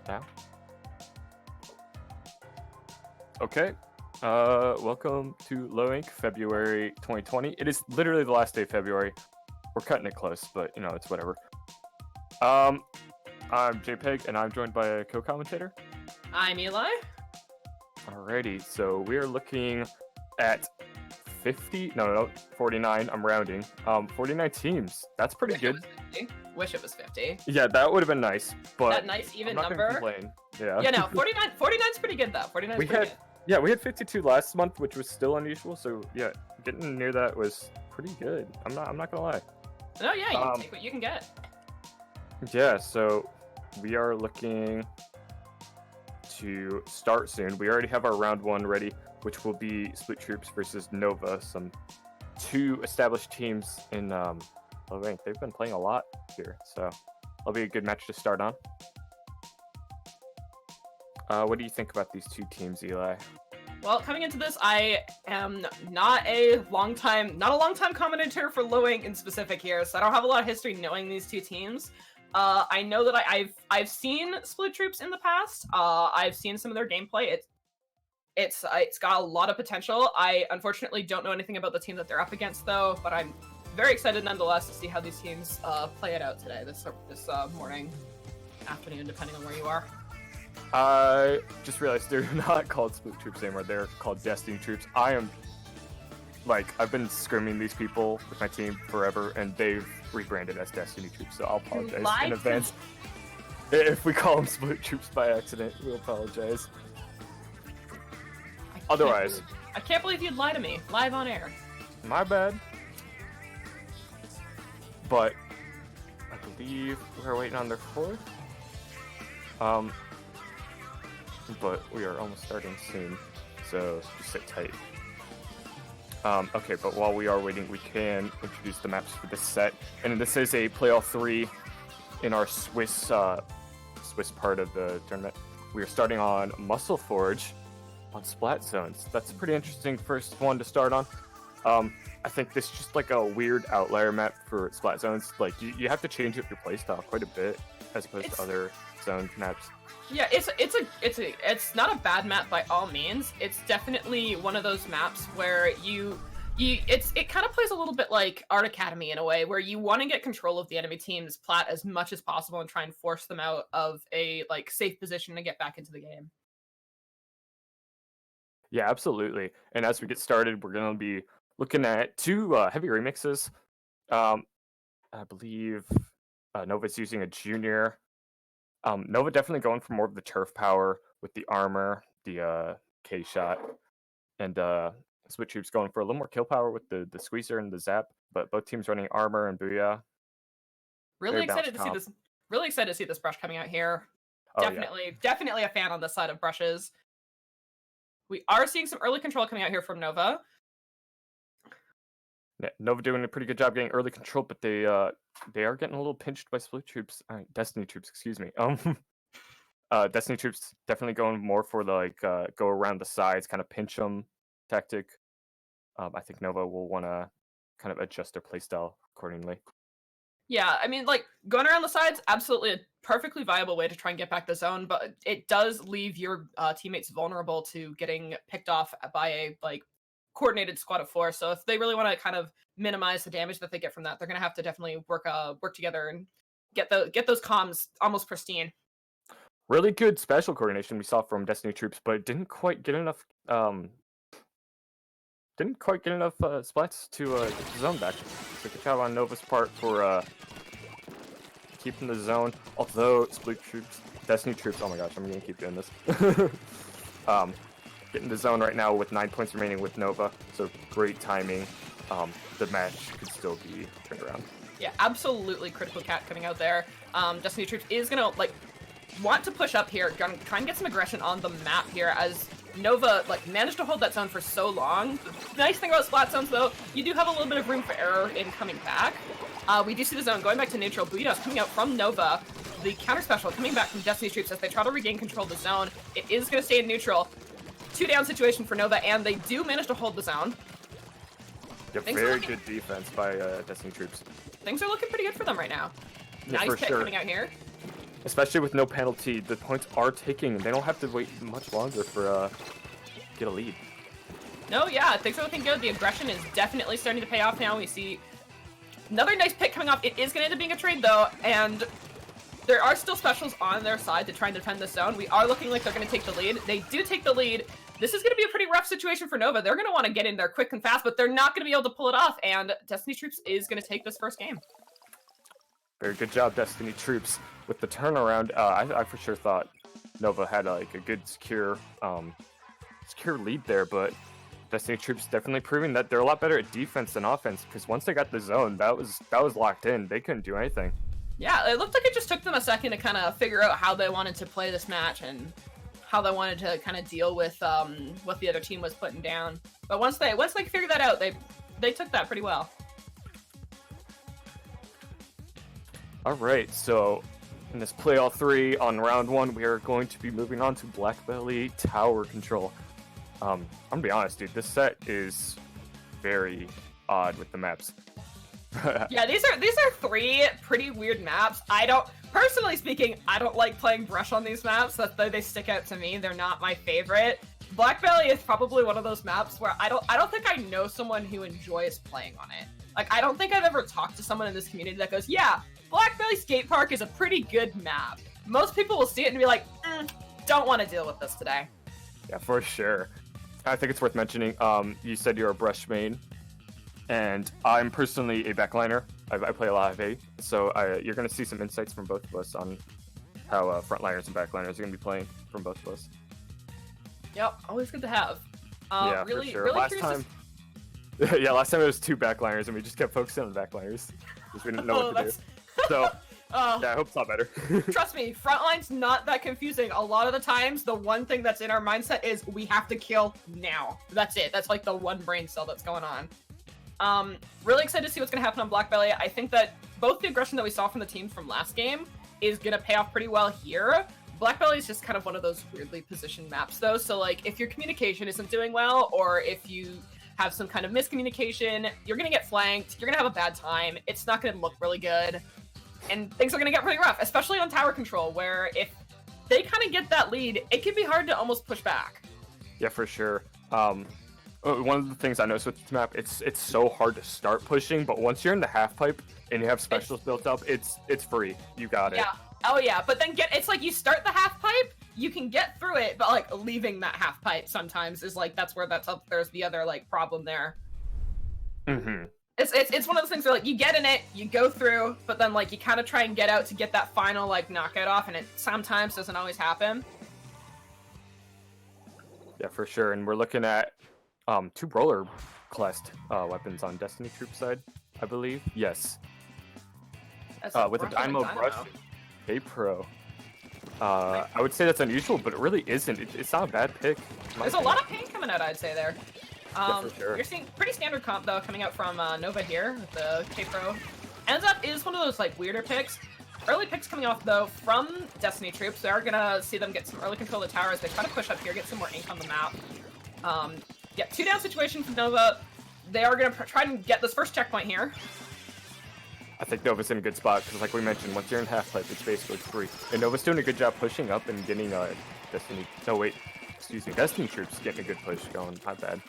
Yeah. Okay. Welcome to Low Inc. February 2020. It is literally the last day of February. We're cutting it close, but you know, it's whatever. I'm JPEG, and I'm joined by a co-commentator. I'm Eli. Alrighty, so we are looking at 49. I'm rounding. 49 teams. That's pretty good. Wish it was 50. Yeah, that would have been nice, but that nice even I'm not number. Gonna complain. Yeah. Yeah, no, 49's pretty good though. 49's pretty good. Yeah, we had 52 last month, which was still unusual. So yeah, getting near that was pretty good. I'm not gonna lie. No, yeah, you take what you can get. Yeah, so we are looking to start soon. We already have our round one ready, which will be Split Troops versus Nova, some two established teams in low rank. They've been playing a lot here, so it'll be a good match to start on. What do you think about these two teams, Eli? Well, coming into this, I am not a long time commentator for Low Inc in specific here, so I don't have a lot of history knowing these two teams. I know that I've seen Split Troops in the past. I've seen some of their gameplay. It's got a lot of potential. I unfortunately don't know anything about the team that they're up against though, but I'm very excited nonetheless to see how these teams play it out today, this morning, afternoon, depending on where you are. I just realized they're not called Split Troops anymore. They're called Destiny Troops. I've been scrimming these people with my team forever, and they've rebranded as Destiny Troops, so I'll apologize in advance. If we call them Split Troops by accident, we'll apologize. Otherwise, I can't believe you'd lie to me, live on air. My bad. But I believe we're waiting on their fourth. But we are almost starting soon, so just sit tight. Okay, but while we are waiting, we can introduce the maps for this set. And this is a playoff 3 in our Swiss part of the tournament. We are starting on Muscle Forge on Splat Zones. That's a pretty interesting first one to start on. I think this is just like a weird outlier map for Splat Zones. Like, you have to change up your playstyle quite a bit as opposed to other zone maps. Yeah, it's not a bad map by all means. It's definitely one of those maps where it kind of plays a little bit like Art Academy in a way, where you want to get control of the enemy team's plat as much as possible and try and force them out of a safe position to get back into the game. Yeah, absolutely. And as we get started, we're gonna be looking at two heavy remixes. I believe Nova's using a junior. Nova definitely going for more of the turf power with the armor, the K-shot, and Split Troops going for a little more kill power with the squeezer and the zap, but both teams running armor and booyah. Really excited to see this. Really excited to see this brush coming out here. Definitely a fan on this side of brushes. We are seeing some early control coming out here from Nova. Yeah, Nova doing a pretty good job getting early control, but they are getting a little pinched by Split Troops. Destiny Troops, excuse me. Destiny Troops definitely going more for the go around the sides, kind of pinch them tactic. I think Nova will want to kind of adjust their playstyle accordingly. Yeah, I mean, going around the sides, absolutely a perfectly viable way to try and get back the zone, but it does leave your teammates vulnerable to getting picked off by a coordinated squad of 4. So if they really want to kind of minimize the damage that they get from that, they're going to have to definitely work together and get those comms almost pristine. Really good special coordination we saw from Destiny Troops, but didn't quite get enough splats to get the zone back. So good job on Nova's part for keeping the zone. Although Destiny Troops, oh my gosh, I'm gonna keep doing this. Getting the zone right now with 9 points remaining with Nova, so great timing. The match could still be turned around. Yeah, absolutely critical cat coming out there. Destiny Troops is gonna want to push up here, try and get some aggression on the map here as Nova managed to hold that zone for so long. The nice thing about Splat Zones though, you do have a little bit of room for error in coming back. We do see the zone going back to neutral. Buidos coming out from Nova. The counter special coming back from Destiny Troops as they try to regain control of the zone. It is going to stay in neutral. 2-down situation for Nova, and they do manage to hold the zone. Yeah, very good defense by Destiny Troops. Things are looking pretty good for them right now. Yeah, nice pick sure. coming out here. especially with no penalty, the points are ticking. They don't have to wait much longer for get a lead. No, yeah, things are looking good. The aggression is definitely starting to pay off now. We see another nice pick coming off. It is going to end up being a trade, though, and there are still specials on their side to try and defend the zone. We are looking like they're going to take the lead. They do take the lead. This is going to be a pretty rough situation for Nova. They're going to want to get in there quick and fast, but they're not going to be able to pull it off, and Destiny Troops is going to take this first game. Very good job, Destiny Troops, with the turnaround. I for sure thought Nova had like a good secure lead there, but Destiny Troops definitely proving that they're a lot better at defense than offense, because once they got the zone, that was locked in. They couldn't do anything. Yeah, it looked like it just took them a second to kind of figure out how they wanted to play this match and how they wanted to kind of deal with what the other team was putting down. But once they figured that out, they took that pretty well. All right, so in this play all 3 on round 1, we are going to be moving on to Black Belly Tower Control. I'm gonna be honest, dude. This set is very odd with the maps. Yeah, these are 3 pretty weird maps. Personally speaking, I don't like playing brush on these maps. They stick out to me. They're not my favorite. Black Belly is probably one of those maps where I don't think I know someone who enjoys playing on it. Like, I don't think I've ever talked to someone in this community that goes, yeah, Black Belly Skate Park is a pretty good map. Most people will see it and be like, don't want to deal with this today. Yeah, for sure. I think it's worth mentioning, you said you're a brush main, and I'm personally a backliner. I play a lot of A, so you're going to see some insights from both of us on how frontliners and backliners are going to be playing from both of us. Yep, always good to have. Yeah, really, for sure. really last time it was 2 backliners, and we just kept focusing on the backliners because we didn't know what to do. So, yeah, I hope it's not better. Trust me, frontline's not that confusing. A lot of the times, the one thing that's in our mindset is we have to kill now. That's it. That's like the one brain cell that's going on. Really excited to see what's going to happen on Black Belly. I think that both the aggression that we saw from the team from last game is going to pay off pretty well here. Black Belly is just kind of one of those weirdly positioned maps, though. So, like, if your communication isn't doing well, or if you have some kind of miscommunication, you're going to get flanked. You're going to have a bad time. It's not going to look really good. And things are going to get pretty rough, especially on tower control, where if they kind of get that lead, it can be hard to almost push back. Yeah, for sure. One of the things I noticed with this map, it's so hard to start pushing, but once you're in the half pipe and you have specials built up, it's free. You got it. Yeah. Oh yeah, but then it's like you start the half pipe, you can get through it, but like leaving that half pipe sometimes is like there's the other like problem there. Mm-hmm. It's one of those things where like you get in it, you go through, but then like you kind of try and get out to get that final like knockout off, and it sometimes doesn't always happen. Yeah, for sure. And we're looking at 2 Brawler class weapons on Destiny Troop side, I believe. Yes. With a Dynamo Brush, K-Pro. I would say that's unusual, but it really isn't. It's not a bad pick. There's a lot of pain coming out, I'd say there. Yeah, for sure. You're seeing pretty standard comp though coming out from Nova here with the K-Pro. Ends up is one of those like weirder picks. Early picks coming off though from Destiny Troops. They are gonna see them get some early control of the towers. They try to push up here, get some more ink on the map. Yeah, 2 down situation from Nova. They are gonna try and get this first checkpoint here. I think Nova's in a good spot because, like we mentioned, once you're in half pipe, it's basically free. And Nova's doing a good job pushing up and getting Destiny Troops getting a good push going. Not bad.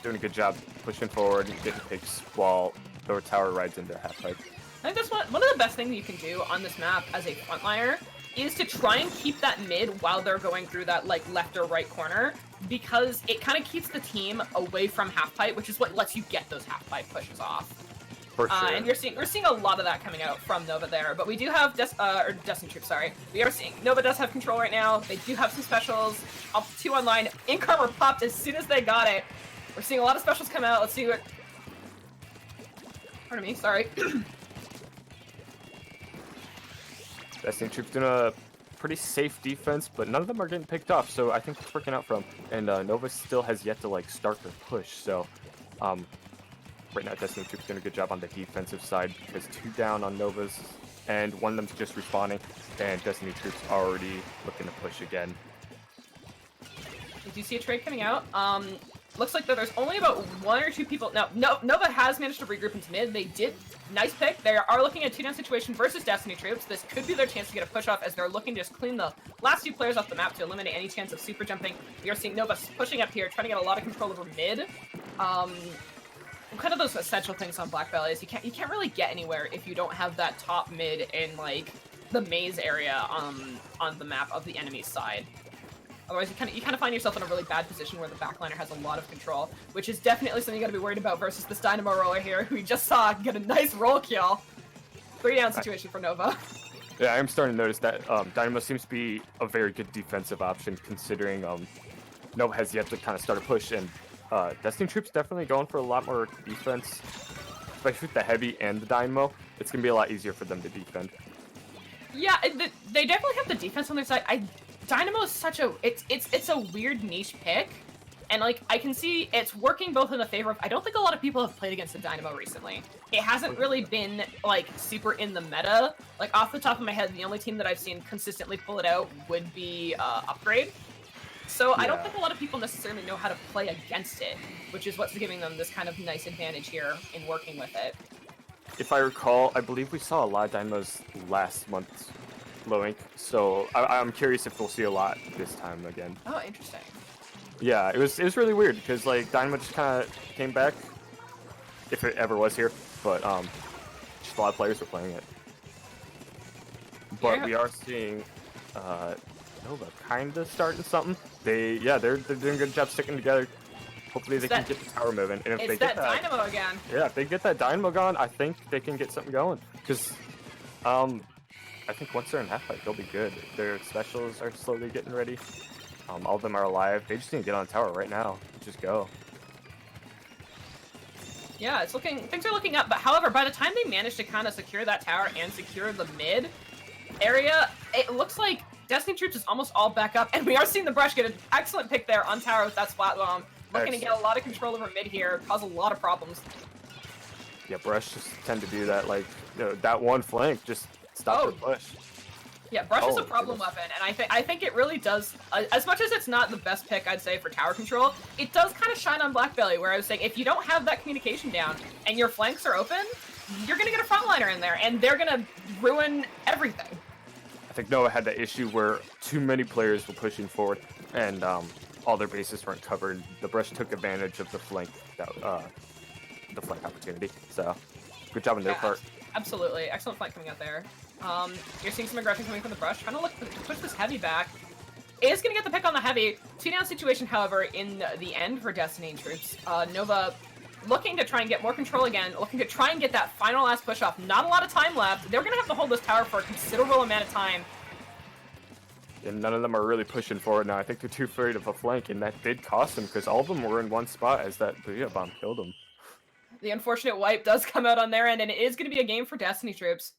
Doing a good job pushing forward and getting picks while the tower rides into half pipe. I think that's one of the best things you can do on this map as a frontliner is to try and keep that mid while they're going through that like left or right corner, because it kind of keeps the team away from half pipe, which is what lets you get those half pipe pushes off. For sure. And we're seeing a lot of that coming out from Nova there, but we do have Destiny Troops, sorry. We are seeing Nova does have control right now. They do have some specials. Up 2 online. Incarver popped as soon as they got it. We're seeing a lot of specials come out. Let's see what. Pardon me, sorry. Destiny Troops doing a pretty safe defense, but none of them are getting picked off, so I think it's working out for them. And Nova still has yet to like start their push, so right now Destiny Troops doing a good job on the defensive side because 2 down on Nova's, and one of them's just respawning, and Destiny Troops already looking to push again. We do see a trade coming out. looks like that there's only about 1 or 2 people. Now, Nova has managed to regroup into mid. They did. Nice pick. They are looking at 2-down situation versus Destiny Troops. This could be their chance to get a push off as they're looking to just clean the last 2 players off the map to eliminate any chance of super jumping. We are seeing Nova pushing up here, trying to get a lot of control over mid. Kind of those essential things on Black Belly is you can't really get anywhere if you don't have that top mid in like the maze area on the map of the enemy's side. Otherwise, you kind of find yourself in a really bad position where the backliner has a lot of control, which is definitely something you got to be worried about versus this Dynamo roller here, who we just saw get a nice roll kill. 3-down situation for Nova. Yeah, I'm starting to notice that Dynamo seems to be a very good defensive option, considering Nova has yet to kind of start a push, and Destiny Troops definitely going for a lot more defense, especially with the heavy and the Dynamo. It's gonna be a lot easier for them to defend. Yeah, they definitely have the defense on their side. Dynamo is such a it's a weird niche pick, and like I can see it's working both in the favor of. I don't think a lot of people have played against the Dynamo recently. It hasn't really been like super in the meta. Like off the top of my head, the only team that I've seen consistently pull it out would be Upgrade. So I don't think a lot of people necessarily know how to play against it, which is what's giving them this kind of nice advantage here in working with it. If I recall, I believe we saw a lot of Dynamos last month. Low ink, so I'm curious if we'll see a lot this time again. Oh, interesting. Yeah, it was really weird because like Dynamo just kind of came back, if it ever was here, but just a lot of players were playing it. But we are seeing Nova kind of starting something. They're doing a good job sticking together. Hopefully they can get the tower moving, and if they get that Dynamo again. Yeah, if they get that Dynamo going, I think they can get something going because I think once they're in half-life, they'll be good. Their specials are slowly getting ready. All of them are alive. They just need to get on the tower right now. Just go. Yeah, things are looking up, but however, by the time they manage to kind of secure that tower and secure the mid area, it looks like Destiny Troops is almost all back up, and we are seeing the Brush get an excellent pick there on tower with that splat bomb. Looking to get a lot of control over mid here, cause a lot of problems. Yeah, Brush just tend to do that, like, that one flank, just stop their push. Yeah, Brush is a problem weapon, and I think it really does, as much as it's not the best pick, I'd say, for tower control, it does kind of shine on Black Belly, where I was saying, if you don't have that communication down, and your flanks are open, you're gonna get a frontliner in there, and they're gonna ruin everything. I think Noah had that issue where too many players were pushing forward, and all their bases weren't covered. The Brush took advantage of the flank, the flank opportunity, so good job on their part. Absolutely. Excellent flank coming out there. You're seeing some aggression coming from the Brush, trying to look to push this heavy back. Is going to get the pick on the heavy. 2-down situation, however, in the end for Destiny Troops. Nova looking to try and get more control again, looking to try and get that final last push off. Not a lot of time left. They're going to have to hold this tower for a considerable amount of time. And none of them are really pushing forward now. I think they're too afraid of a flank, and that did cost them because all of them were in one spot as that Booyah Bomb killed them. The unfortunate wipe does come out on their end, and it is going to be a game for Destiny Troops.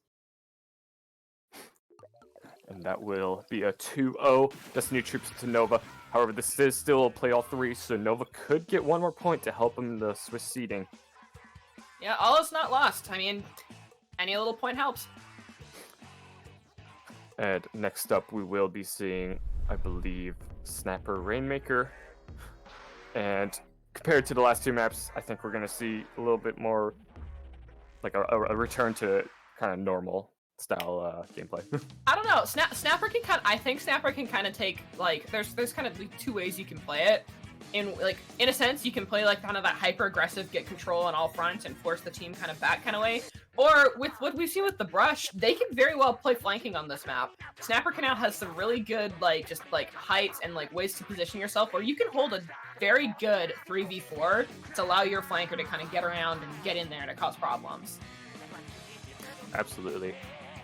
And that will be a 2-0 Destiny Troops to Nova. However, this is still a play all 3, so Nova could get one more point to help them in the Swiss seeding. Yeah, all is not lost. I mean, any little point helps. And next up, we will be seeing, I believe, Snapper Rainmaker. And compared to the last 2 maps, I think we're going to see a little bit more, like a return to kind of normal style gameplay. I don't know. Snapper can I think Snapper can kind of take, like, there's kind of 2 ways you can play it. In a sense, you can play like kind of that hyper aggressive, get control on all fronts and force the team kind of back kind of way. Or with what we've seen with the Brush, they can very well play flanking on this map. Snapper Canal has some really good just heights and like ways to position yourself where you can hold a very good 3v4 to allow your flanker to kind of get around and get in there to cause problems. Absolutely.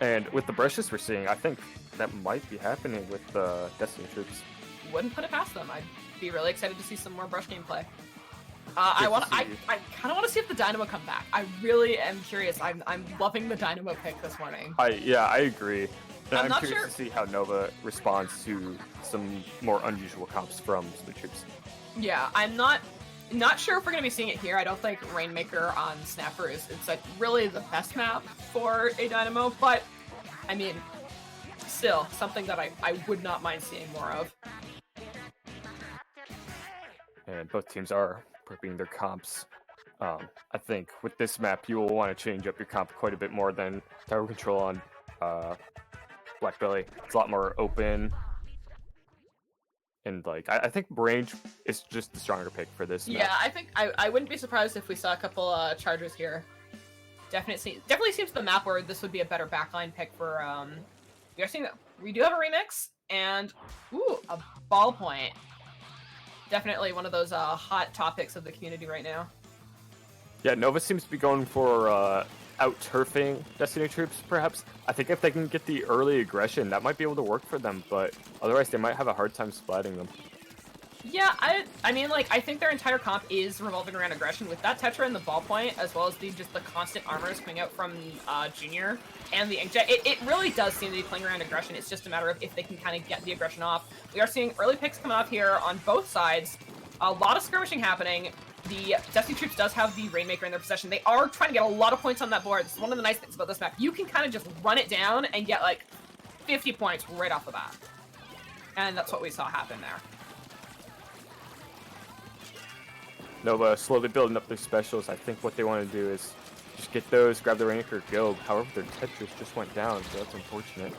And with the Brushes we're seeing, I think that might be happening with the Destiny Troops. Wouldn't put it past them. I'd be really excited to see some more Brush gameplay. I kind of want to see if the Dynamo come back. I really am curious. I'm loving the Dynamo pick this morning. I agree. And I'm curious to see how Nova responds to some more unusual comps from the troops. Yeah, I'm not sure if we're going to be seeing it here. I don't think Rainmaker on Snapper is like really the best map for a Dynamo, but I mean, still something that I would not mind seeing more of. and both teams are prepping their comps. I think with this map, you will want to change up your comp quite a bit more than Tower Control on Black Belly. It's a lot more open, and like I think range is just the stronger pick for this map. Yeah, I think I wouldn't be surprised if we saw a couple chargers here. Definitely seems the map where this would be a better backline pick for. We are seeing that we do have a remix and ooh, a ballpoint. Definitely one of those hot topics of the community right now. Yeah, Nova seems to be going for out-turfing Destiny troops, perhaps. I think if they can get the early aggression, that might be able to work for them, but otherwise they might have a hard time splatting them. Yeah, I mean, like, I think their entire comp is revolving around aggression with that Tetra and the ballpoint, as well as just the constant armors coming out from Junior and the Inkjet. It really does seem to be playing around aggression. It's just a matter of if they can kind of get the aggression off. We are seeing early picks coming off here on both sides. A lot of skirmishing happening. The Destiny troops does have the Rainmaker in their possession. They are trying to get a lot of points on that board. This is one of the nice things about this map. You can kind of just run it down and get like 50 points right off the bat. And that's what we saw happen there. Nova slowly building up their specials. I think what they want to do is just get those, grab the Rainmaker, go. However, their Tetris just went down, so that's unfortunate.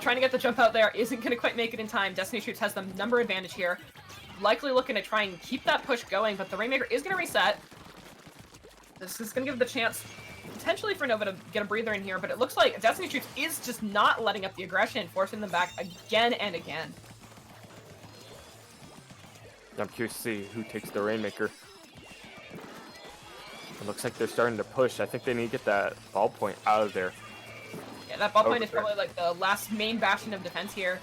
Trying to get the jump out there isn't going to quite make it in time. Destiny Troops has the number advantage here. Likely looking to try and keep that push going, but the Rainmaker is going to reset. This is going to give the chance potentially for Nova to get a breather in here, but it looks like Destiny Troops is just not letting up the aggression, forcing them back again and again. I'm curious to see who takes the Rainmaker. It looks like they're starting to push. I think they need to get that ballpoint out of there. Yeah, that ballpoint is probably like the last main bastion of defense here.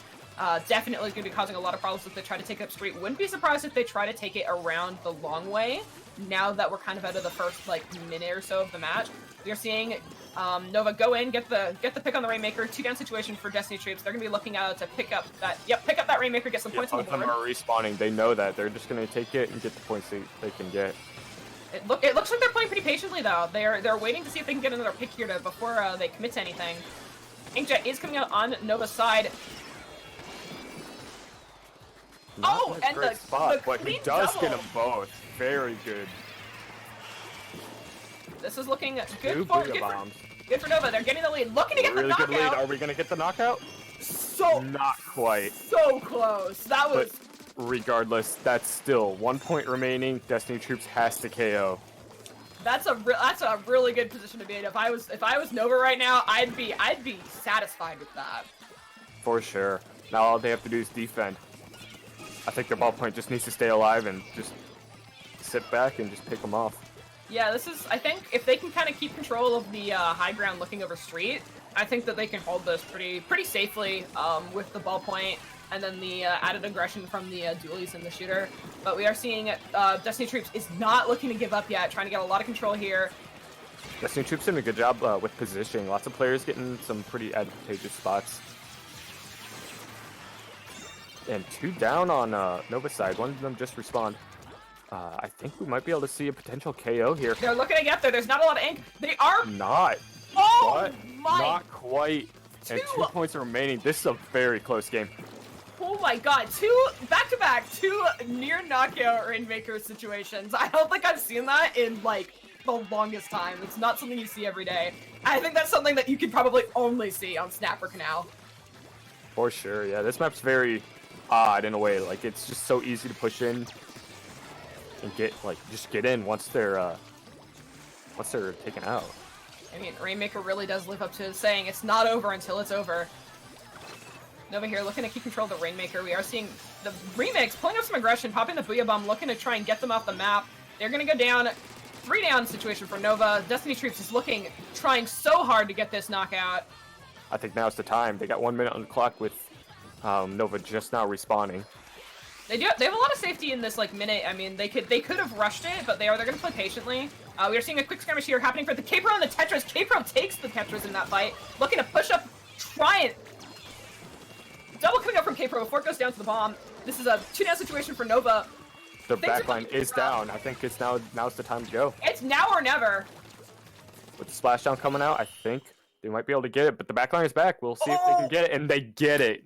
Definitely going to be causing a lot of problems if they try to take it up street. Wouldn't be surprised if they try to take it around the long way. Now that we're kind of out of the first like minute or so of the match, we are seeing Nova go in, get the pick on the Rainmaker. 2-down situation for Destiny troops. They're going to be looking out to pick up that Rainmaker, get some points on the board. Both of them are respawning. They know that they're just going to take it and get the points they can get. It looks like they're playing pretty patiently though. They're waiting to see if they can get another pick here before they commit to anything. Inkjet is coming out on Nova's side. Not in a great spot, but he does double. get them both. Very good. This is looking good Two for Nova. They're getting the lead. Looking to get Really the good lead. knockout. Are we going to get the knockout? So Not quite. So close. That was. But regardless, that's still 1 point remaining. Destiny Troops has to KO. That's a really good position to be in. If I was Nova right now, I'd be satisfied with that. For sure. Now all they have to do is defend. I think their ballpoint just needs to stay alive and just sit back and just pick them off. Yeah, I think if they can kind of keep control of the high ground looking over street, I think that they can hold this pretty safely with the ballpoint and then the added aggression from the dualies and the shooter. But we are seeing Destiny Troops is not looking to give up yet, trying to get a lot of control here. Destiny Troops doing a good job with positioning. Lots of players getting some pretty advantageous spots. And 2 down on Nova's side. One of them just respawned. I think we might be able to see a potential KO here. They're looking to get there. There's not a lot of ink. They are not. Oh but my! Not quite. And 2 points remaining. This is a very close game. Oh my god, 2 back-to-back, 2 near knockout Rainmaker situations. I don't think I've seen that in like the longest time. It's not something you see every day. I think that's something that you could probably only see on Snapper Canal. For sure, yeah. This map's very odd in a way. Like it's just so easy to push in and just get in once they're taken out. I mean, Rainmaker really does live up to his saying, it's not over until it's over. Nova here looking to keep control of the Rainmaker. We are seeing the Remix pulling up some aggression, popping the Booyah Bomb, looking to try and get them off the map. They're going to go down. 3-down situation for Nova. Destiny Troops is trying so hard to get this knockout. I think now's the time. They got 1 minute on the clock with Nova just now respawning. They have a lot of safety in this minute. I mean, they could have rushed it, but they're going to play patiently. We are seeing a quick skirmish here happening for the K-Pro and the Tetris. K-Pro takes the Tetris in that fight, looking to push up, try it. Double coming up from K-Pro before it goes down to the bomb. This is a 2-down situation for Nova. Their backline is down. I think it's now's the time to go. It's now or never. With the splashdown coming out, I think they might be able to get it, but the backline is back. We'll see if they can get it, and they get it.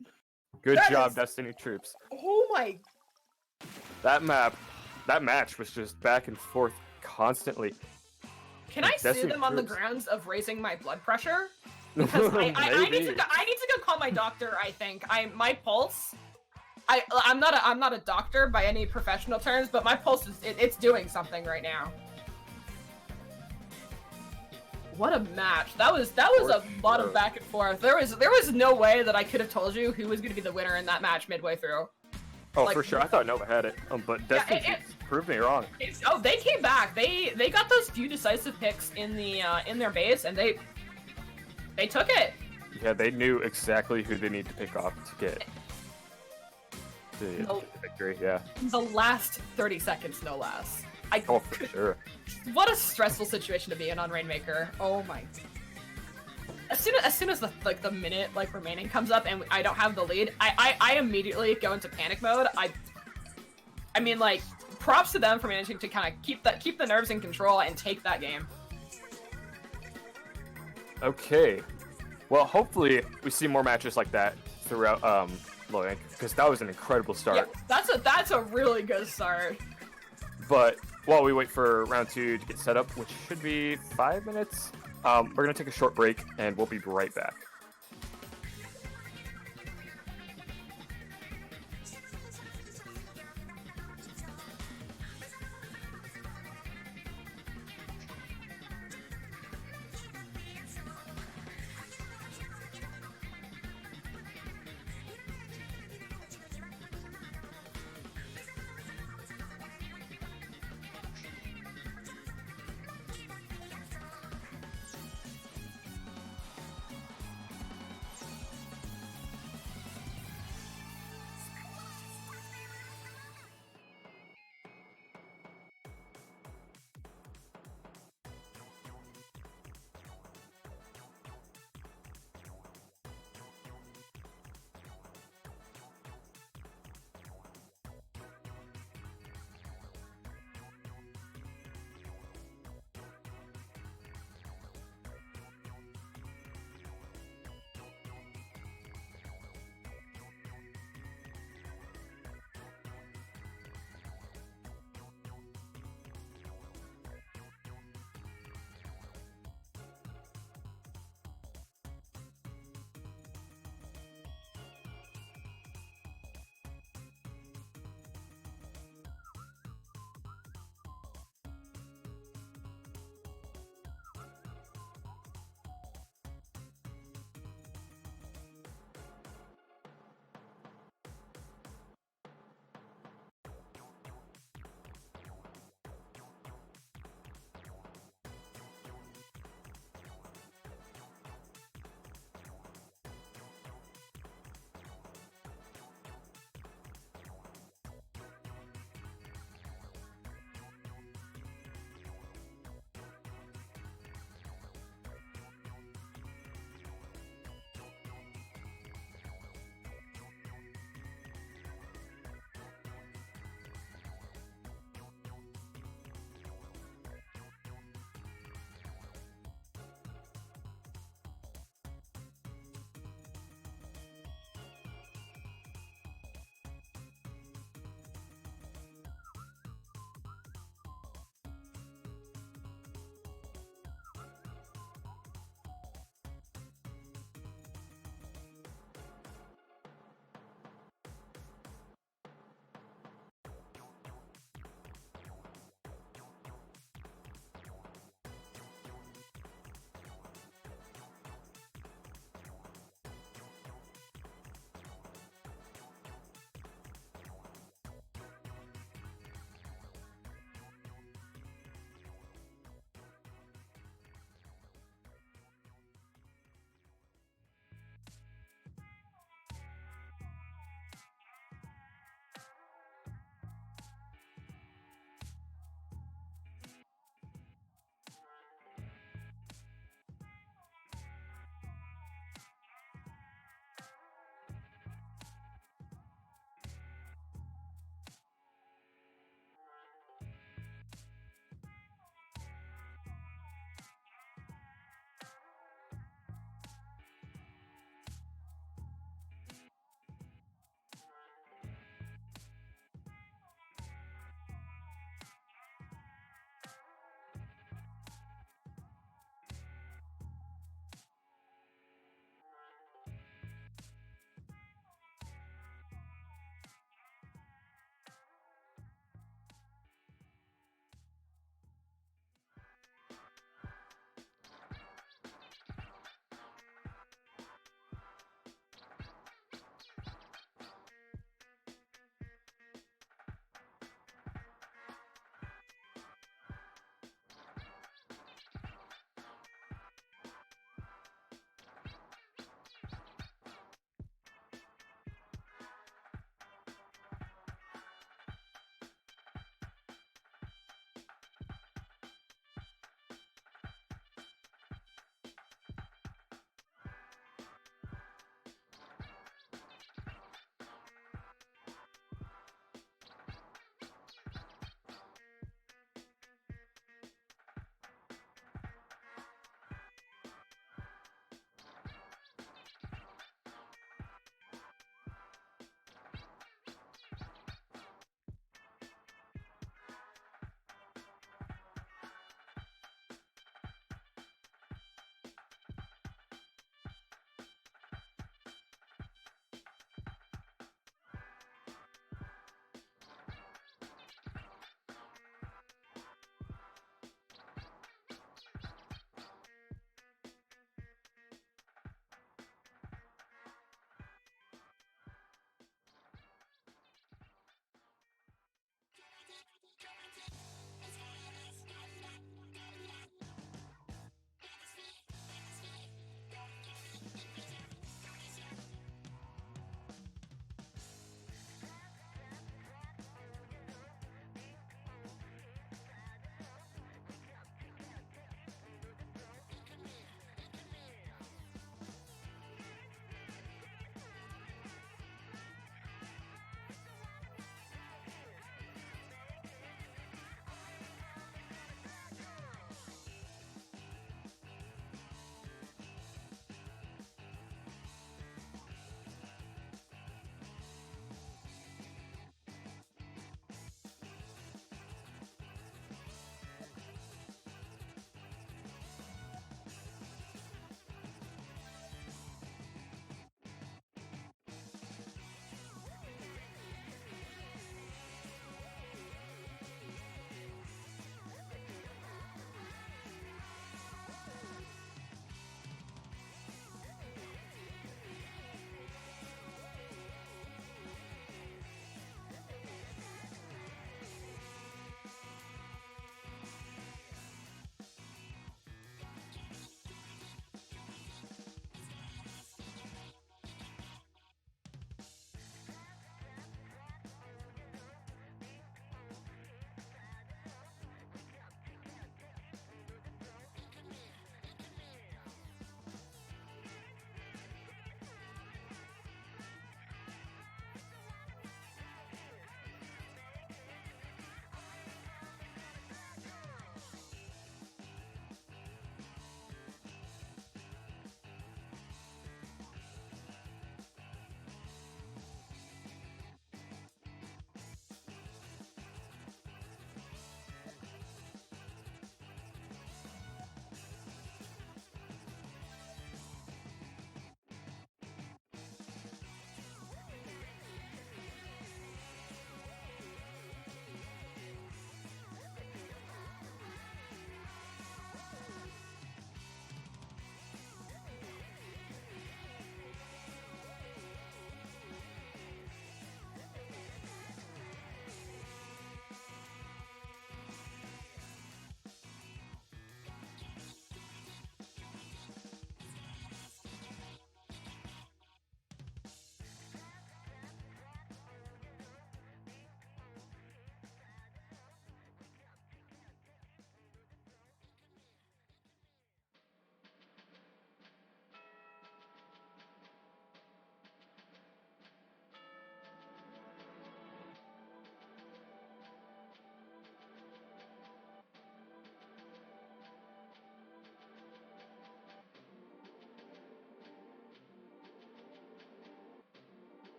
Good job, Destiny Troops. Oh my that match was just back and forth constantly. Can I sue them on the grounds of raising my blood pressure? Because I need to go call my doctor. I think my pulse. I'm not a doctor by any professional terms, but my pulse is it's doing something right now. What a match! That was a lot of back and forth. There was no way that I could have told you who was going to be the winner in that match midway through. Oh, like, for sure. I thought Nova had it, but Destiny proved me wrong. They came back. They got those few decisive picks in their base, and they took it. Yeah, they knew exactly who they need to pick off to get the victory. Yeah. The last 30 seconds, no less. Oh, for sure. What a stressful situation to be in on Rainmaker. Oh my. As soon as the minute remaining comes up and I don't have the lead, I immediately go into panic mode. I mean, like, props to them for managing to kind of keep the nerves in control and take that game. Okay. Well, hopefully we see more matches like that throughout Loyang, because that was an incredible start. Yeah, that's a really good start. But while we wait for round 2 to get set up, which should be 5 minutes, we're gonna take a short break and we'll be right back.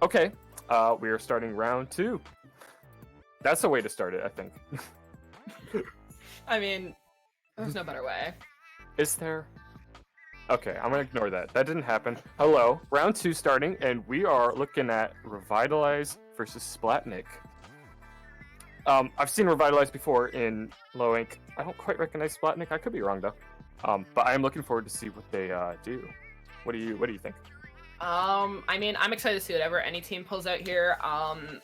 Okay, we are starting round 2. That's the way to start it, I think. I mean, there's no better way. Is there? Okay, I'm gonna ignore that. That didn't happen. Hello, round 2 starting, and we are looking at Revitalize versus Splatnik. I've seen Revitalize before in low ink. I don't quite recognize Splatnik. I could be wrong though. But I am looking forward to see what they do. What do you think? I mean, I'm excited to see whatever any team pulls out here. I'm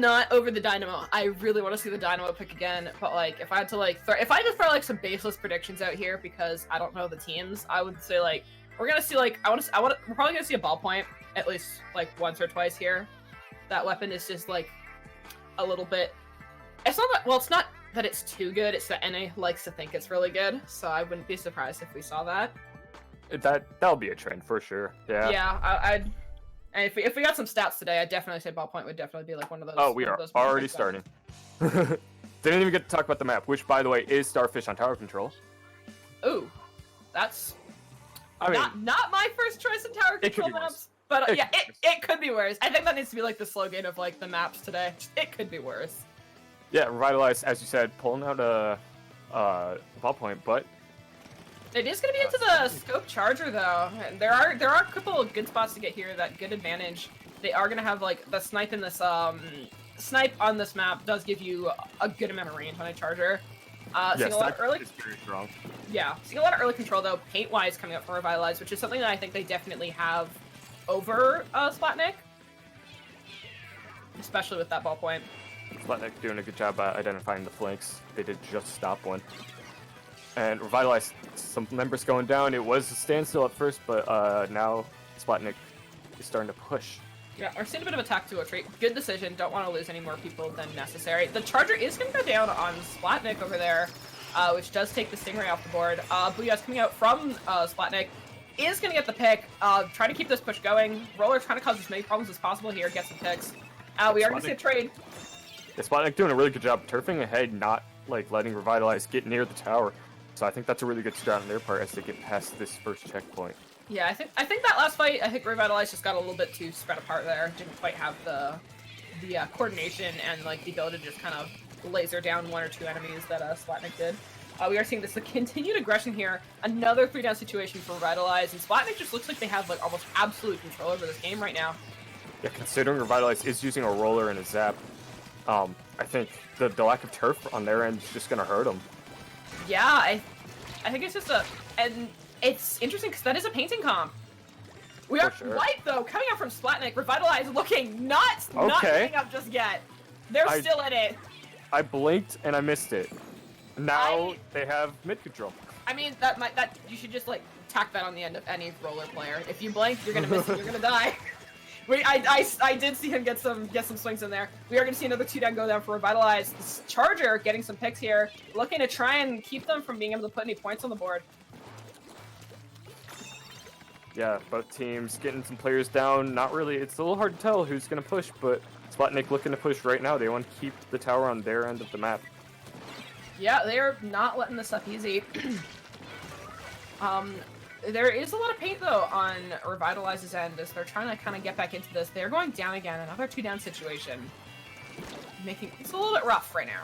not over the Dynamo. I really want to see the Dynamo pick again, but like, if I had to like, if I just throw like some baseless predictions out here because I don't know the teams, I would say like we're gonna see like we're probably gonna see a ballpoint at least like once or twice here. That weapon is just like a little bit. It's not that, well, it's not that it's too good. It's that NA likes to think it's really good, so I wouldn't be surprised if we saw that. That'll be a trend for sure. Yeah. Yeah, I'd. And if we got some stats today, I'd definitely say ballpoint would definitely be like one of those. Oh, we are already starting. Didn't even get to talk about the map, which, by the way, is Starfish on tower control. Ooh, that's I mean, not my first choice in tower control maps, but yeah, it could be worse. I think that needs to be like the slogan of like the maps today. It could be worse. Yeah, Revitalize, as you said, pulling out a ballpoint, but it is going to be into the scope charger though. There are a couple of good spots to get here. That good advantage. They are going to have like the snipe in this snipe on this map does give you a good amount of range on a charger. Seeing a lot of early. It's very strong. Yeah, seeing a lot of early control though, paint wise coming up from Revitalize, which is something that I think they definitely have over Splatnik, especially with that ballpoint. Splatnik doing a good job identifying the flanks. They did just stop one. And Revitalize, some members going down. It was a standstill at first, but now Splatnik is starting to push. Yeah, we're seeing a bit of attack to a retreat. Good decision. Don't want to lose any more people than necessary. The charger is going to go down on Splatnik over there, which does take the Stingray off the board. Booyah's coming out from Splatnik. Is going to get the pick. Trying to keep this push going. Roller trying to cause as many problems as possible here. Get some picks. We are going to see a trade. Yeah, Splatnik doing a really good job turfing ahead, not like letting Revitalize get near the tower. So I think that's a really good strat on their part as they get past this first checkpoint. Yeah, I think that last fight, I think Revitalize just got a little bit too spread apart there. Didn't quite have the coordination and like the ability to just kind of laser down one or two enemies that Splatnik did. We are seeing this continued aggression here. Another 3-down situation for Revitalize, and Splatnik just looks like they have like almost absolute control over this game right now. Yeah, considering Revitalize is using a roller and a zap, I think the lack of turf on their end is just gonna hurt them. Yeah, I think it's just and it's interesting because that is a painting comp. We are white though, coming out from Splatnik. Revitalize looking not giving up just yet. They're still in it. I blinked and I missed it. Now they have mid control. I mean, that you should just like tack that on the end of any roller player. If you blink, you're gonna miss it. You're gonna die. I did see him get some swings in there. We are going to see another 2-down go down for Revitalize. This Charger getting some picks here, looking to try and keep them from being able to put any points on the board. Yeah, both teams getting some players down. Not really. It's a little hard to tell who's going to push, but Splatnik looking to push right now. They want to keep the tower on their end of the map. Yeah, they're not letting this up easy. There is a lot of paint, though, on Revitalize's end as they're trying to kind of get back into this. They're going down again, another 2-down situation. It's a little bit rough right now.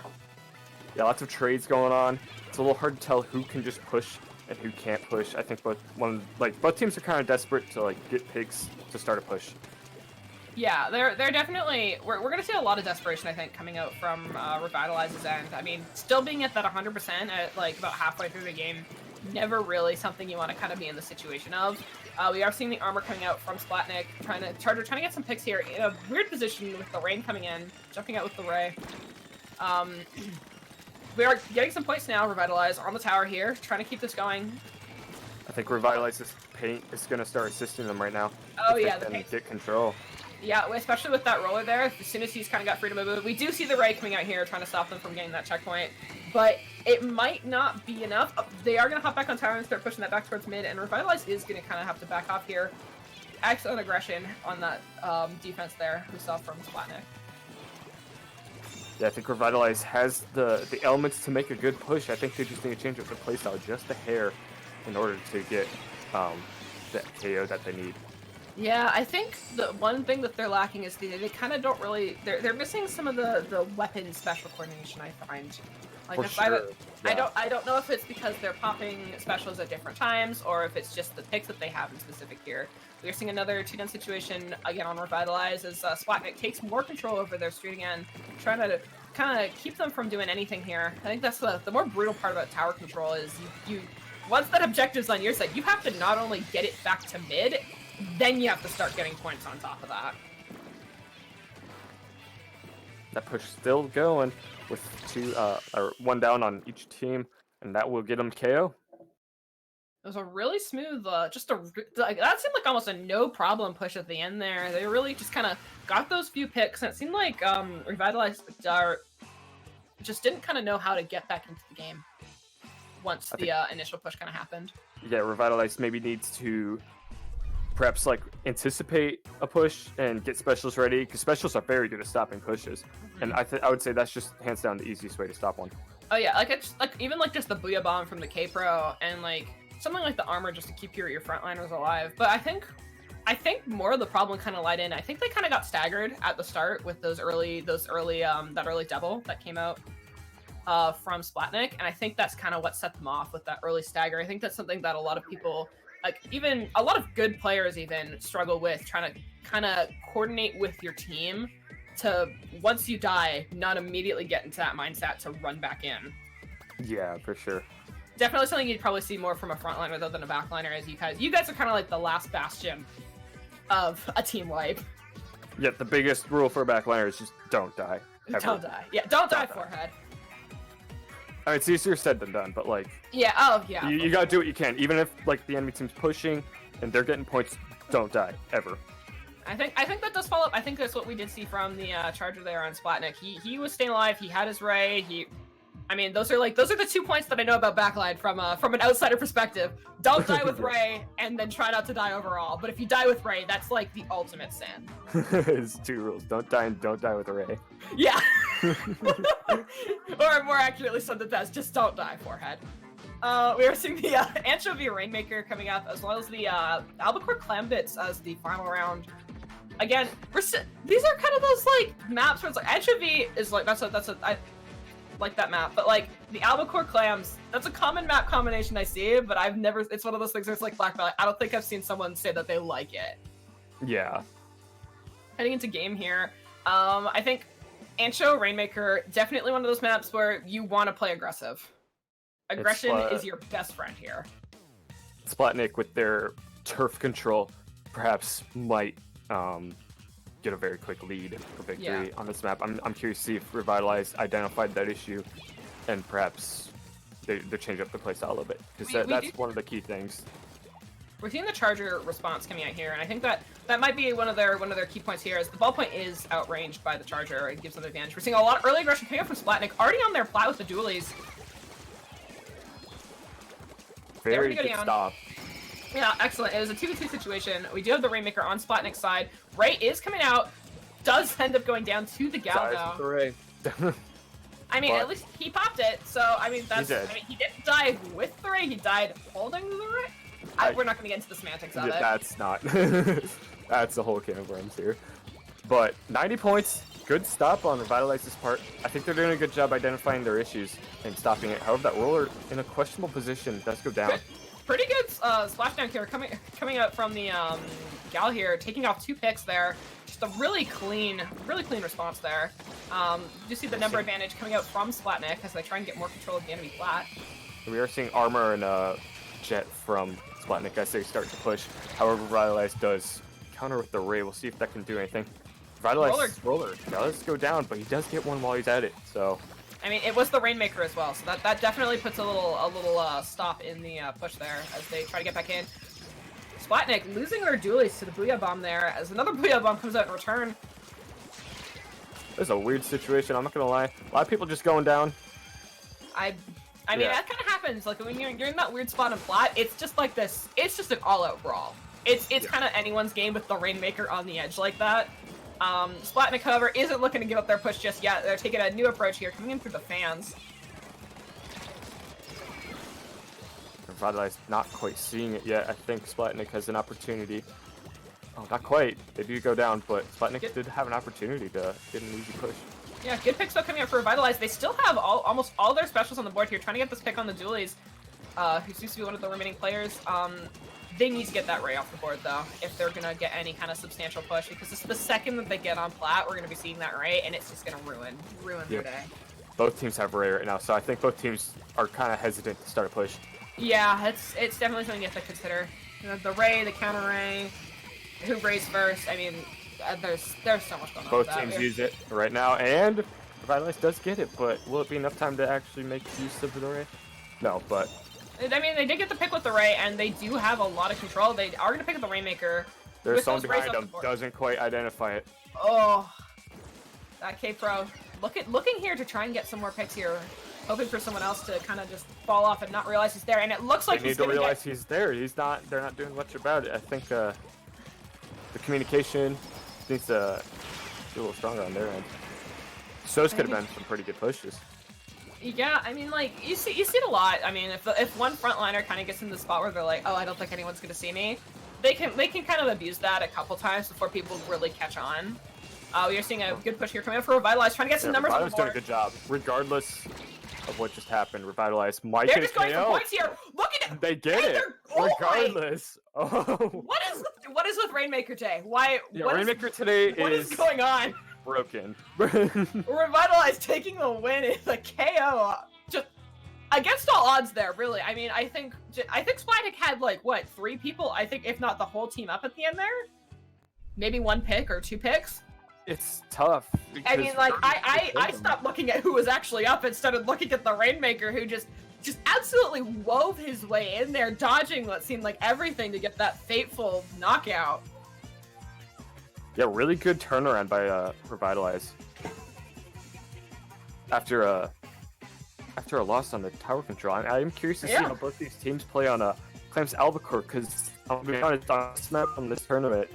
Yeah, lots of trades going on. It's a little hard to tell who can just push and who can't push. I think both teams are kind of desperate to like get picks to start a push. Yeah, they're definitely we're gonna see a lot of desperation, I think, coming out from Revitalize's end. I mean, still being at that 100% at like about halfway through the game. Never really something you want to kind of be in the situation of. We are seeing the armor coming out from Splatnik, trying to get some picks here in a weird position with the rain coming in, jumping out with the ray. We are getting some points now. Revitalize on the tower here, trying to keep this going. I think Revitalize's paint is going to start assisting them right now. Oh yeah, the paint. Get control. Yeah, especially with that roller there. As soon as he's kind of got freedom of movement, we do see the ray coming out here, trying to stop them from getting that checkpoint. But it might not be enough. They are going to hop back on tower and start pushing that back towards mid, and Revitalize is going to kind of have to back off here. Excellent aggression on that defense there, we saw from Splatnik. Yeah, I think Revitalize has the elements to make a good push. I think they just need to change up the playstyle just a hair in order to get the KO that they need. Yeah, I think the one thing that they're lacking is they kind of don't really they're missing some of the weapon special coordination. I find, like For if sure. Yeah. I don't know if it's because they're popping specials at different times or if it's just the picks that they have in specific here. We're seeing another 2-down situation again on Revitalize as Splatnik takes more control over their street again, trying to kind of keep them from doing anything here. I think that's the more brutal part about tower control is you once that objective's on your side, you have to not only get it back to mid, then you have to start getting points on top of that. That push still going with one down on each team, and that will get them KO. It was a really smooth, that seemed like almost a no problem push at the end there. They really just kind of got those few picks, and it seemed like Revitalized just didn't kind of know how to get back into the game once the initial push kind of happened. Yeah, Revitalized maybe needs to perhaps like anticipate a push and get specials ready, because specials are very good at stopping pushes, and I would say that's just hands down the easiest way to stop one. Oh yeah, like it's like even like just the Booyah Bomb from the K-Pro and like something like the armor just to keep your frontliners alive. But I think more of the problem kind of lied in. I think they kind of got staggered at the start with that early double that came out from Splatnik, and I think that's kind of what set them off with that early stagger. I think that's something that a lot of people, like even a lot of good players, even struggle with trying to kind of coordinate with your team to once you die, not immediately get into that mindset to run back in. Yeah, for sure. Definitely something you'd probably see more from a frontliner other than a backliner, as you guys are kind of like the last bastion of a team wipe. Yeah, the biggest rule for a backliner is just don't die. Ever. Don't die. Yeah, don't die forehead. I mean, it's easier said than done, but like... Yeah, oh yeah. You gotta do what you can. Even if like the enemy team's pushing and they're getting points, don't die, ever. I think that does follow up. I think that's what we did see from the Charger there on Splatnik. He was staying alive, he had his Ray, I mean, those are the 2 points that I know about backline from an outsider perspective. Don't die with Ray, and then try not to die overall. But if you die with Ray, that's like the ultimate sin. It's 2 rules: don't die and don't die with Ray. Yeah. Or more accurately said, that's just don't die, forehead. We are seeing the Anchovy Rainmaker coming up, as well as the Albacore Clambits as the final round. Again, these are kind of those like maps where it's like Anchovy is like I like that map, but like the Albacore Clams, that's a common map combination I see, but it's one of those things where it's like Black Belt. I don't think I've seen someone say that they like it. Yeah. Heading into game here, I think Ancho Rainmaker, definitely one of those maps where you want to play aggressive. Aggression is your best friend here. Splatnik with their turf control perhaps might get a very quick lead for victory on this map. I'm curious to see if Revitalized identified that issue and perhaps they change up the playstyle a little bit, because that's one of the key things. We're seeing the Charger response coming out here, and I think that might be one of their key points here, as the ballpoint is outranged by the Charger and gives them the advantage. We're seeing a lot of early aggression coming up from Splatnik, already on their plat with the dualies. Very good stop. Yeah, excellent. It was a 2v2 situation. We do have the Rainmaker on Splatnik's side. Ray is coming out, does end up going down to the Gal though. Ray. I mean, at least he popped it, so I mean he didn't die with the Ray, he died holding the Ray. We're not gonna get into the semantics of it. That's not that's the whole can of worms here. But 90 points, good stop on Revitalized's part. I think they're doing a good job identifying their issues and stopping it. However, that roller in a questionable position does go down. Pretty good splashdown here coming out from the Gal here, taking off 2 picks there. Just a really clean response there. You see the number advantage coming out from Splatnik as they try and get more control of the enemy flat. We are seeing armor and jet from Splatnik as they start to push. However, Revitalized does counter with the Ray. We'll see if that can do anything. Revitalized roller does go down, but he does get one while he's at it. So. I mean, it was the Rainmaker as well, so that definitely puts a little stop in the push there as they try to get back in. Splatnik losing their dualies to the Booyah Bomb there as another Booyah Bomb comes out in return. This is a weird situation, I'm not gonna lie. A lot of people just going down. I mean, that kind of happens. Like when you're in that weird spot in flat, it's just like this. It's just an all-out brawl. It's kind of anyone's game with the Rainmaker on the edge like that. Splatnik, however, isn't looking to give up their push just yet. They're taking a new approach here, coming in through the fans. Revitalized not quite seeing it yet. I think Splatnik has an opportunity. Oh, not quite. They do go down, but Sputnik did have an opportunity to get an easy push. Yeah, good pick still coming up for Revitalize. They still have almost all their specials on the board here, trying to get this pick on the Dualies, who seems to be one of the remaining players. They need to get that Ray off the board, though, if they're going to get any kind of substantial push, because the second that they get on plat, we're going to be seeing that Ray, and it's just going to ruin their day. Both teams have Ray right now, so I think both teams are kind of hesitant to start a push. Yeah, it's definitely something you have to consider. The Ray, the counter Ray, who Rays first. I mean, there's so much going on. Both teams use it right now, and Revitalize does get it, but will it be enough time to actually make use of the Ray? No, but... I mean, they did get the pick with the Ray, and they do have a lot of control. They are going to pick up the Rainmaker. There's someone behind them, doesn't quite identify it. Oh, that K-Pro. Looking here to try and get some more picks here. Hoping for someone else to kind of just fall off and not realize he's there, and it looks like he's going to realize he's there. They're not doing much about it. I think the communication needs to be a little stronger on their end. Those could have been some pretty good pushes. Yeah, I mean, like, you see it a lot. I mean, if one frontliner kind of gets in the spot where they're like, oh, I don't think anyone's going to see me, they can kind of abuse that a couple times before people really catch on. We are seeing a good push here coming up for Revitalize, trying to get some numbers on the board. Revitalize doing a good job, regardless of what just happened. Revitalize might They're just going for points here. Look at it. They get it, regardless. Oh. What is with Rainmaker today? Why? Yeah, Rainmaker today what is going on? Broken. Revitalize taking the win in the KO, just against all odds there. Really, I mean, I think Splatnik had like what 3 people? I think if not the whole team up at the end there, maybe 1 pick or 2 picks. It's tough. I mean, like I stopped looking at who was actually up and started looking at the Rainmaker, who just absolutely wove his way in there, dodging what seemed like everything to get that fateful knockout. Yeah, really good turnaround by Revitalize. After a loss on the tower control, I'm curious to see how both these teams play on Clams Albacore, because I'll be honest, on this map from this tournament,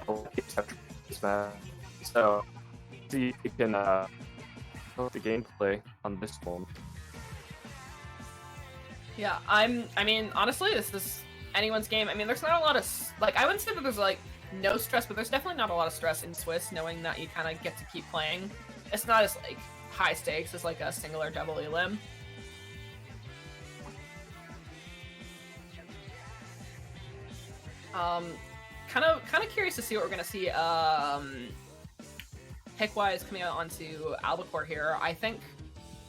this map, so see if you can the gameplay on this one. Yeah, I mean, honestly, this is anyone's game. I mean, there's not a lot of like, I wouldn't say that there's like no stress, but there's definitely not a lot of stress in Swiss, knowing that you kind of get to keep playing. It's not as like high stakes as like a single or double elim. Kind of curious to see what we're gonna see pick-wise coming out onto Albacore here. I think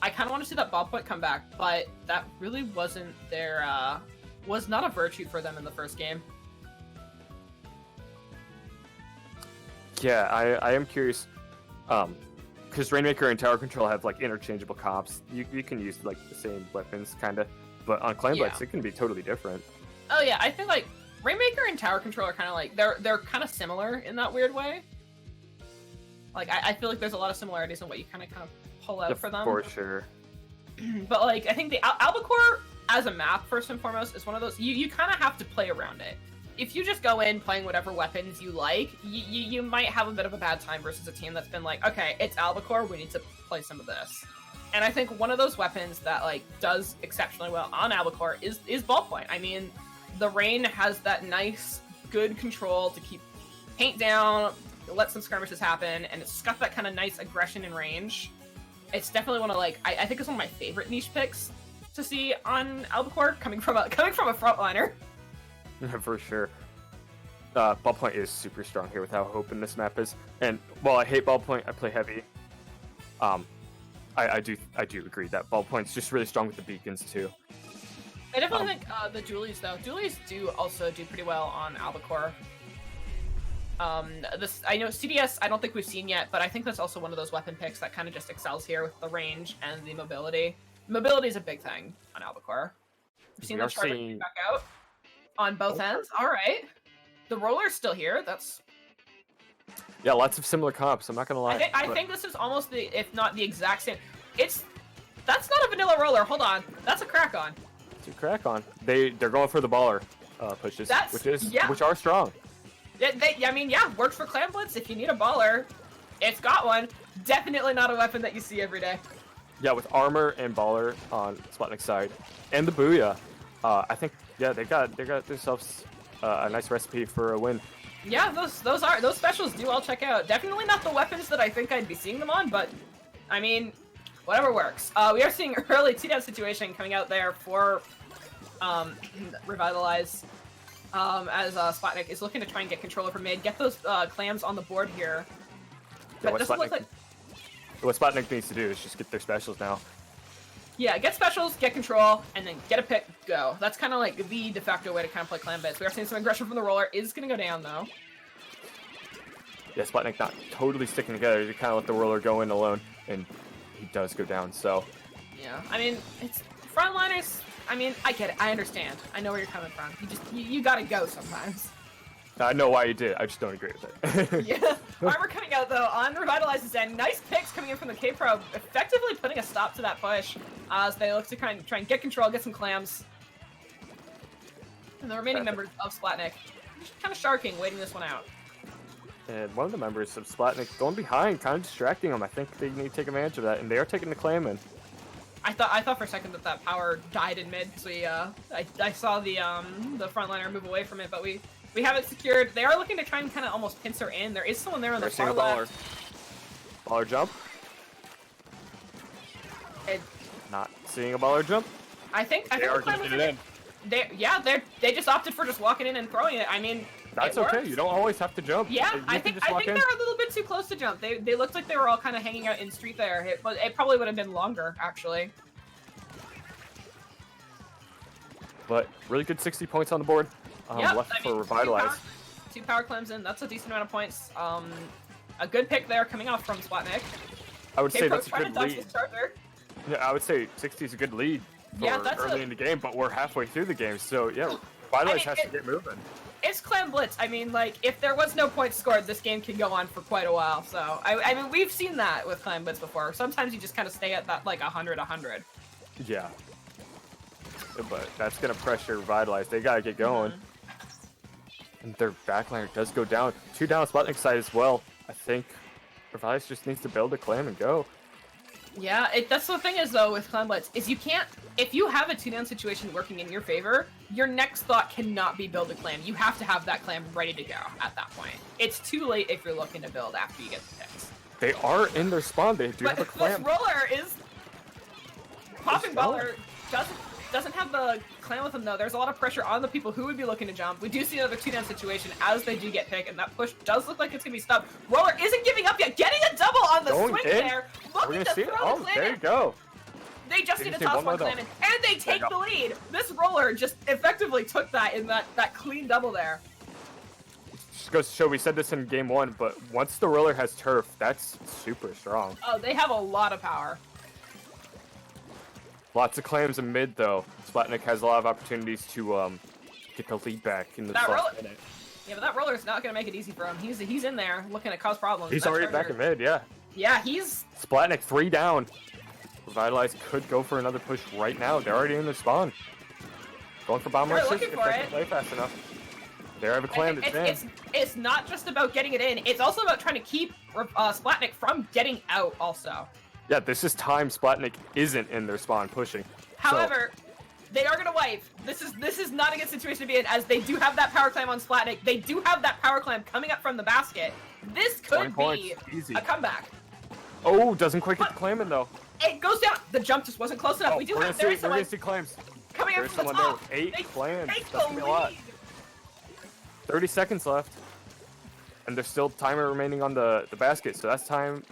I kind of want to see that Ballpoint come back, but that really wasn't their was not a virtue for them in the first game. Yeah, I am curious, because Rainmaker and Tower Control have like interchangeable comps. You can use like the same weapons, kind of, but on Clan Blitz it can be totally different. Oh yeah, I think like Rainmaker and Tower Control are kind of like they're kind of similar in that weird way. Like I feel like there's a lot of similarities in what you kind of pull out for them. For sure. But like I think the Albacore as a map, first and foremost, is one of those you kind of have to play around it. If you just go in playing whatever weapons you like, you might have a bit of a bad time versus a team that's been like, okay, it's Albacore, we need to play some of this. And I think one of those weapons that like does exceptionally well on Albacore is Ballpoint. I mean, the Rain has that nice, good control to keep paint down, let some skirmishes happen, and it's got that kind of nice aggression and range. It's definitely one of like I think it's one of my favorite niche picks to see on Albacore coming from a frontliner. For sure. Ballpoint is super strong here with how open this map is, and while I hate Ballpoint, I play heavy. I do agree that Ballpoint's just really strong with the beacons too. I definitely think the Dualies though. Dualies do also do pretty well on Albacore. I know CDS I don't think we've seen yet, but I think that's also one of those weapon picks that kind of just excels here with the range and the mobility. Mobility is a big thing on Albacore. We've seen the charger back out on both ends. All right, the roller's still here. That's lots of similar comps. I'm not gonna lie. I think this is almost if not the exact same. That's not a vanilla roller. Hold on, that's a crack on. It's a crack on. They're going for the baller pushes, which are strong. I mean, worked for Clan Blitz. If you need a baller, it's got one. Definitely not a weapon that you see every day. Yeah, with armor and baller on Sputnik's side, and the Booyah, I think they got themselves a nice recipe for a win. Yeah, those specials do all check out. Definitely not the weapons that I think I'd be seeing them on, but I mean, whatever works. We are seeing early 2-down situation coming out there for Revitalize. As Splatnik is looking to try and get control over mid, get those clams on the board here. Yeah, But doesn't look like. What Splatnik needs to do is just get their specials now. Yeah, get specials, get control, and then get a pick, go. That's kind of like the de facto way to kind of play clan bits. We are seeing some aggression from the roller. Is going to go down, though. Yeah, Splatnik not totally sticking together. He kind of let the roller go in alone, and he does go down, so... Yeah, I mean, it's... Frontliners, I mean, I get it. I understand. I know where you're coming from. You gotta go sometimes. I know why you did. I just don't agree with it. Yeah. Armor coming out, though, on Revitalize's end. Nice picks coming in from the K-Pro, effectively putting a stop to that push as they look to kind of try and get control, get some clams. And the remaining members of Splatnik just kind of sharking, waiting this one out. And one of the members of Splatnik going behind, kind of distracting them. I think they need to take advantage of that, and they are taking the clam in. I thought for a second that power died in mid, so I saw the frontliner move away from it, but we have it secured. They are looking to try and kind of almost pincer in. There is someone there on the far left. Baller jump. Not seeing a baller jump. I think They are getting it in. They just opted for just walking in and throwing it. I mean, That's okay. works. You don't always have to jump. Yeah, You I can think just walk in. they're a little bit too close to jump. They looked like they were all kind of hanging out in street there. It probably would have been longer actually. But really good 60 points on the board. Yep, Left I mean, for Revitalize. Two power clams in. That's a decent amount of points. A good pick there coming off from Splatnik. I would say K-Pro's that's a trying good to dodge lead. this charger. Yeah, I would say 60 is a good lead for Yeah, that's early in the game, but we're halfway through the game, so yeah, Revitalize has to get moving. It's Clan Blitz. I mean, like, if there was no points scored, this game can go on for quite a while. So, I mean, we've seen that with Clan Blitz before. Sometimes you just kind of stay at that, like, 100-100. Yeah. But that's going to pressure Revitalize. They got to get going. And their backliner does go down. 2 down Sputnik side as well. I think Revitalize just needs to build a clam and go. Yeah, that's the thing is, though, with Clan Blitz, is you can't... If you have a 2-down situation working in your favor, your next thought cannot be build a clam. You have to have that clam ready to go at that point. It's too late if you're looking to build after you get the picks. They are in their spawn. They do have a clam. This roller is... Popping Baller doesn't have the clam with him, though. There's a lot of pressure on the people who would be looking to jump. We do see another 2-down situation as they do get picked, and that push does look like it's going to be stopped. Roller isn't giving up yet. Getting a double on the swing there. Looking to throw the clam there you go. They just need to toss one clam in, and they take the lead. This roller just effectively took that in that clean double there. Just goes to show, we said this in game 1, but once the roller has turf, that's super strong. Oh, they have a lot of power. Lots of clams in mid, though. Splatnik has a lot of opportunities to get the lead back in the last minute. Yeah, but that roller's not going to make it easy for him. He's in there looking to cause problems. He's already back in mid, yeah. Yeah, he's... Splatnik 3 down. Revitalize could go for another push right now. They're already in the spawn. Going for bomb rushes if they can play fast enough. They have a clam that's in. It's not just about getting it in. It's also about trying to keep Splatnik from getting out also. Yeah, this is time Splatnik isn't in their spawn pushing. However, they are going to wipe. This is not a good situation to be in, as they do have that power clam on Splatnik. They do have that power clam coming up from the basket. This could be a comeback. Oh, doesn't quite get the clam in, though. It goes down. The jump just wasn't close enough. Oh, We do we're have going to see clams. Coming up from the top. 8 clams. Take That's the going to be a lot. lead. 30 seconds left. And there's still timer remaining on the basket, so that's time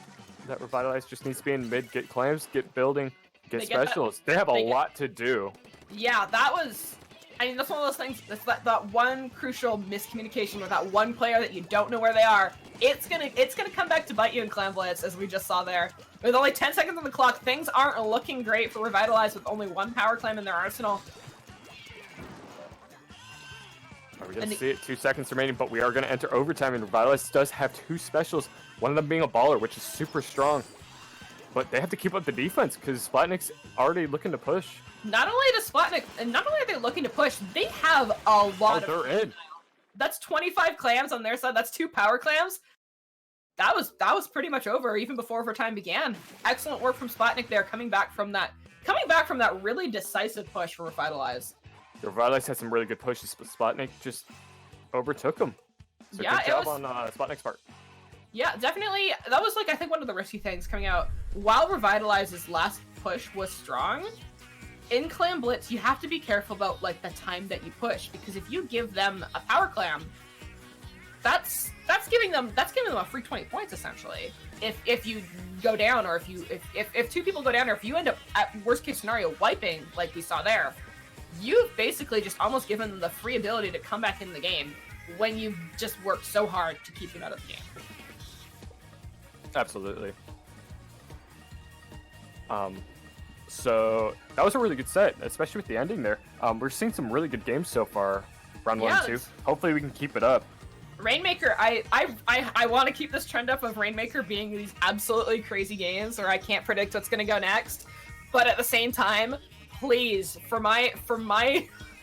that Revitalize just needs to be in mid, get clams, get building, get specials. They have a lot to do. Yeah, that was... I mean, that's one of those things, that's that one crucial miscommunication with that one player that you don't know where they are. It's gonna come back to bite you in Clan Blitz, as we just saw there. With only 10 seconds on the clock, things aren't looking great for Revitalize with only one power clam in their arsenal. Are we going to see it? 2 seconds remaining, but we are going to enter overtime, and Revitalize does have 2 specials, one of them being a baller, which is super strong. But they have to keep up the defense, because Splatnik's already looking to push. Not only does Splatnik, and not only are they looking to push, they have a lot of... they're in. That's 25 clams on their side, that's 2 power clams. That was pretty much over, even before overtime began. Excellent work from Splatnik there, coming back from that really decisive push for Revitalize. Revitalize had some really good pushes, but Splatnik just overtook them. So Yeah, good it job was- on Spot Next part. Yeah, definitely. That was like I think one of the risky things coming out. While Revitalize's last push was strong, in Clam Blitz you have to be careful about like the time that you push, because if you give them a power clam, that's giving them a free 20 points essentially. If you go down, or if two people go down, or if you end up at worst case scenario wiping like we saw there, you've basically just almost given them the free ability to come back in the game when you've just worked so hard to keep them out of the game. Absolutely. So that was a really good set, especially with the ending there. We're seeing some really good games so far, round 1 and 2. it's- Hopefully we can keep it up. Rainmaker, I want to keep this trend up of Rainmaker being these absolutely crazy games where I can't predict what's gonna go next. But at the same time, please, for my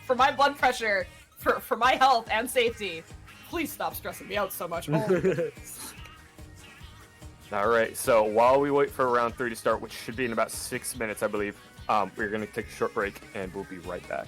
blood pressure, for my health and safety, please stop stressing me out so much. Oh, my goodness. All right, so while we wait for round 3 to start, which should be in about 6 minutes, I believe, we're going to take a short break, and we'll be right back.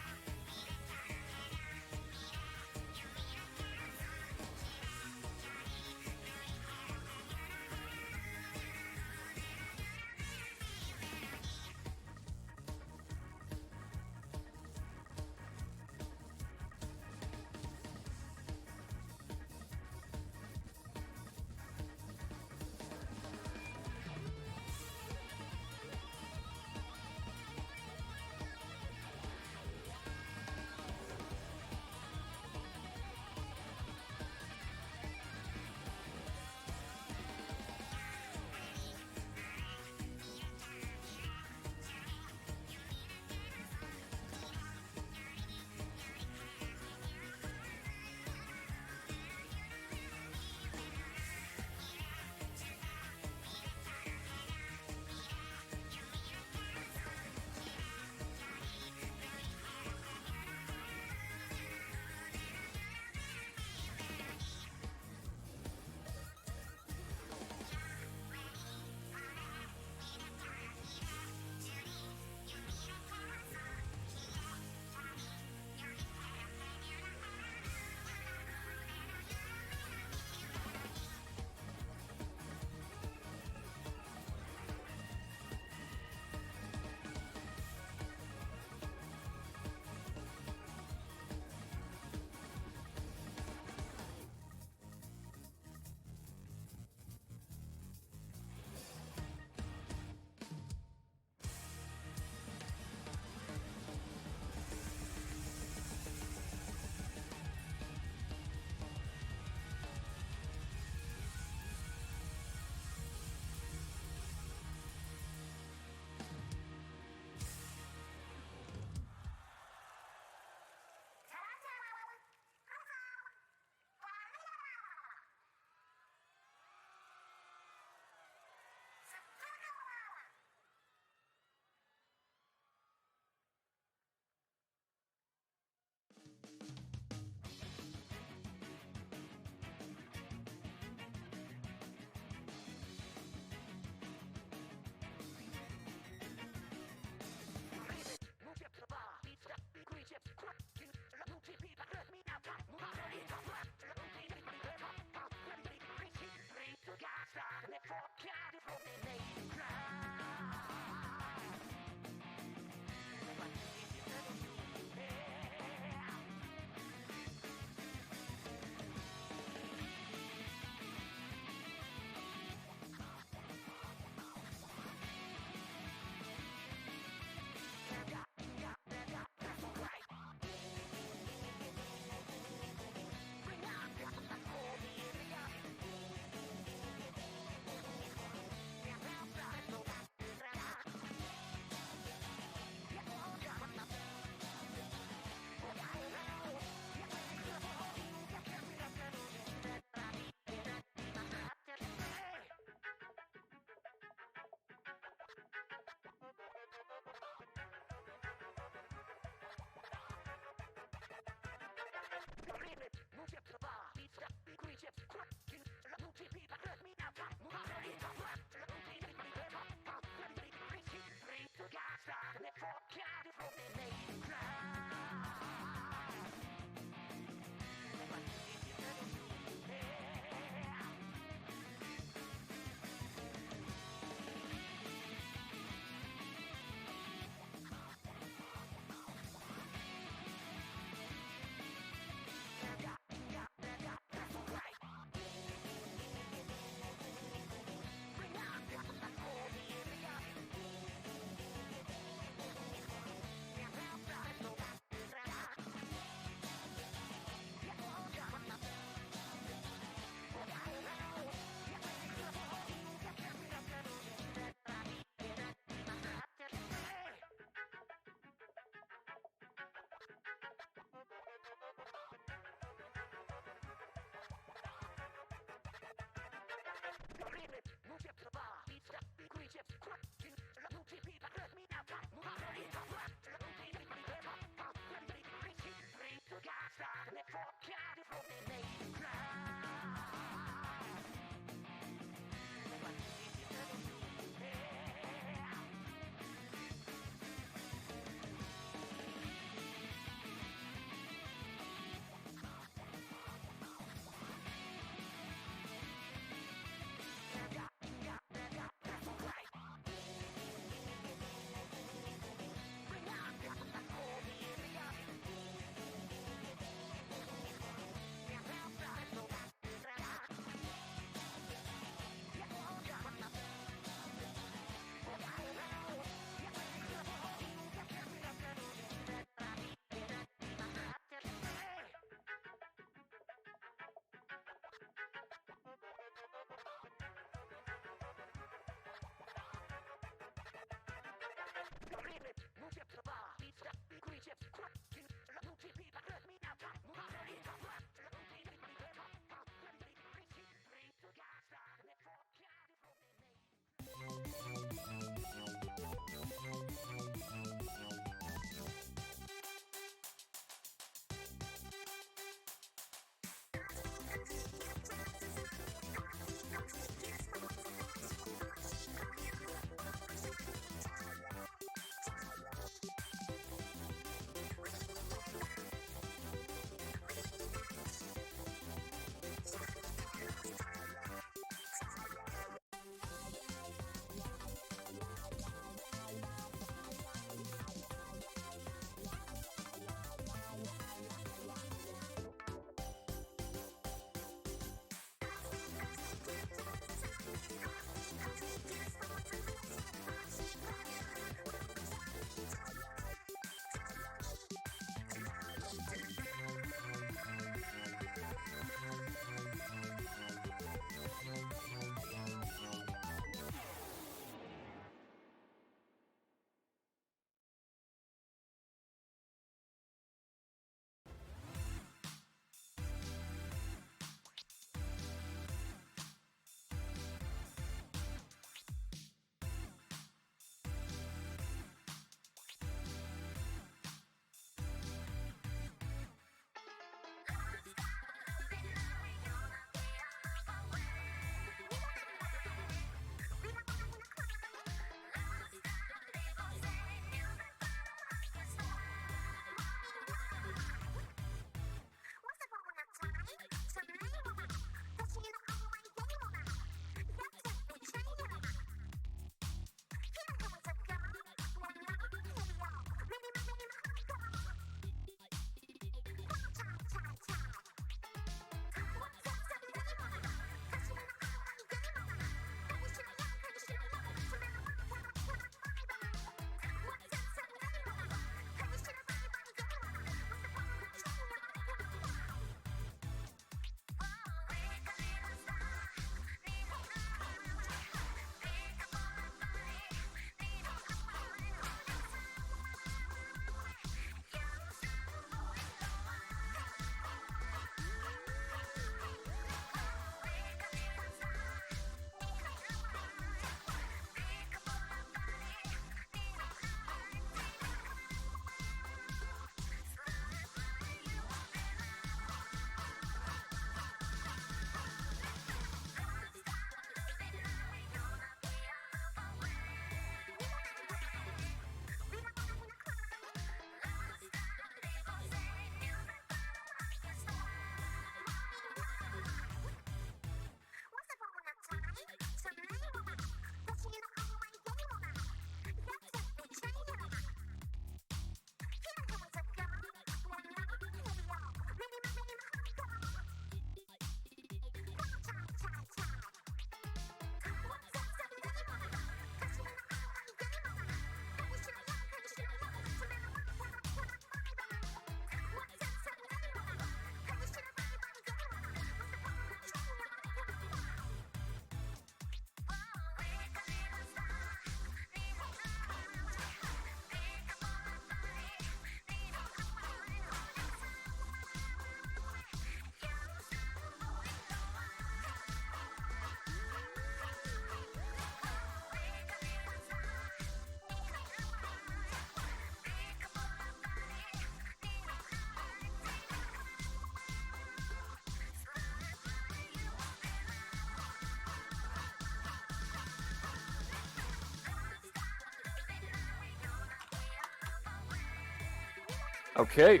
Okay,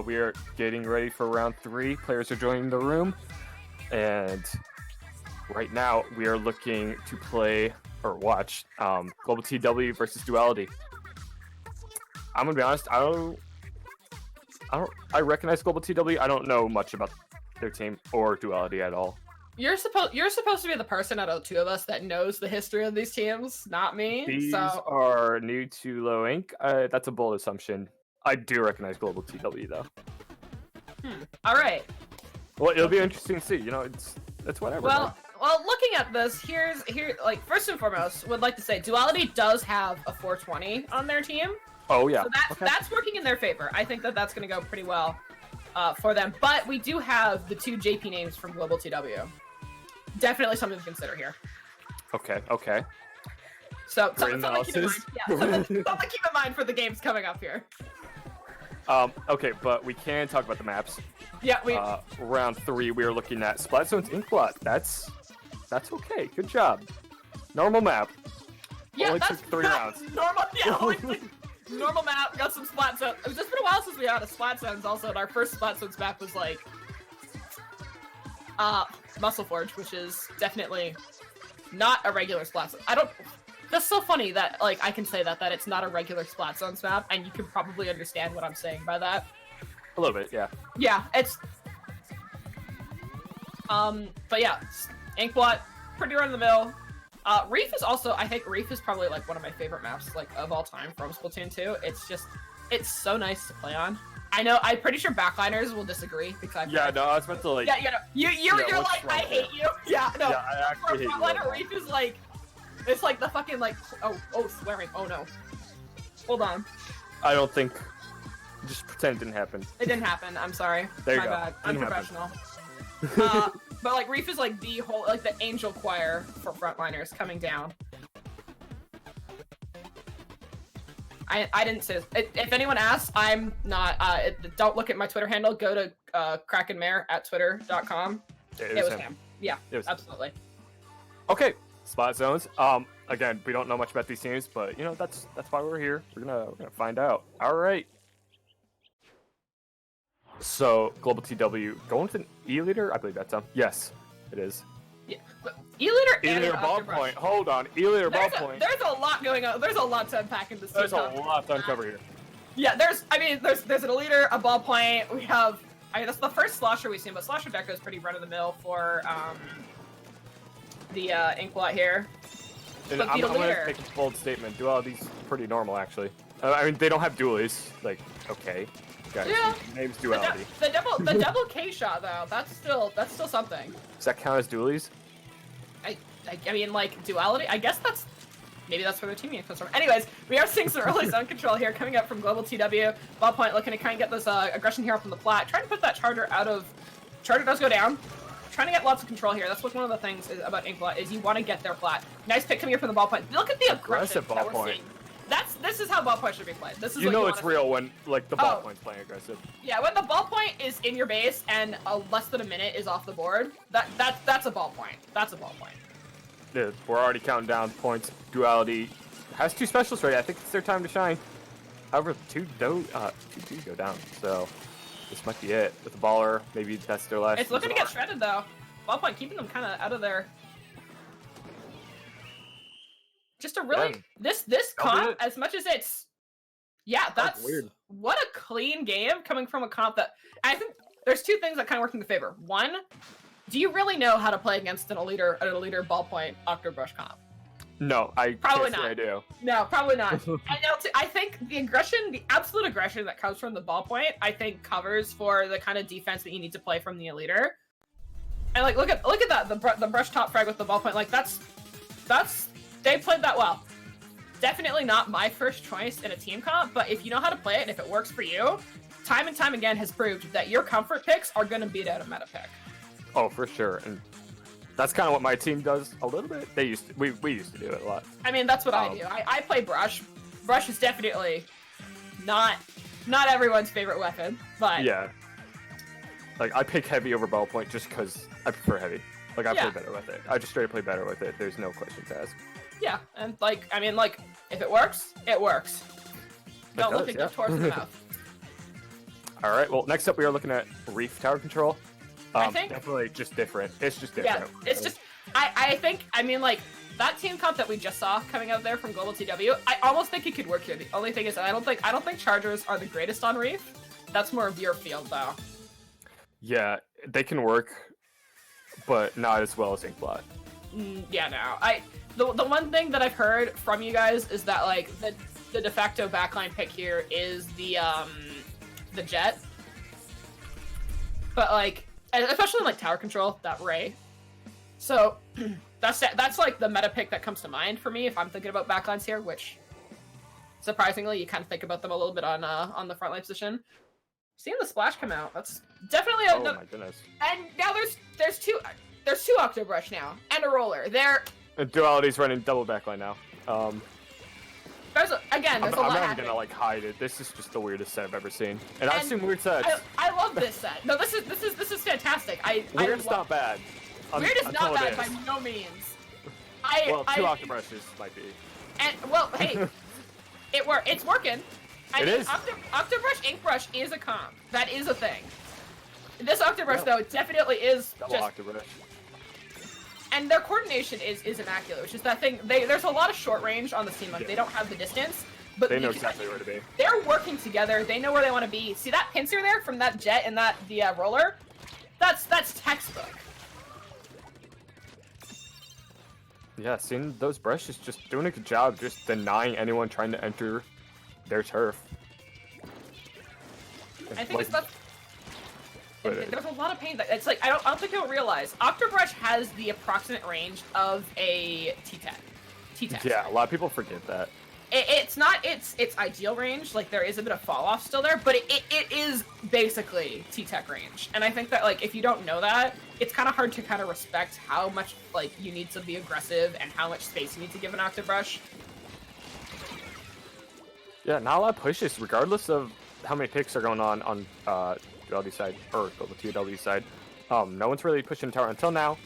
we are getting ready for round 3. Players are joining the room, and right now we are looking to play or watch Global TW versus Duality. I'm gonna be honest. I recognize Global TW. I don't know much about their team or Duality at all. You're supposed to be the person out of the two of us that knows the history of these teams, not me. These So are new to Low Inc. That's a bold assumption. I do recognize Global TW though. all right. Well, it'll be interesting to see. You know, it's whatever. Well, looking at this, like first and foremost, would like to say Duality does have a 420 on their team. Oh yeah. So that's working in their favor. I think that's going to go pretty well for them. But we do have the 2 JP names from Global TW. Definitely something to consider here. Okay. So Great something to keep in mind. Yeah, something to keep in mind for the games coming up here. Okay, but we can talk about the maps. Yeah, we. Round 3, we are looking at Splat Zones Inkblot. That's okay. Good job. Normal map. Yeah, Only that's took 3 rounds. Normal. Yeah, only normal map. Got some Splat Zones. It's just been a while since we had a Splat Zones. Also, and our first Splat Zones map was like Muscle Forge, which is definitely not a regular Splat Zone. That's so funny that like I can say that it's not a regular Splat Zones map, and you can probably understand what I'm saying by that. A little bit, yeah. Yeah, it's but yeah, Inkblot, pretty run of the mill. Reef is also, I think Reef is probably like one of my favorite maps like of all time from Splatoon 2. It's so nice to play on. I know, I'm pretty sure backliners will disagree because Yeah, no, I was about to like. Yeah, you're like, I hate you. Yeah, no. Yeah, I actually hate you. Frontliner Reef is like, it's like the fucking like, oh, swearing. Oh no. Hold on. I don't think. Just pretend it didn't happen. It didn't happen. I'm sorry. There you My go. bad. Didn't Unprofessional. But like Reef is like the whole, like the angel choir for frontliners coming down. I didn't say this. If anyone asks, I'm not. Don't look at my Twitter handle. Go to Krakenmare at twitter.com. It was him. Yeah, It was absolutely. Okay, Splat Zones. Again, we don't know much about these teams, but you know that's why we're here. We're gonna find out. All right. So Global TW going with an E leader. I believe that's yes, it is. Yeah, E-leader and E-leader ball Octobrush. point. Hold on, E-leader ball point. There's a lot going on. There's a lot to unpack in this. There's a lot to uncover here. Yeah, there's an leader, a ball point. We have, that's the first Slosher we've seen, but Slosher Deco is pretty run of the mill for the Inkblot here. And But I'm beat a gonna leader. make a bold statement. Duality's pretty normal actually. I mean, they don't have dualies. Like, okay, guys. Yeah. Name's The Duality. double K shot though, that's still something. Does that count as dualies? I mean, like Duality. I guess maybe that's where their teaming comes from. Anyways, we are seeing some early zone control here coming up from Global TW. Ball point looking to kind of get this aggression here up on the plat. Trying to put that charger out of. Charger does go down. Trying to get lots of control here. That's what one of the things about Inkblot is you want to get their plat. Nice pick coming here from the ball point. Look at the aggression Aggressive ball that we're point. seeing. This is how ball point should be played. This is You what know you it's wanna real see. when like the ball Oh. point's playing aggressive. Yeah, when the ball point is in your base and less than a minute is off the board, that's a ball point. That's a ball point. Yeah, we're already counting down points. Duality has 2 specialists ready. I think it's their time to shine. However, 2 do go down, so this might be it. With the baller, maybe that's their last. It's looking to resort. get shredded though. Ball point keeping them kind of out of there. Just a really this comp, it. as much as it's that's weird. What a clean game coming from a comp that I think there's 2 things that kind of work in the favor. One, do you really know how to play against an elite ballpoint Octobrush comp? No, I Probably can't say not. I do. No, probably not. I think the aggression, the absolute aggression that comes from the ballpoint, I think covers for the kind of defense that you need to play from the eliter. And like, look at that, the brush top frag with the ballpoint. Like that's they played that well. Definitely not my first choice in a team comp, but if you know how to play it and if it works for you, time and time again has proved that your comfort picks are going to beat out a meta pick. Oh, for sure. And that's kind of what my team does a little bit. We used to do it a lot. I mean, that's what I do. I play brush. Brush is definitely not everyone's favorite weapon, but Yeah. Like I pick heavy over ballpoint just because I prefer heavy. Like I Yeah. play better with it. I just straight up play better with it. There's no questions asked. yeah, and like, I mean, like, if it works, it works. Don't look does, at your horse's mouth. All right. Well, next up we are looking at Reef Tower Control. I think Definitely just different. It's just yeah, different. it's just I mean like that team comp that we just saw coming out there from Global TW. I almost think it could work here. The only thing is that I don't think Chargers are the greatest on Reef. That's more of your field though. Yeah, they can work, but not as well as Inkblot. Yeah, no. The one thing that I've heard from you guys is that like the de facto backline pick here is the Jet. But like especially in like tower control, that Ray. So that's like the meta pick that comes to mind for me if I'm thinking about backlines here, which surprisingly you kind of think about them a little bit on the front line position. Seeing the splash come out, that's definitely Oh my goodness. And now there's two Octobrush now and a roller. Duality's running double backline now. There's a I'm lot not even happening. gonna like hide it. This is just the weirdest set I've ever seen. And I've seen weird sets. I love this set. No, this is fantastic. Weird's love, not bad. Weird is until not it bad is. by no means. Well, two Octobrushes might be. And well, hey, it's working. It is. Octobrush Inkbrush is a comp. That is a thing. This Octobrush though definitely is Double just Octobrush. and their coordination is immaculate, which is that thing. There's a lot of short range on the team. Like they don't have the distance, but They know exactly where to be. they're working together. They know where they want to be. See that pincer there from that Jet and the roller? That's textbook. Yeah, seeing those brushes just doing a good job, just denying anyone trying to enter their turf. I think it's not. But There's a lot of pain. It's like I don't think you'll realize. Octobrush has the approximate range of a T-Tech. T-Tech. yeah, a lot of people forget that. It's not its ideal range. Like there is a bit of fall off still there, but it is basically T-Tech range. And I think that like if you don't know that, it's kind of hard to kind of respect how much like you need to be aggressive and how much space you need to give an Octobrush. Yeah, not a lot of pushes, regardless of how many picks are going on Duality side or Global TW side. No one's really pushing tower until now.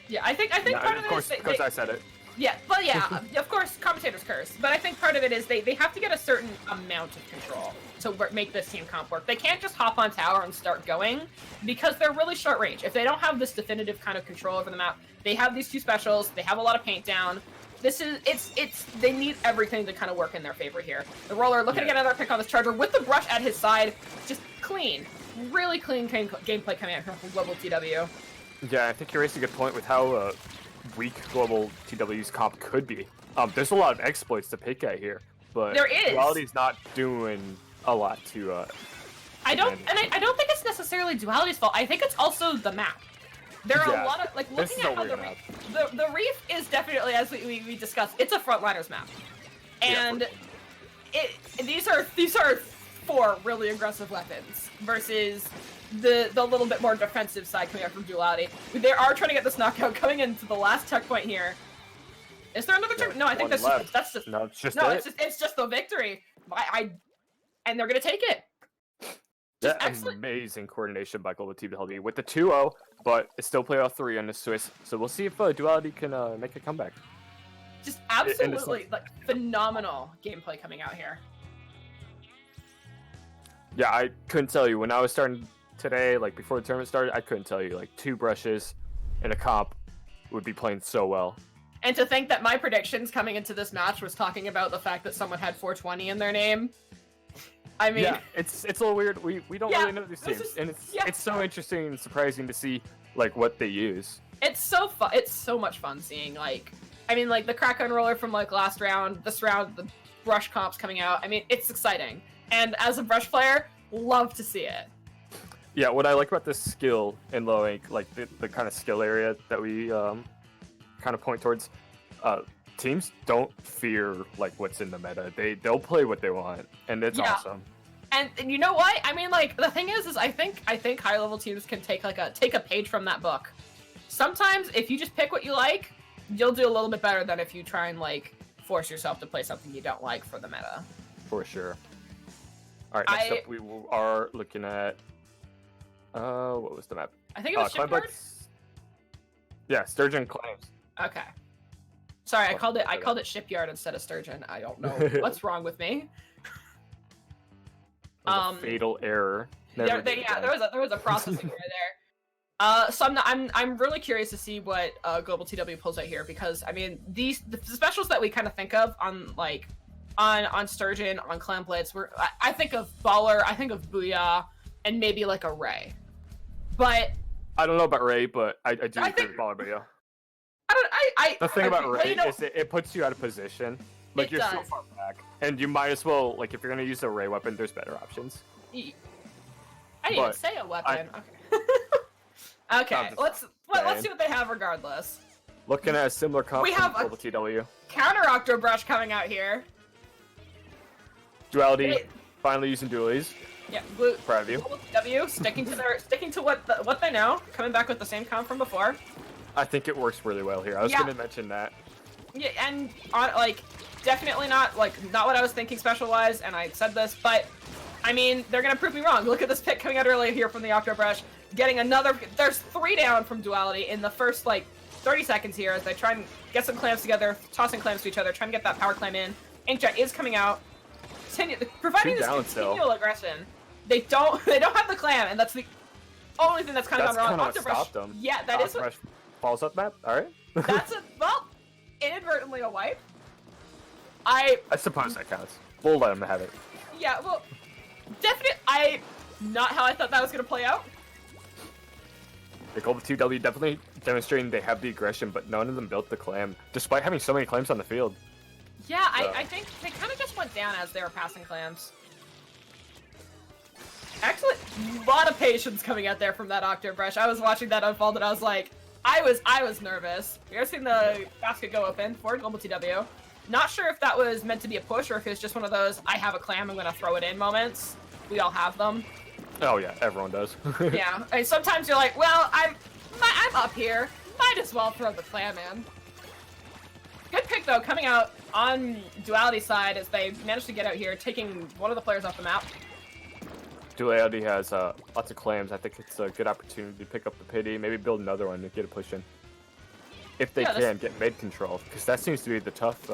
Yeah, I think Yeah, part of of course, it is because I said it. yeah, but yeah, of course, commentators curse. But I think part of it is they have to get a certain amount of control to make this team comp work. They can't just hop on tower and start going because they're really short range. If they don't have this definitive kind of control over the map, they have these two specials. They have a lot of paint down. They need everything to kind of work in their favor here. The roller looking to get another pick on this Charger with the brush at his side, just clean, really clean gameplay coming out here from Global TW. Yeah, I think you raised a good point with how weak Global TW's comp could be. There's a lot of exploits to pick at here, but There is. Duality's not doing a lot to. I don't think it's necessarily Duality's fault. I think it's also the map. There are Yeah, a lot of like this looking is at a how weird map. the Reef is definitely, as we discussed, it's a frontliners map, and these are 4 really aggressive weapons versus the little bit more defensive side coming out from Duality. They are trying to get this knockout coming into the last checkpoint here. Is there another checkpoint? No, I think one left. that's just No, it's just no, it. it's just the victory. And they're gonna take it. Yeah, excellent. amazing coordination by Global TW with the 2-0, but it's still playoff 3 on the Swiss. So we'll see if Duality can make a comeback. Just absolutely like phenomenal gameplay coming out here. Yeah, I couldn't tell you when I was starting today, like before the tournament started, I couldn't tell you like 2 brushes and a comp would be playing so well. And to think that my predictions coming into this match was talking about the fact that someone had 420 in their name. I mean, yeah, it's a little weird. We don't Yeah, really know these this teams, is- and it's yeah. it's so interesting and surprising to see like what they use. it's so fun. It's so much fun seeing like, I mean, like the Kraken roller from like last round, this round, the brush comps coming out. I mean, it's exciting. And as a brush player, love to see it. Yeah, what I like about this skill in low ink, like the kind of skill area that we kind of point towards, teams don't fear like what's in the meta. They'll play what they want, and it's Yeah. awesome. And you know what? I mean, like the thing is I think high level teams can take a page from that book. Sometimes if you just pick what you like, you'll do a little bit better than if you try and like force yourself to play something you don't like for the meta. For sure. All right, next up we are looking at what was the map? I think it was Shipyard. Yeah, Sturgeon Claims. Okay. Sorry, I Oh, called it okay. Shipyard instead of Sturgeon. I don't know what's wrong with me. That was a fatal error. Never did yeah, again. there was a processing error there. So I'm really curious to see what Global TW pulls out here, because I mean the specials that we kind of think of on like on Sturgeon, on Clam Blitz, I think of Baller, I think of Booyah, and maybe like a Ray. But I don't know about Ray, but I do I agree think- with Baller Video. I The thing about well, Ray you know, is it puts you out of position. Like, It you're so does. far back, and you might as well, like, if you're gonna use a Ray weapon, there's better options. I didn't even but say a weapon. Okay. Okay, I'm just let's saying. see what they have regardless. Looking at a similar comp We from have a- Global TW. Counter Octobrush coming out here. Duality Wait. finally using dualies. Yeah, Blue Proud of you. Global TW sticking to what they know, coming back with the same comp from before. I think it works really well here. I was Yeah. gonna mention that. Yeah, and on like definitely not what I was thinking special wise, and I said this, but I mean they're gonna prove me wrong. Look at this pick coming out earlier here from the Octobrush, getting another. There's 3 down from Duality in the first like 30 seconds here as they try and get some clams together, tossing clams to each other, trying to get that power clam in. Inkjet is coming out, providing 2 this down still. continual aggression. They don't have the clam, and that's the only thing that's kind of That's gone wrong. kind of what stopped them. Yeah, that is what. Octobrush falls up map. All right. That's inadvertently a wipe. I suppose that counts. We'll let them have it. Yeah, well, not how I thought that was gonna play out. The Global TW definitely demonstrating they have the aggression, but none of them built the clam, despite having so many clams on the field. Yeah, So- I think they kind of just went down as they were passing clams. Excellent, lot of patience coming out there from that Octobrush. I was watching that unfold and I was like, I was nervous. We are seeing the basket go open for Global TW. Not sure if that was meant to be a push or if it's just one of those I have a clam, I'm gonna throw it in moments. We all have them. Oh yeah, everyone does. Yeah, and sometimes you're like, well, I'm up here. Might as well throw the clam in. Good pick though, coming out on Duality side as they managed to get out here, taking one of the players off the map. Duality has lots of clams. I think it's a good opportunity to pick up the pity, maybe build another one and get a push in. If they Yeah, can get mid control, because that seems to be the tough.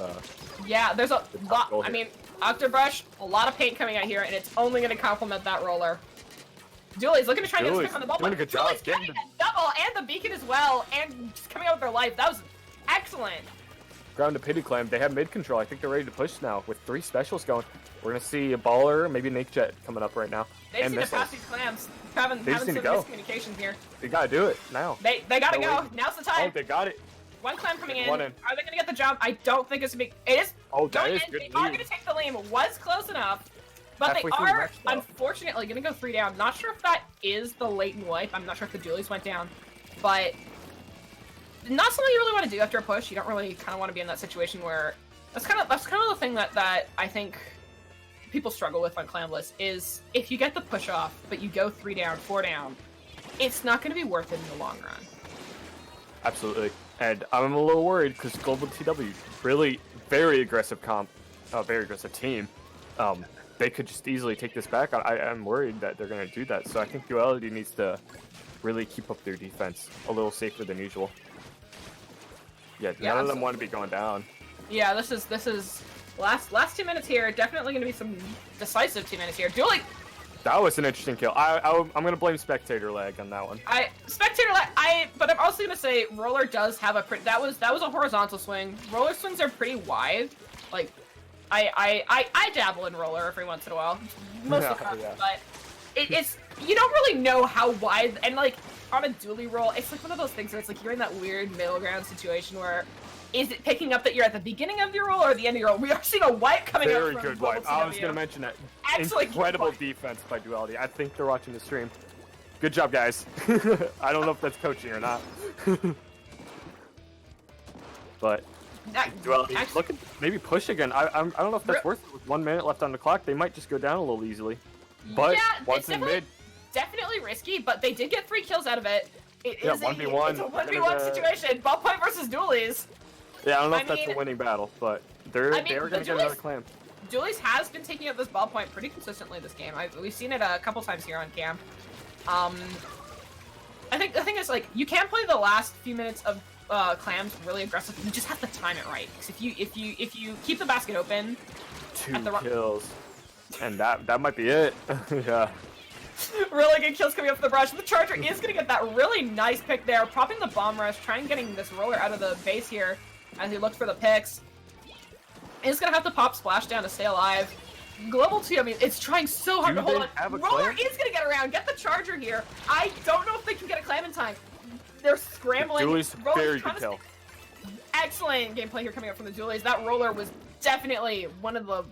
Yeah, there's a Good lot. goal I here. mean, Octobrush, a lot of paint coming out here, and it's only going to complement that roller. Dooley's looking to try and get a Dooley's stick on the ball. doing a good job Dooley's getting getting a double and the beacon as well, and just coming out with their life. That was excellent. Ground to pity clam. They have mid control. I think they're ready to push now with 3 specials going. We're gonna see a baller, maybe an Inkjet coming up right now. They and seem to pass missiles. these clams. Having They just some need to go. miscommunications here. They gotta do it now. They gotta No go. way. Now's the Oh, time. they got it. One clam coming in. One in. Are they gonna get the jump? I don't think it's gonna be. It is. Oh, that going is in. good They are lead. gonna take the lane. Was close enough, but Halfway they through the are match, though. unfortunately gonna go 3 down. Not sure if that is the latent wipe. I'm not sure if the Doolies went down, but not something you really want to do after a push. You don't really kind of want to be in that situation where that's kind of the thing that I think people struggle with on Clamless is if you get the push off, but you go 3 down, 4 down, it's not going to be worth it in the long run. Absolutely. And I'm a little worried because Global TW really very aggressive very aggressive team. They could just easily take this back. I'm worried that they're going to do that. So I think Duality needs to really keep up their defense a little safer than usual. Yeah, Yeah, none of them want to be going down. Yeah, this is last 2 minutes here. Definitely going to be some decisive 2 minutes here. Dooley, That was an interesting kill. I'm going to blame spectator lag on that one. but I'm also going to say Roller does have a pretty. That was a horizontal swing. Roller swings are pretty wide. Like, I dabble in Roller every once in a while, mostly Yeah. but it's you don't really know how wide and like on a dually roll, it's like one of those things where it's like you're in that weird middle ground situation where. Is it picking up that you're at the beginning of your roll or the end of your roll? We are seeing a wipe coming Very up from good Global wipe. I was TW. going to mention that. Excellent Incredible wipe. defense by Duality. I think they're watching the stream. Good job, guys. I don't know if that's coaching or not. But Duality, Actually- look at maybe push again. I don't know if that's Rip. worth it. With 1 minute left on the clock, they might just go down a little easily. But yeah, once it's in definitely, mid, definitely risky, but they did get 3 kills out of it. It Yeah, is 1v1. It's a They're 1v1 gonna- situation. Ball point versus dualies. yeah, I don't know I if that's a mean- winning battle, but they I are mean, going the to get another Dualies- clam. Dualies has been taking up this ball point pretty consistently this game. We've seen it a couple times here on cam. I think the thing is like you can play the last few minutes of clams really aggressive. You just have to time it right. Because if you keep the basket open, 2 at the ro- kills. And that might be it. Yeah. Really good kills coming up for the brush. The Charger is going to get that really nice pick there, popping the bomb rush, trying getting this roller out of the base here as he looks for the picks. He's going to have to pop Splashdown to stay alive. Global 2, I mean, it's trying so hard to hold on. Roller is going to get around, get the Charger here. I don't know if they can get a clam in time. They're scrambling. Dooley's very good kill. Excellent gameplay here coming up from the Doolies. That roller was definitely one of the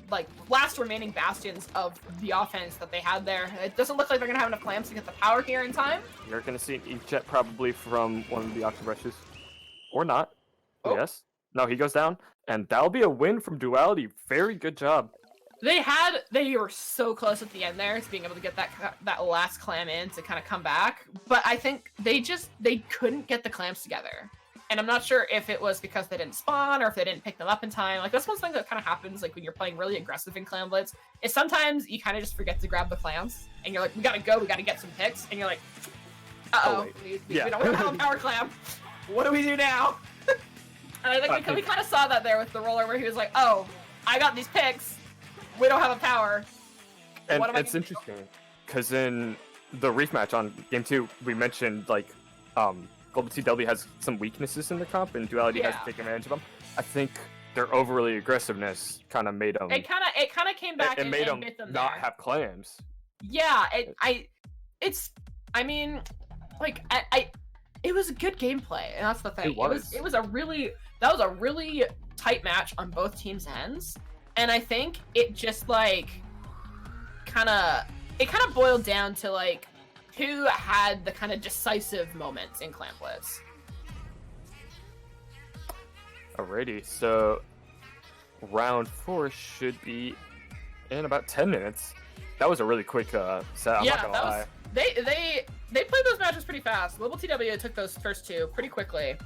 last remaining bastions of the offense that they had there. It doesn't look like they're gonna have enough clams to get the power here in time. You're gonna see an E-Jet probably from one of the Octobrushes. Or not. Oh. Yes. No, he goes down. And that'll be a win from Duality. Very good job. They were so close at the end there to being able to get that last clam in to kind of come back. But I think they couldn't get the clams together. And I'm not sure if it was because they didn't spawn or if they didn't pick them up in time. Like, that's one thing that kind of happens, like, when you're playing really aggressive in Clam Blitz, is sometimes you kind of just forget to grab the clams. And you're like, we gotta go, we gotta get some picks. And you're like, uh-oh, we don't have a power clam. What do we do now? And I think we kind of saw that there with the roller where he was like, oh, I got these picks. We don't have a power. And it's interesting, because in the Reef match on Game 2, we mentioned, like, Global TW has some weaknesses in the comp, and Duality has to take advantage of them. I think their overly aggressiveness kind of made them. It kind of came back and made them bit them not there. have clams. Yeah, it was a good gameplay, and that's the thing. That was a really tight match on both teams' ends, and I think it just kind of boiled down to who had the kind of decisive moments in Clam Blitz. Alrighty, so round 4 should be in about 10 minutes. That was a really quick set. I'm not gonna lie. They played those matches pretty fast. Global TW took those first 2 pretty quickly.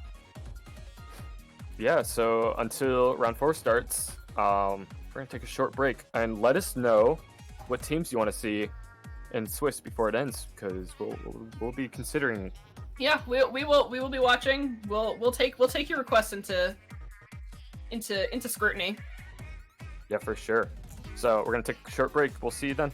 Yeah, so until round 4 starts, we're gonna take a short break and let us know what teams you want to see in Swiss before it ends, because we'll be considering. Yeah, we will be watching. We'll take your requests into scrutiny. Yeah, for sure. So we're gonna take a short break. We'll see you then.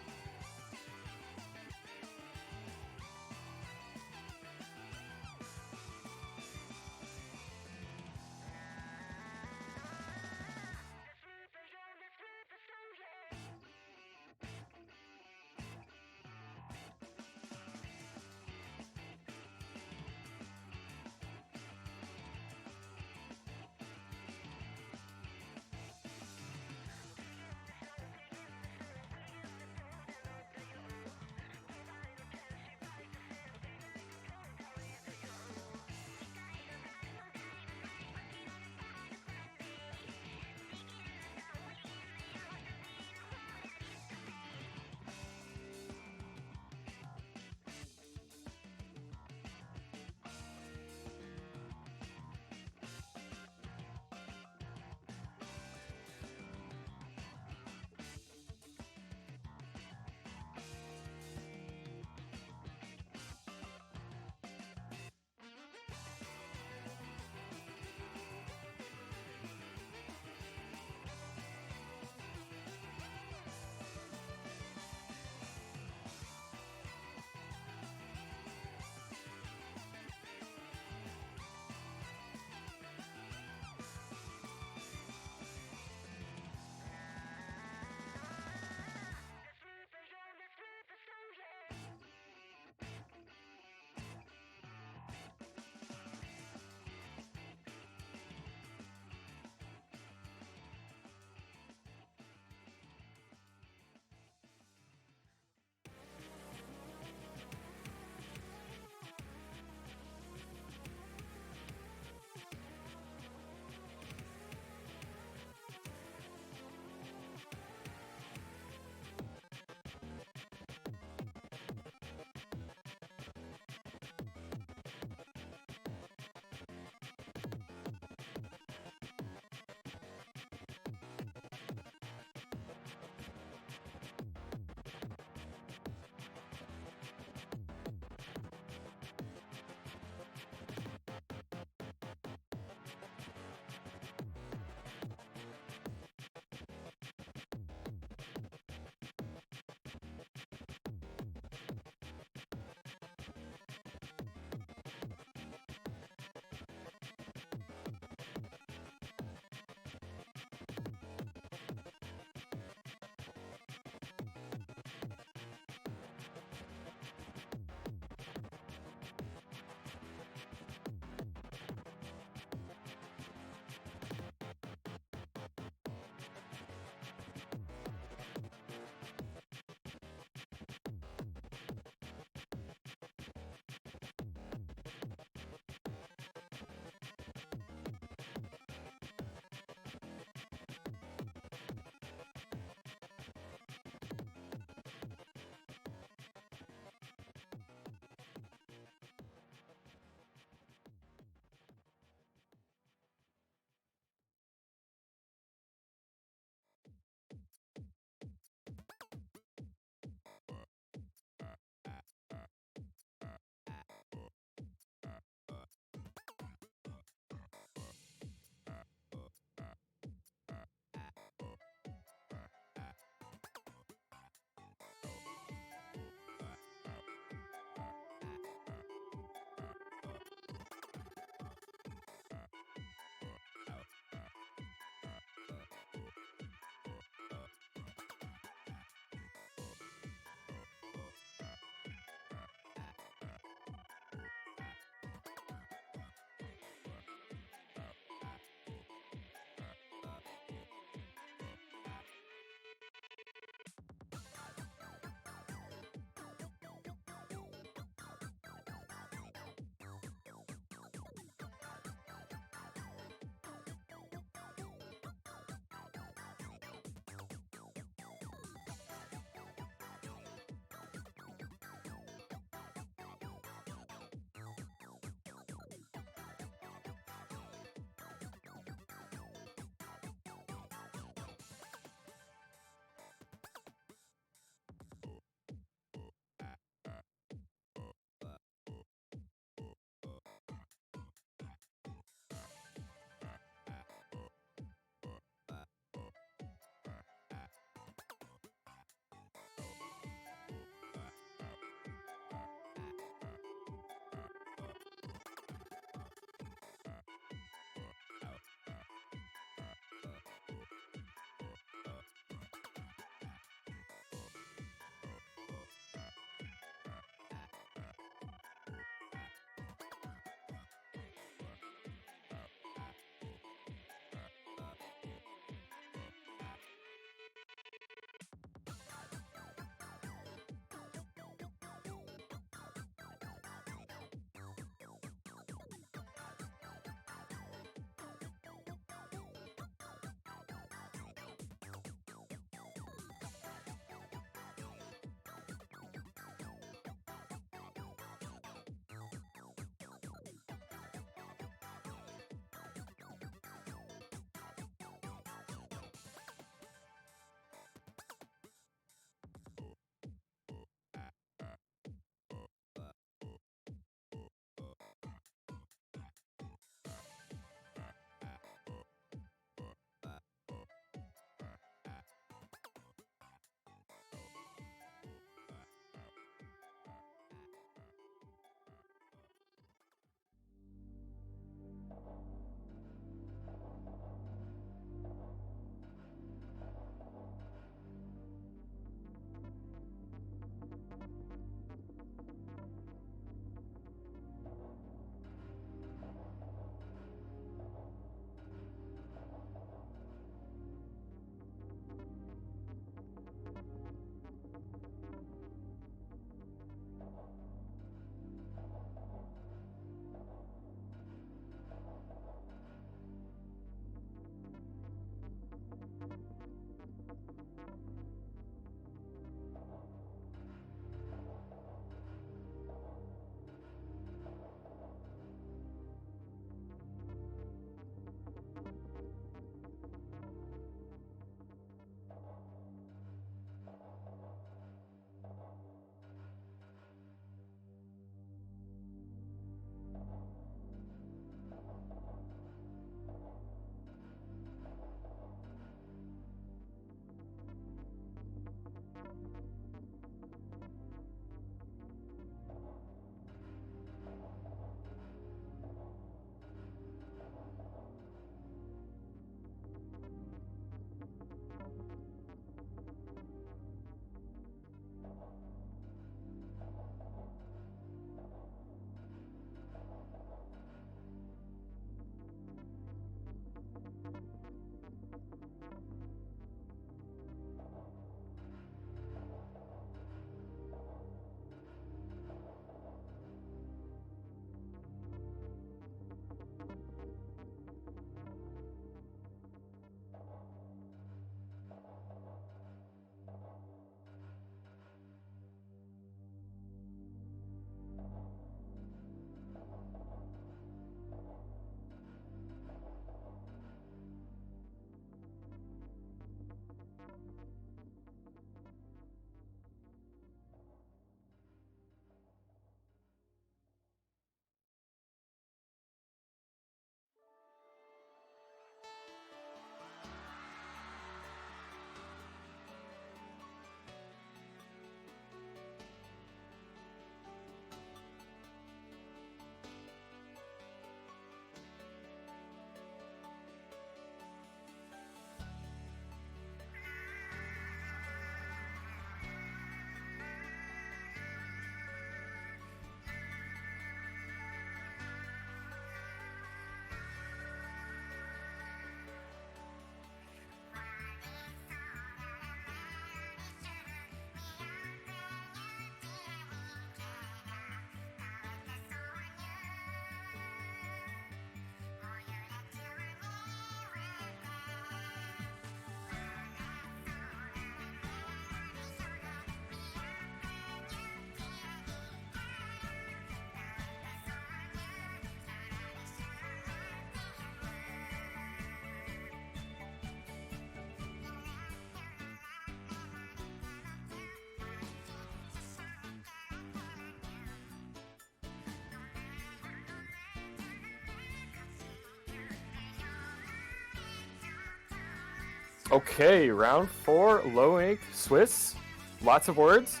Okay, round 4, low ink, Swiss. Lots of words.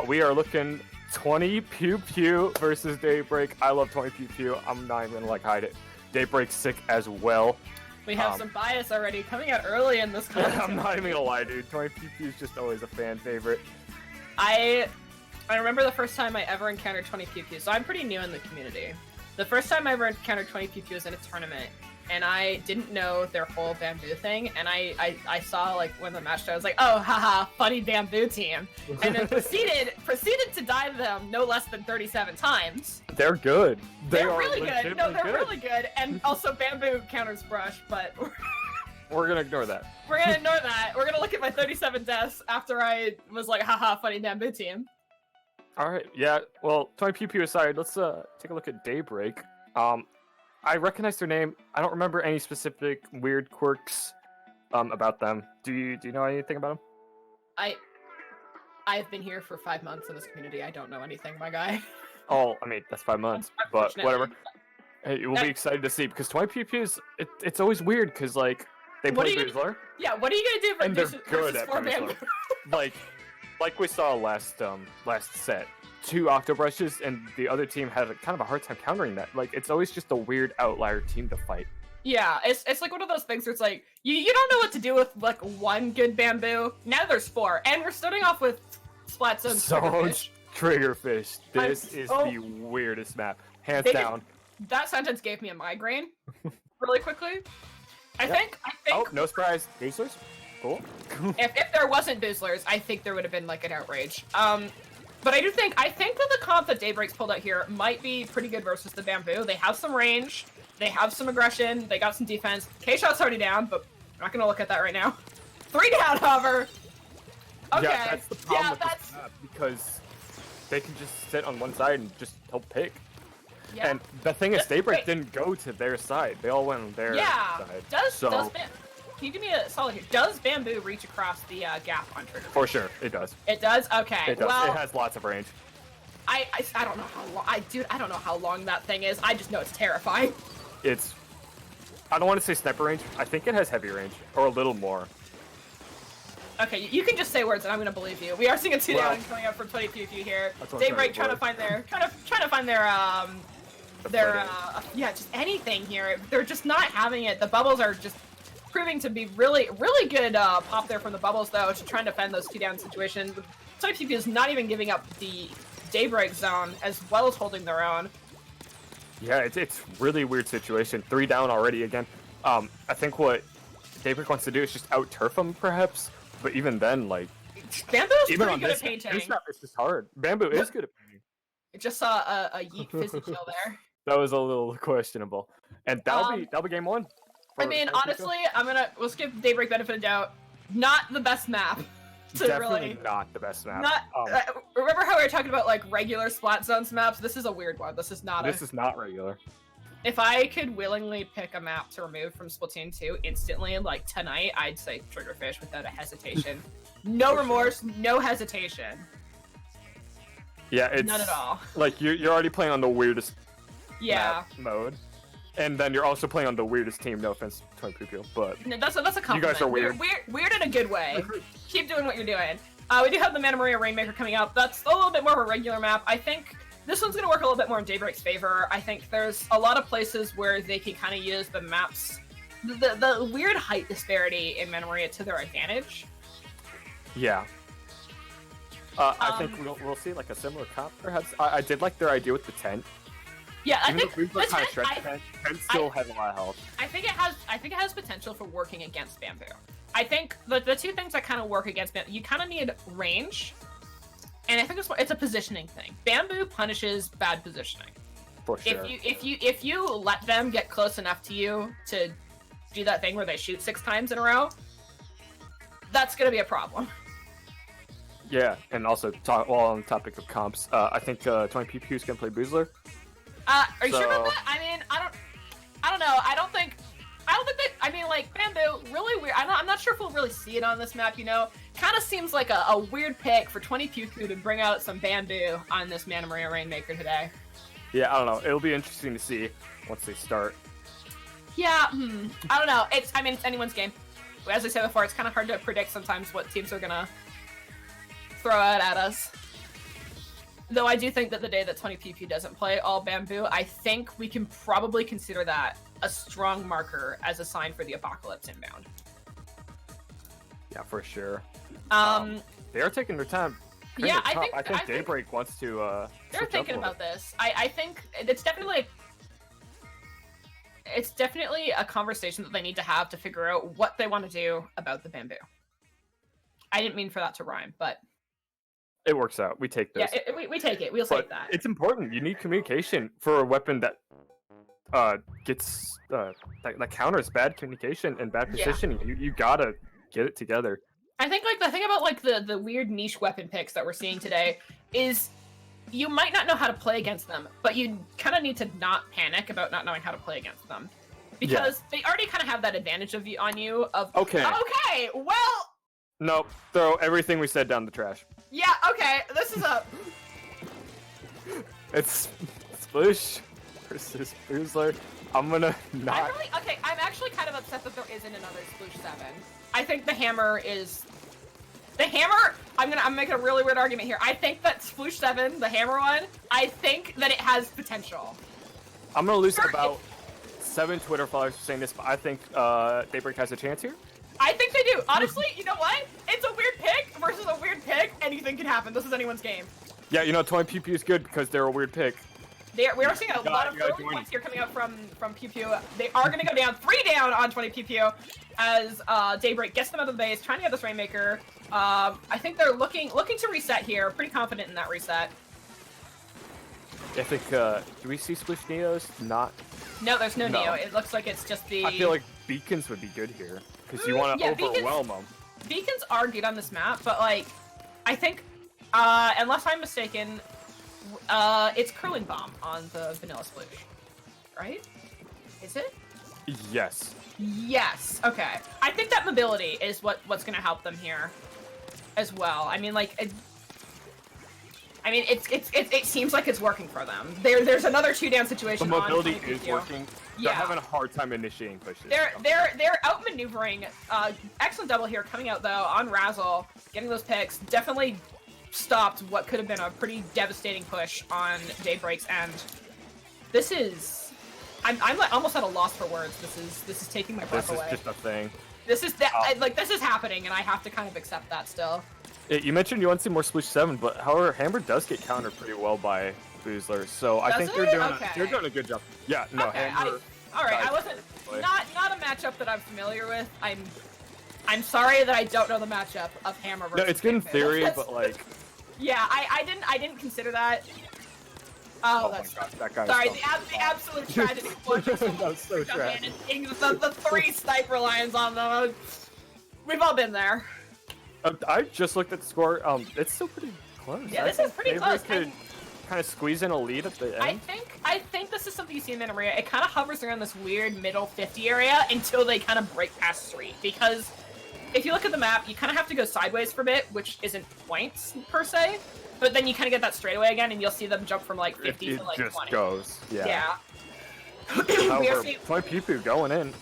We are looking 20 Pew Pew versus Daybreak. I love 20 Pew Pew. I'm not even gonna hide it. Daybreak's sick as well. We have some bias already coming out early in this conversation. I'm not even gonna lie, dude. 20 Pew Pew is just always a fan favorite. I remember the first time I ever encountered 20 Pew Pew, so I'm pretty new in the community. The first time I ever encountered 20 Pew Pew was in a tournament, and I didn't know their whole bamboo thing, and I saw, like, when the match started, I was like, oh, haha, funny bamboo team, and then proceeded to dive them no less than 37 times. They're good. They're really good. No, they're really good, and also bamboo counters brush, but... We're gonna ignore that. We're gonna ignore that. We're gonna look at my 37 deaths after I was like, haha, funny bamboo team. Alright, yeah, well, 20 Pew Pew aside, let's take a look at Daybreak. I recognize their name. I don't remember any specific weird quirks about them. Do you know anything about them? I've been here for 5 months in this community. I don't know anything, my guy. Oh, I mean, that's 5 months, but Unfortunately. whatever. Hey, we'll be excited to see, because 20 Pew Pew's, it's always weird, because, like, they What play are you Boozler, Yeah, what are you gonna do for and they're versus good at four Boozler. bamboo? Like we saw last set. 2 Octobrushes, and the other team had kind of a hard time countering that. Like, it's always just a weird outlier team to fight. Yeah, it's like one of those things where it's like, you don't know what to do with, like, 1 good bamboo. Now there's 4, and we're starting off with Splat Zone Triggerfish. Triggerfish. This is so- the weirdest map. Hands They down. That sentence gave me a migraine, really quickly. I think Oh, no surprise. Boozlers? Cool. if there wasn't Boozlers, I think there would have been, like, an outrage. But I think that the comp that Daybreak's pulled out here might be pretty good versus the bamboo. They have some range, they have some aggression, they got some defense. K-Shot's already down, but I'm not gonna look at that right now. 3 down, however. Okay. Yeah, that's the problem with this map, because they can just sit on one side and just help pick. Yeah. And the thing is, Daybreak Wait. didn't go to their side. They all went on their Yeah. side. Can you give me a solid here? Does bamboo reach across the gap on Trigger? For sure, it does. It does? Okay. It does. Well, It has lots of range. I don't know how long. I don't know how long that thing is. I just know it's terrifying. It's... I don't want to say sniper range. I think it has heavy range, or a little more. Okay, you can just say words and I'm gonna believe you. We are seeing a 2 Well, down coming up from 20 Pew Pew here. that's what I'm Daybreak trying trying to to find their yeah, just anything here. They're just not having it. The bubbles are just proving to be really good pop there from the bubbles though, to try and defend those 2 down situations. 20 Pew Pew is not even giving up the Daybreak zone as well as holding their own. Yeah, it's really weird situation. 3 down already again. I think what Daybreak wants to do is just out-turf them, perhaps. But even then, like... Bamboo is even pretty on good this at painting. this map, it's just hard. Bamboo is good at painting. I just saw a yeet fizzy kill there. That was a little questionable. And that'll be game 1. I mean, honestly, we'll skip Daybreak benefit of doubt. Not the best map. To Definitely really, not the best map. not. Remember how we were talking about like regular Splat Zones maps? This is a weird one. This is not. This is not regular. If I could willingly pick a map to remove from Splatoon 2 instantly, like tonight, I'd say Triggerfish without a hesitation. No remorse, no hesitation. Yeah, it's None at all. like you're already playing on the weirdest Yeah. map mode, and then you're also playing on the weirdest team. No offense, 20 Pew Pew, but No, that's a compliment. guys are weird. Weird in a good way. Keep doing what you're doing. We do have the Mana Maria Rainmaker coming up. That's a little bit more of a regular map. I think this one's going to work a little bit more in Daybreak's favor. I think there's a lot of places where they can kind of use the maps, the weird height disparity in Mana Maria to their advantage. yeah. I think we'll see like a similar comp, perhaps. I did like their idea with the tent. Yeah, I Even think though we were the kind of tent- stretched, tent still has a lot of health. I think it has potential for working against Bamboo. I think the 2 things that kind of work against Bamboo, you kind of need range, and I think it's a positioning thing. Bamboo punishes bad positioning. For sure. If you let them get close enough to you to do that thing where they shoot 6 times in a row, that's gonna be a problem. Yeah, and also while on the topic of comps, I think 20 Pew Pew is gonna play Boozler. Are you sure about So- that? I mean, I don't know. I don't think that. I mean, like Bamboo, really weird. I'm not sure if we'll really see it on this map. You know, kind of seems like a weird pick for 20 Pew Pew to bring out some Bamboo on this Mana Maria Rainmaker today. Yeah, I don't know. It'll be interesting to see once they start. Yeah, I don't know. It's anyone's game. as I said before, it's kind of hard to predict sometimes what teams are gonna throw out at us. Though I do think that the day that 20PP doesn't play all Bamboo, I think we can probably consider that a strong marker as a sign for the Apocalypse inbound. Yeah, for sure. They are taking their time. Yeah, I think Daybreak wants to. They're thinking about this. I think it's definitely a conversation that they need to have to figure out what they want to do about the Bamboo. I didn't mean for that to rhyme, but it works out. We take this. Yeah, we take it. We'll take that. It's important. You need communication for a weapon that gets that counters bad communication and bad positioning. Yeah. You gotta get it together. I think like the thing about like the weird niche weapon picks that we're seeing today is you might not know how to play against them, but you kind of need to not panic about not knowing how to play against them because they already kind of have that advantage on you. Okay, well. Nope. Throw everything we said down the trash. Yeah. Okay. This is It's Sploosh versus Boozler. I'm gonna not. I'm actually kind of upset that there isn't another Sploosh 7. I think the hammer is. I'm making a really weird argument here. I think that Sploosh 7, the hammer one, I think that it has potential. I'm gonna lose about 7 Twitter followers for saying this, but I think Daybreak has a chance here. I think they do. Honestly, you know what? It's a weird pick versus a weird pick. Anything can happen. This is anyone's game. Yeah, 20PP is good because they're a weird pick. We are seeing a lot of early points here coming out from Pew Pew. They are going to go down 3 down on 20 Pew Pew as Daybreak gets them out of the base, trying to get this Rainmaker. I think they're looking to reset here. Pretty confident in that reset. I think, do we see Sploosh Neos? Not. No, there's no Neo. It looks like it's just the... I feel like Beacons would be good here. Because you want to overwhelm them. Beacons are good on this map, but like, I think, unless I'm mistaken, it's Curling Bomb on the Vanilla Sploosh, right? Is it? Yes. Yes. Okay. I think that mobility is what's going to help them here, as well. I mean, like, it seems like it's working for them. There's another 2-down situation. The mobility is working. They're having a hard time initiating pushes. They're outmaneuvering. Excellent double here coming out though on Razzle, getting those picks. Definitely stopped what could have been a pretty devastating push on Daybreak's end. This is, I'm like almost at a loss for words. This is taking my breath away. This is just a thing. This is this is happening, and I have to kind of accept that still. You mentioned you want to see more Sploosh 7, but however, Hammer does get countered pretty well by Boozler, so I think they're doing a good job. Yeah, no, Hammer. Alright, I wasn't not a matchup that I'm familiar with. I'm sorry that I don't know the matchup of Hammer versus. No, it's good in theory, but like. Yeah, I didn't consider that. Oh, that's my God, that guy. Sorry, the absolute tragedy. That was so tragic. The 3 sniper lines on them. We've all been there. I just looked at the score. It's still pretty close. Yeah, this is pretty close. Could kind of squeeze in a lead at the end. I think this is something you see in Mana Maria. It kind of hovers around this weird middle 50 area until they kind of break past 3. Because if you look at the map, you kind of have to go sideways for a bit, which isn't points per se. But then you kind of get that straightaway again, and you'll see them jump from like 50 to like 20. It just goes. Yeah. However, 20 people going in.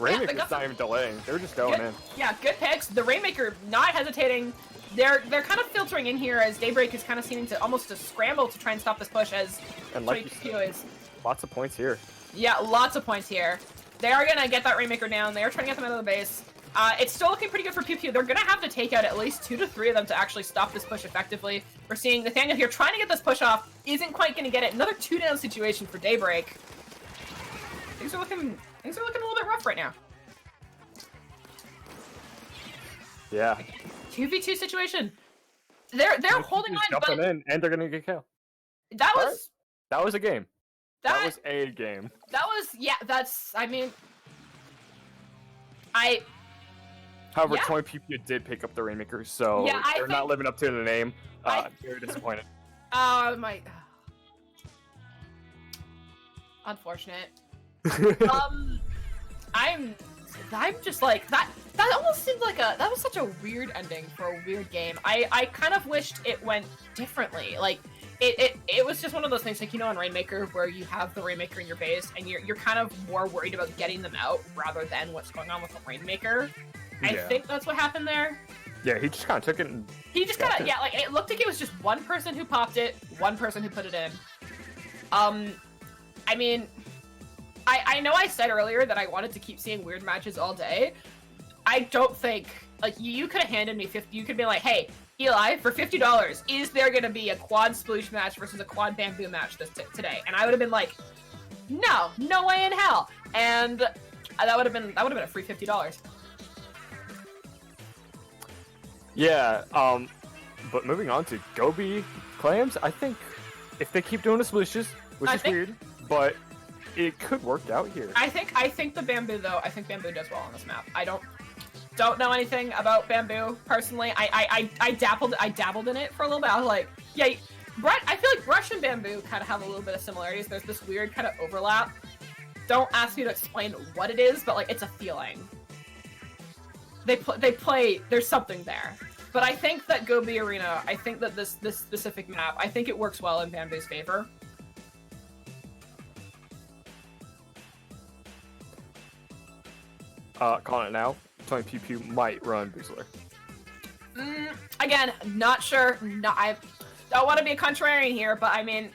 Rainmaker's not even delaying. They're just going in. Yeah, good picks. The Rainmaker not hesitating. They're kind of filtering in here as Daybreak is kind of seeming to almost to scramble to try and stop this push as and like is. Lots of points here. Yeah, lots of points here. They are gonna get that Rainmaker down. They are trying to get them out of the base. It's still looking pretty good for Pew Pew. They're gonna have to take out at least 2 to 3 of them to actually stop this push effectively. We're seeing Nathaniel here trying to get this push off, isn't quite gonna get it. Another 2-down situation for Daybreak. Things are looking a little bit rough right now. Yeah. 2v2 situation. They're holding on, jumping in, and they're gonna get killed. That was a game. That was a game. That was However, 20 people did pick up the Rainmaker, so they're not living up to the name. Very disappointed. Unfortunate. I'm just like that almost seemed like that was such a weird ending for a weird game. I kind of wished it went differently. Like it was just one of those things, like, in Rainmaker where you have the Rainmaker in your base and you're kind of more worried about getting them out rather than what's going on with the Rainmaker. I Yeah. think that's what happened there. Yeah, he just kind of took it and He just kind of, yeah, like, it looked like it was just one person who popped it, one person who put it in. I mean, I know I said earlier that I wanted to keep seeing weird matches all day. I don't think, like, you could have handed me 50, you could be like, hey, Eli, for $50, is there gonna be a quad sploosh match versus a quad bamboo match today? And I would have been like, no way in hell. And that would have been a free $50. yeah. But moving on to Gobi clams, I think if they keep doing the splooshes, which is weird, but it could work out here. I think the bamboo though. I think bamboo does well on this map. I don't know anything about bamboo personally. I dabbled in it for a little bit. I was like, yeah, I feel like brush and bamboo kind of have a little bit of similarities. There's this weird kind of overlap. Don't ask me to explain what it is, but like it's a feeling. They play. There's something there. But I think that Gobi Arena. I think that this specific map. I think it works well in bamboo's favor. Calling it now. Tony Pew Pew might run Boozler. Again, not sure. I don't want to be a contrarian here, but I mean,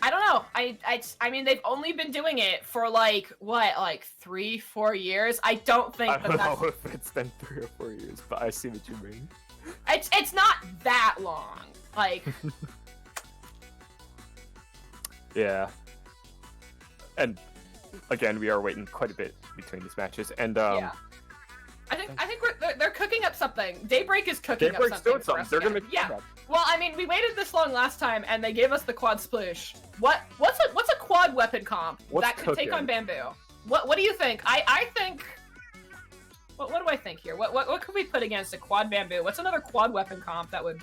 I don't know. I mean, they've only been doing it for like what, like 3-4 years. I don't think I don't that's. know if it's been 3 or 4 years, but I see what you mean. It's not that long. Like. Yeah. And again, we are waiting quite a bit between these matches, and Yeah. I think they're cooking up something. Daybreak is cooking Daybreak's up something. doing something. They're gonna yeah. Well, I mean, we waited this long last time, and they gave us the quad sploosh. What's a quad weapon comp that could take on bamboo? What do you think? I think. What do I think here? What could we put against a quad bamboo? What's another quad weapon comp that would?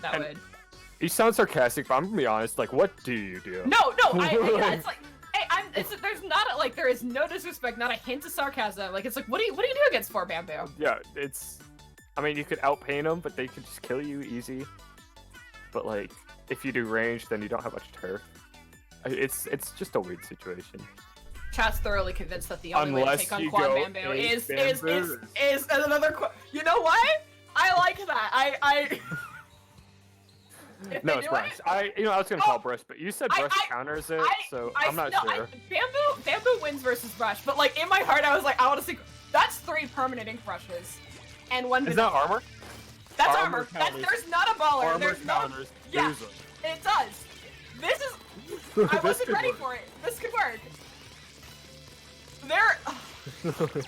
You sound sarcastic, but I'm gonna be honest. Like, what do you do? No. Yeah, it's like. Hey, there's not there is no disrespect, not a hint of sarcasm. Like it's like, what do you do against 4 bamboo? Yeah, it's. I mean, you could outpaint them, but they could just kill you easy. But like, if you do range, then you don't have much turf. It's just a weird situation. Chat's thoroughly convinced that the only way to take on quad bamboo is another. You know what? I like that. I. No, it's brush. I was gonna call brush, but you said brush counters it, so I'm not sure. Bamboo wins versus brush, but like in my heart, I was like, I want to see. That's 3 permanent ink brushes, and 1. Is that armor? That's armor. There's not a baller. Armor There's counters. No. Yeah, Use them. it does. This is. I wasn't ready for it. This could work.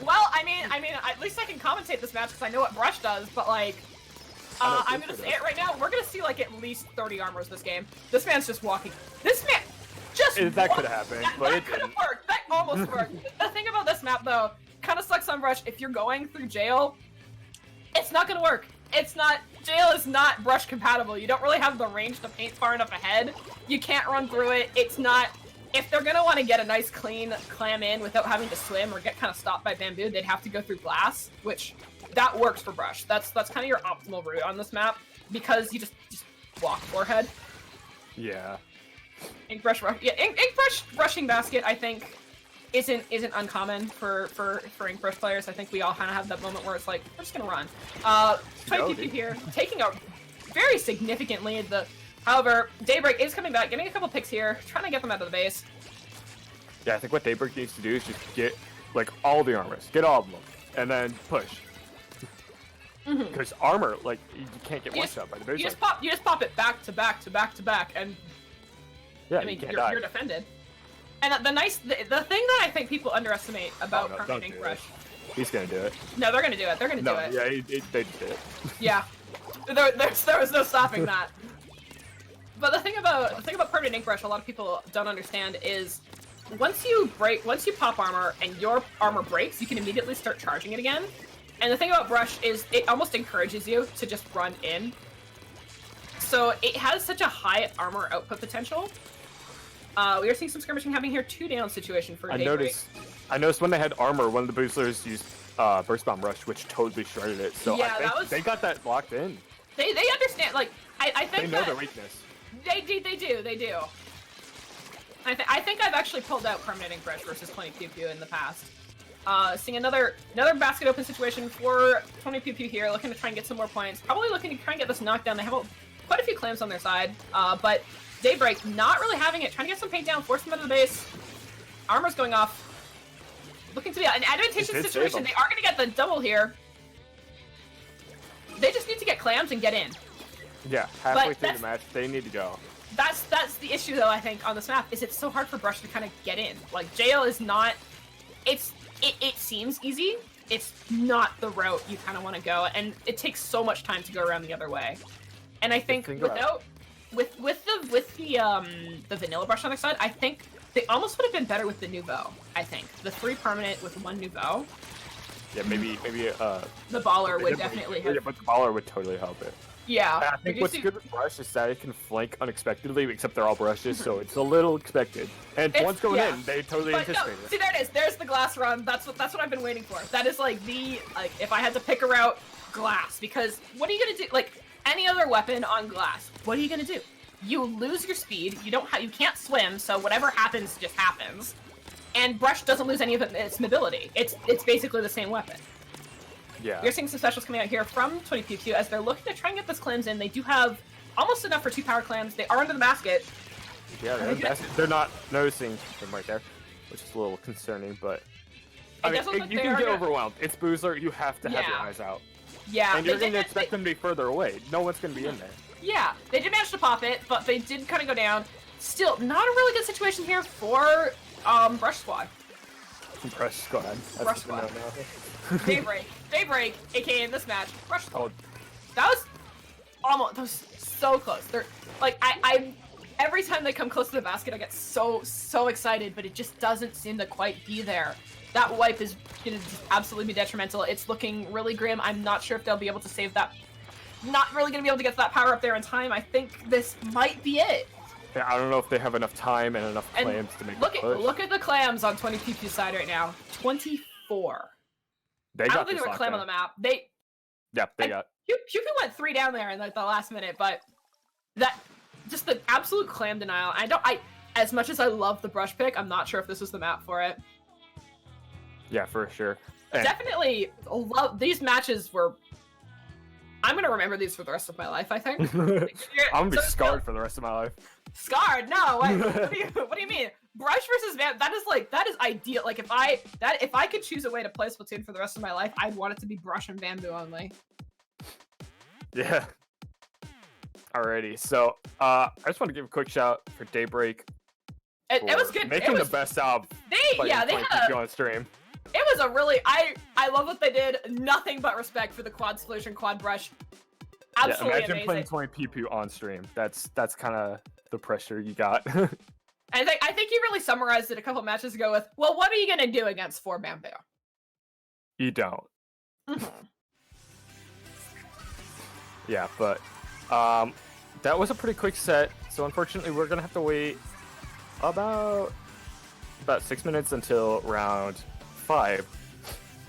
Well, I mean, at least I can commentate this match because I know what brush does, but like. I'm gonna say it right now. We're gonna see like at least 30 armors this game. This man's just walking. This man just. That could have happened, but it could have didn't. worked. That almost worked. The thing about this map though, kind of sucks on brush. If you're going through jail, it's not gonna work. It's not. Jail is not brush compatible. You don't really have the range to paint far enough ahead. You can't run through it. It's not. If they're gonna want to get a nice clean clam in without having to swim or get kind of stopped by bamboo, they'd have to go through glass, which. That works for brush. That's kind of your optimal route on this map because you just walk forehead. Yeah. Ink brush brushing basket. I think isn't uncommon for ink brush players. I think we all kind of have that moment where it's like we're just gonna run. 20 PP here, taking a very significant lead. However, Daybreak is coming back, getting a couple picks here, trying to get them out of the base. Yeah, I think what Daybreak needs to do is just get like all the armors, get all of them, and then push. Because armor, like you can't get one shot by the base. You just pop it back to back to back to back, and yeah, I mean you're defended. And the thing that I think people underestimate about permanent ink brush. He's gonna do it. No, they're gonna do it. They're gonna do it. Yeah, they just did it. Yeah, there was no stopping that. But the thing about permanent ink brush, a lot of people don't understand is once you pop armor and your armor breaks, you can immediately start charging it again. And the thing about brush is it almost encourages you to just run in. So it has such a high armor output potential. We are seeing some skirmishing happening here. 2 down situation for Daybreak. I noticed when they had armor, one of the boosters used burst bomb rush, which totally shredded it. So yeah, I think they got that locked in. They understand. Like I think they know their weakness. They do. I think I've actually pulled out permanent ink brush versus 20 Pew Pew in the past. Seeing another basket open situation for 20 Pew Pew here, looking to try and get some more points. Probably looking to try and get this knockdown. They have quite a few clams on their side, but Daybreak not really having it. Trying to get some paint down, force them out of the base. Armor's going off. Looking to be an advantageous situation. They are going to get the double here. They just need to get clams and get in. Yeah, halfway through the match, they need to go. That's the issue, though, I think, on this map, is it's so hard for Brush to kind of get in. Like, jail is not... It seems easy. It's not the route you kind of want to go, and it takes so much time to go around the other way. And I think with the vanilla Brush on their side, I think they almost would have been better with the Nouveau, I think. The 3 permanent with 1 Nouveau. Yeah, maybe the Baller would definitely have... Yeah, but the Baller would totally help it. Yeah. I think what's good with Brush is that it can flank unexpectedly, except they're all brushes, so it's a little expected. And once going in, they totally anticipate it. See, there it is. There's the glass run. That's what I've been waiting for. That is like if I had to pick a route, glass. Because what are you gonna do? Like any other weapon on glass, what are you gonna do? You lose your speed. You can't swim, so whatever happens just happens. And Brush doesn't lose any of its mobility. It's basically the same weapon. Yeah. We're seeing some specials coming out here from 20PQ as they're looking to try and get this clams in. They do have almost enough for 2 power clams. They are under the basket. Yeah, they're not noticing them right there, which is a little concerning, but I mean, you can get overwhelmed. It's Boozler, you have to have your eyes out. Yeah. And you're going to expect them to be further away. No one's going to be in there. Yeah, they did manage to pop it, but they did kind of go down. Still, not a really good situation here for Brush Squad. Brush Squad. Brush Squad. Daybreak, aka in this match, Brush Squad. That was so close. They're like I every time they come close to the basket, I get so excited, but it just doesn't seem to quite be there. That wipe is gonna just absolutely be detrimental. It's looking really grim. I'm not sure if they'll be able to save that. Not really gonna be able to get that power up there in time. I think this might be it. Yeah, I don't know if they have enough time and enough clams to make it push. Look at the clams on 20PP's side right now. 24. I don't think there were clam on the map. They got. Pew went 3 down there in like the last minute, but that just the absolute clam denial. As much as I love the Brush pick, I'm not sure if this was the map for it. Yeah, for sure. Definitely love these matches. I'm gonna remember these for the rest of my life, I think. I'm gonna be scarred for the rest of my life. Scarred? No, wait, what do you mean? Brush versus Van, that is ideal. Like if I could choose a way to play Splatoon for the rest of my life, I'd want it to be Brush and Bamboo only. Yeah. Alrighty, so I just want to give a quick shout for Daybreak. It was good. Making the best out. They had on stream. It was a really I love what they did. Nothing but respect for the quad solution, quad brush. Absolutely imagine amazing. Playing 20 PP on stream. That's kind of the pressure you got. I think you really summarized it a couple matches ago with, well, what are you gonna do against 4 Bamboo? You don't. Yeah, but that was a pretty quick set. So unfortunately, we're gonna have to wait about 6 minutes until round 5.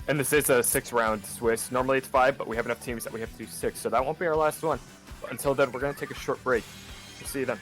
And this is a 6-round Swiss. Normally it's 5, but we have enough teams that we have to do 6, so that won't be our last one. But until then, we're gonna take a short break. We'll see you then.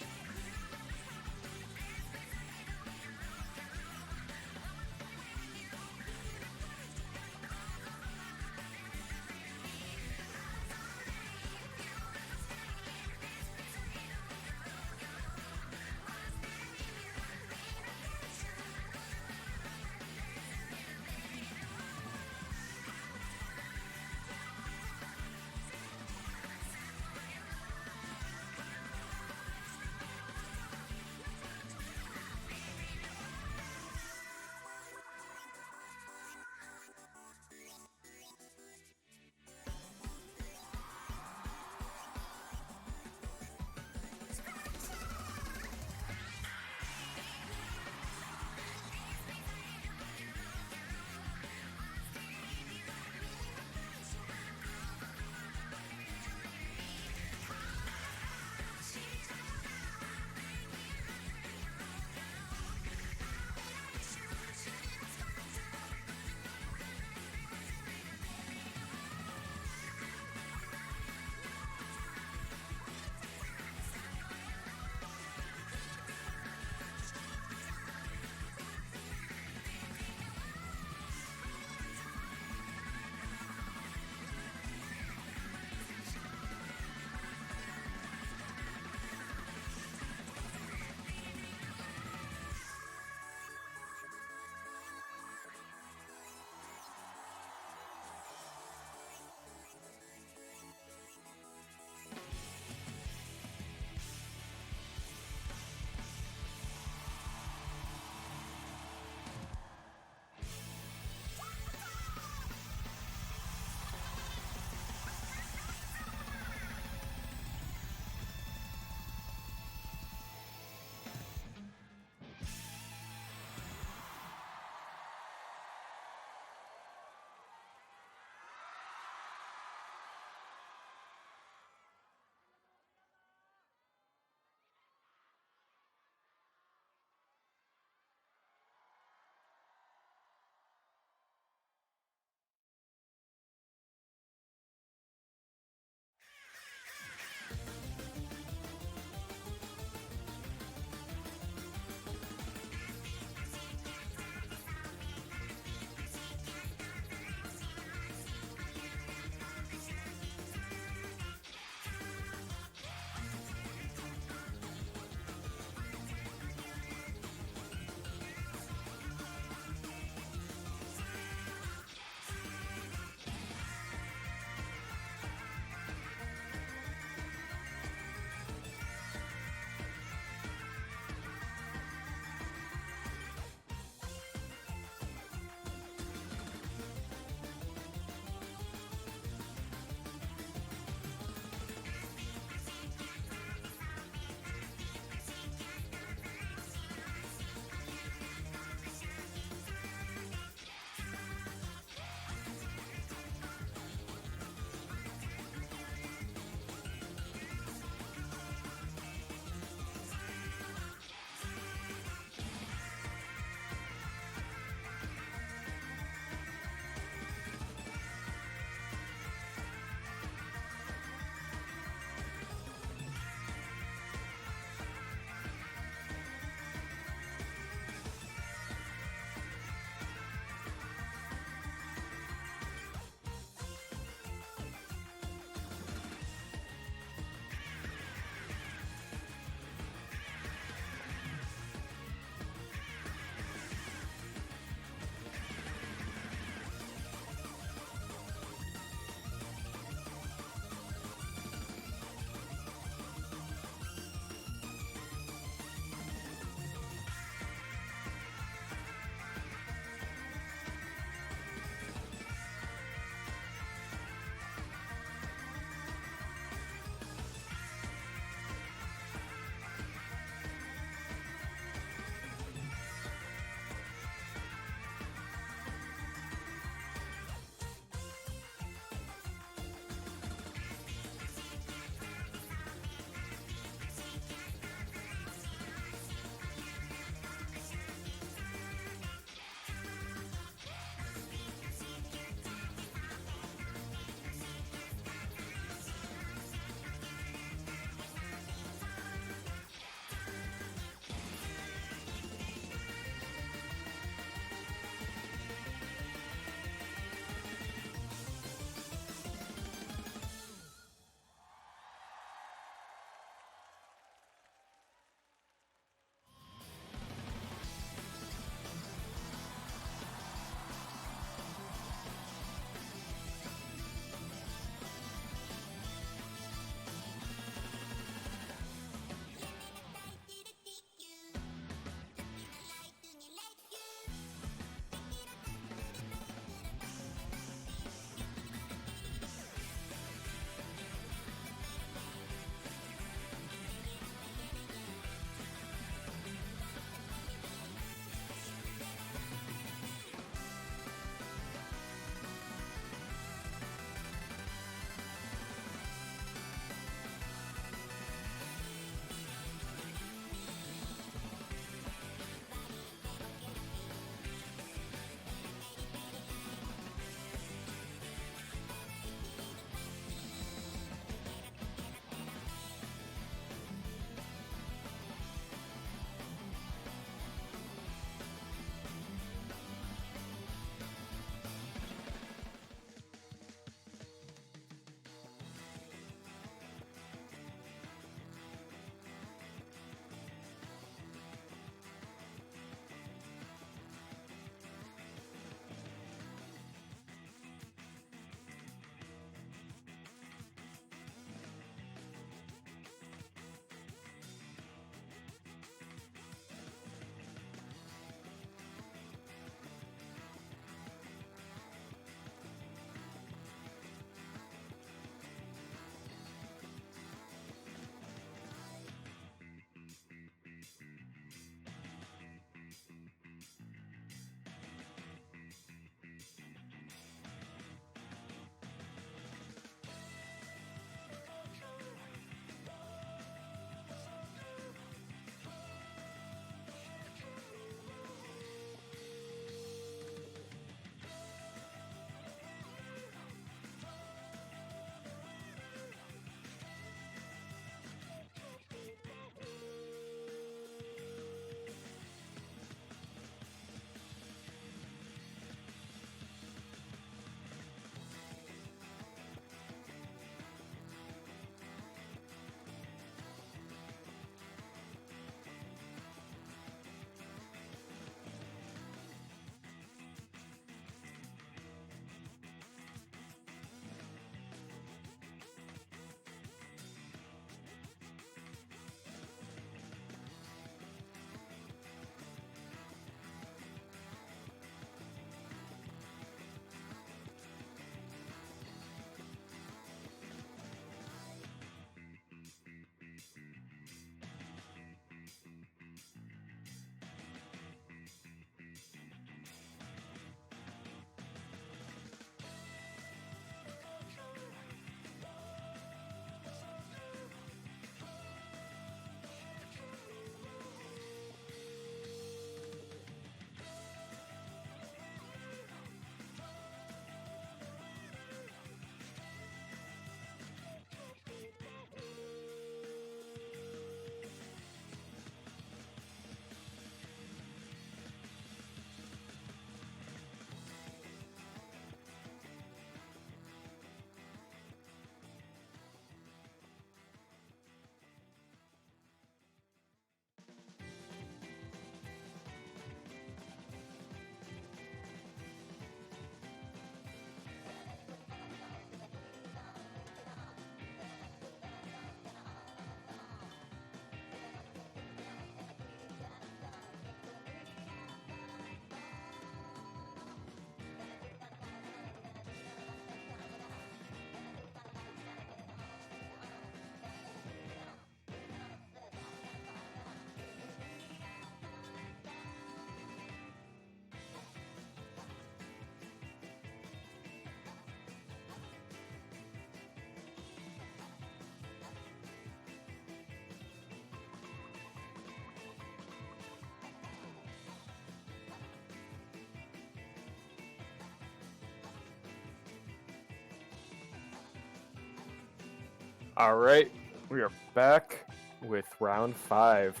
All right, we are back with round 5.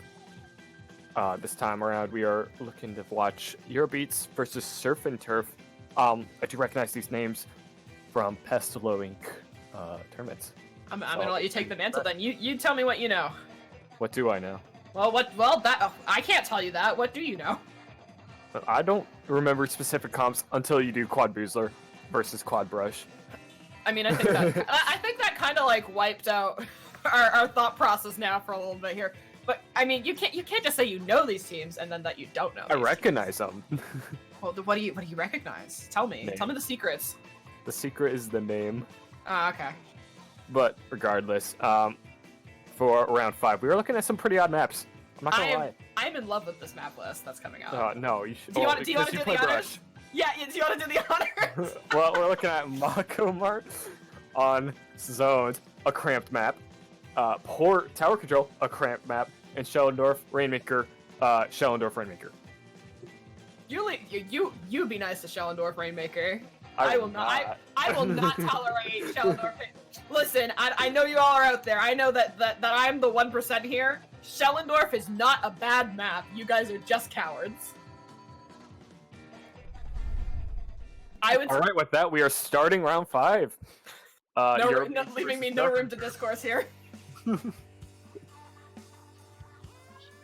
This time around, we are looking to watch Eurobeats versus Surf and Turf. I do recognize these names from past Low Inc. Tournaments. I'm gonna let you take the mantle then. You tell me what you know. What do I know? Well, I can't tell you that. What do you know? I don't remember specific comps until you do Quad Boozler versus Quad Brush. I mean, I think that kind of like wiped out our thought process now for a little bit here. But I mean, you can't just say you know these teams and then that you don't know. I recognize them. Well, what do you recognize? Tell me. Name. Tell me the secrets. The secret is the name. Okay. But regardless, for round 5, we were looking at some pretty odd maps. I'm not gonna lie. I'm in love with this map list that's coming out. No, you should. Do you want to do the play honors? Brush. Yeah, do you want to do the honors? Well, we're looking at Mako Mart on Zones, a cramped map. Port Tower Control, a cramped map, and Schellendorf Rainmaker, Schellendorf Rainmaker. You be nice to Schellendorf Rainmaker. I will not. I will not tolerate Schellendorf. Listen, I know you all are out there. I know that I'm the 1% here. Schellendorf is not a bad map. You guys are just cowards. All right, with that, we are starting round 5. Leaving me no room to discourse here.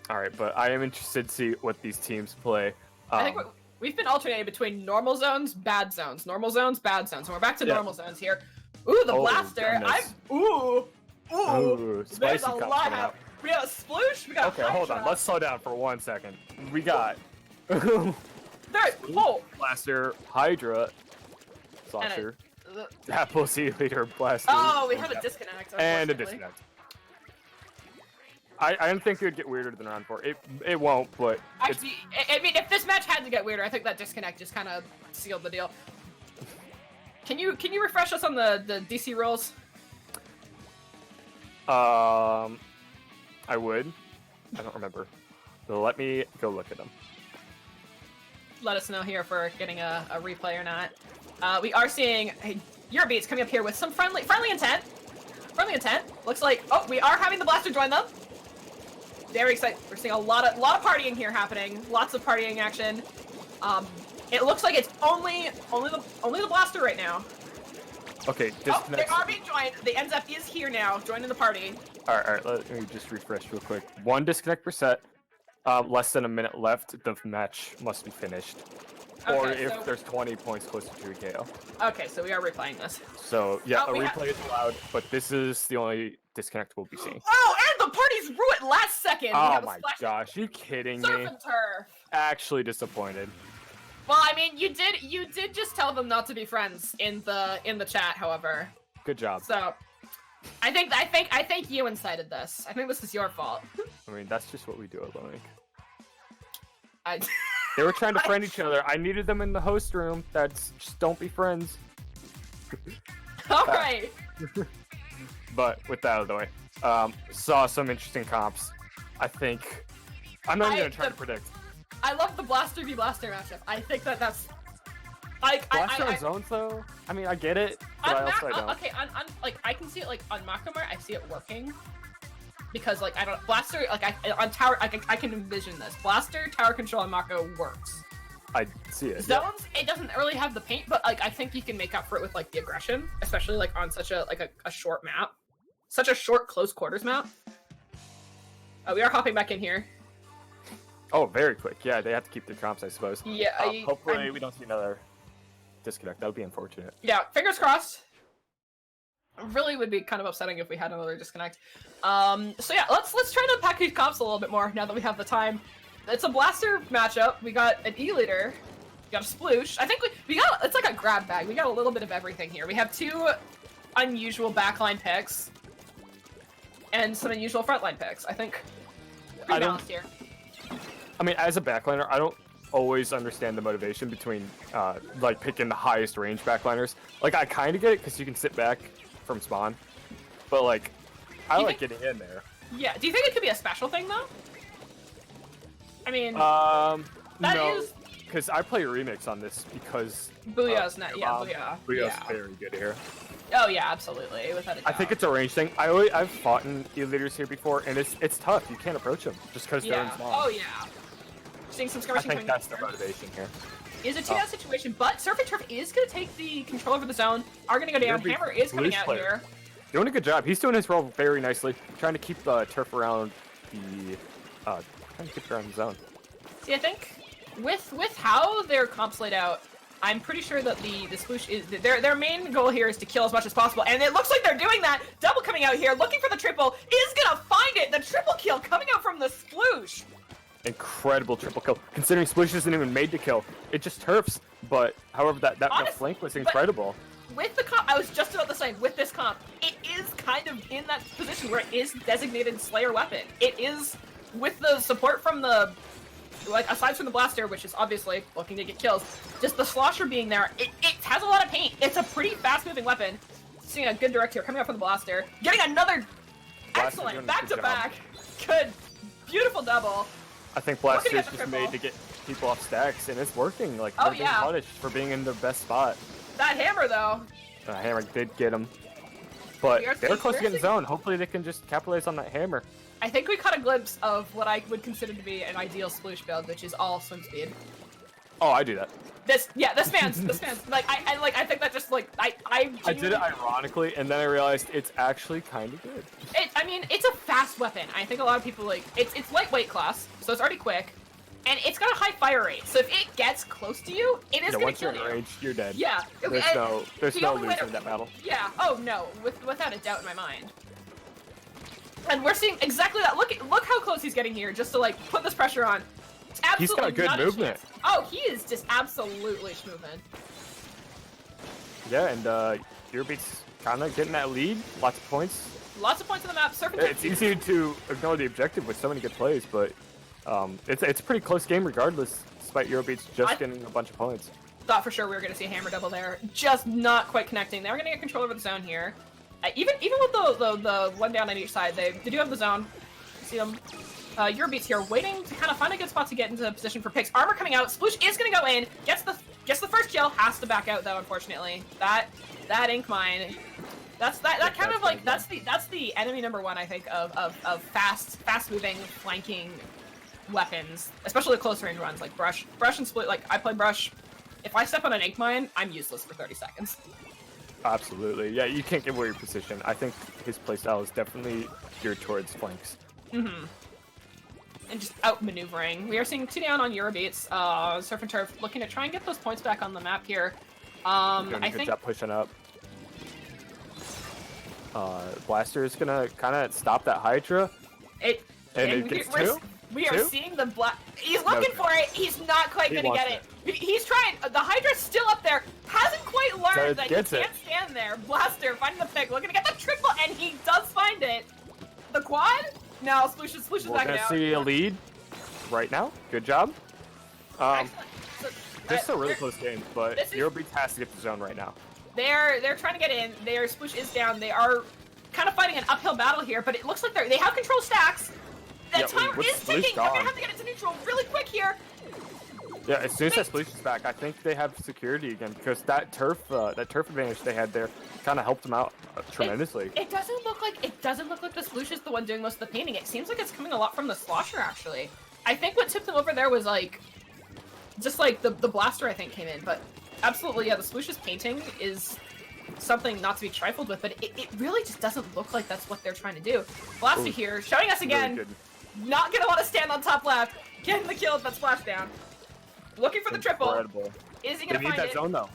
All right, but I am interested to see what these teams play. I think we've been alternating between normal zones, bad zones, normal zones, bad zones. And we're back to normal zones here. Ooh, the blaster! Ooh. There's a lot out. We got a sploosh. We got. Okay, hold on. Let's slow down for 1 second. We got. Blaster, Hydra, Saucer, Apple Sea Leader, Blaster. Oh, we have a disconnect. And a disconnect. I didn't think it would get weirder than round 4. It won't, but actually, I mean, if this match had to get weirder, I think that disconnect just kind of sealed the deal. Can you refresh us on the DC rules? I would. I don't remember. So let me go look at them. Let us know here if we're getting a replay or not. We are seeing Eurobeats coming up here with some friendly intent. Friendly intent. Looks like we are having the blaster join them. Very excited. We're seeing a lot of partying here happening. Lots of partying action. It looks like it's only the blaster right now. Okay, disconnect. They are being joined. The NZF is here now, joining the party. All right. Let me just refresh real quick. 1 disconnect per set. Less than a minute left. The match must be finished. Okay, or if there's 20 points closer to a KO. Okay, so we are replaying this. So yeah, a replay is allowed, but this is the only disconnect we'll be seeing. Oh, and the party's ruined last second. Oh my gosh, you kidding me? Surf and Turf. Actually disappointed. Well, I mean, you did just tell them not to be friends in the chat, however. Good job. So, I think you incited this. I think this is your fault. I mean, that's just what we do at Low Inc. I. They were trying to friend each other. I needed them in the host room. Just don't be friends. All right. But with that out of the way, saw some interesting comps. I think I'm not even gonna try to predict. I love the Blaster v Blaster matchup. I think that's like Blaster on zones though. I mean, I get it, but I don't. Okay, on like I can see it like on Mako Mart. I see it working. Because like I don't Blaster on tower I can envision this. Blaster tower control on Mako works. I see it. Zones it doesn't really have the paint, but like I think you can make up for it with like the aggression, especially like on such a short map, such a short close quarters map. We are hopping back in here. Oh, very quick. Yeah, they have to keep their comps, I suppose. Yeah. Hopefully we don't see another disconnect. That would be unfortunate. Yeah, fingers crossed. Really would be kind of upsetting if we had another disconnect. So yeah, let's try to package comps a little bit more now that we have the time. It's a blaster matchup. We got an E-leader, we got a sploosh. I think we got it's like a grab bag. We got a little bit of everything here. We have 2 unusual backline picks and some unusual frontline picks. I think pretty balanced here. I mean, as a backliner, I don't always understand the motivation between like picking the highest range backliners. Like I kind of get it because you can sit back from spawn, but like I like getting in there. Yeah. Do you think it could be a special thing though? I mean, no, because I play Remix on this because Booyah's not. Yeah, Booyah. Booyah's very good here. Oh yeah, absolutely, without a doubt. I think it's a range thing. I've fought in E-leaders here before, and it's tough. You can't approach them just because they're in yeah. small. Oh yeah. Seeing some I skirmishing think coming that's in the motivation here. Is a 2-down situation, but Surf and Turf is going to take the control over the zone. Are going to go down. Gonna be Hammer is coming Blues out player. here. Doing a good job. He's doing his role very nicely. Trying to keep Turf around the trying to keep her around the zone. See, I think with how their comps laid out, I'm pretty sure that the Sploosh is their main goal here is to kill as much as possible, and it looks like they're doing that. Double coming out here, looking for the triple, is gonna find it. The triple kill coming out from the Sploosh. Incredible triple kill. Considering Sploosh isn't even made to kill, it just turfs. But however, that flank was incredible. With the comp, I was just about to say, with this comp, it is kind of in that position where it is designated Slayer weapon. It is, with the support from the, like, aside from the Blaster, which is obviously looking to get kills, just the Slosher being there, it has a lot of paint. It's a pretty fast-moving weapon. Seeing a good direct here, coming up from the Blaster. Getting another Blaster doing excellent a good back-to-back. Good, beautiful double. I think Blaster Looking is at the just triple. made to get people off stacks, and it's working. Like, Oh, they're being yeah. punished for being in their best spot. That Hammer, though. Hammer did get him. But We are they're seeing- close to we're getting seeing- zone. Hopefully they can just capitalize on that Hammer. I think we caught a glimpse of what I would consider to be an ideal Sploosh build, which is all swim speed. Oh, I do that. This man's like I think that just like I I did it ironically, and then I realized it's actually kind of good. I mean, it's a fast weapon. I think a lot of people like it's lightweight class, so it's already quick, and it's got a high fire rate. So if it gets close to you, it is gonna Once you're kill in you. range, you're dead. Yeah. There's and no the only way loser to- in that battle. Yeah. Oh no, without a doubt in my mind. And we're seeing exactly that. Look how close he's getting here, just to like put this pressure on. It's absolutely He's got good not a movement. chance. Oh, he is just absolutely schmoving. Yeah, and Eurobeat's kind of getting that lead. Lots of points. Lots of points on the map. Surfing. It's easy to ignore the objective with so many good plays, but it's a pretty close game regardless, despite Eurobeats just getting a bunch of points. Thought for sure we were going to see a Hammer double there, just not quite connecting. They were going to get control over the zone here. Even with the one down on each side, they do have the zone. See them. Eurobeats here, waiting to kind of find a good spot to get into position for picks. Armor coming out. Sploosh is going to go in. Gets the first kill. Has to back out though, unfortunately. That ink mine. That kind of like that's the enemy number one, I think, of fast moving flanking weapons, especially close range runs like Brush and Split. Like I play Brush. If I step on an ink mine, I'm useless for 30 seconds. Absolutely. Yeah, you can't give away your position. I think his playstyle is definitely geared towards flanks. Mm-hmm. And just outmaneuvering. We are seeing 2 down on Eurobeats. Surf and Turf looking to try and get those points back on the map here. Doing a I good think job pushing up. Blaster is gonna kind of stop that Hydra. And it gets two? We are Two? seeing the black. He's looking for it. He's not quite He gonna wants get it. He's trying. The Hydra's still up there. Hasn't quite learned that he Gets can't it. stand there. Blaster finding the pick. Looking to get the triple, and he does find it. The quad? No, Sploosh is We're backing gonna out. see a lead right now. Good job. Excellent. So, This is a really they're- close game, but this is- Eurobeats has to get the zone right now. They're trying to get in. Their Sploosh is down. They are kind of fighting an uphill battle here, but it looks like they have control stacks. That Yeah, timer with is Sploosh ticking. They're gonna gone. have to get it to neutral really quick here. Yeah, as soon as that Sploosh is back, I think they have security again because that turf advantage they had there kind of helped them out tremendously. It doesn't look like the Sploosh is the one doing most of the painting. It seems like it's coming a lot from the Slosher actually. I think what tipped them over there was like just like the Blaster I think came in, but absolutely yeah, the Sploosh's painting is something not to be trifled with, but it really just doesn't look like that's what they're trying to do. Blaster Ooh, here, showing us again, Really good. not gonna want to stand on top left, getting the kill with that splashdown. Looking for the triple. Incredible. Is he They gonna need find that it? zone though.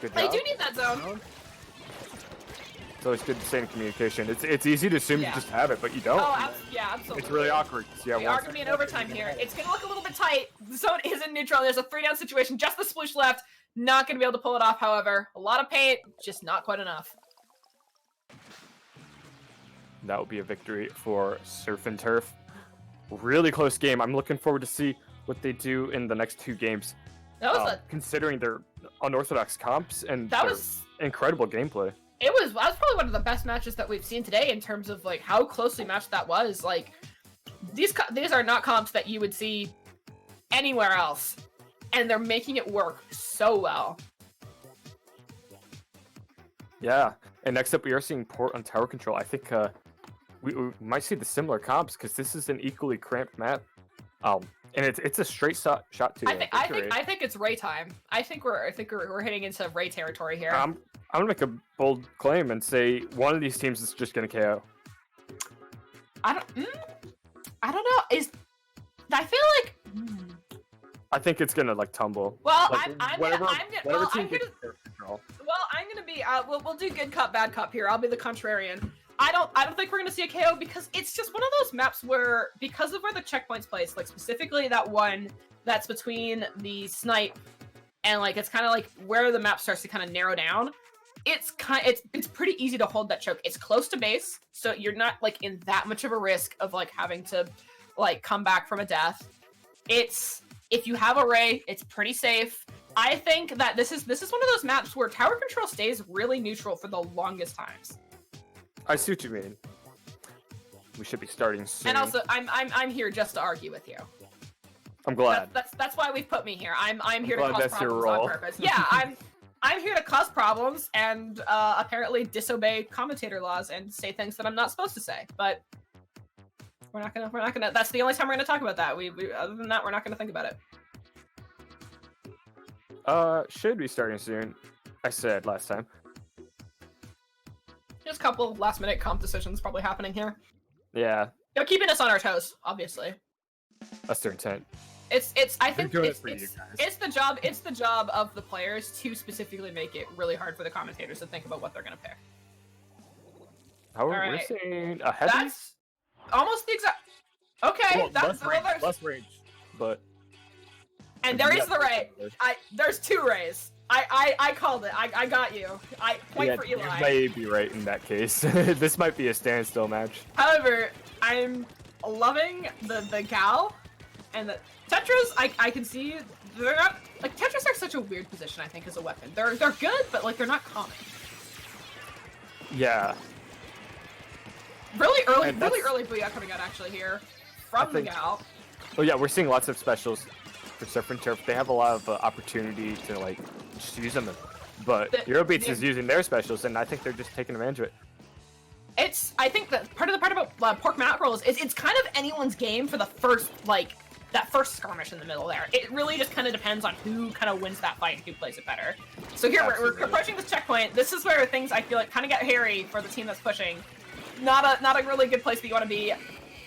Good They job. do need that zone. It's always good to stay in communication. It's easy to assume Yeah. you just have it, but you don't. Oh, yeah, absolutely. It's really awkward. Yeah, We are going to be in overtime here. It's going to look a little bit tight. The zone is in neutral. There's a 3-down situation. Just the Sploosh left. Not going to be able to pull it off, however. A lot of paint, just not quite enough. That would be a victory for Surf and Turf. Really close game. I'm looking forward to see what they do in the next 2 games. That was Considering their unorthodox comps and that their was incredible gameplay. that was probably one of the best matches that we've seen today in terms of like how closely matched that was. Like these are not comps that you would see anywhere else, and they're making it work so well. Yeah, and next up we are seeing port on tower control. I think we might see the similar comps because this is an equally cramped map. And it's a straight shot to I think it's Ray time. I think we're hitting into Ray territory here. I'm gonna make a bold claim and say one of these teams is just gonna KO. I don't know. I feel like. I think it's gonna like tumble. Well, like, I'm whatever gonna team gets first control. Well, I'm gonna be. We'll do good cup, bad cup here. I'll be the contrarian. I don't think we're gonna see a KO because it's just one of those maps where, because of where the checkpoint's placed, like specifically that one that's between the snipe and like it's kind of like where the map starts to kind of narrow down. It's pretty easy to hold that choke. It's close to base, so you're not like in that much of a risk of like having to like come back from a death. If you have a Ray, it's pretty safe. I think that this is one of those maps where tower control stays really neutral for the longest times. I see what you mean. We should be starting soon. And also, I'm here just to argue with you. I'm glad. That's why we've put me here. I'm here to glad cause that's your problems role. on purpose. Yeah, I'm here to cause problems and apparently disobey commentator laws and say things that I'm not supposed to say. But we're not gonna. That's the only time we're gonna talk about that. We other than that, we're not gonna think about it. Should be starting soon. I said last time. There's a couple of last minute comp decisions probably happening here. Yeah. They're keeping us on our toes, obviously. That's their intent. I think doing it's it for you guys. it's the job of the players to specifically make it really hard for the commentators to think about what they're gonna pick. However, All we're right. seeing a heavy. That's almost the exact. Okay, well, that's less range, but and there is the Ray. There's two Rays. I called it. I got you. Point for Eli. You may be right in that case. This might be a standstill match. However, I'm loving the Gal and the Tetras. I can see they're not like Tetras are such a weird position. I think as a weapon, they're good, but like they're not common. Yeah. Really early Booyah coming out actually here from the Gal. Oh yeah, we're seeing lots of specials for Surf and Turf. They have a lot of opportunity to like just use them, but Eurobeats is using their specials, and I think they're just taking advantage of it. I think that part about Pork Mackerel is it's kind of anyone's game for the first that first skirmish in the middle there. It really just kind of depends on who kind of wins that fight and who plays it better. So here we're approaching this checkpoint. This is where things I feel like kind of get hairy for the team that's pushing. Not a really good place that you want to be.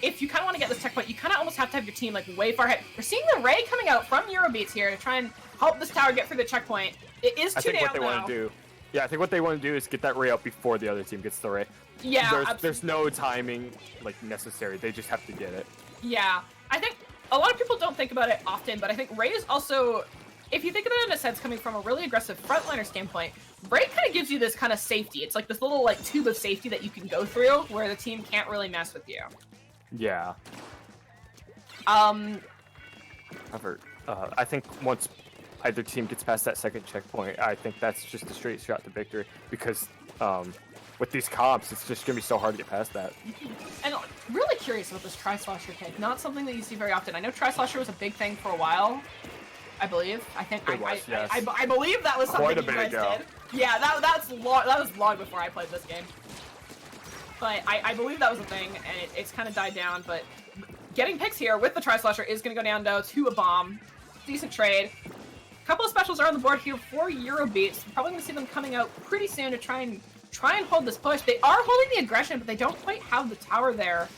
If you kind of want to get this checkpoint, you kind of almost have to have your team like way far ahead. We're seeing the Ray coming out from Eurobeats here to try and help this tower get through the checkpoint. It is 2 down now. I think what they want to do. Yeah, I think what they want to do is get that Ray out before the other team gets the Ray. Yeah, there's no timing like necessary. They just have to get it. Yeah, I think a lot of people don't think about it often, but I think Ray is also, if you think of it in a sense coming from a really aggressive frontliner standpoint, Ray kind of gives you this kind of safety. It's like this little like tube of safety that you can go through where the team can't really mess with you. Yeah. However, I think once either team gets past that second checkpoint, I think that's just a straight shot to victory because with these comps, it's just gonna be so hard to get past that. And really curious about this Tri-Slosher pick. Not something that you see very often. I know Tri-Slosher was a big thing for a while. I believe. I think yes. I believe that was something Quite a you bit guys ago. did. Yeah, that was long before I played this game. But I believe that was a thing, and it's kind of died down. But getting picks here with the Tri-Slosher is going to go down to a bomb. Decent trade. A couple of specials are on the board here for Eurobeats. We're probably going to see them coming out pretty soon to try and hold this push. They are holding the aggression, but they don't quite have the tower there.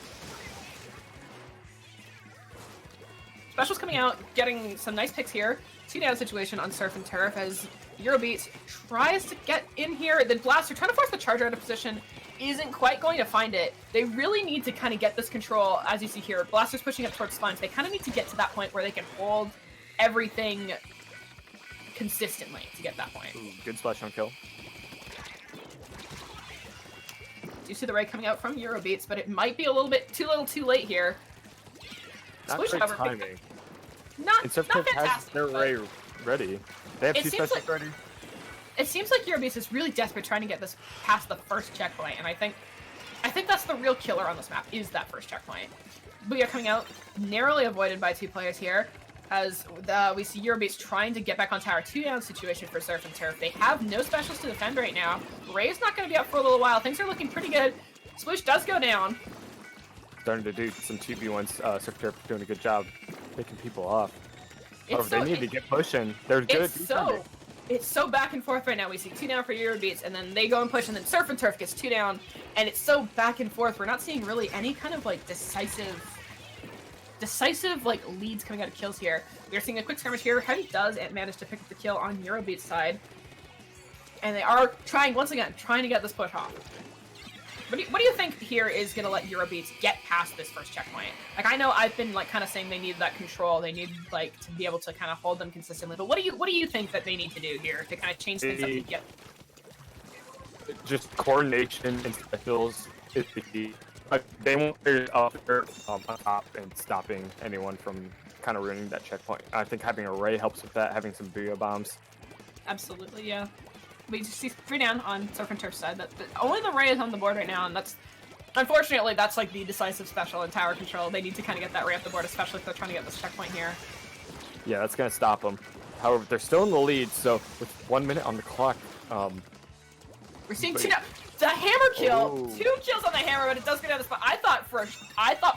Specials coming out, getting some nice picks here. 2 down situation on Surf and Turf as Eurobeats tries to get in here. The Blaster trying to force the charger out of position. Isn't quite going to find it. They really need to kind of get this control, as you see here. Blaster's pushing up towards Sponge. They kind of need to get to that point where they can hold everything consistently to get that point. Ooh, good splash on kill. You see the Ray coming out from Eurobeats, but it might be a little bit too late here. Not great timing. Not fantastic. Has their Ray ready. They have 2 specials ready. It seems like Eurobeats is really desperate trying to get this past the first checkpoint, and I think that's the real killer on this map, is that first checkpoint. Booyah coming out, narrowly avoided by 2 players here. As we see Eurobeats trying to get back on tower. 2-down situation for Surf and Turf. They have no specials to defend right now. Ray's not going to be up for a little while. Things are looking pretty good. Sploosh does go down. Starting to do some 2v1s. Surf and Turf doing a good job picking people off. They need to get pushing. They're good. It's so back and forth right now. We see 2 down for Eurobeats, and then they go and push, and then Surf and Turf gets 2 down, and it's so back and forth. We're not seeing really any kind of like decisive like leads coming out of kills here. We're seeing a quick skirmish here. Heavy does manage to pick up the kill on Eurobeats' side, and they are trying to get this push off. What do you think here is gonna let Eurobeats get past this first checkpoint? Like, I know I've been like kind of saying they need that control, they need like to be able to kind of hold them consistently. But what do you think that they need to do here to kind of change things up to get? Just coordination and specials is the key. They won't be up there on top and stopping anyone from kind of ruining that checkpoint. I think having a Ray helps with that. Having some Booyah bombs. Absolutely, yeah. We just see 3 down on Surf and Turf's side. Only the Ray is on the board right now, and unfortunately, that's like the decisive special in tower control. They need to kind of get that Ray off the board, especially if they're trying to get this checkpoint here. Yeah, that's going to stop them. However, they're still in the lead, so with 1 minute on the clock, we're seeing 2 down. The hammer kill! 2 kills on the hammer, but it does get out of the spot. I thought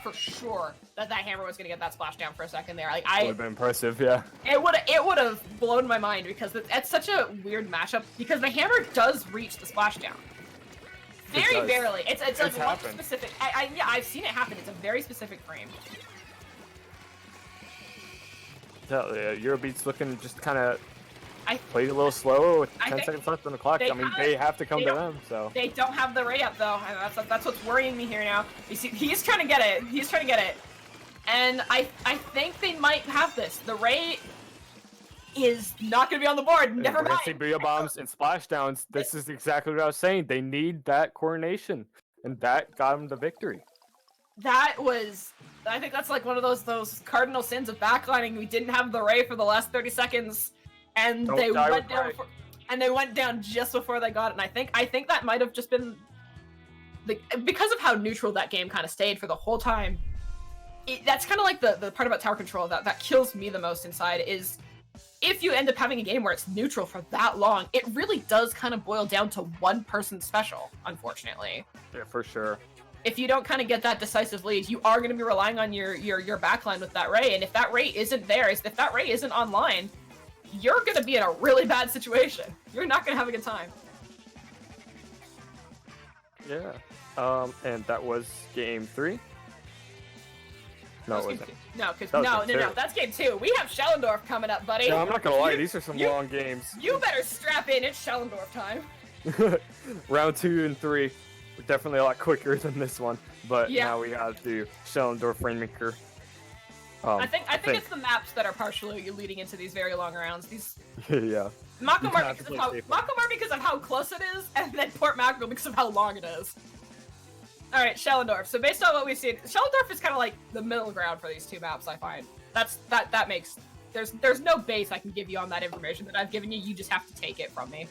for sure that hammer was gonna get that splash down for a second there. Like, would have been impressive, yeah. It would have blown my mind because it's such a weird matchup because the hammer does reach the splash down. Very barely. It's like one specific. Yeah, I've seen it happen. It's a very specific frame. Eurobeats looking just kind of played a little slow with 10 seconds left on the clock. I mean, they have to come to them, so. They don't have the Ray up, though. And that's what's worrying me here now. You see, he's trying to get it. And I think they might have this. The Ray is not going to be on the board. Never mind. See Booyah bombs and splashdowns. This is exactly what I was saying. They need that coordination, and that got them the victory. I think that's like one of those cardinal sins of backlining. We didn't have the Ray for the last 30 seconds. And they went down just before they got it. And I think that might have just been because of how neutral that game kind of stayed for the whole time. That's kind of like the part about tower control that kills me the most inside is if you end up having a game where it's neutral for that long, it really does kind of boil down to one person's special, unfortunately. Yeah, for sure. If you don't kind of get that decisive lead, you are going to be relying on your backline with that Ray. And if that Ray isn't there, if that Ray isn't online, you're going to be in a really bad situation. You're not going to have a good time. Yeah. And that was game 3? No, it wasn't. No, that's game 2. We have Schellendorf coming up, buddy. No, I'm not going to lie. These are some long games. You better strap in. It's Schellendorf time. Round 2 and 3 were definitely a lot quicker than this one. But now we have to Schellendorf Rainmaker. I think it's the maps that are partially leading into these very long rounds. Yeah. Mako Mar because of how close it is, and then Port Mackerel because of how long it is. All right, Schellendorf. So based on what we've seen, Schellendorf is kind of like the middle ground for these 2 maps. I find that makes there's no base I can give you on that information that I've given you. You just have to take it from me.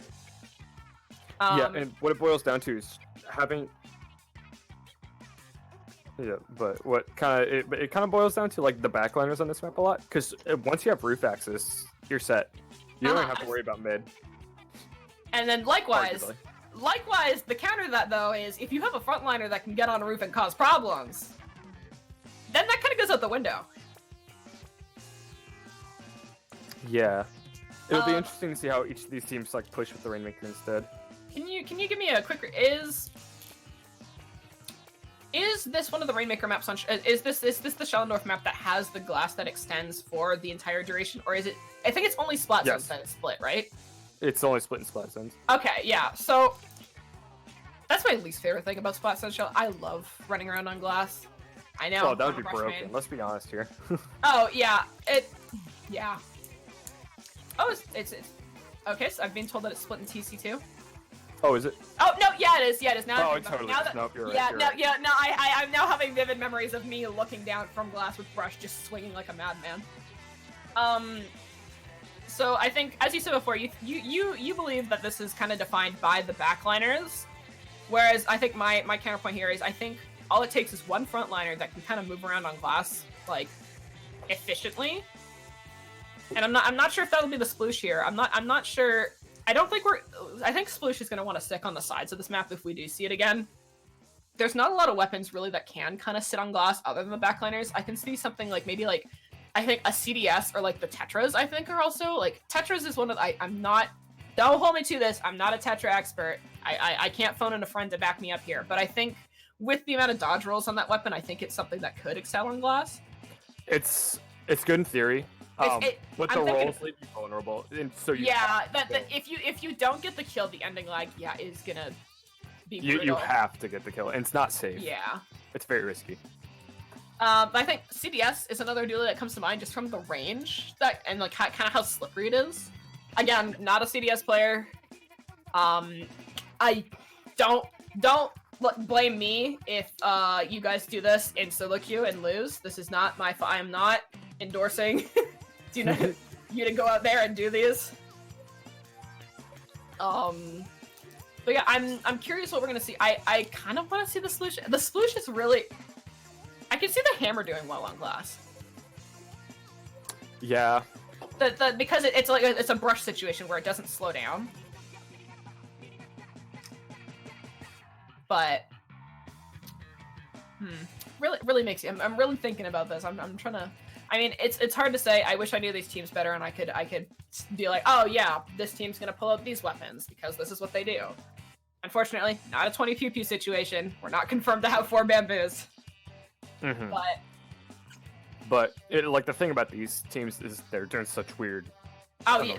Yeah, and what it boils down to is having. Yeah, but what it kind of boils down to like the backliners on this map a lot because once you have roof access, you're set. You don't have to worry about mid. And then likewise, the counter to that though is if you have a frontliner that can get on a roof and cause problems, then that kind of goes out the window. Yeah, it'll be interesting to see how each of these teams like push with the Rainmaker instead. Can you give me a quick Is this one of the Rainmaker maps on? Is this the Schellendorf map that has the glass that extends for the entire duration, or is it? I think it's only splat zones that it's split, right? It's only split in splat zones. Okay, yeah. So that's my least favorite thing about splat zone shell. I love running around on glass. I know. Oh, that would be broken. Let's be honest here. Oh yeah, yeah. Oh, it's okay. So I've been told that it's split in TC too. Oh, is it? Oh no, yeah, it is. Yeah, it is now. Oh, it totally is. Nope, you're right. Yeah, no, I'm now having vivid memories of me looking down from glass with brush, just swinging like a madman. So I think, as you said before, you believe that this is kind of defined by the backliners, whereas I think my counterpoint here is I think all it takes is one frontliner that can kind of move around on glass like efficiently, And I'm not sure if that'll be the sploosh here. I'm not sure. I think sploosh is going to want to stick on the sides of this map if we do see it again. There's not a lot of weapons really that can kind of sit on glass other than the backliners. I can see something like maybe like I think a CDS or like the Tetras I think are also like Tetras is one of I'm not, don't hold me to this, I'm not a Tetra expert. I can't phone in a friend to back me up here, but I think with the amount of dodge rolls on that weapon, I think it's something that could excel on glass. It's good in theory. But the rolls leave you vulnerable, and so if you don't get the kill, the ending lag is gonna be you have to get the kill, and it's not safe. Yeah, it's very risky. But I think CDS is another duel that comes to mind just from the range that and like kind of how slippery it is. Again, not a CDS player. I don't blame me if you guys do this in solo queue and lose. This is not my fault. I am not endorsing you to go out there and do these. But yeah, I'm curious what we're gonna see. I kind of want to see the sploosh. The sploosh is really. I can see the hammer doing well on glass. Yeah. Because it's like it's a brush situation where it doesn't slow down. But really makes you. I'm really thinking about this. I'm trying to. I mean, it's hard to say. I wish I knew these teams better, and I could be like, oh yeah, this team's gonna pull out these weapons because this is what they do. Unfortunately, not a 20 pew pew situation. We're not confirmed to have 4 bamboos. Mm-hmm. But like the thing about these teams is they're doing such weird. Oh yeah,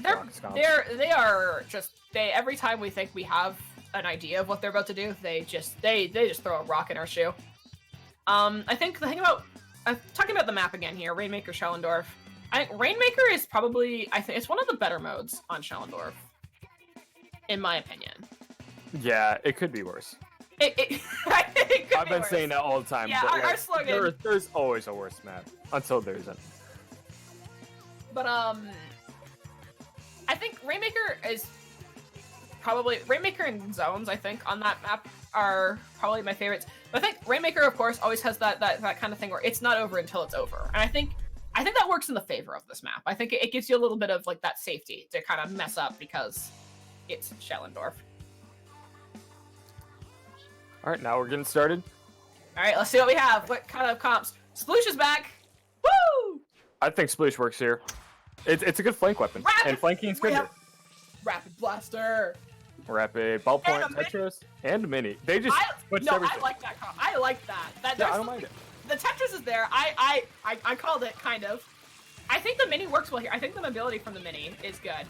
they are just every time we think we have an idea of what they're about to do, they just throw a rock in our shoe. I think the thing about talking about the map again here, Rainmaker Schellendorf. I think Rainmaker is probably it's one of the better modes on Schellendorf, in my opinion. Yeah, it could be worse. I've been saying that all the time. Yeah, but our slogan. There's always a worse map until there isn't. But I think Rainmaker is probably Rainmaker and Zones. I think on that map are probably my favorites. But I think Rainmaker, of course, always has that kind of thing where it's not over until it's over, and I think that works in the favor of this map. I think it gives you a little bit of like that safety to kind of mess up because it's Schellendorf. All right, now we're getting started. All right, let's see what we have. What kind of comps? Sploosh is back. Woo! I think Sploosh works here. It's a good flank weapon, and flanking's good here. Rapid Blaster. Rapid, Ballpoint, Tetris, and Mini. They just switched everything. I like that comp. I like that. Yeah, I don't mind it. The Tetris is there. I called it, kind of. I think the Mini works well here. I think the mobility from the Mini is good.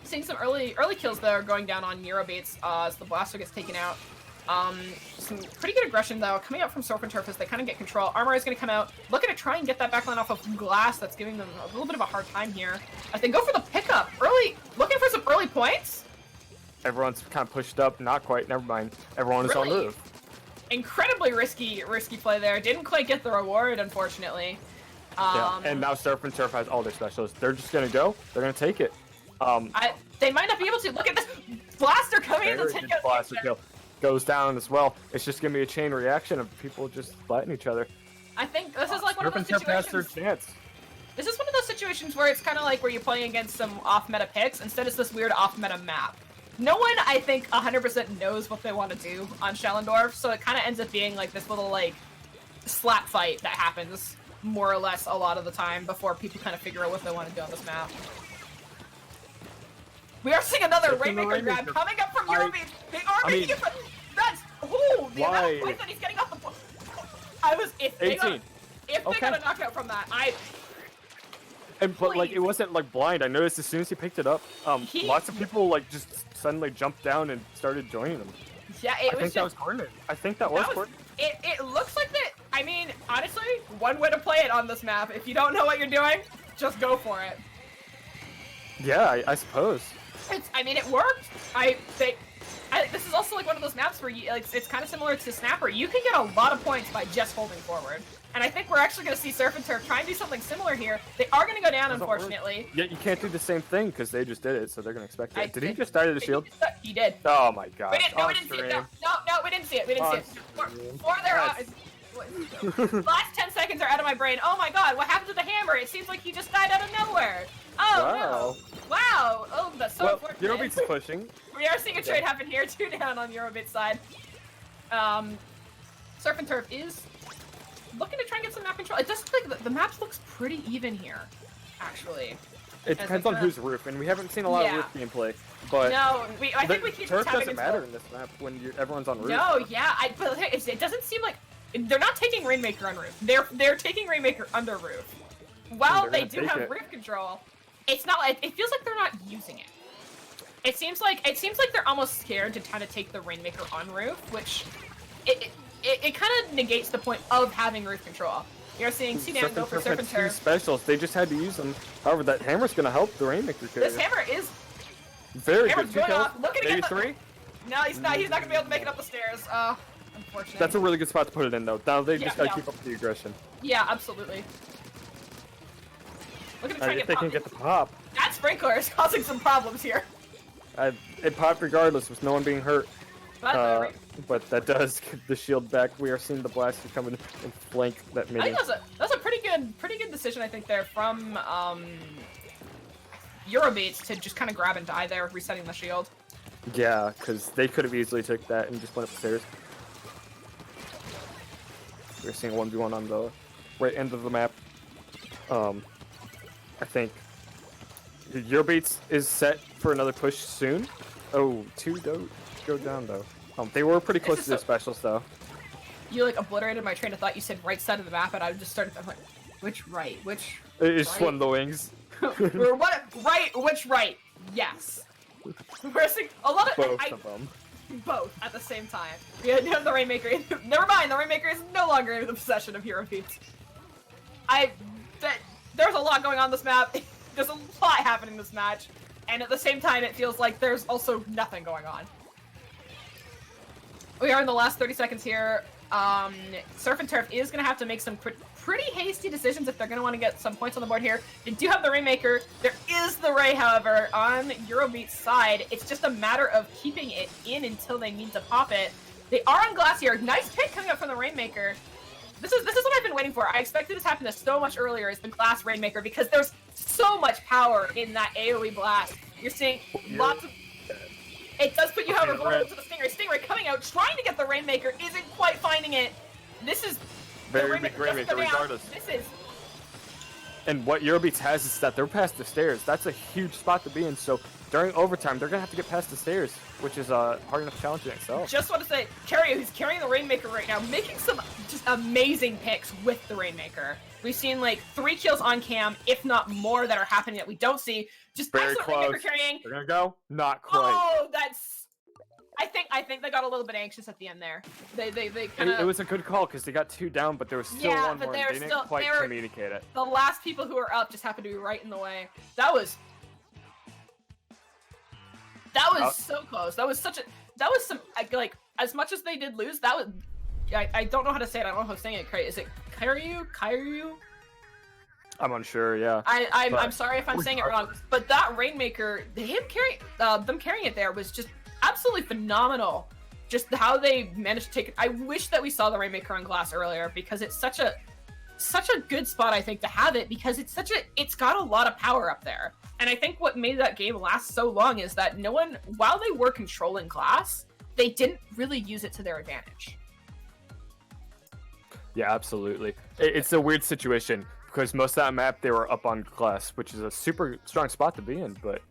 Seeing some early kills though going down on Neurobaits as the Blaster gets taken out. Some pretty good aggression though coming out from Surf and Turf as they kind of get control. Armor is going to come out, looking to try and get that backline off of glass. That's giving them a little bit of a hard time here. As they go for the pickup early, looking for some early points. Everyone's kind of pushed up, not quite. Never mind. Everyone is on the roof. Incredibly risky play there. Didn't quite get the reward, unfortunately. Yeah, and now Surf and Turf has all their specialists. They're just going to go. They're going to take it. They might not be able to. Look at this Blaster coming in to take out Blaster kill. Goes down as well. It's just gonna be a chain reaction of people just fighting each other. I think this is like one of those situations. This is one of those situations where it's kind of like where you're playing against some off-meta picks. Instead, it's this weird off-meta map. No one, I think, 100% knows what they want to do on Schellendorf, so it kind of ends up being like this little like slap fight that happens more or less a lot of the time before people kind of figure out what they want to do on this map. We are seeing another Rainmaker grab coming up from Eurobeach. They are making it for that's the amount of points that he's getting off the board. If they got a knockout from that, but like it wasn't like blind. I noticed as soon as he picked it up, lots of people like just suddenly jumped down and started joining them. Yeah, I think that was coordinated. I think that was coordinated. It looks like that. I mean, honestly, one way to play it on this map. If you don't know what you're doing, just go for it. Yeah, I suppose. It worked. I think this is also like one of those maps where it's kind of similar to Snapper. You can get a lot of points by just holding forward. And I think we're actually going to see Surf and Turf try and do something similar here. They are going to go down, unfortunately. Yeah, you can't do the same thing because they just did it, so they're going to expect it. Did he just die to the shield? He did. Oh my god. We didn't see it. No, we didn't see it. We didn't see it. For their eyes. Last 10 seconds are out of my brain. Oh my god, what happened to the hammer? It seems like he just died out of nowhere. Oh no. Wow. Oh, that's so unfortunate. Eurobeats is pushing. We are seeing a trade happen here. 2 down on Eurobeats side. Surf and Turf is looking to try and get some map control. It does look like the map looks pretty even here, actually. It depends on whose roof, and we haven't seen a lot of roof gameplay. But no, I think we keep turf tapping doesn't matter in this map when everyone's on roof. No, yeah, but it doesn't seem like they're not taking Rainmaker on roof. They're taking Rainmaker under roof. While they do have roof control, it's not. It feels like they're not using it. It seems like they're almost scared to try to take the Rainmaker on roof, which it kind of negates the point of having roof control. You're seeing C-Dan go for Surf and Turf. Specials, they just had to use them. However, that hammer's gonna help the Rainmaker carrier. This hammer is very good. 2 kills. Maybe 3. No, he's not. He's not gonna be able to make it up the stairs. Unfortunately. That's a really good spot to put it in, though. Now they just gotta keep up the aggression. Yeah, absolutely. Look at him trying to get pop. They can get the pop. That sprinkler is causing some problems here. It popped regardless, with no one being hurt. But that does get the shield back. We are seeing the blaster come in and flank that minion. I think that's a pretty good decision, I think, there from Eurobeats to just kind of grab and die there, resetting the shield. Yeah, because they could have easily took that and just went upstairs. We're seeing a 1v1 on the right end of the map. I think Eurobeats is set for another push soon. Oh, 2 don't go down though. They were pretty close to their specials though. You like obliterated my train of thought. You said right side of the map, and I just started. I'm like, which right? Which? It's right? one of the wings. What? Right? Which right? Yes. We're seeing a lot of both of them. Both at the same time. We have the Rainmaker. Never mind. The Rainmaker is no longer in the possession of Eurobeats. There's a lot going on this map. There's a lot happening in this match, and at the same time, it feels like there's also nothing going on. We are in the last 30 seconds here. Surf and Turf is going to have to make some pretty hasty decisions if they're going to want to get some points on the board here. They do have the Rainmaker. There is the Ray, however, on Eurobeats' side. It's just a matter of keeping it in until they need to pop it. They are on glass here. Nice pick coming up from the Rainmaker. This is what I've been waiting for. I expected this to happen so much earlier as the glass Rainmaker because there's so much power in that AoE blast. You're seeing lots of... It does put you, however, vulnerable to the Stingray. Stingray coming out, trying to get the Rainmaker, isn't quite finding it. This is... Very big Rainmaker, regardless. This is... And what Eurobeats has is that they're past the stairs. That's a huge spot to be in, so during overtime, they're going to have to get past the stairs, which is a hard enough challenge in itself. Just want to say, Cario, who's carrying the Rainmaker right now, making some just amazing picks with the Rainmaker. We've seen like 3 kills on cam, if not more, that are happening that we don't see. Just very close. Rainmaker carrying. They're gonna go. Not quite. Oh, that's. I think they got a little bit anxious at the end there. They kind of. It was a good call because they got 2 down, but there was still one more. And they didn't quite communicate it. The last people who were up just happened to be right in the way. That was so close. That was some like as much as they did lose. That was. I don't know how to say it. I don't know how to say it. Is it Kyryu? I'm unsure, yeah. I'm sorry if I'm saying it wrong, but that Rainmaker, them carrying it there was just absolutely phenomenal. Just how they managed to take it. I wish that we saw the Rainmaker on glass earlier because it's such a good spot, I think, to have it because it's got a lot of power up there. And I think what made that game last so long is that no one, while they were controlling glass, they didn't really use it to their advantage. Yeah, absolutely. It's a weird situation because most of that map they were up on glass, which is a super strong spot to be in. But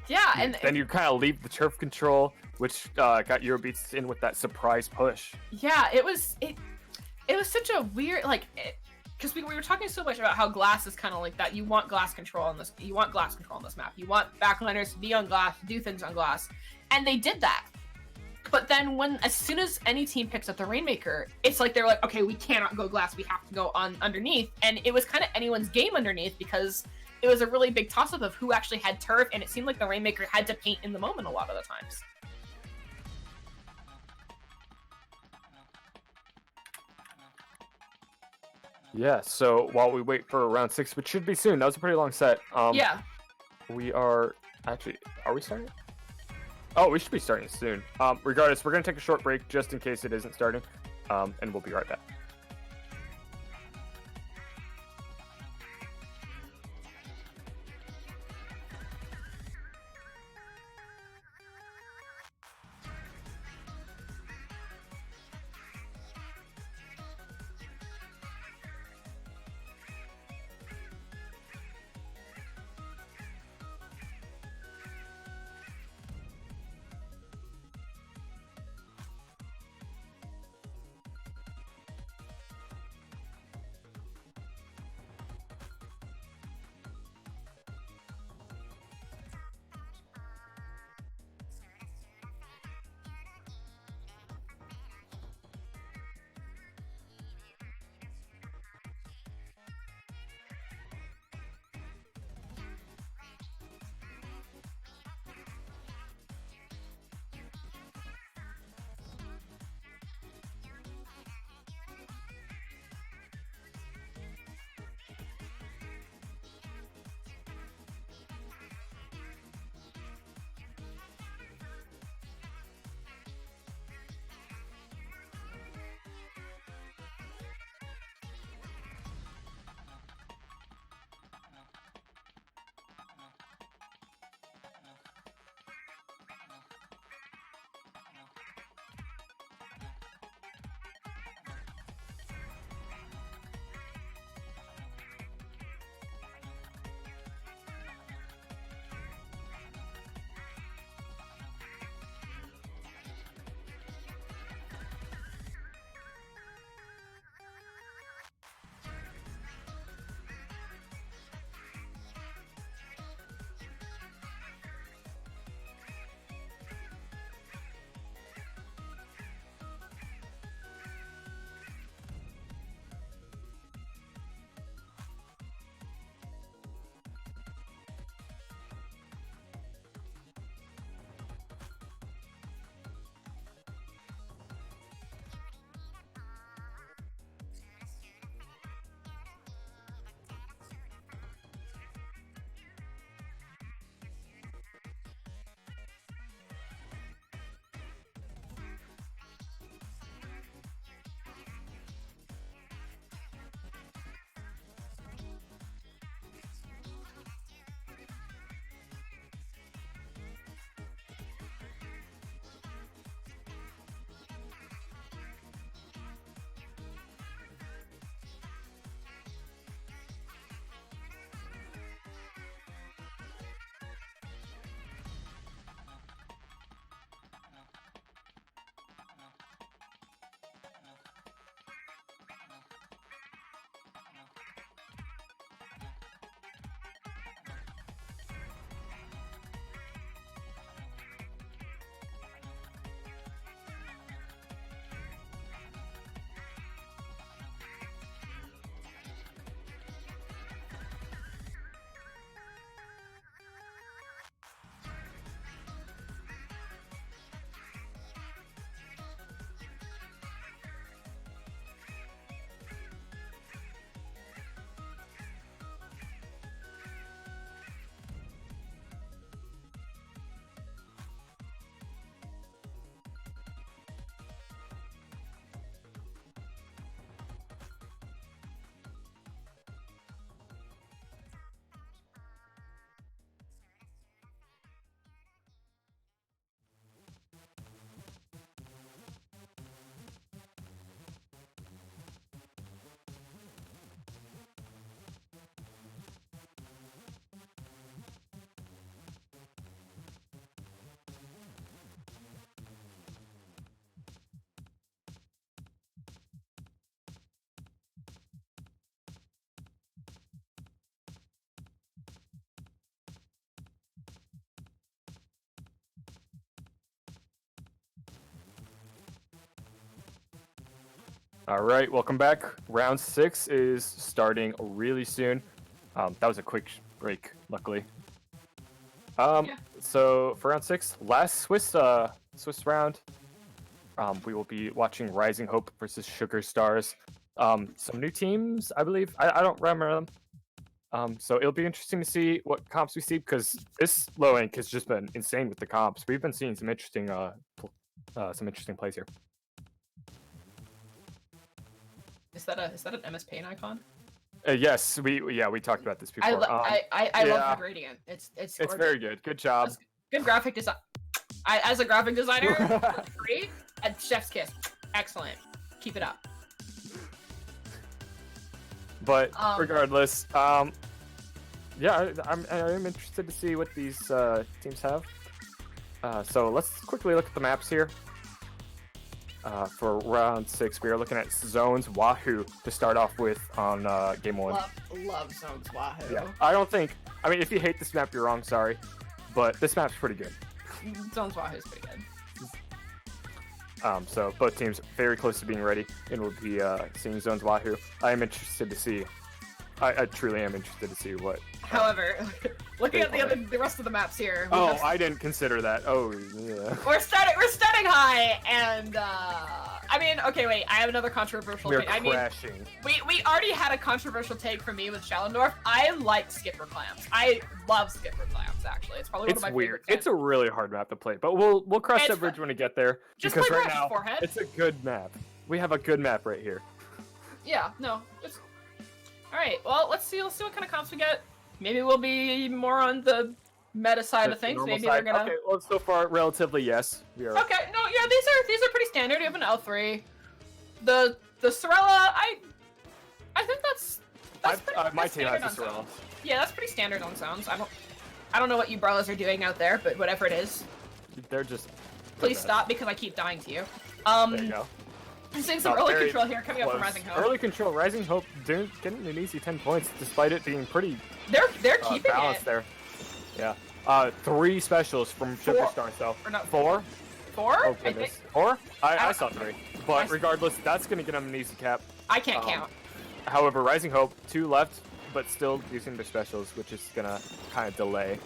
yeah, and then you kind of leave the turf control, which got Eurobeats in with that surprise push. Yeah, it was such a weird because we were talking so much about how glass is kind of like that. You want glass control on this. You want glass control on this map. You want backliners to be on glass, do things on glass, and they did that. But then as soon as any team picks up the Rainmaker, it's like they're like, okay, we cannot go glass. We have to go on underneath. And it was kind of anyone's game underneath because it was a really big toss-up of who actually had turf, and it seemed like the Rainmaker had to paint in the moment a lot of the times. Yeah, so while we wait for round 6, which should be soon, that was a pretty long set. Yeah. We are actually, are we starting? Oh, we should be starting soon. Regardless, we're going to take a short break just in case it isn't starting, and we'll be right back. All right, welcome back. Round 6 is starting really soon. That was a quick break, luckily. Yeah. So for round 6, last Swiss round, we will be watching Rising Hope versus Sugar Stars. Some new teams, I believe. I don't remember them. So it'll be interesting to see what comps we see because this low rank has just been insane with the comps. We've been seeing some interesting plays here. Is that an MS Paint icon? Yes, we talked about this before. I love the gradient. It's It's very good. Good job. Good graphic design. As a graphic designer, for free, and chef's kiss. Excellent. Keep it up. But regardless, yeah, I'm interested to see what these teams have. So let's quickly look at the maps here. For round 6, we are looking at Zones Wahoo to start off with on game 1. Love Zones Wahoo. Yeah, I mean, if you hate this map, you're wrong. Sorry, but this map's pretty good. Zones Wahoo is pretty good. So both teams very close to being ready, and we'll be seeing Zones Wahoo. I am interested to see. I truly am interested to see what. However, looking at the rest of the maps here. I didn't consider that. Oh, yeah. We're starting high, and I mean, okay, wait. I have another controversial We're take. crashing. We already had a controversial take from me with Schellendorf. I like Skipper Clams. I love Skipper Clams. Actually, it's probably one of my weird. favorite. It's a really hard map to play, but we'll cross that bridge when we get there. Just because play right Ratchet now Forehead. it's a good map. We have a good map right here. Yeah. No. All right. Well, let's see. Let's see what kind of comps we get. Maybe we'll be more on the meta side of things. Maybe we're gonna. Okay. Well, so far, relatively yes. We are. Okay. No. Yeah. These are pretty standard. You have an L3. The Sorella. I think that's my team has standard the on Sorella. Zones. Yeah, that's pretty standard on Zones. I don't know what you brawlers are doing out there, but whatever it is. They're just. Please stop because I keep dying to you. There you go. Seeing some early control here coming up from Rising Hope. Early control. Rising Hope getting an easy 10 points despite it being pretty. They're keeping balanced it. there. Yeah. 3 specials from Sugar Stars though. Or not 4. 4? Oh goodness. 4? I saw 3. But regardless, that's gonna get them an easy cap. I can't count. However, Rising Hope 2 left, but still using their specials, which is gonna kind of delay.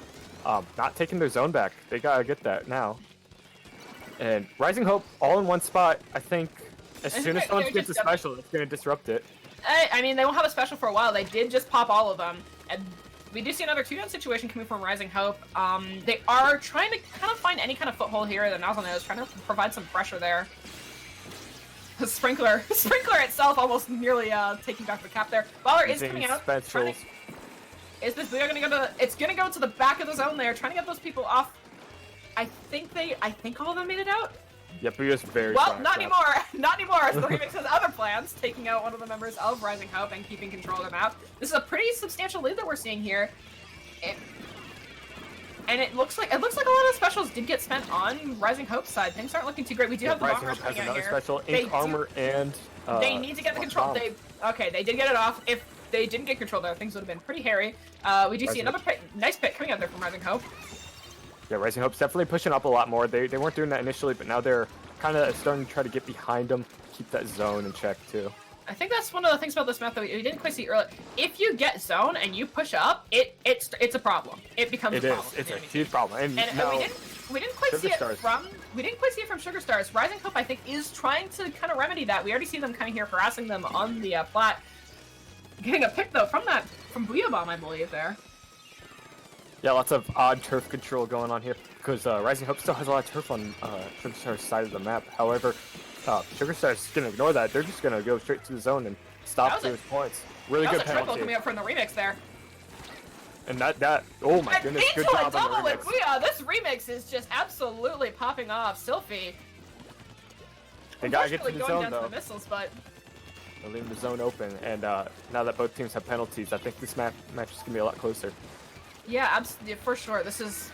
Not taking their zone back. They gotta get that now. And Rising Hope all in one spot. I think as soon as someone gets a special, it's gonna disrupt it. I mean, they won't have a special for a while. They did just pop all of them, and we do see another 2-down situation coming from Rising Hope. They are trying to kind of find any kind of foothold here. The Nozzle Nose trying to provide some pressure there. The Sprinkler itself almost nearly taking back the cap there. Baller is coming out. Specials. Is this Booyah gonna go to? It's gonna go to the back of the zone there, trying to get those people off. I think all of them made it out. Yep, he was very well, strong. not anymore. Not anymore. As the Remix has other plans, taking out one of the members of Rising Hope and keeping control of the map. This is a pretty substantial lead that we're seeing here. And it looks like a lot of specials did get spent on Rising Hope's side. Things aren't looking too great. We do have the Rising Bomb Rush Hope has coming out another here. special, Ink Armor, and they need to get the control. They did get it off. If they didn't get control there, things would have been pretty hairy. We do see another nice pick coming out there from Rising Hope. Yeah, Rising Hope's definitely pushing up a lot more. They weren't doing that initially, but now they're kind of starting to try to get behind them, keep that zone in check too. I think that's one of the things about this map that we didn't quite see earlier. If you get zone and you push up, it's a problem. It becomes a problem. It's a huge problem. And now, we didn't quite see it from Sugar Stars. Rising Hope, I think, is trying to kind of remedy that. We already see them kind of here harassing them on the plat. Getting a pick though from Booyah Bomb, I believe there. Yeah, lots of odd turf control going on here because Rising Hope still has a lot of turf on Sugar Star's side of the map. However, Sugar Star's gonna ignore that. They're just gonna go straight to the zone and stop those points. Really good penalty. That was a triple coming up from the Remix there. And that oh my goodness, good job on the Remix. Booyah, this Remix is just absolutely popping off. Sylphie. They gotta get to the zone though. The missiles, but they're leaving the zone open, and now that both teams have penalties, I think this match is gonna be a lot closer. Yeah, absolutely, for sure. This is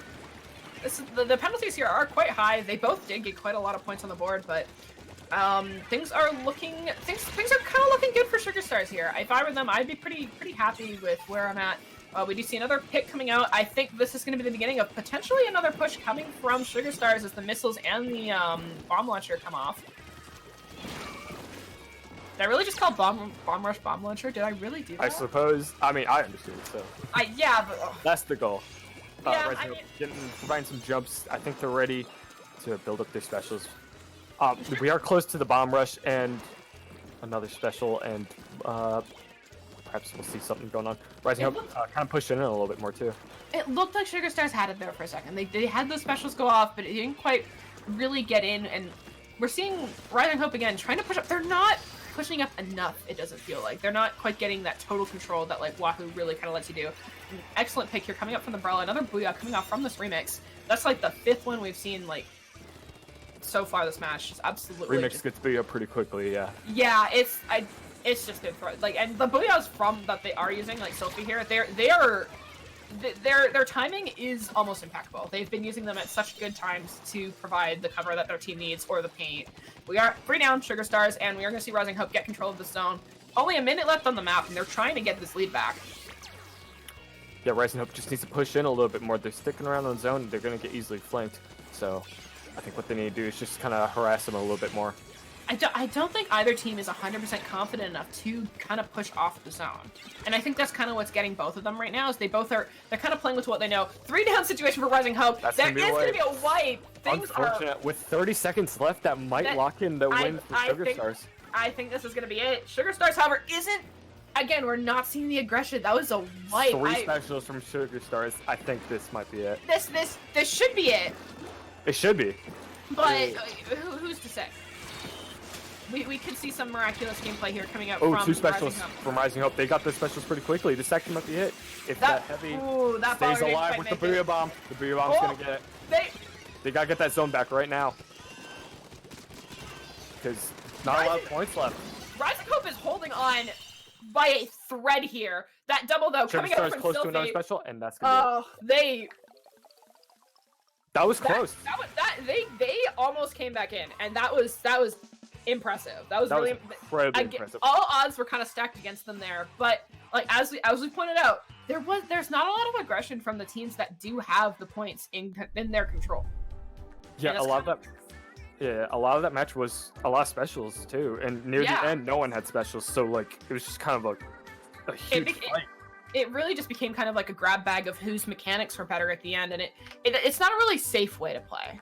the penalties here are quite high. They both did get quite a lot of points on the board, but things are kind of looking good for Sugar Stars here. If I were them, I'd be pretty happy with where I'm at. We do see another pick coming out. I think this is going to be the beginning of potentially another push coming from Sugar Stars as the missiles and the bomb launcher come off. Did I really just call bomb rush bomb launcher? Did I really do that? I suppose. I mean, I understood. So Yeah, but that's the goal. Yeah, Rising I Hope mean- providing some jumps. I think they're ready to build up their specials. We are close to the bomb rush and another special, and perhaps we'll see something going on. Rising Hope kind of pushing in a little bit more too. it looked like Sugar Stars had it there for a second. They had the specials go off, but it didn't quite really get in. And we're seeing Rising Hope again trying to push up. They're not pushing up enough. It doesn't feel like they're not quite getting that total control that like Wahoo really kind of lets you do. An excellent pick here coming up from the Umbrella. Another Booyah coming off from this remix. That's like the 5th one we've seen like so far this match. Just absolutely. Remix gets beat up pretty quickly, yeah. Yeah, it's just good for like, and the Booyahs from that they are using like Sophie here, their timing is almost impeccable. They've been using them at such good times to provide the cover that their team needs or the paint. We are 3 down, Sugar Stars, and we are going to see Rising Hope get control of the zone. Only a minute left on the map, and they're trying to get this lead back. Yeah, Rising Hope just needs to push in a little bit more. They're sticking around on zone. They're going to get easily flanked. So I think what they need to do is just kind of harass them a little bit more. I don't think either team is 100% confident enough to kind of push off the zone. And I think that's kind of what's getting both of them right now, is they're kind of playing with what they know. 3 down situation for Rising Hope. That's There gonna is be a going to be wipe. a wipe. Things are... Unfortunate. With 30 seconds left, that might lock in the win for Sugar Stars. I think this is going to be it. Sugar Stars, however, isn't... Again, we're not seeing the aggression. That was a wipe. 3 specials from Sugar Stars. I think this might be it. This should be it. It should be. But who's to say? We could see some miraculous gameplay here coming out Oh, from 2 specials Rising Hope. from Rising Hope. They got their specials pretty quickly. This actually might be it. If that heavy Ooh, that stays baller didn't alive quite with the make it. Booyah Bomb, the Booyah Bomb's going to get it. They got to get that zone back right now. Because not a lot of points left. Rising Hope is holding on by a thread here. That double though Sugar coming out Stars from close to another Sylphie. special, and that's going to be it. That was close. They almost came back in, and that was impressive. That was really incredibly impressive. All odds were kind of stacked against them there, but like as we pointed out, there's not a lot of aggression from the teams that do have the points in their control. Yeah, a lot of that match was a lot of specials too, and near the end, no one had specials, so like it was just kind of a huge fight. It really just became kind of like a grab bag of whose mechanics were better at the end, and it's not a really safe way to play.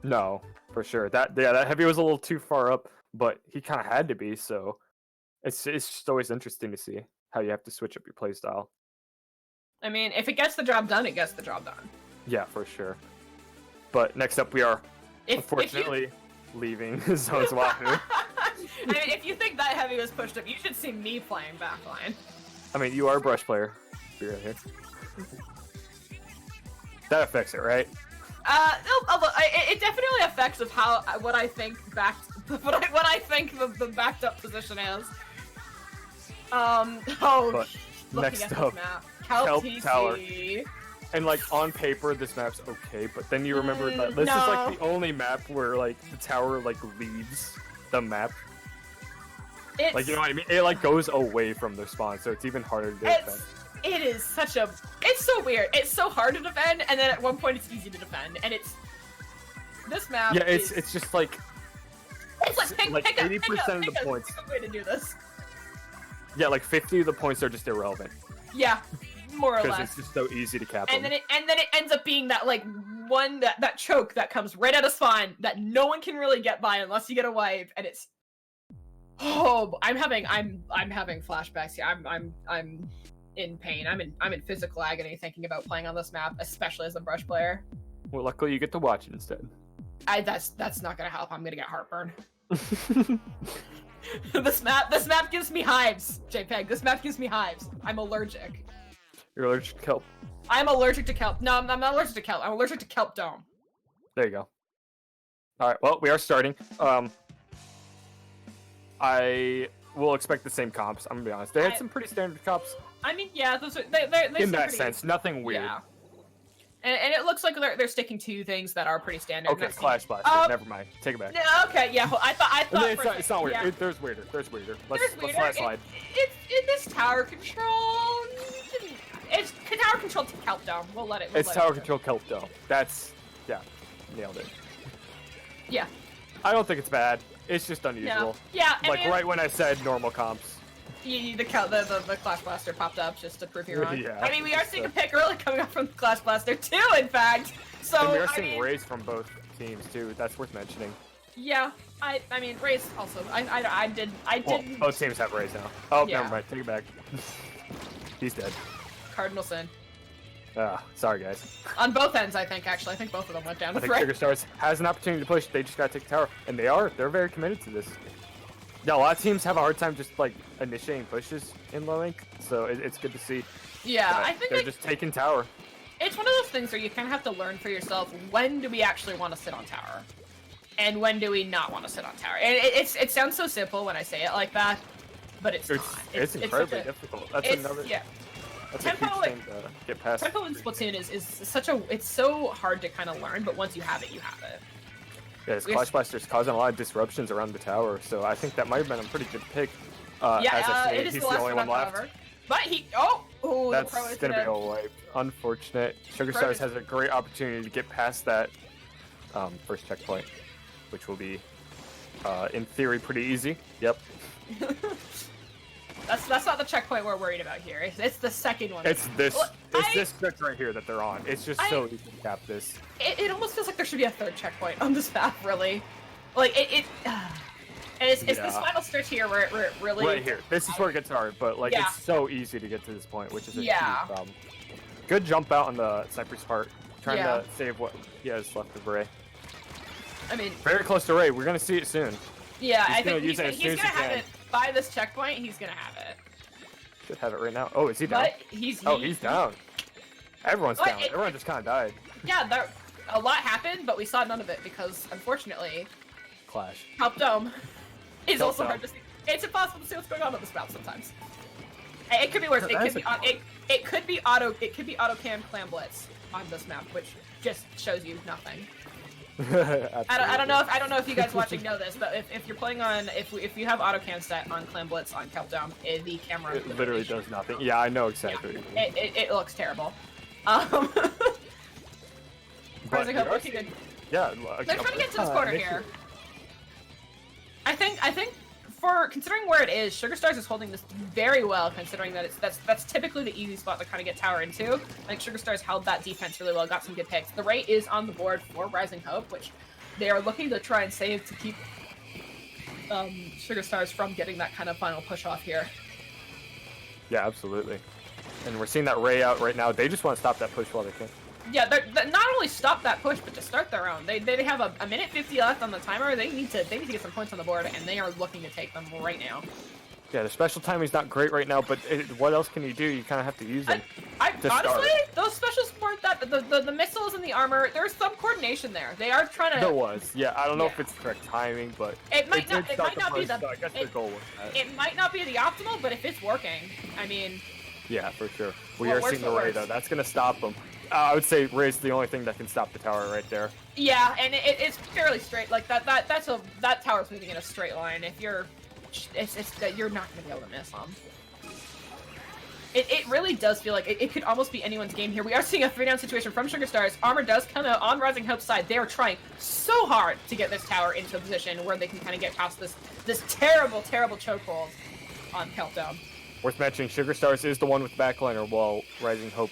No, for sure. That heavy was a little too far up, but he kind of had to be. So it's just always interesting to see how you have to switch up your playstyle. I mean, if it gets the job done, it gets the job done. Yeah, for sure. But next up, we are unfortunately leaving Zones Wahoo. I mean, if you think that heavy was pushed up, you should see me playing backline. I mean, you are a brush player. Be right here. That affects it, right? It definitely affects of what I think the backed up position is. Next up, Kelp Tower. And like on paper, this map's okay, but then you remember that this is like the only map where like the tower like leaves the map. Like, you know what I mean? It like goes away from their spawn, so it's even harder to defend. It is such a... It's so weird. It's so hard to defend, and then at one point it's easy to defend, and it's... This map it's just like... It's like 80% of the points. Pick a way to do this. Yeah, like 50 of the points are just irrelevant. Yeah, more or less. Because it's just so easy to cap and them. then it ends up being that like one that choke that comes right out of spawn that no one can really get by unless you get a wipe, and it's... Oh, I'm having flashbacks here. I'm in pain. I'm in physical agony thinking about playing on this map, especially as a brush player. Well, luckily you get to watch it instead. That's not gonna help. I'm gonna get heartburn. This map gives me hives, JPEG. This map gives me hives. I'm allergic. You're allergic to kelp. I'm allergic to kelp. No, I'm not allergic to kelp. I'm allergic to kelp dome. There you go. All right. Well, we are starting. I will expect the same comps. I'm gonna be honest. They had some pretty standard comps. I mean, yeah, those are they in that sense, nothing weird. Yeah. And it looks like they're sticking to things that are pretty standard. Okay, Clash Blaster. Never mind. Take it back. Okay, yeah. I thought it's not weird. Yeah. There's weirder. Let's There's let it slide. It's in this tower control. It's tower control to Kelp Dome. We'll let it. It's tower control Kelp Dome. That's nailed it. Yeah. I don't think it's bad. It's just unusual. Yeah, I Like mean, right when I said normal comps. the Clash Blaster popped up just to prove you wrong. Yeah, I mean, we are just, seeing a pick early coming up from the Clash Blaster too, in fact. So And we are I seeing mean, raise from both teams too. That's worth mentioning. yeah, I mean, Race also. I did. Well, both teams have raise now. Oh, Yeah. never mind. Take it back. He's dead. Cardinal Sin Ah, sorry guys. on both ends. I think actually, I think both of them went down I with think Ray. Sugar Stars has an opportunity to push. They just gotta take the tower, and they're very committed to this. Yeah, a lot of teams have a hard time just like initiating pushes in low ink, so it's good to see. Yeah, that I think they're like, just taking tower. it's one of those things where you kind of have to learn for yourself when do we actually want to sit on tower, and when do we not want to sit on tower. And it sounds so simple when I say it like that, but it's not. It's incredibly such a- difficult. That's it's, another. yeah. That's Tempo, a huge like- thing to get past. Tempo in Splatoon is such a it's so hard to kind of learn, but once you have it, you have it. Yeah, his We're- Clash Blaster's causing a lot of disruptions around the tower, so I think that might have been a pretty good pick. Yeah, as I say, it is he's the last only one, one left. however. But he the That's pro is gonna be a wipe. Unfortunate. Sugar Pro Stars is- has a great opportunity to get past that first checkpoint, which will be, in theory, pretty easy. Yep. That's not the checkpoint we're worried about here. It's the second one. It's this. Look, It's this stretch right here that they're on. It's just so easy to cap this. It almost feels like there should be a third checkpoint on this map, really. Like and it's this Yeah. final stretch here where it really Right here. This is where it gets hard, but like Yeah. it's so easy to get to this point, which is a Yeah. huge problem. Good jump out on the sniper's part, trying Yeah. to save what he has left of Ray. I mean, Very close to Ray. We're gonna see it soon. yeah, He's I gonna think use it as he's soon as gonna he have can. it by this checkpoint. He's gonna have it. Should have it right now. Oh, is he down? But he's down. Everyone's But down. it- Everyone just kind of died. Yeah, a lot happened, but we saw none of it because unfortunately, Clash. Help Dome is Help also Dome. hard to see. It's impossible to see what's going on this map sometimes. It could be worse. It That's could be it could be auto cam clam blitz on this map, which just shows you nothing. I don't know if you guys watching know this, but if you're playing on if you have auto cam set on clam blitz on Kelp Dome, the camera It literally does nothing. Yeah, I know exactly. what you mean. it looks terrible. But Rising we Hope are looking seeing- good. Yeah, They're trying to get to this corner here. I think for considering where it is, Sugar Stars is holding this very well, considering that that's typically the easy spot to kind of get tower into. I think Sugar Stars held that defense really well, got some good picks. The rate is on the board for Rising Hope, which they are looking to try and save to keep Sugar Stars from getting that kind of final push off here. Yeah, absolutely. And we're seeing that Ray out right now. They just want to stop that push while they can. Yeah, they're not only stop that push, but to start their own. They have a minute 50 left on the timer. They need to get some points on the board, and they are looking to take them right now. Yeah, the special timing's not great right now, but what else can you do? You kind of have to use them. I to start honestly, it. those specials weren't that the missiles and the armor. There's some coordination there. They are trying to. There was. Yeah, I don't know if Yeah. it's correct timing, but It might did not. It start might not be push, the. so I guess their goal was that. It might not be the optimal, but if it's working, I mean, Yeah, for sure. We What are works, seeing the what Ray, works. though. That's going to stop them. I would say Ray's the only thing that can stop the tower right there. yeah, and it's fairly straight. Like that tower's moving in a straight line. If you're, it's that you're not gonna be able to miss them. It really does feel like it could almost be anyone's game here. We are seeing a 3-down situation from Sugar Stars. Armor does come out on Rising Hope's side. They are trying so hard to get this tower into a position where they can kind of get past this terrible chokehold on Kelp Dome. Worth mentioning, Sugar Stars is the one with backliner, while Rising Hope...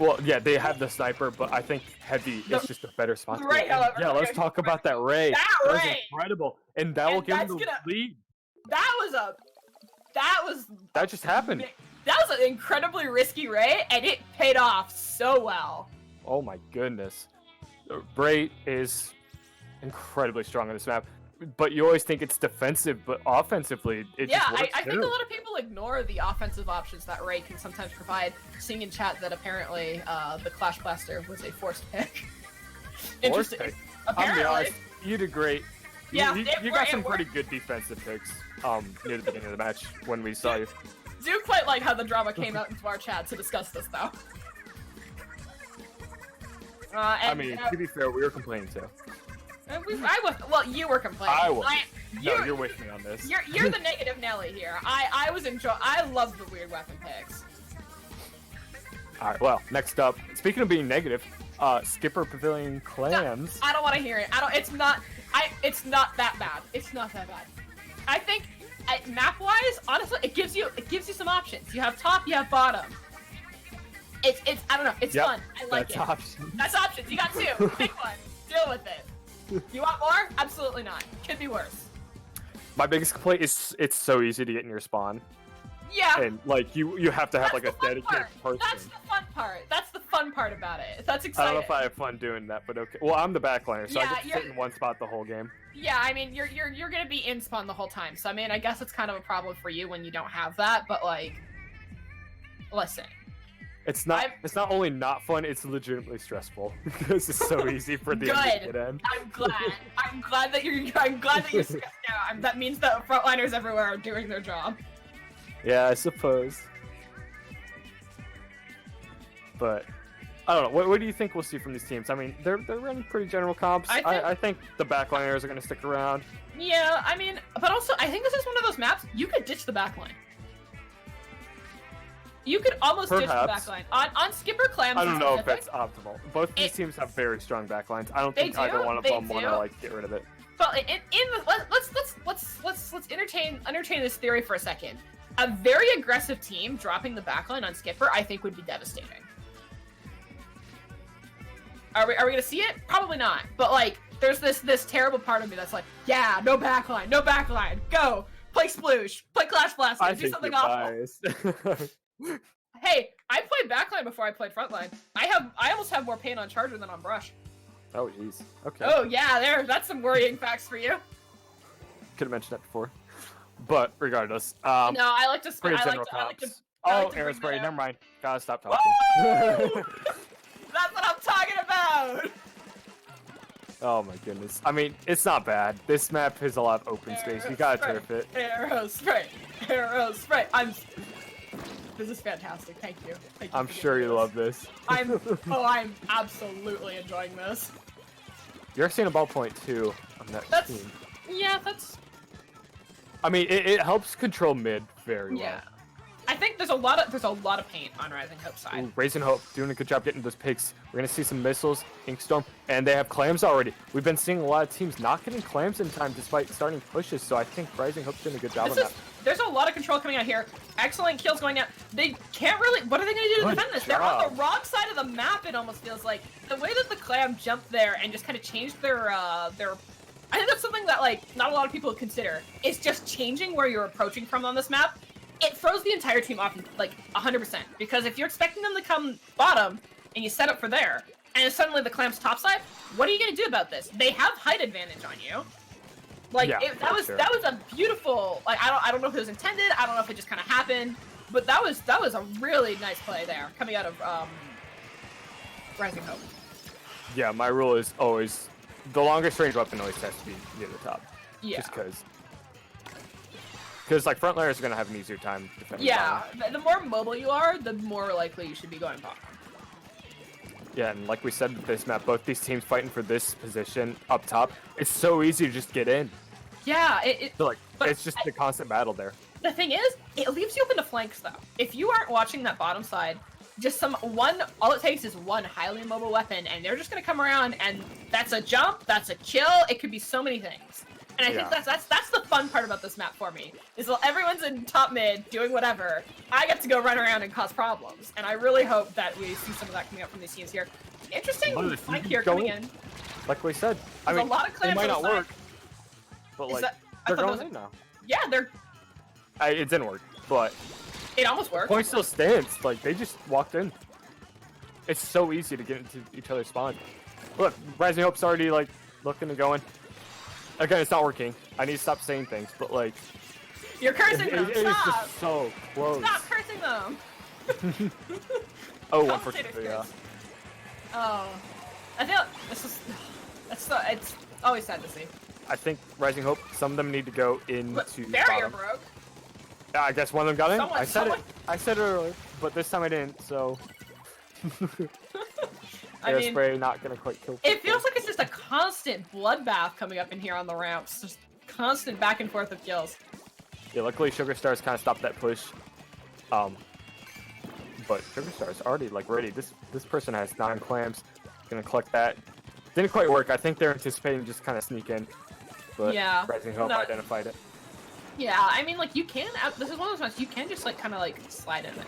Well, yeah, they have the sniper, but I think Heavy is just a better spot. to Ray, get. however, Yeah, let's talk about that Ray. That was Ray! incredible. And that will And give them that's the gonna- lead. That Just happened. was an incredibly risky Ray, and it paid off so well. Oh my goodness. Ray is incredibly strong on this map. But you always think it's defensive, but offensively, it Yeah, just works I think a too. lot of people ignore the offensive options that Ray can sometimes provide. Seeing in chat that apparently the Clash Blaster was a forced pick. Interesting. pick. I'm gonna be Apparently. honest, you did great. Yeah, you got some pretty good defensive picks near the beginning of the match when we saw you. Do quite like how the drama came out into our chat to discuss this, though. I mean, to be fair, we were complaining too. Well, you were complaining. I was. No, you're, you're with me on this. you're the negative Nelly here. I love the weird weapon picks. All right. Well, next up, speaking of being negative, Skipper Pavilion Clams. I don't want to hear it. It's not. It's not that bad. It's not that bad. I think map-wise, honestly, it gives you some options. You have top, you have bottom. It's I don't know. It's fun. I like it. Options. That's options. You got two. Pick one. Deal with it. You want more? Absolutely not. Could be worse. My biggest complaint is it's so easy to get in your spawn, Yeah. and like you have to have That's like a the fun dedicated part. person. That's the fun part. That's the fun part about it. That's I exciting. don't know if I have fun doing that, but okay. Well, I'm the backliner, so I Yeah, get to sit in one spot the whole game. Yeah, I mean, you're gonna be in spawn the whole time. So I mean, I guess it's kind of a problem for you when you don't have that. But like, listen. It's not only not fun, it's legitimately stressful because it's so easy for the enemy to get in. I'm glad that you're stressed out. That means that frontliners everywhere are doing their job. Yeah, I suppose. But I don't know. What do you think we'll see from these teams? I mean, they're running pretty general comps. I think the backliners are going to stick around. Yeah, I mean, but also I think this is one of those maps you could ditch the backline. You could almost ditch the backline on Skipper Clams. I don't know if that's optimal. Both these teams have very strong backlines. I don't think either one of them want to like get rid of it. But let's entertain this theory for a second. A very aggressive team dropping the backline on Skipper, I think, would be devastating. Are we gonna see it? Probably not. But like, there's this terrible part of me that's like, yeah, no backline, go play Sploosh, play Clash Blaster, do something awful. Hey, I played backline before I played frontline. I almost have more pain on Charger than on Brush. Oh jeez. Okay. Oh yeah, that's some worrying facts for you. Could have mentioned that before, but regardless. No, I like to. Oh, Aerospray. Never mind. Gotta stop talking. That's what I'm talking about. Oh my goodness. I mean, it's not bad. This map has a lot of open space. You gotta turf it. Aerospray. This is fantastic. Thank you. I'm sure you love this. I'm absolutely enjoying this. You're seeing a ball point too on that team. Yeah, that's. I mean, it helps control mid very well. I think there's a lot of paint on Rising Hope's side. Ooh, Rising Hope doing a good job getting those picks. We're gonna see some missiles, Inkstorm, and they have clams already. We've been seeing a lot of teams not getting clams in time despite starting pushes, so I think Rising Hope's doing a good job on that. There's a lot of control coming out here. Excellent kills going out. They can't really. What are they gonna do to defend this? They're on the wrong side of the map. It almost feels like the way that the clam jumped there and just kind of changed their. I think that's something that like not a lot of people consider. Is just changing where you're approaching from on this map. It throws the entire team off like 100%, because if you're expecting them to come bottom and you set up for there, and suddenly the clam's topside, what are you gonna do about this? They have height advantage on you. Like that was a beautiful. Like I don't know if it was intended. I don't know if it just kind of happened, but that was a really nice play there coming out of Rising Hope. Yeah, my rule is always the longest range weapon always has to be near the top. Yeah. Just because like frontliners are gonna have an easier time defending. Yeah, the more mobile you are, the more likely you should be going bottom. Yeah, and like we said with this map, both these teams fighting for this position up top. It's so easy to just get in. Yeah, it's just a constant battle there. The thing is, it leaves you open to flanks though. If you aren't watching that bottom side, just all it takes is one highly mobile weapon, and they're just gonna come around, and that's a jump, that's a kill. It could be so many things. And I think that's the fun part about this map for me, is while everyone's in top mid doing whatever, I get to go run around and cause problems. And I really hope that we see some of that coming up from these teams here. Interesting flank here coming in. Like we said, I mean, a lot of clams they might on the not work, side. but like they're going in now. Yeah, It didn't work, but it almost worked. The point still stands. Like they just walked in. It's so easy to get into each other's spawn. Look, Rising Hope's already like looking to go in. Again, it's not working. I need to stop saying things, but like... You're cursing them, It is just so close. Stop cursing them! Oh, 143, yeah. Oh. I feel this is... It's always sad to see. I think Rising Hope, some of them need to go into barrier bottom. broke. Yeah, I guess one of them got in. I said it earlier, but this time I didn't, so... Aerospray not gonna quite kill people. It feels like it's just a constant bloodbath coming up in here on the ramps. Just constant back and forth of kills. Yeah, luckily Sugar Star's kind of stopped that push. But Sugar Star's already like ready. This person has 9 clams. Gonna collect that. Didn't quite work. I think they're anticipating just kind of sneak in. but Yeah, Rising Hope no- identified it. Yeah, I mean, like, you can, this is one of those ones, you can just, like, kind of, like, slide in there.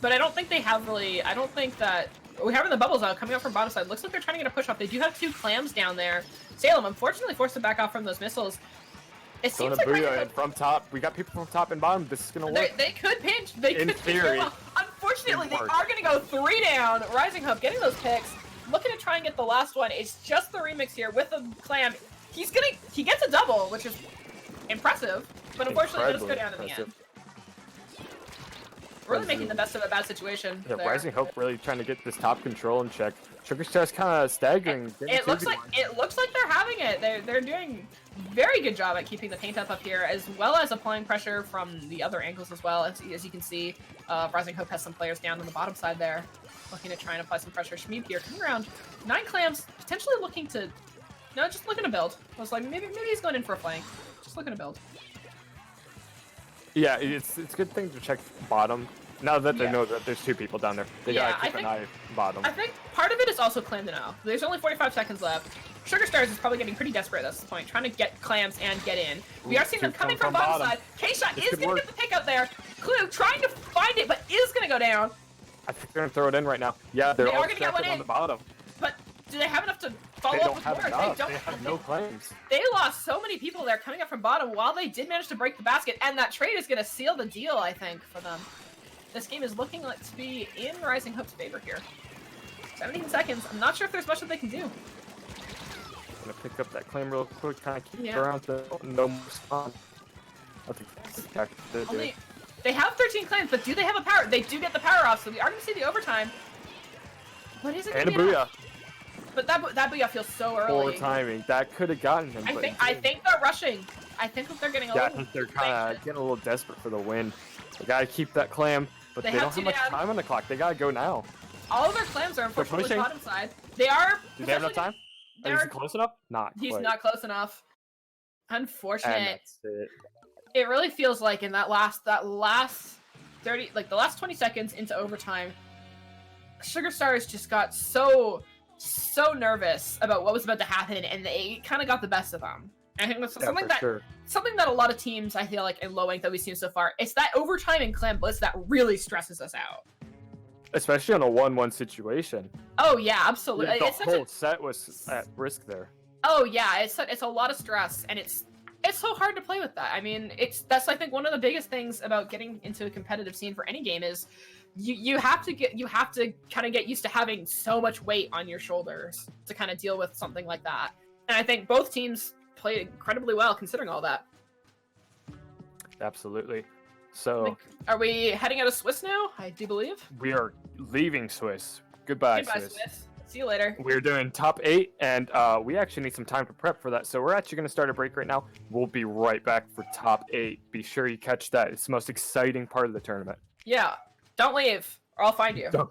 But I don't think they have really, I don't think that, we're having the bubbles out coming up from bottom side. Looks like they're trying to get a push off. They do have 2 clams down there. Salem, unfortunately, forced to back off from those missiles. It Going seems to like Booyah and from top. We got people from top and bottom. This is going to work. they could pinch. They In could pinch theory, them. Unfortunately, they it worked. are going to go 3 down. Rising Hope getting those picks. Looking to try and get the last one. It's just the remix here with the clam. He gets a double, which is impressive. But unfortunately, they just go down in the end. Really making the best of a bad situation. Yeah, there. Rising Hope really trying to get this top control in check. Sugar Star's kind of staggering. It looks like they're having it. They're doing very good job at keeping the paint up here, as well as applying pressure from the other angles as well. As you can see, Rising Hope has some players down on the bottom side there, looking to try and apply some pressure. Shmeeb here coming around. 9 clams, potentially looking to, no, just looking to build. I was like, maybe he's going in for a flank. Just looking to build. Yeah, it's a good thing to check bottom. Now that they know that there's 2 people down there, they gotta keep an eye bottom. I think part of it is also clam to know. There's only 45 seconds left. Sugar Stars is probably getting pretty desperate at this point, trying to get clams and get in. We are seeing them coming from bottom side. K-Shot is going to get the pick up there. Clue trying to find it, but is going to go down. I think they're going to throw it in right now. Yeah, they're all going to get one on the bottom. But do they have enough to follow They up don't with have more? enough. They They have no claims. They lost so many people there coming up from bottom while they did manage to break the basket, and that trade is going to seal the deal, I think, for them. This game is looking like to be in Rising Hope's favor here. 17 seconds. I'm not sure if there's much that they can do. Gonna pick up that claim real quick, kind of keep Yeah. around to no more spawn. I think that's exactly what they're doing. They have 13 claims, but do they have a power? They do get the power off, so we are going to see the overtime. But is it going And to a be Booyah. enough? But that Booyah feels so Poor early. timing. That could have gotten him. but I think they're rushing. I think that they're getting a yeah, I little. think they're kind of getting a little desperate for the win. They gotta keep that clam, but They they, have don't to have much down. time on the clock. They gotta go now. All of their clams are unfortunately pushing. bottom side. They are. Do they have enough time? Is They're, he close enough? Not he's quite. not close enough. And Unfortunate. that's it. It really feels like in that last 30, like the last 20 seconds into overtime, Sugar Stars just got so nervous about what was about to happen, and they kind of got the best of them. And I think that's something that a lot of teams, I feel like, in low rank that we've seen so far, it's that overtime in Clan Blitz that really stresses us out. Especially on a 1-1 situation. Oh yeah, absolutely. The It's such whole a, set was at risk there. oh yeah, it's a lot of stress, and it's so hard to play with that. I mean, that's I think one of the biggest things about getting into a competitive scene for any game is you have to kind of get used to having so much weight on your shoulders to kind of deal with something like that. And I think both teams played incredibly well considering all that. Absolutely. So Like, are we heading out of Swiss now? I do believe. we are leaving Swiss. Goodbye, Goodbye, Swiss. Swiss. See you later. We're doing top 8, and we actually need some time to prep for that. So we're actually going to start a break right now. We'll be right back for top 8. Be sure you catch that. It's the most exciting part of the tournament. Yeah. Don't leave, or I'll find you. Don't.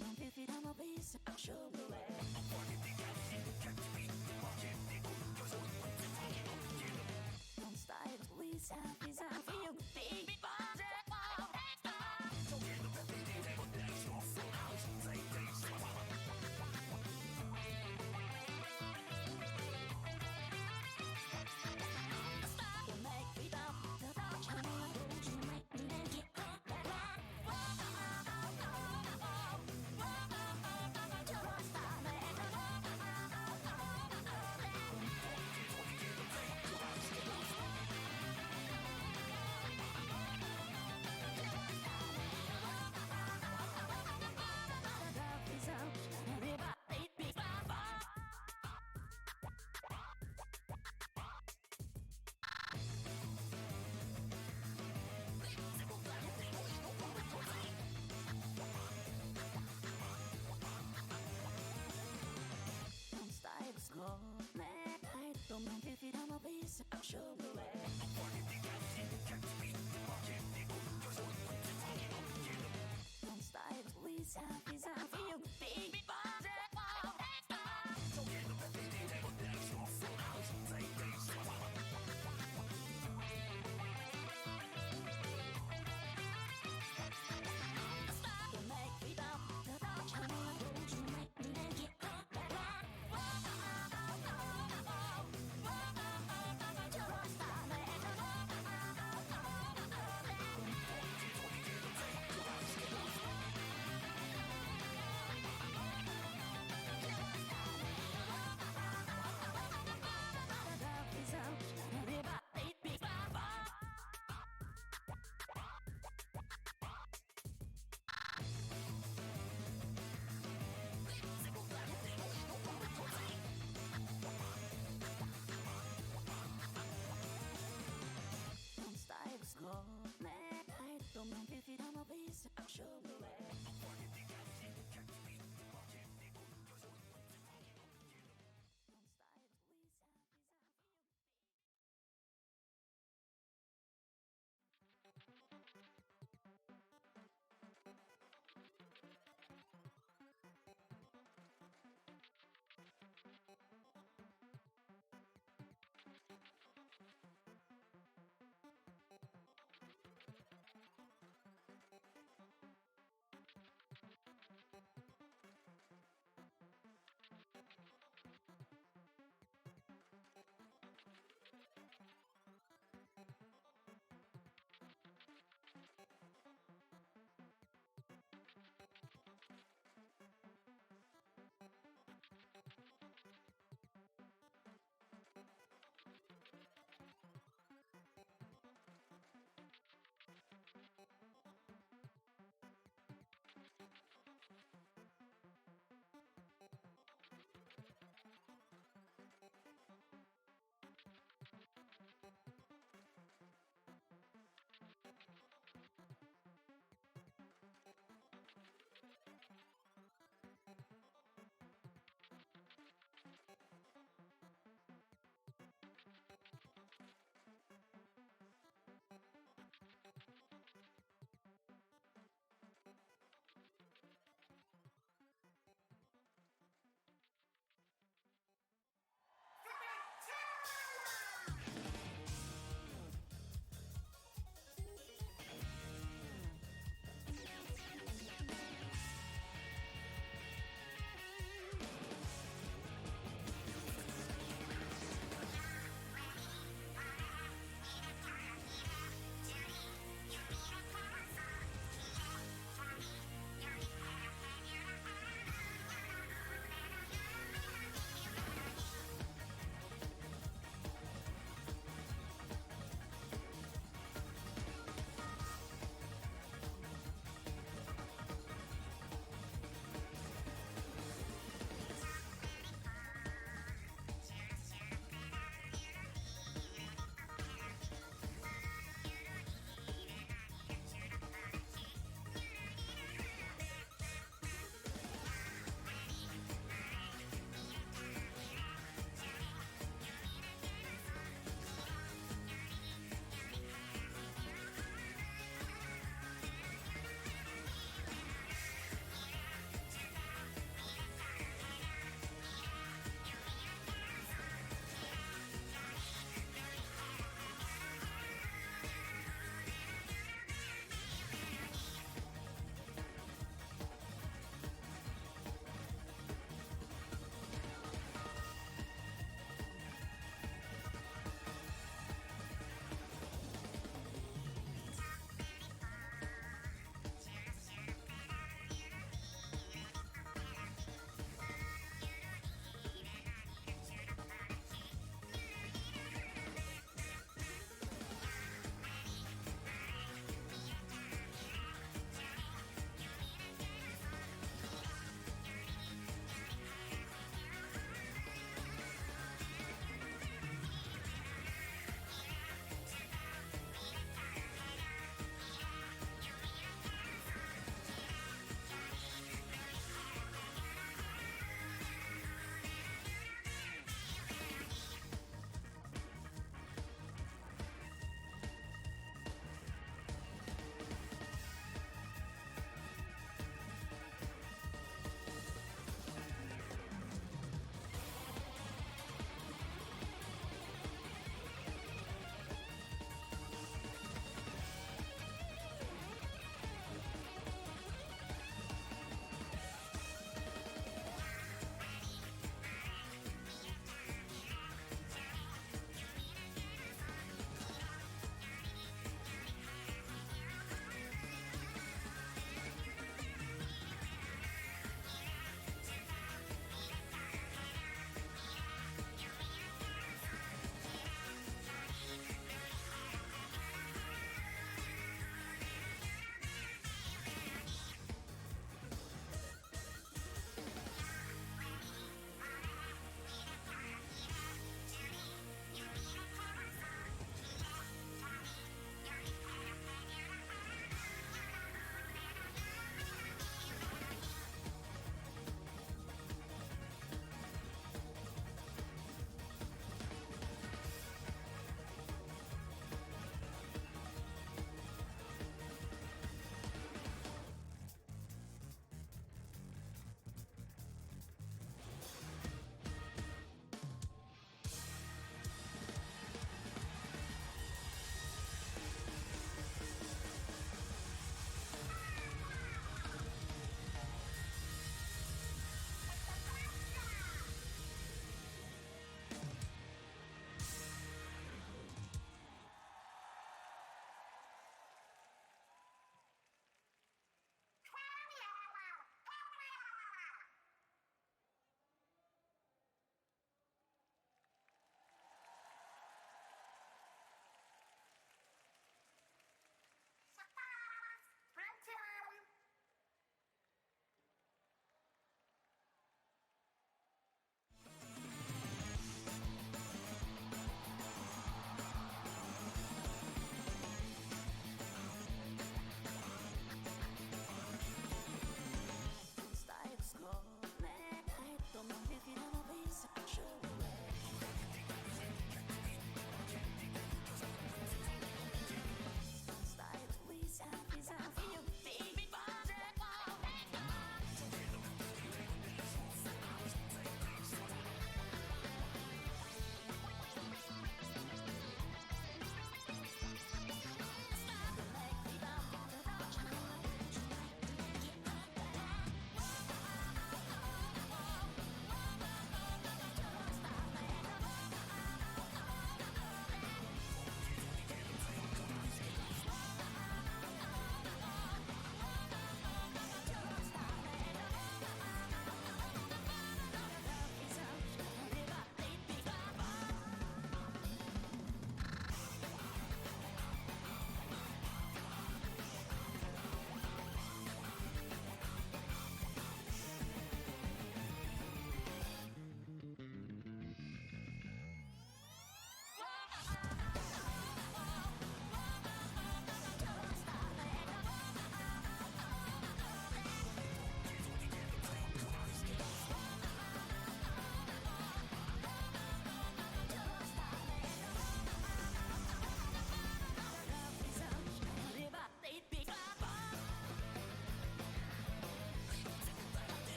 don't if it I'm a piece of show me where. Don't style, we sound, we feel big. Don't if it I'm a piece of show me where. Don't style, we sound, feel big. Just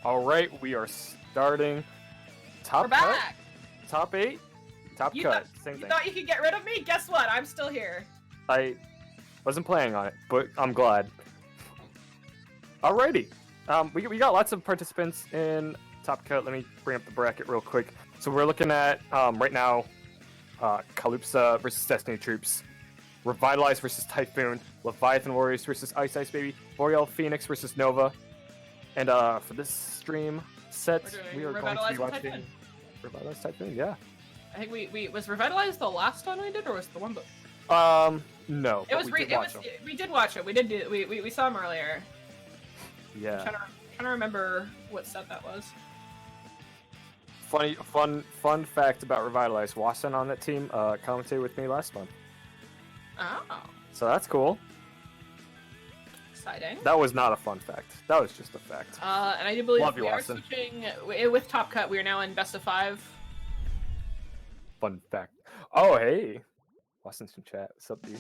All right, we are starting. Top We're cut, back. top 8, top You cut. thought- Same You thing. thought you could get rid of me? Guess what? I'm still here. I wasn't planning on it, but I'm glad. Alrighty. We got lots of participants in Top Cut. Let me bring up the bracket real quick. So we're looking at right now Calypsa versus Destiny Troops, Revitalize versus Typhoon, Leviathan Warriors versus Ice Ice Baby, Boreal Phoenix versus Nova. And for this stream set, We're doing we are going to Revitalize be and watching Typhoon. Revitalize Typhoon, yeah. I think we was Revitalized the last one we did, or was the one? No. It but was. we Re- did it watch was. them. We did watch it. We did do. We saw him earlier. Yeah. Trying to remember what set that was. Fun fact about Revitalize. Wasson on that team commentated with me last month. Oh, So that's cool. exciting. That was not a fun fact. That was just a fact. And I do believe Love you, we are Watson. switching with Top Cut. We are now in best of 5. Fun fact. Oh, hey. Wasson's in chat. What's up, dude?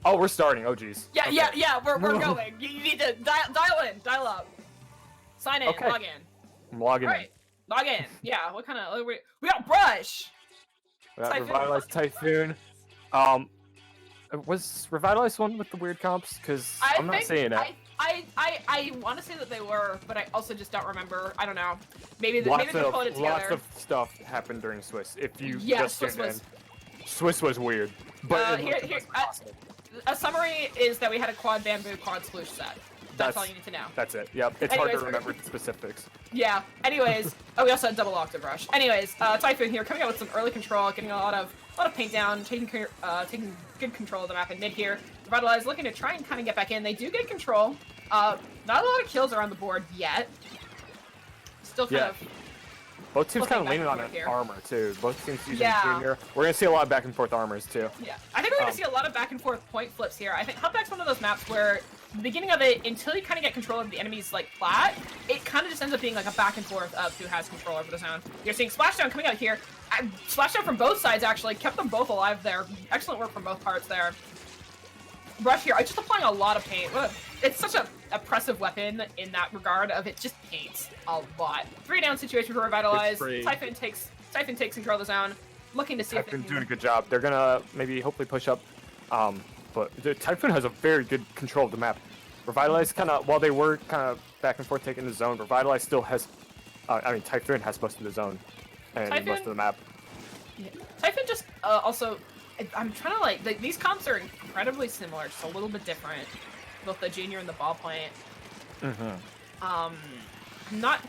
Oh, we're starting. Oh, geez. Yeah, Okay. yeah. We're going. You need to dial up. Sign in. Okay. Log in. I'm logging All right. Log in. Yeah. What kind of? We got Brush. in. We got Typhoon. Revitalize Typhoon. Was Revitalize one with the weird comps? Because I'm not saying it. I want to say that they were, but I also just don't remember. I don't know. Maybe they Lots put it together. of stuff happened during Swiss. If you Yeah, just Swiss tuned was- in. Swiss was weird. But it here- looked here- awesome. A summary is that we had a quad bamboo, quad sploosh set. That's all you need to know. That's it. Yep. It's hard to Anyways, remember the specifics. Yeah. Anyways, we also had double octave rush. Anyways, Typhoon here coming out with some early control, getting a lot of paint down, taking good control of the map in mid here. Revitalize looking to try and kind of get back in. They do get control. Not a lot of kills are on the board yet. Still kind Yeah. of. Both teams Flipping kind of leaning back on and forth here. armor too. Both teams using Yeah. junior. We're gonna see a lot of back and forth armors too. Yeah, I think we're gonna see a lot of back and forth point flips here. I think Humpback's one of those maps where the beginning of it, until you kind of get control of the enemy's like plat, it kind of just ends up being like a back and forth of who has control over the zone. You're seeing Splashdown coming out here. Splashdown from both sides actually kept them both alive there. Excellent work from both parts there. Brush here, just applying a lot of paint. It's such a oppressive weapon in that regard of it just paints a lot. 3 down situation for Revitalize. It's free. Typhoon takes control of the zone. Looking to see if they Typhoon can... doing a good job. They're gonna maybe hopefully push up. But the Typhoon has a very good control of the map. Revitalize kind of, while they were kind of back and forth taking the zone, Revitalize still has, Typhoon has most of the zone and Typhoon- most of the map. Yeah. Typhoon just also, I'm trying to like, these comps are incredibly similar, just a little bit different. Both the junior and the ballpoint. Not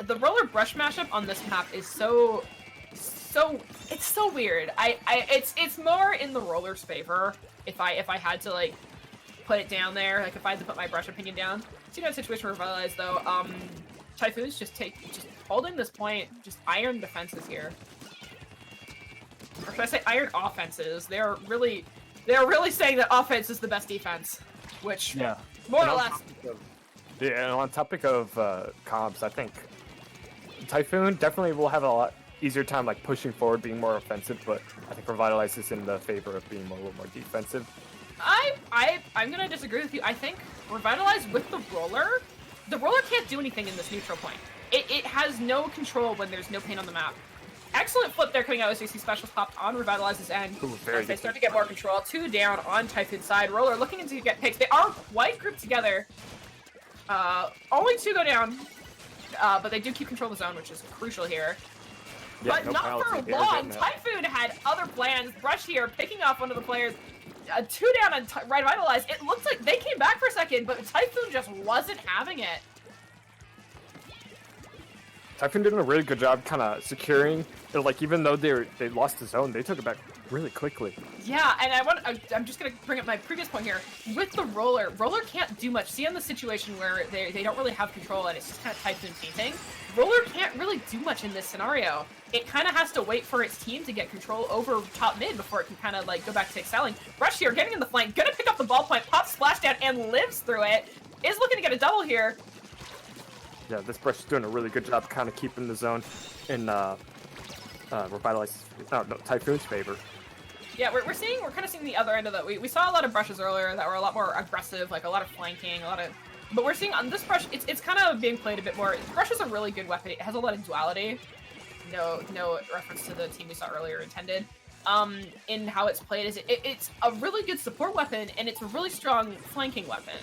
the roller brush mashup on this map is so it's so weird. It's more in the roller's favor if I had to like put it down there, like if I had to put my brush opinion down. See that situation where Revitalize though, Typhoon's just holding this point, just iron defenses here. Or should I say iron offenses? They're really saying that offense is the best defense, which Yeah. more And or on less. topic of- Yeah, and on topic of comps, I think Typhoon definitely will have a lot easier time like pushing forward, being more offensive, but I think Revitalize is in the favor of being a little more defensive. I'm gonna disagree with you. I think Revitalize with the roller can't do anything in this neutral point. It has no control when there's no paint on the map. Excellent flip there coming out as you see specials popped on Revitalize's end. Ooh, very As they good start to get more control. 2 down on Typhoon's side. Roller looking to get picks. They are quite grouped together. Only 2 go down, but they do keep control of the zone, which is crucial here. Yeah, But no not penalty. for They were long. getting it. Typhoon had other plans. Brush here, picking off one of the players. 2 down on Revitalize. It looked like they came back for a second, but Typhoon just wasn't having it. Typhoon did a really good job kind of securing. Like even though they lost the zone, they took it back really quickly. Yeah, and I'm just gonna bring up my previous point here. With the roller can't do much. See on the situation where they don't really have control and it's just kind of Typhoon painting. Roller can't really do much in this scenario. It kind of has to wait for its team to get control over top mid before it can kind of like go back to excelling. Rush here, getting in the flank, gonna pick up the ball point, pops splashdown and lives through it. Is looking to get a double here. Yeah, this brush is doing a really good job kind of keeping the zone in Revitalize, no, Typhoon's favor. Yeah, we're kind of seeing the other end of that. We saw a lot of brushes earlier that were a lot more aggressive, like a lot of flanking, a lot of But we're seeing on this brush, it's kind of being played a bit more. Brush is a really good weapon. It has a lot of duality. No reference to the team we saw earlier intended. In how it's played is it's a really good support weapon, and it's a really strong flanking weapon.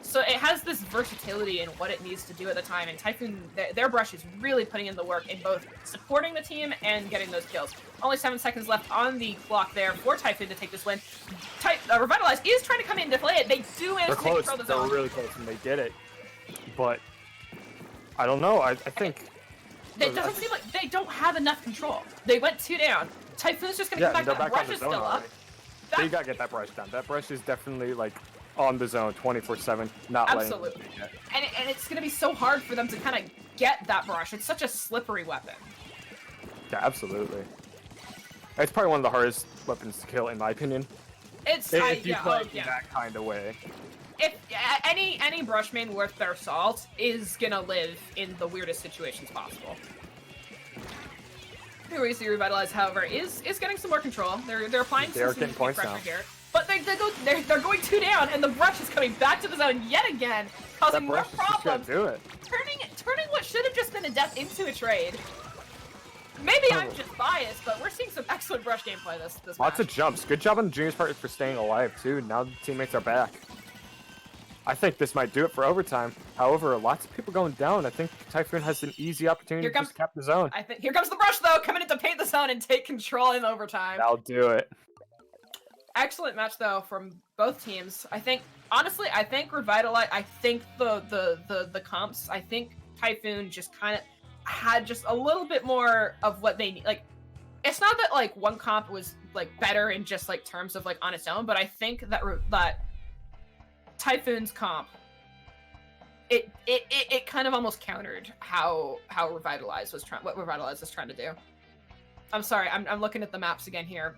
So it has this versatility in what it needs to do at the time, and Typhoon, their brush is really putting in the work in both supporting the team and getting those kills. Only 7 seconds left on the clock there for Typhoon to take this win. Revitalize is trying to come in and deflate it. They do manage to control the zone. They're really close, and they get it. But I don't know. I think it doesn't seem like they don't have enough control. They went 2 down. Typhoon's just gonna come back. That brush is still up. They gotta get that brush down. That brush is definitely like on the zone 24/7, not absolutely. And it's gonna be so hard for them to kind of get that brush. It's such a slippery weapon. Yeah, absolutely. It's probably one of the hardest weapons to kill, in my opinion. It's if you play it in that kind of way. If any brush main worth their salt is gonna live in the weirdest situations possible. Here we see Revitalize, however, is getting some more control. They're applying some points pressure now. here. But they're going 2 down, and the brush is coming back to the zone yet again, causing more problems. Do it. Turning what should have just been a death into a trade. Maybe I'm just biased, but we're seeing some excellent brush gameplay this Lots match. of jumps. Good job on the Junior's part for staying alive too. Now the teammates are back. I think this might do it for overtime. However, lots of people going down. I think Typhoon has an easy opportunity to just cap the zone. I think here comes the brush though, coming in to paint the zone and take control in overtime. That'll do it. Excellent match though from both teams. I think honestly, I think Revitalize. I think the comps. I think Typhoon just kind of had just a little bit more of what they need. Like, it's not that like one comp was like better in just like terms of like on its own, but I think that Typhoon's comp, it kind of almost countered how Revitalize was trying, what Revitalize was trying to do. I'm sorry, I'm looking at the maps again here.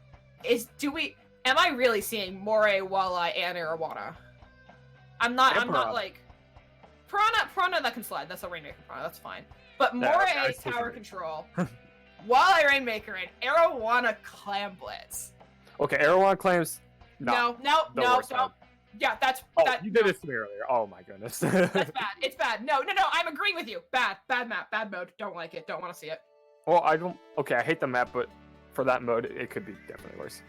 Am I really seeing Moray, Walleye, and Arowana? I'm not like Piranha that can slide. That's a Rainmaker Piranha. That's fine. But Moray tower control, Walleye Rainmaker, and Arowana Clam Blitz. Okay, Arowana claims. No. Yeah, that's. You did this to me earlier. Oh my goodness. That's bad. It's bad. No. I'm agreeing with you. Bad map, bad mode. Don't like it. Don't want to see it. Well, I don't. Okay, I hate the map, but for that mode, it could be definitely worse.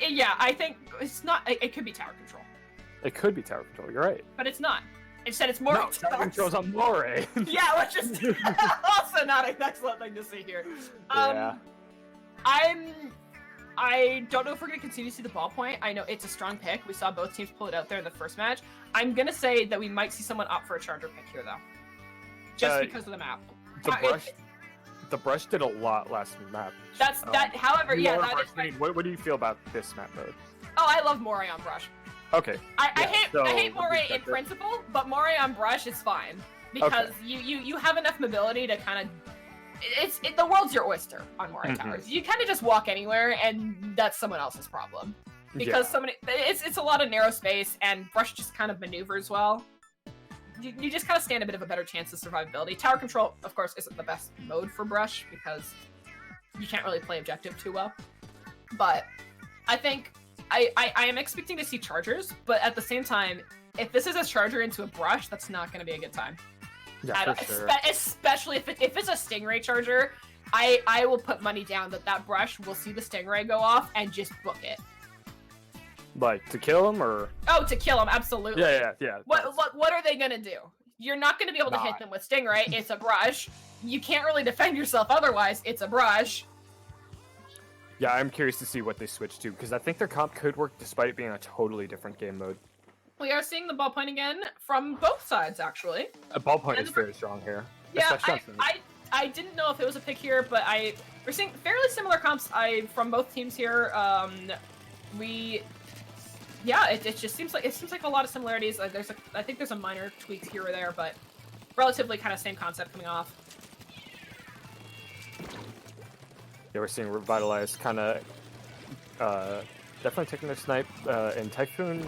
Yeah, I think it's not. It could be tower control. It could be tower control. You're right. But it's not. Instead, it's more. No, tower control's on Moray. Yeah, let's just. Also, not an excellent thing to see here. Yeah. I don't know if we're going to continue to see the ballpoint. I know it's a strong pick. We saw both teams pull it out there in the first match. I'm going to say that we might see someone opt for a charger pick here, though. Just because of the map. The brush did a lot last map. However, yeah, that is... What do you feel about this map mode? Oh, I love Moray on brush. Okay. I hate Moray in principle, but Moray on brush is fine. Because you have enough mobility to kind of... the world's your oyster on Moray Towers. You kind of just walk anywhere, and that's someone else's problem. Because it's a lot of narrow space, and brush just kind of maneuvers well. You just kind of stand a bit of a better chance of survivability. Tower control, of course, isn't the best mode for brush, because you can't really play objective too well. But I think I am expecting to see chargers, but at the same time, if this is a charger into a brush, that's not going to be a good time. Yeah, for sure. Especially if it's a Stingray charger, I will put money down that brush will see the Stingray go off and just book it. Like, to kill him, or? Oh, to kill him, absolutely. Yeah. What are they gonna do? You're not gonna be able to hit them with Stingray. It's a brush. You can't really defend yourself otherwise. It's a brush. Yeah, I'm curious to see what they switch to, because I think their comp could work despite it being a totally different game mode. We are seeing the ballpoint again from both sides, actually. A ballpoint is very strong here. Yeah, I didn't know if it was a pick here, but we're seeing fairly similar comps from both teams here. It just seems like a lot of similarities. I think there's a minor tweaks here or there, but relatively kind of same concept coming off. Yeah, we're seeing Revitalize kind of definitely taking their snipe, and Typhoon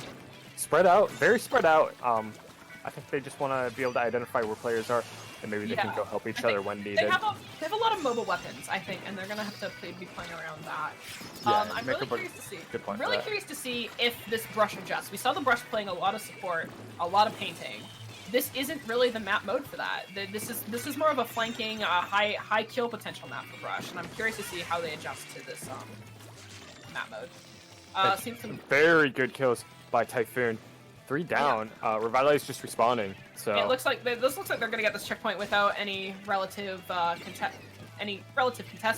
spread out, very spread out. I think they just want to be able to identify where players are, and maybe they can go help each other when needed. They have a lot of mobile weapons, I think, and they're gonna have to be playing around that. I'm really curious to see. Good point. Really curious to see if this brush adjusts. We saw the brush playing a lot of support, a lot of painting. this isn't really the map mode for that. This is more of a flanking, high kill potential map for Brush, and I'm curious to see how they adjust to this map mode. Seems to... Very good kills by Typhoon. 3 down. Revitalize just respawning. So It looks like this looks like they're gonna get this checkpoint without any relative contest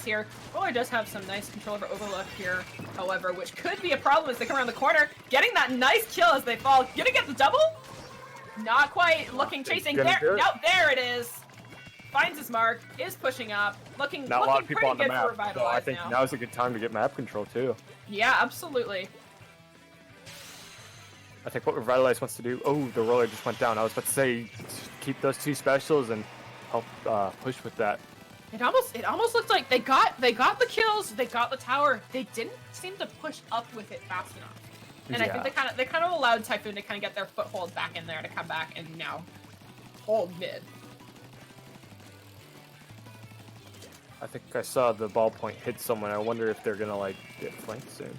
here. Roller does have some nice control over Overlook here, however, which could be a problem as they come around the corner. Getting that nice kill as they fall. Gonna get the double? Not quite. Looking, chasing. There, nope, there it is. Finds his mark. Is pushing up. Looking. not a lot of people on the pretty good for map. So I Revitalize think now. now's a good time to get map control too. Yeah, absolutely. I think what Revitalize wants to do. Oh, the roller just went down. I was about to say, keep those 2 specials and help push with that. It almost looked like they got the kills, they got the tower. They didn't seem to push up with it fast enough. And I think they kind of allowed Typhoon to kind of get their foothold back in there to come back and now hold mid. I think I saw the ballpoint hit someone. I wonder if they're gonna like get flanked soon.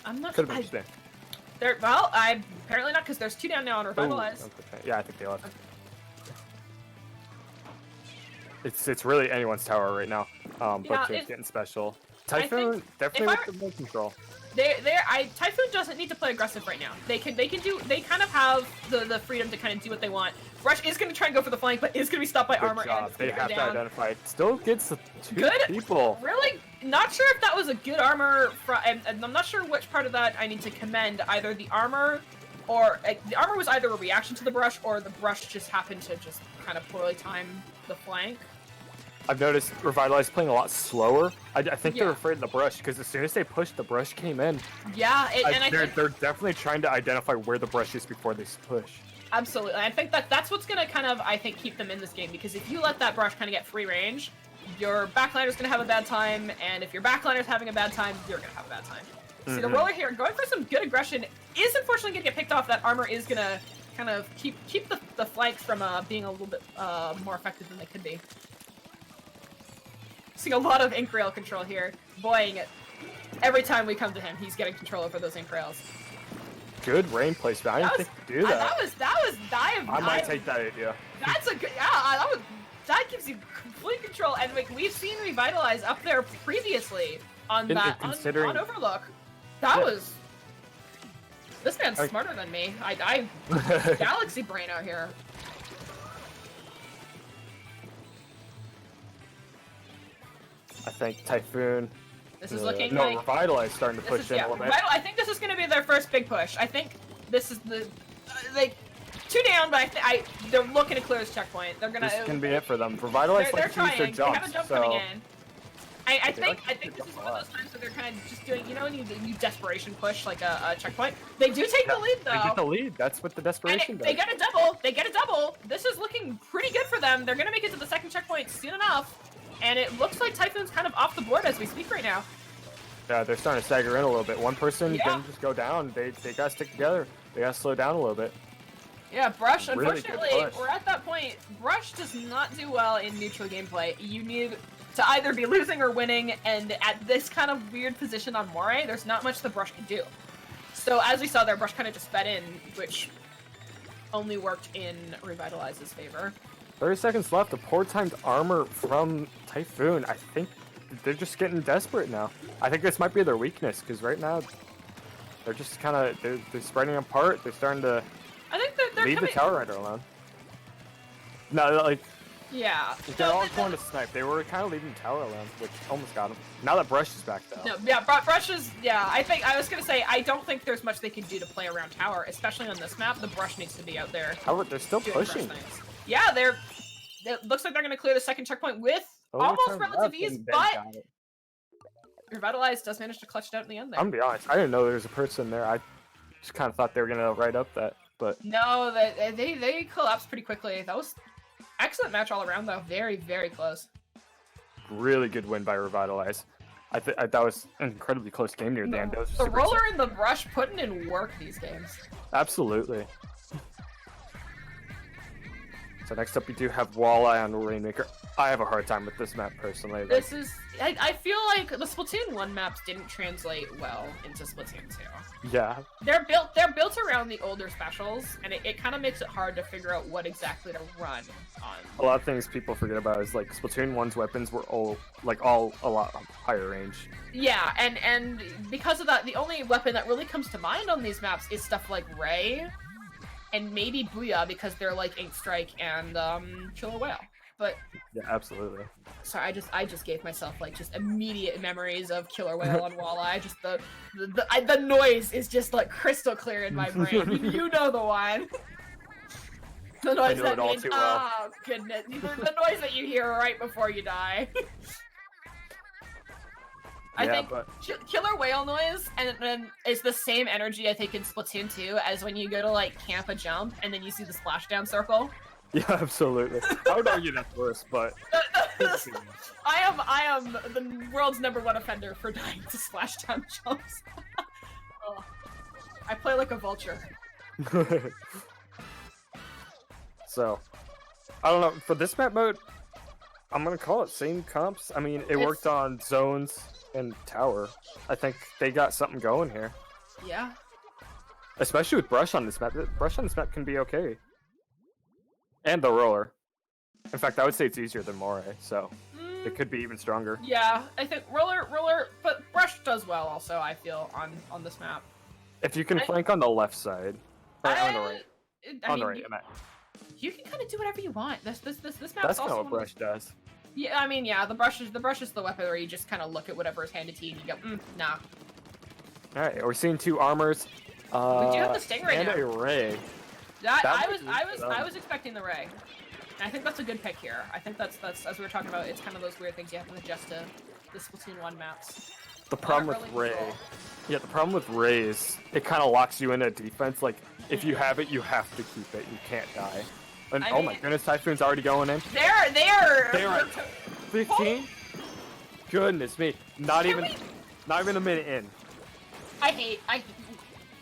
I'm not. Could have been interesting. Well, I apparently not because there's 2 down now on Revitalize. Okay. Yeah, I think they left. It's really anyone's tower right now. Yeah, But they're getting special. Typhoon definitely with the mid control. Typhoon doesn't need to play aggressive right now. They kind of have the freedom to kind of do what they want. Brush is going to try and go for the flank, but is going to be stopped by Armor Good job. and They have down. to identify. Still gets the 2 Good. people. Really? Not sure if that was a good armor, and I'm not sure which part of that I need to commend. Either the armor, or the armor was either a reaction to the brush, or the brush just happened to just kind of poorly time the flank. I've noticed Revitalize playing a lot slower. I think Yeah. they're afraid of the brush because as soon as they pushed, the brush came in. Yeah, They're definitely trying to identify where the brush is before they push. absolutely. I think that's what's gonna kind of keep them in this game, because if you let that brush kind of get free range, your backliner's gonna have a bad time, and if your backliner's having a bad time, you're gonna have a bad time. See the roller here going for some good aggression is unfortunately gonna get picked off. That armor is gonna kind of keep the flanks from being a little bit more effective than they could be. Seeing a lot of ink rail control here. Boy, every time we come to him, he's getting control over those ink rails. Good rain placement. I didn't think to do that. I might take that idea. That's a good. That gives you complete control, and like we've seen Revitalize up there previously on on Overlook. That was. This man's smarter than me. I galaxy brain out here. I think Typhoon. This is looking no, like Revitalize starting to push in a little bit. I think this is going to be their first big push. I think this is the like 2 down, but they're looking to clear this checkpoint. They're gonna. This can be it for them. Revitalize They're like to use their trying. jumps. They have a jump so coming in. I think to this is jump one a of those times where they're kind of just doing, you know, when you desperation push like a checkpoint. They do take the lead though. They get the lead. That's what the desperation does. They get a double. They get a double. This is looking pretty good for them. They're gonna make it to the second checkpoint soon enough, and it looks like Typhoon's kind of off the board as we speak right now. Yeah, they're starting to stagger in a little bit. One person didn't just go down. They gotta stick together. They gotta slow down a little bit. Yeah, Brush, Really good unfortunately, push. we're at that point. Brush does not do well in neutral gameplay. You need to either be losing or winning, and at this kind of weird position on Moray, there's not much the Brush can do. So as we saw there, Brush kind of just fed in, which only worked in Revitalize's favor. 30 seconds left. The poor timed armor from Typhoon. I think they're just getting desperate now. I think this might be their weakness, because right now they're just kind of they're spreading apart. They're starting to I think they're leave coming... the tower right alone. No, like Yeah. they're all going to snipe. They were kind of leaving the tower alone, which almost got them. Now that Brush is back though. No, yeah, Brush is, yeah, I was gonna say, I don't think there's much they can do to play around tower, especially on this map. The Brush needs to be out there. However, they're still doing pushing. Brush things. Yeah, it looks like they're gonna clear the second checkpoint with almost Overtime relative left ease, and Ben but got it. Revitalize does manage to clutch it out in the end there. I'm gonna be honest. I didn't know there was a person there. I just kind of thought they were gonna write up that, but No, they collapsed pretty quickly. That was excellent match all around, though. Very, very close. really good win by Revitalize. I that was an incredibly close game near the end. It was The super roller and the Brush putting in work these games. Absolutely. So next up we do have Walleye on Rainmaker. I have a hard time with this map personally. Like, This is. I feel like the Splatoon 1 maps didn't translate well into Splatoon 2. yeah, They're built around the older specials, and it kind of makes it hard to figure out what exactly to run on. a lot of things people forget about is like Splatoon 1's weapons were all a lot higher range. Yeah, and because of that, the only weapon that really comes to mind on these maps is stuff like Ray, and maybe Booyah because they're like Ink Strike and Killer Whale. But Yeah, absolutely. sorry, I just gave myself like just immediate memories of Killer Whale on Walleye. Just the noise is just like crystal clear in my brain. You know the one. The noise know that it all means, too well. oh goodness, the noise that you hear right before you die. I Yeah, think but- Killer Whale noise and is the same energy I think in Splatoon 2 as when you go to like camp a jump and then you see the splashdown circle. Yeah, absolutely. I would argue that's worse, but I am the world's #1 offender for dying to splashdown jumps. Oh. I play like a vulture. So, I don't know. For this map mode, I'm gonna call it same comps. I mean, it worked on zones and tower. I think they got something going here, Yeah. especially with brush on this map. Brush on this map can be okay, and the roller. In fact, I would say it's easier than Moray, so it could be even stronger. Yeah, I think roller, but brush does well also. I feel on this map. If you can flank on the left side, or on the right, I on the mean, right. I meant. you can kind of do whatever you want. This map's That's also kind of what one of brush does. Yeah, I mean, yeah, the brush is the weapon where you just kind of look at whatever is handed to you and you go, nah. All right, we're seeing 2 armors. We do have the Stingray and now. a ray. That That I would was be I fun. was expecting the Ray. And I think that's a good pick here. I think that's as we were talking about, it's kind of those weird things you have to adjust to the Splatoon 1 maps. The problem with Not really Ray, control. yeah, the problem with Ray is it kind of locks you into defense. Like if you have it, you have to keep it. You can't die. And I oh my mean- goodness, Typhoon's already going in. They're They are 15. Goodness me, not Can even a minute in.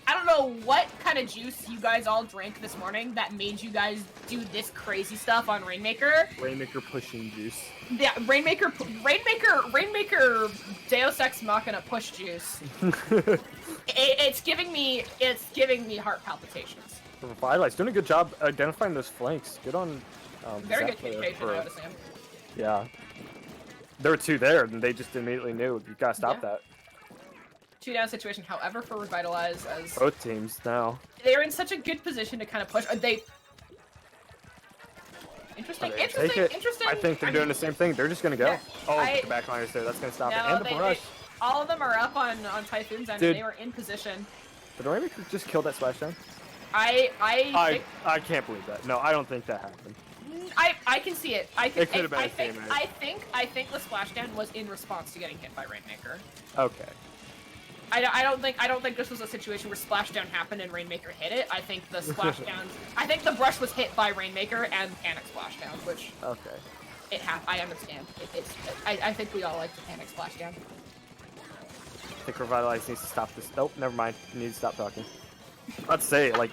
I don't know what kind of juice you guys all drank this morning that made you guys do this crazy stuff on Rainmaker. Rainmaker pushing juice. Yeah, Rainmaker, Deus Ex Machina push juice. It's giving me heart palpitations. Vitali's doing a good job identifying those flanks. Good on. Very good Zap communication, for- I would assume. Yeah. There were 2 there, and they just immediately knew you gotta stop Yeah. that. 2-down situation, however, for Revitalize, as Both teams now. they're in such a good position to kind of push. Interesting. Take it. I think they're doing the same thing. They're just gonna go. Yeah, Oh, I- the backliners there. That's gonna stop it. No, And the brush. all of them are up on Typhoon's end. Dude. And they were in position. Did Rainmaker just kill that splashdown? I I can't believe that. No, I don't think that happened. I can see it. I can. It could have been I a think. teammate. I think the splashdown was in response to getting hit by Rainmaker. Okay. I don't think this was a situation where splashdown happened and Rainmaker hit it. I think the splashdown. I think the brush was hit by Rainmaker and panic splashdown, which Okay. I understand. I think we all like the panic splashdown. I think Revitalize needs to stop this. Nope, never mind. You need to stop talking. Let's say like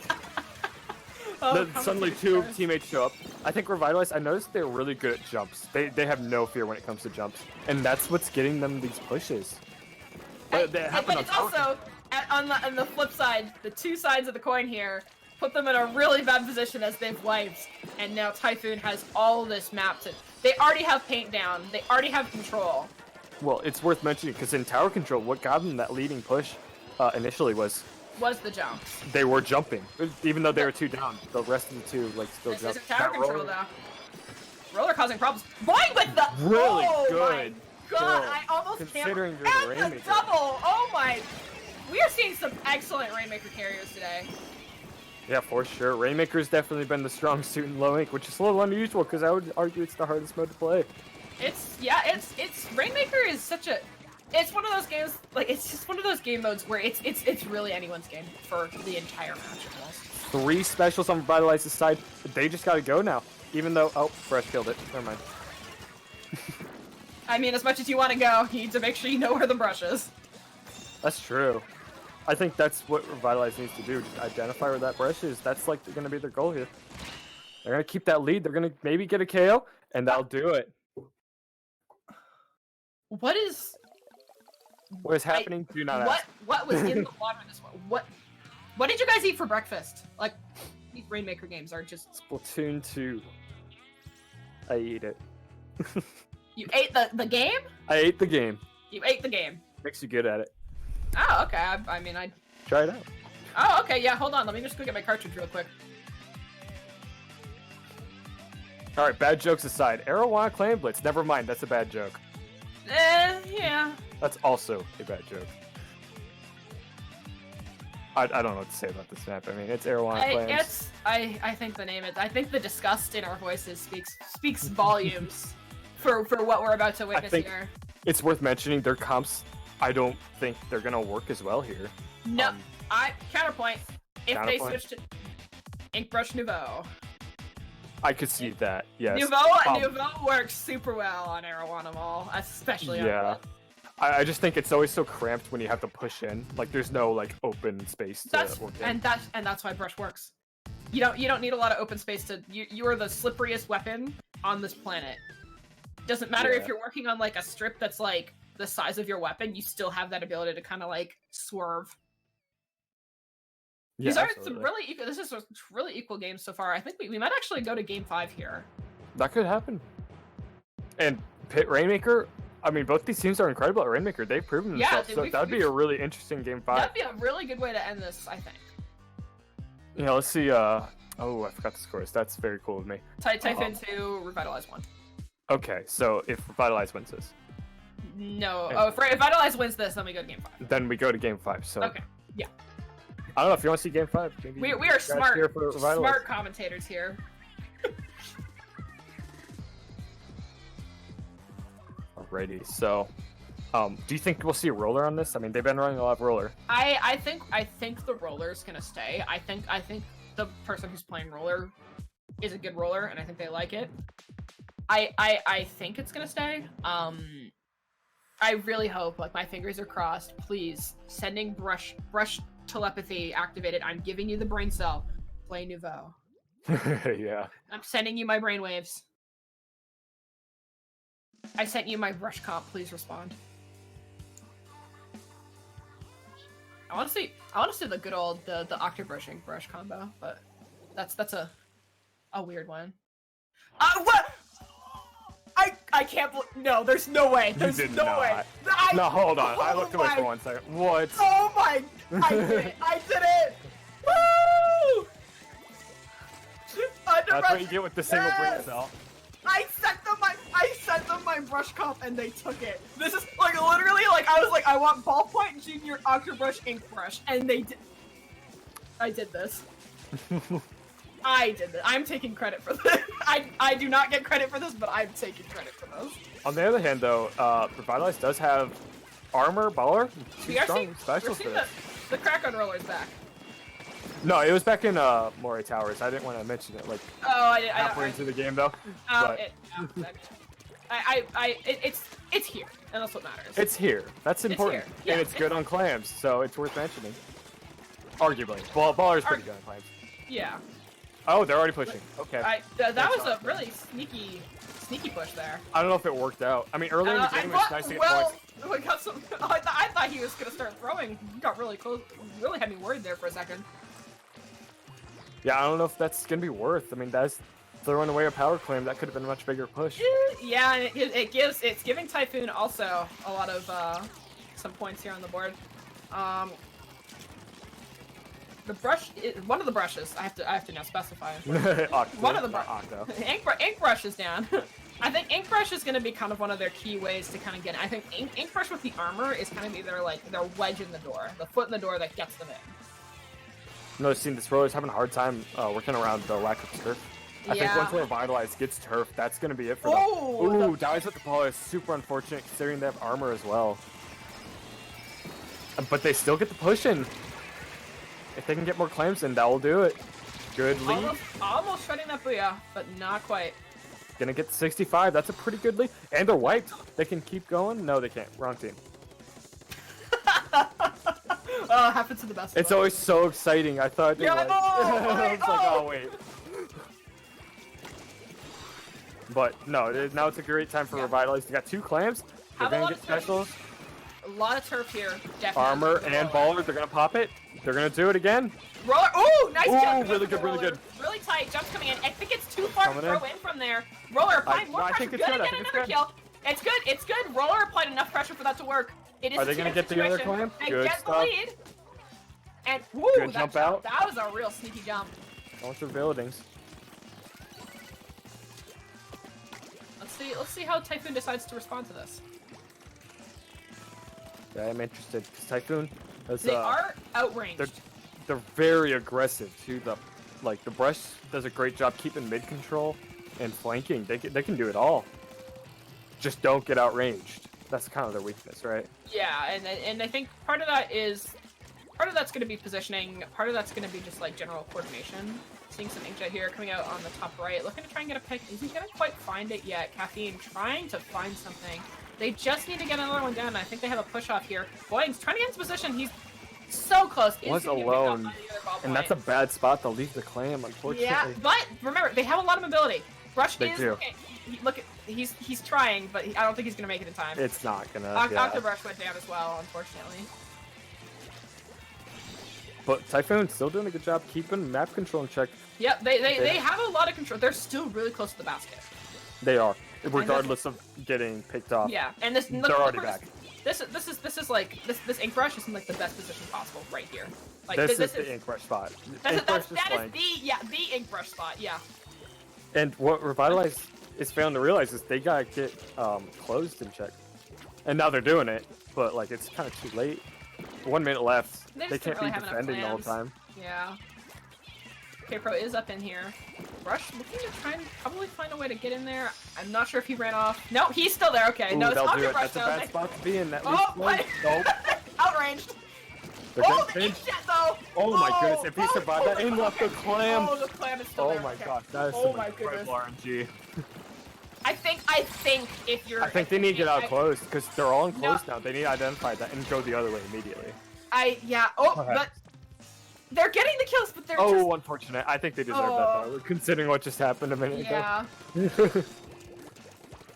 Oh, suddenly commentator 2 stars. teammates show up. I think Revitalize. I noticed they're really good at jumps. They have no fear when it comes to jumps, and that's what's getting them these pushes. But they happen But on it's tower also on the flip side, the 2 sides of the coin here put them in a really bad position as they've wiped, and now Typhoon has all this map to. They already have paint down. They already have control. Well, it's worth mentioning because in tower control, what got them that leading push initially was Was the jumps. they were jumping, even though they were 2 down. The rest of the 2 like still This jump. isn't tower That control roller- though. Roller causing problems. Going with the Really oh good My God, kill, I almost considering can't. you're the And the Rainmaker. double. Oh my. We are seeing some excellent Rainmaker carriers today. Yeah, for sure. Rainmaker's definitely been the strong suit in low ink, which is a little unusual because I would argue it's the hardest mode to play. It's Rainmaker is such a. It's one of those games, like, it's just one of those game modes where it's really anyone's game for the entire match almost. 3 specials on Revitalize's side. They just gotta go now. Even though, oh, Fresh killed it. Never mind. I mean, as much as you want to go, you need to make sure you know where the brush is. That's true. I think that's what Revitalize needs to do. Just identify where that brush is. That's like gonna be their goal here. They're gonna keep that lead. They're gonna maybe get a KO, and that'll do it. What is What is happening? Do not ask. what was in the water this one? What did you guys eat for breakfast? Like, these Rainmaker games are just. Splatoon 2. I ate it. You ate the game? I ate the game. You ate the game. Makes you good at it. Oh, okay. I mean, I. Try it out. Oh, okay. Yeah, hold on. Let me just go get my cartridge real quick. All right, bad jokes aside. Arowana Clan Blitz. Never mind. That's a bad joke. Yeah. That's also a bad joke. I don't know what to say about this map. I mean, it's Arowana Clans. I think the name is. I think the disgust in our voices speaks volumes for what we're about to witness think- here. It's worth mentioning their comps. I don't think they're gonna work as well here. No, counterpoint. If they Counterpoint? switch to Inkbrush Nouveau. I could see that. Yes. Nouveau works super well on Arowana Mall, especially on Yeah. Blitz. I just think it's always so cramped when you have to push in. Like there's no like open space to work in. And that's why Brush works. You don't need a lot of open space to. You are the slipperiest weapon on this planet. Doesn't matter if Yeah. you're working on like a strip that's like the size of your weapon. You still have that ability to kind of like swerve. Yeah, These are absolutely. some really equal. This is a really equal game so far. I think we might actually go to game 5 here. That could happen. And Pit Rainmaker, I mean, both these teams are incredible at Rainmaker. They've proven Yeah, themselves. dude, So we've- that would be a really interesting game 5. That'd be a really good way to end this, I think. You know, let's see. Oh, I forgot the scores. That's very cool of me. Typhoon 2, Revitalize 1. Okay, so if Revitalize wins this, No. Oh, if Revitalize wins this, then we go to game 5. then we go to game 5. So Okay. Yeah. I don't know if you want to see game 5. Maybe We you are guys smart. here for Revitalize. Smart commentators here. Alrighty. So, do you think we'll see a roller on this? I mean, they've been running a lot of roller. I think the roller's gonna stay. I think the person who's playing roller is a good roller, and I think they like it. I think it's gonna stay. I really hope, like, my fingers are crossed. Please, sending brush telepathy activated. I'm giving you the brain cell. Play Nouveau. Yeah. I'm sending you my brainwaves. I sent you my brush comp. Please respond. I want to see the good old the Octobrush Ink Brush combo, but that's a weird one. What? I can't believe. No, there's no way. There's did no way. not. No, hold on. I Oh looked away my- for 1 second. What? Oh my! I did it! I did it! Woo! That's what you get with the single brain cell. I sent them my brush comp and they took it. This is like literally like I was like I want Ballpoint Junior Octobrush Ink Brush and they did. I did this. I did this. I'm taking credit for this. I do not get credit for this, but I'm taking credit for this. On the other hand, though, Revitalize does have armor, baller, two We are strong seeing, specials we're for seeing this. the crack on roller's back. No, it was back in Moray Towers. I didn't want to mention it like Oh, halfway into the game though. but It's here, and that's what matters. it's here. That's important, here. Yeah, and it's good on clams, so it's worth mentioning. Arguably, Baller's pretty good on clams. Yeah. Oh, they're already pushing. Okay. That That's was a awesome. really sneaky push there. I don't know if it worked out. I mean, earlier in the game, it was nice to get points. We got some. I thought he was gonna start throwing. He got really close. Really had me worried there for a second. Yeah, I don't know if that's gonna be worth. I mean, that's throwing away a power claim. That could have been a much bigger push. Yeah, and it's giving Typhoon also a lot of some points here on the board. The brush, one of the brushes. I have to now specify. One of the ink brush is down. I think ink brush is going to be kind of one of their key ways to kind of get. I think ink brush with the armor is kind of be their wedge in the door, the foot in the door that gets them in. Noticing this roller's having a hard time working around the lack of turf. I think once Revitalize gets turf, that's going to be it for them. Oh, Ooh, dies with the ball is super unfortunate considering they have armor as well. But they still get the push in. If they can get more claims in, that will do it. Good lead. Almost shutting that booyah, but not quite. Gonna get to 65. That's a pretty good lead. And they're wiped. They can keep going. No, they can't. Wrong team. Happens to the best of It's us. always so exciting. I thought they Yeah, like, oh, I was wait, like, oh wait. But no, now it's a great time for Yeah. Revitalize. They got 2 clams. They're Have a gonna lot get of turf. specials. A lot of turf here. Definitely. Armor and baller. They're gonna pop it. They're gonna do it again. Roller. Ooh, nice Ooh, jump. really from good, really Roller. good. Really tight. Jumps coming in. I think it's too far to Coming throw in from there. Roller applying more no, I pressure. think it's Gonna good, I get think it's another good. kill. It's good. It's good. Roller applied enough pressure for that to work. It is Are a they gonna two-hit get the other situation. clam? They Good get stuff. the lead. And woo, Good that jump out. That was a real sneaky jump. Launch your buildings. Let's see how Typhoon decides to respond to this. Yeah, I'm interested. 'Cause Typhoon, has, They are outranged. they're very aggressive too. The brush does a great job keeping mid control and flanking. They can do it all. Just don't get outranged. That's kind of their weakness, right? Yeah, and I think part of that's going to be positioning. Part of that's going to be just like general coordination. Seeing some Inkjet here coming out on the top right, looking to try and get a pick. Isn't going to quite find it yet. Caffeine trying to find something. They just need to get another one down. I think they have a push off here. Boying's trying to get into position. He's so close. Is Was gonna get picked off alone, by the other ball and that's a point. bad spot to leave the clam, unfortunately. Yeah, but remember they have a lot of mobility. Rush They is do. okay. Look at he's trying, but I don't think he's gonna make it in time. It's not gonna. yeah. Octobrush went down as well, unfortunately. But Typhoon still doing a good job keeping map control in check. Yep, they have a lot of control. They're still really close to the basket. They are, regardless of getting picked off. Yeah, and this They're already back. This is like this ink brush is in like the best position possible right here. Like This is the ink brush spot. Ink brush is that flank. is the ink brush spot. Yeah. And what Revitalize is failing to realize is they gotta get closed in check. And now they're doing it, but like it's kind of too late. 1 minute left. They They just don't can't be really have enough defending the whole plans. time. Yeah. K-Pro is up in here. Rush looking to try and probably find a way to get in there. I'm not sure if he ran off. No, he's still there. Okay, Ooh, no, it's they'll do Octobrush it. That's a though. bad spot to be in. That Oh, leaves what? Nope. Outranged. They're Oh, getting the pinched. Inkjet though. Oh my goodness, if he survived that and left the clam. Oh, the clam is still Oh there. my Okay. gosh, that is Oh some my goodness. incredible RNG. I think if you're. I think they need to get out I- close because they're all enclosed now. They need to identify that and go the other way immediately. Yeah. Oh, Okay. but they're getting the kills, but they're Oh, unfortunate. I think they deserve Oh. that though, considering what just happened a minute just. Yeah. ago.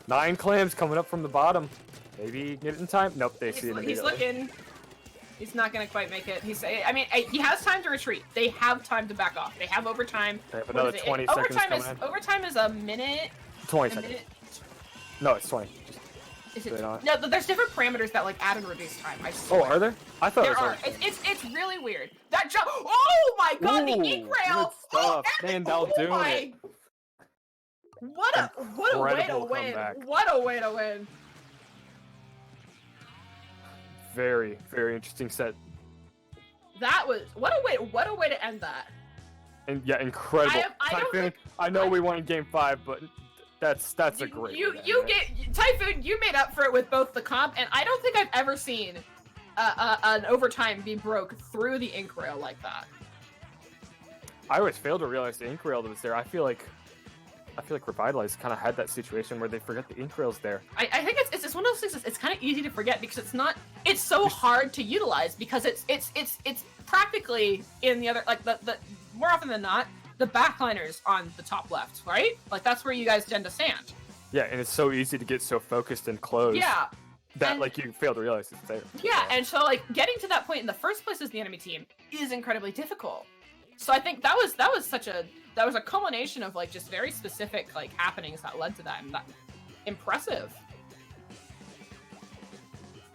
9 clams coming up from the bottom. Maybe get it in time. Nope, they see it He's immediately. looking. He's not gonna quite make it. I mean, he has time to retreat. They have time to back off. They have overtime. They have What another is it? 20 seconds overtime coming is in. overtime is a minute. 20 A seconds. minute. No, it's 20. Is it? They're not. No, there's different parameters that like add and reduce time. I Oh, swear. are there? I thought There it was are. already- It's really weird. That jump. Oh my god, the Ooh, ink rail. good stuff. and Standout doing my. it. What a way to Incredible win. comeback. What a way to win. Very, very interesting set. That was what a way to end that. And yeah, incredible. I don't Typhoon, think- I know we won game 5, but that's a great You way to you end it. get Typhoon. You made up for it with both the comp, and I don't think I've ever seen an overtime be broke through the ink rail like that. I always fail to realize the ink rail that was there. I feel like Revitalize kind of had that situation where they forget the ink rail's there. I think it's just one of those things. It's kind of easy to forget because it's so hard to utilize because it's practically in the other like the more often than not the backliners on the top left, right? Like that's where you guys tend to stand. Yeah, and it's so easy to get so focused and closed Yeah. that and- like you fail to realize it's there. Yeah, and so like getting to that point in the first place as the enemy team is incredibly difficult. So I think that was a culmination of like just very specific like happenings that led to that, and that impressive.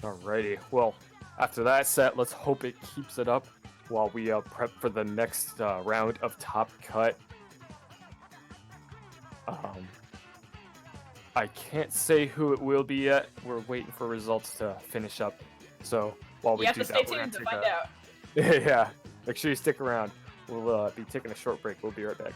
Alrighty. Well, after that set, let's hope it keeps it up while we prep for the next round of Top Cut. I can't say who it will be yet. We're waiting for results to finish up. So while we You have do to that, stay we're tuned gonna to take find out. yeah. Make sure you stick around. We'll be taking a short break. We'll be right back.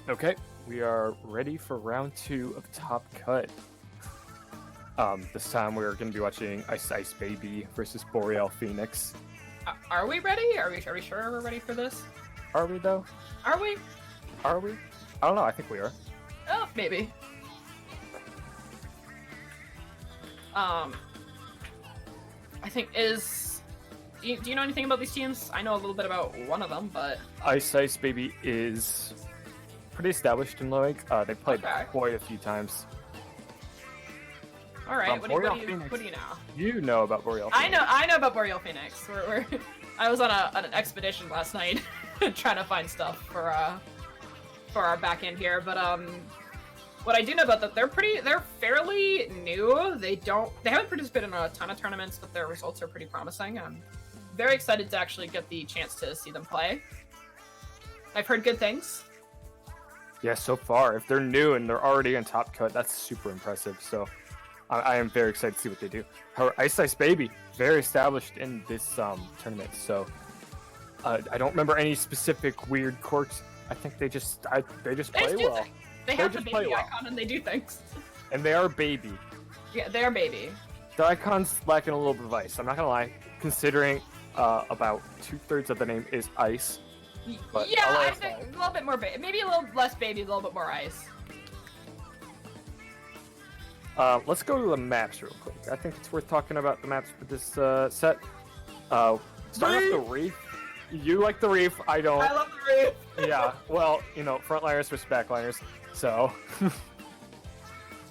Okay, we are ready for round 2 of Top Cut. This time we're going to be watching Ice Ice Baby versus Boreal Phoenix. Are we ready? Are we sure we're ready for this? Are we though? Are we? Are we? I don't know. I think we are. Oh, maybe. I think do you know anything about these teams? I know a little bit about one of them, but Ice Ice Baby is pretty established in Loic. They played Okay. quite a few times. all right. What do Boreal you Phoenix. know? You know about Boreal Phoenix. I know about Boreal Phoenix. I was on an expedition last night trying to find stuff for our back end here, but what I do know about that, they're fairly new. They haven't participated in a ton of tournaments, but their results are pretty promising. I'm very excited to actually get the chance to see them play. I've heard good things. Yeah, so far, if they're new and they're already in Top Cut, that's super impressive. So I am very excited to see what they do. However, Ice Ice Baby, very established in this tournament. So I don't remember any specific weird quirks. I think they just play do well. things. They have the just play baby well. icon and they do things. And they are baby. Yeah, they're baby. The icon's lacking a little bit of ice. I'm not gonna lie, considering about 2/3 of the name is ice. But Yeah, I'll let I it think slide. a little bit more baby. Maybe a little less baby, a little bit more ice. Let's go to the maps real quick. I think it's worth talking about the maps for this set. Starting off the reef. You like the reef, I don't. I love the reef. Yeah, well, frontliners versus backliners. So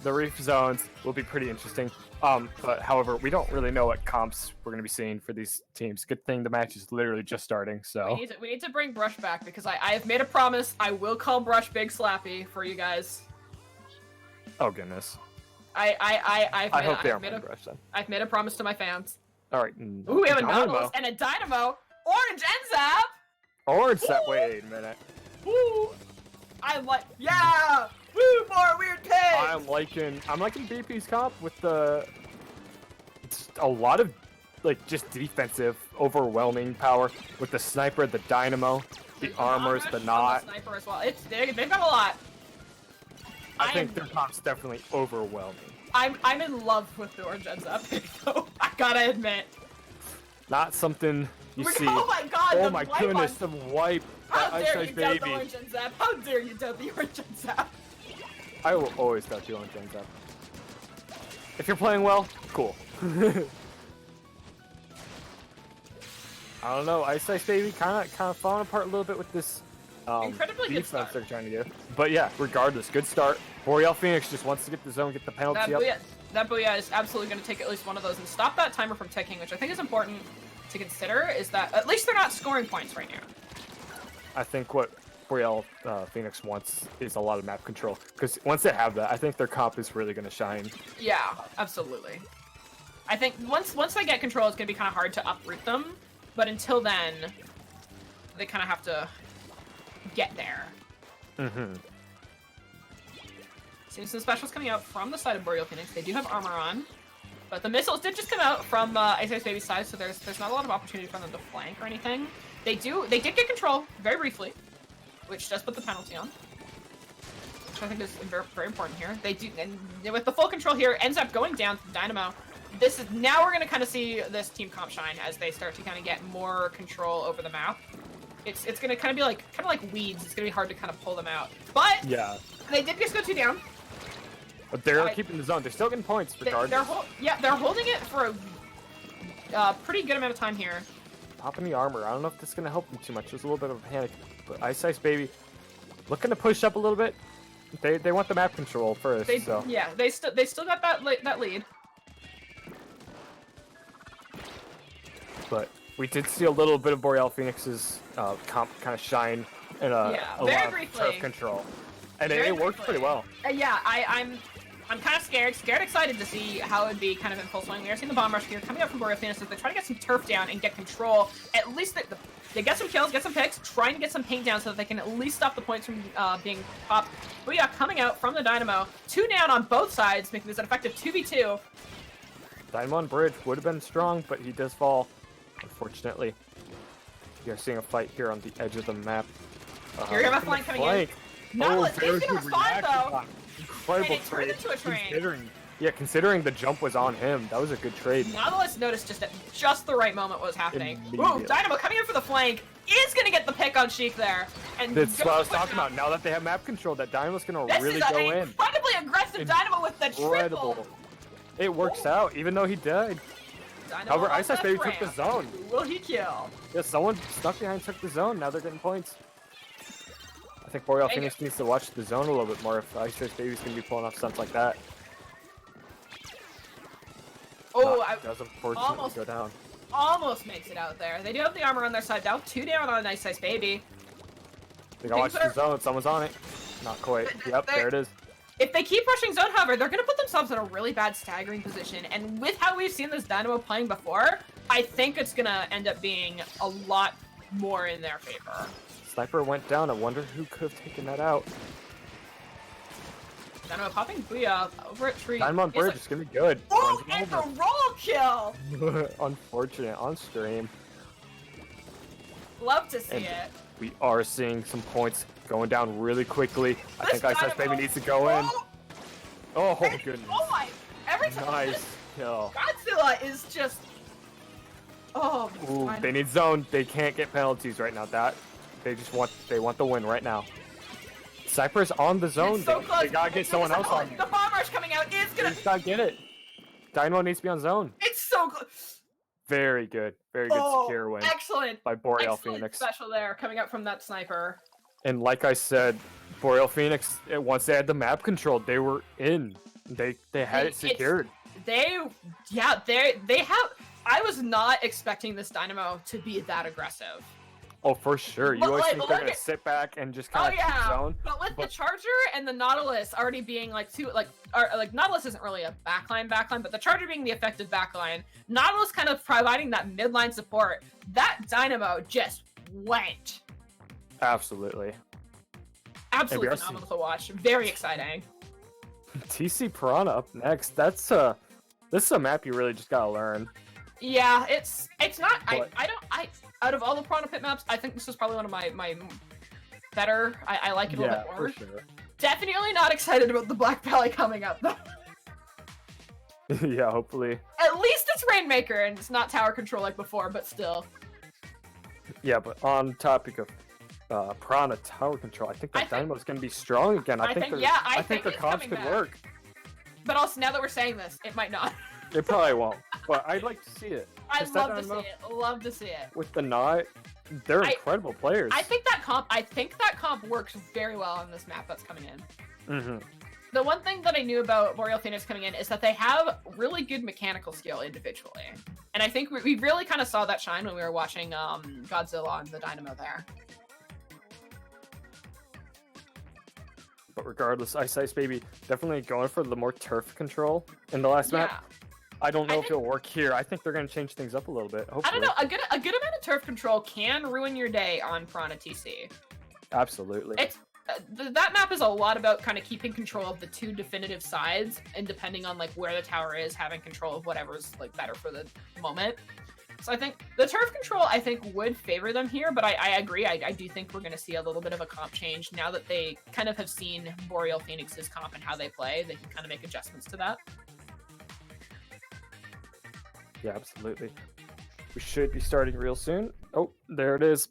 the reef zones will be pretty interesting. But however, we don't really know what comps we're going to be seeing for these teams. Good thing the match is literally just starting. So We need to bring Brush back because I have made a promise. I will call Brush Big Slappy for you guys. oh goodness, I've I hope they are made playing a, Brush then. I've made a promise to my fans. All right. Ooh, we have a Nautilus and a Dynamo. Orange Enzap. Orange set. Wait a minute. Ooh, yeah. Woo, more weird pigs. I'm liking BP's comp with it's a lot of just defensive, overwhelming power with the sniper, the dynamo, the armors, the knot. Sniper as well. They've got a lot. I think their comp's definitely overwhelming. I'm in love with the Orange Enzap pick though. I gotta admit. Not something you see. Oh my god. Oh the my wipe goodness, on- the wipe. How That dare Ice you Ice doubt the Baby. Orange Enzap? How dare you doubt the Orange Enzap? I will always doubt the orange ends up. If you're playing well, cool. I don't know, Ice Ice Baby kind of falling apart a little bit with this Incredibly good defense start. they're trying to do. But yeah, regardless, good start. Boreal Phoenix just wants to get the zone, get the penalty up. That Booyah is absolutely going to take at least one of those and stop that timer from ticking, which I think is important to consider, is that at least they're not scoring points right now. I think what Boreal Phoenix wants is a lot of map control. Because once they have that, I think their comp is really going to shine. Yeah, absolutely. I think once they get control, it's going to be kind of hard to uproot them, but until then, they kind of have to get there. Mm-hmm. Seeing some specials coming out from the side of Boreal Phoenix. They do have armor on, but the missiles did just come out from Ice Ice Baby's side, so there's not a lot of opportunity for them to flank or anything. They did get control very briefly, which does put the penalty on, which I think is very, very important here. They do, and with the full control here, ends up going down to Dynamo. Now we're gonna kind of see this team comp shine as they start to kind of get more control over the map. It's gonna kind of be like weeds. It's gonna be hard to kind of pull them out, but Yeah. they did just go 2 down. But they're keeping the zone. They're still getting points regardless. They're holding it for a pretty good amount of time here. Popping the armor. I don't know if this is going to help them too much. There's a little bit of a panic. But Ice Ice Baby looking to push up a little bit. They want the map control first. So. Yeah, they still got that lead. But we did see a little bit of Boreal Phoenix's comp kind of shine in a very lot of briefly. turf control. And Very it worked briefly. pretty well. Yeah, I'm kind of scared excited to see how it'd be kind of in full swing. We are seeing the bomb rush here coming up from Boreal Phoenix as they try to get some turf down and get control. At least they get some kills, get some picks, trying to get some paint down so that they can at least stop the points from being popped. But yeah, coming out from the Dynamo, 2 down on both sides, making this an effective 2v2. Dynamo on bridge would have been strong, but he does fall, unfortunately. We are seeing a fight here on the edge of the map. Here we have a flank coming in. Nautilus very is gonna good respond reaction though. time. Incredible And it turned trade. into a train. Considering the jump was on him, that was a good trade. Nautilus noticed just at just the right moment what was happening. Ooh, Immediately. Dynamo coming in for the flank is gonna get the pick on Sheik there. And That's goes what I was to push talking out. about. Now that they have map control, that Dynamo's gonna This really is go an in. incredibly aggressive Dynamo with the Incredible. triple. It works out, even though he died. Dynamo However, on Ice Ice left Baby ramp. took the zone. Who will he kill? Yeah, someone stuck behind took the zone. Now they're getting points. I think Boreal Dang Phoenix needs to watch the zone a little bit more if Ice Ice Baby's gonna be pulling off stunts like that. Oh, That does unfortunately almost- go down. almost makes it out there. They do have the armor on their side now. 2 down on Ice Ice Baby. They gotta watch Things the are- zone. Someone's on it. Not quite. Yep, there it is. If they keep rushing zone, however, they're going to put themselves in a really bad staggering position. And with how we've seen this Dynamo playing before, I think it's going to end up being a lot more in their favor. Sniper went down. I wonder who could have taken that out. Dynamo popping Booyah over at Tree. Dynamo on He's bridge like, is gonna be good. oh, Runs and the over. roll kill! Unfortunate on stream. Love to see And- it. We are seeing some points going down really quickly. I This think Ice Ice Dynamo- Baby needs to go in. Oh, Oh and- goodness. oh my! Every time Nice kill. Godzilla is just. Oh, Ooh, my- they need zone. They can't get penalties right now. They want the win right now. Cypher's on the zone. It's so They close. gotta get It's someone so else close. on. The bomb rush coming out is They gonna. just gotta get it. Dynamo needs to be on zone. It's so close. Very good secure win Excellent. by Boreal Excellent Phoenix. special there coming out from that sniper. And like I said, Boreal Phoenix, once they had the map controlled, they were in. They had it It's- secured. They have. I was not expecting this Dynamo to be that aggressive. Oh, for sure. You But, always like, think they're look gonna at- sit back and just Oh kind of keep yeah, zone. but with the but- Charger and the Nautilus already being like Nautilus isn't really a backline, but the Charger being the effective backline, Nautilus kind of providing that midline support. That Dynamo just went. Absolutely. Absolutely are phenomenal to watch. Very exciting. TC Piranha up next. This is a map you really just gotta learn. Yeah, it's not. But- I out of all the Piranha Pit maps, I think this is probably one of my better. I like it a little Yeah, bit for more. sure. Definitely not excited about the Black Valley coming up though. Yeah, hopefully. At least it's Rainmaker and it's not tower control like before, but still. Yeah, but on topic of Piranha tower control, I think I that think- Dynamo's gonna be strong again. I think I think think the it's comps coming could back. work. But also, now that we're saying this, it might not. They probably won't, but I'd like to see it. I'd Just that love to see Dynamo it. Love to see it. with the knot. They're I- incredible players. I think that comp works very well on this map that's coming in. hmm The one thing that I knew about Boreal Phoenix coming in is that they have really good mechanical skill individually. And I think we really kind of saw that shine when we were watching Godzilla and the Dynamo there. But regardless, Ice Ice Baby definitely going for the more turf control in the last Yeah. map. I don't know I if it'll work here. I think they're going to change things up a little bit. Hopefully. I don't know. A good amount of turf control can ruin your day on Piranha TC. Absolutely. It's that map is a lot about kind of keeping control of the two definitive sides, and depending on like where the tower is, having control of whatever's like better for the moment. So I think the turf control would favor them here, but I agree. I do think we're going to see a little bit of a comp change now that they kind of have seen Boreal Phoenix's comp and how they play. They can kind of make adjustments to that. Yeah, absolutely. We should be starting real soon. Oh, there it is.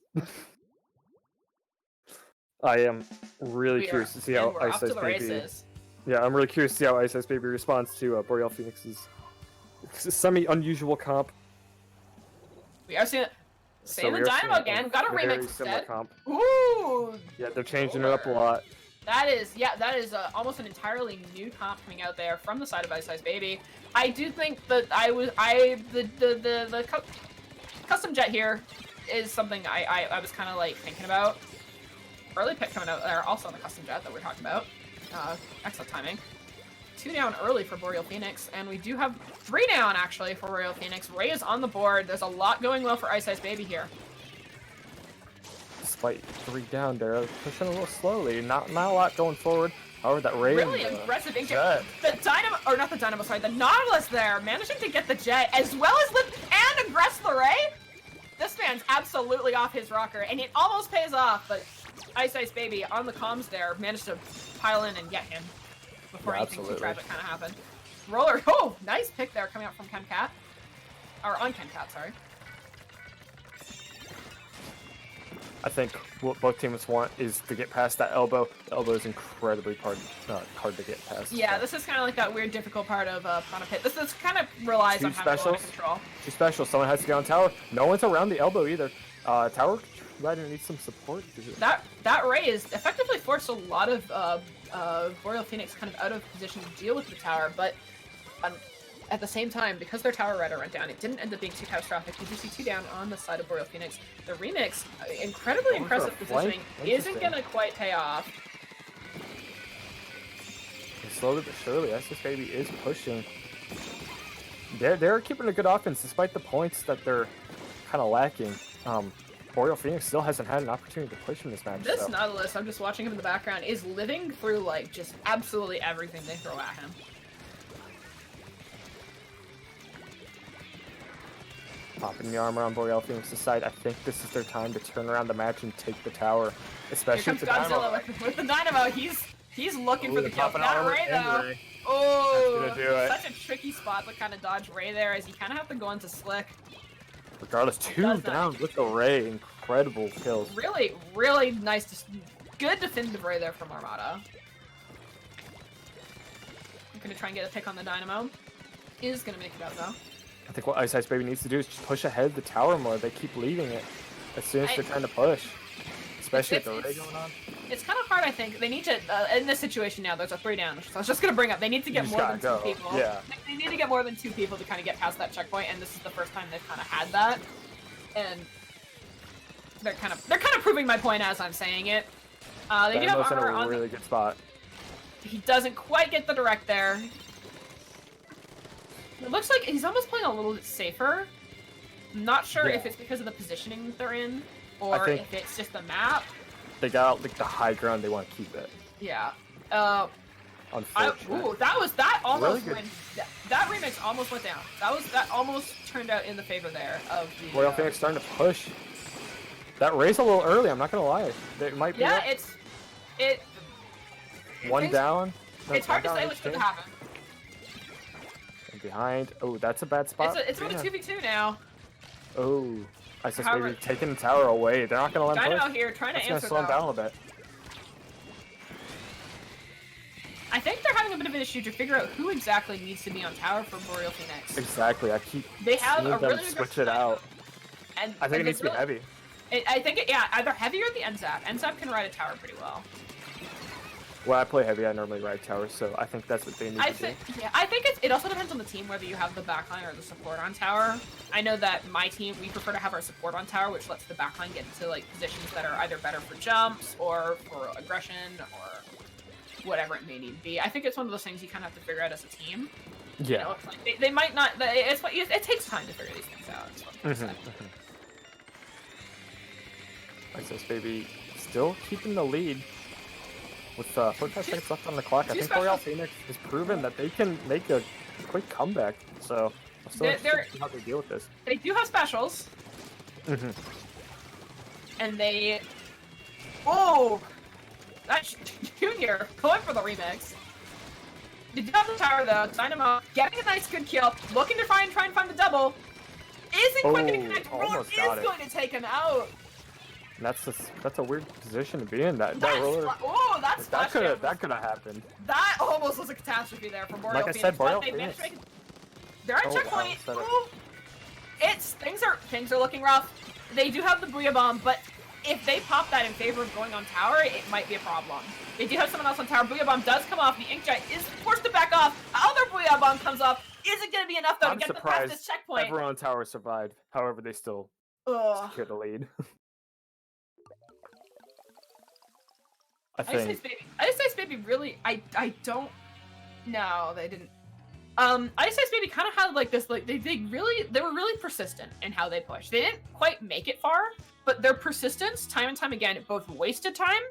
I am really We are- curious to see and how we're Ice off to Ice the Baby. races. Yeah, I'm really curious to see how Ice Ice Baby responds to Boreal Phoenix's semi-unusual comp. We are seeing So the we are Dynamo seeing a again. Got a very remix similar instead. comp. Ooh, Yeah, they're changing it up a lot. that is almost an entirely new comp coming out there from the side of Ice Ice Baby. I do think that the custom jet here is something I was kind of like thinking about. Early pick coming out there, also on the custom jet that we're talking about. Excellent timing. 2 down early for Boreal Phoenix, and we do have 3 down actually for Boreal Phoenix. Ray is on the board. There's a lot going well for Ice Ice Baby here. Despite 3 down there, pushing a little slowly. Not a lot going forward. However, that Ray Really and the aggressive ink. Jet. The Dynamo, or not the Dynamo, sorry, the Nautilus there, managing to get the Jet, as well as and aggress the Ray. This man's absolutely off his rocker, and it almost pays off, but Ice Ice Baby on the comms there managed to pile in and get him before Yeah, anything too absolutely. tragic kind of happened. Roller, oh, nice pick there coming out from KenCat. Or on KenCat, sorry. I think what both teams want is to get past that elbow. The elbow is incredibly hard to get past. Yeah, this is kind of like that weird, difficult part of Piranha Pit. This kind of relies Two on having a lot of specials. control. Too special. Someone has to get on tower. No one's around the elbow either. Tower Rider needs some support. That raise effectively forced a lot of Boreal Phoenix kind of out of position to deal with the tower, but at the same time, because their tower rider went down, it didn't end up being too catastrophic. You do see 2 down on the side of Boreal Phoenix. The remix, incredibly Going for impressive a flank? positioning, isn't Interesting. gonna quite pay off. And slowly but surely, SS Baby is pushing. They're keeping a good offense despite the points that they're kind of lacking. Boreal Phoenix still hasn't had an opportunity to push in this match. This so. Nautilus, I'm just watching him in the background, is living through like just absolutely everything they throw at him. Popping the armor on Boreal Phoenix's side. I think this is their time to turn around the match and take the tower, Here especially comes with the Dynamo. Godzilla with the Dynamo. He's looking for Ooh, the kill. popping Not armor Ray and though. Ray. Oh, That's gonna do it. such a tricky spot to kind of dodge Ray there, as you kind of have to go into Slick. Regardless, 2 does that. down with the Ray. Incredible kills. Really, really nice, good definitive Ray there from Armada. I'm gonna try and get a pick on the Dynamo. Is gonna make it out though. I think what Ice Ice Baby needs to do is just push ahead the tower more. They keep leaving it as soon as they're trying to push. Especially with the Ray going on. It's kind of hard, I think. They need to, in this situation now, there's a 3 down. So I was just gonna bring up, they need to get just more than gotta 2 go, people. yeah. They need to get more than 2 people to kind of get past that checkpoint, and this is the first time they've kind of had that. And they're kind of proving my point as I'm saying it. They do have Dynamo's in armor a on. really good spot. He doesn't quite get the direct there. It looks like he's almost playing a little bit safer. I'm not sure Yeah. if it's because of the positioning that they're in, I or think- if it's just the map. They got like the high ground. They want to keep it. Yeah. Unfortunately. That almost Really went. That remix almost went down. That almost turned out in the favor there of the. Royal Phoenix starting to push. That Ray's a little early. I'm not gonna lie. It might be Yeah, up. it. One things- down. No, It's hard to one say down what's each going to game. happen. And behind. Oh, that's a bad spot. It's really Yeah. 2v2 now. Oh, Ice Ice However- Baby taking the tower away. They're not gonna let him Dynamo push. here trying That's to gonna answer slow him though. down a little bit. I think they're having a bit of an issue to figure out who exactly needs to be on tower for Boreal Phoenix. Exactly. I keep They have seeing a them really switch aggressive it out. And I think it and needs to be really- heavy. I think yeah, either heavy or the NZAP. NZAP can ride a tower pretty well. When I play heavy, I normally ride towers, so I think that's what they need I to think I think it also depends on the team whether you have the backline or the support on tower. I know that my team, we prefer to have our support on tower, which lets the backline get into like positions that are either better for jumps or for aggression or whatever it may need to be. I think it's one of those things you kind of have to figure out as a team. do. You Yeah. know, it's like they might not. It takes time to figure these things out. Is what I'm Mhm, saying. mhm. Ice Ice Baby still keeping the lead with 45 seconds left on the clock. I two think Boreal specials. Phoenix has proven that they can make a quick comeback. So I'm still They're- interested to see how they deal with this. They do have specials, Mhm. and they. Oh, that's Junior going for the remix. They do have the tower though. Dynamo getting a nice good kill, looking to try and find the double. Isn't quite going to Oh, connect. Roller almost is got it. going to take him out. And that's a weird position to be in. That That's roller. that That splash could jam have happened. That almost was a catastrophe there for Boreal Like I Phoenix. said, but Boreal they managed to Phoenix. make it- They're at Oh, wow, checkpoint. set up. Ooh. Things are looking rough. They do have the Booyah Bomb, but if they pop that in favor of going on tower, it might be a problem. They do have someone else on tower. Booyah Bomb does come off. The Inkjet is forced to back off. Other Booyah Bomb comes off. Is it going to be enough though I'm to get them past surprised this checkpoint? everyone on tower survived. However, they still Ugh. secured the lead. I Ice Ice think. Baby. Ice Ice Baby really. I don't. No, they didn't. Ice Ice Baby kind of had like this, like they were really persistent in how they pushed. They didn't quite make it far, but their persistence, time and time again, it both wasted time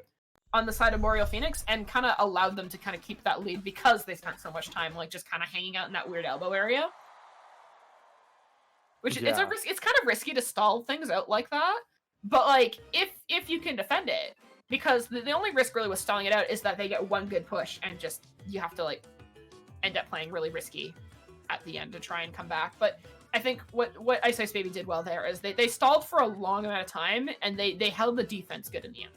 on the side of Boreal Phoenix and kind of allowed them to kind of keep that lead because they spent so much time like just kind of hanging out in that weird elbow area. Which it's Yeah. it's kind of risky to stall things out like that, but like if you can defend it, because the only risk really with stalling it out is that they get one good push and just you have to like end up playing really risky at the end to try and come back. But I think what Ice Ice Baby did well there is they stalled for a long amount of time and they held the defense good in the end.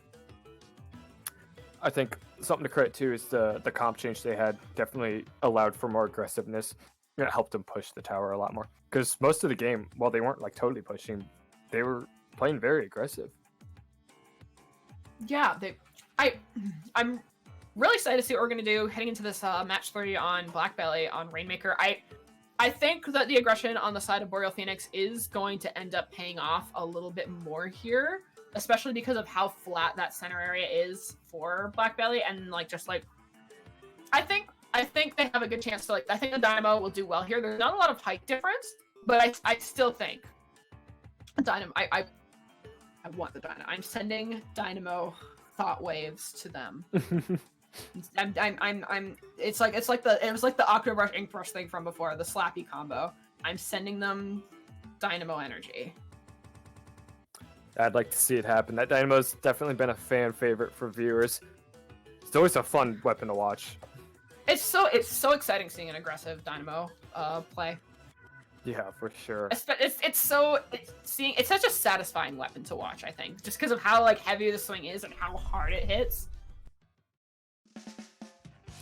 I think something to credit too is the comp change they had definitely allowed for more aggressiveness. It helped them push the tower a lot more. Because most of the game, while they weren't like totally pushing, they were playing very aggressive. Yeah, I'm really excited to see what we're gonna do heading into this match 3 on Black Belly on Rainmaker. I think that the aggression on the side of Boreal Phoenix is going to end up paying off a little bit more here, especially because of how flat that center area is for Black Belly, and like just like I think they have a good chance to like. I think the Dynamo will do well here. There's not a lot of height difference, but I still think Dynamo. I want the Dynamo. I'm sending Dynamo thought waves to them. It's like it was like the Octobrush Ink Brush thing from before, the Slappy combo. I'm sending them Dynamo energy. I'd like to see it happen. That Dynamo's definitely been a fan favorite for viewers. It's always a fun weapon to watch. It's so exciting seeing an aggressive Dynamo play. Yeah, for sure. It's such a satisfying weapon to watch, I think, just because of how like heavy the swing is and how hard it hits.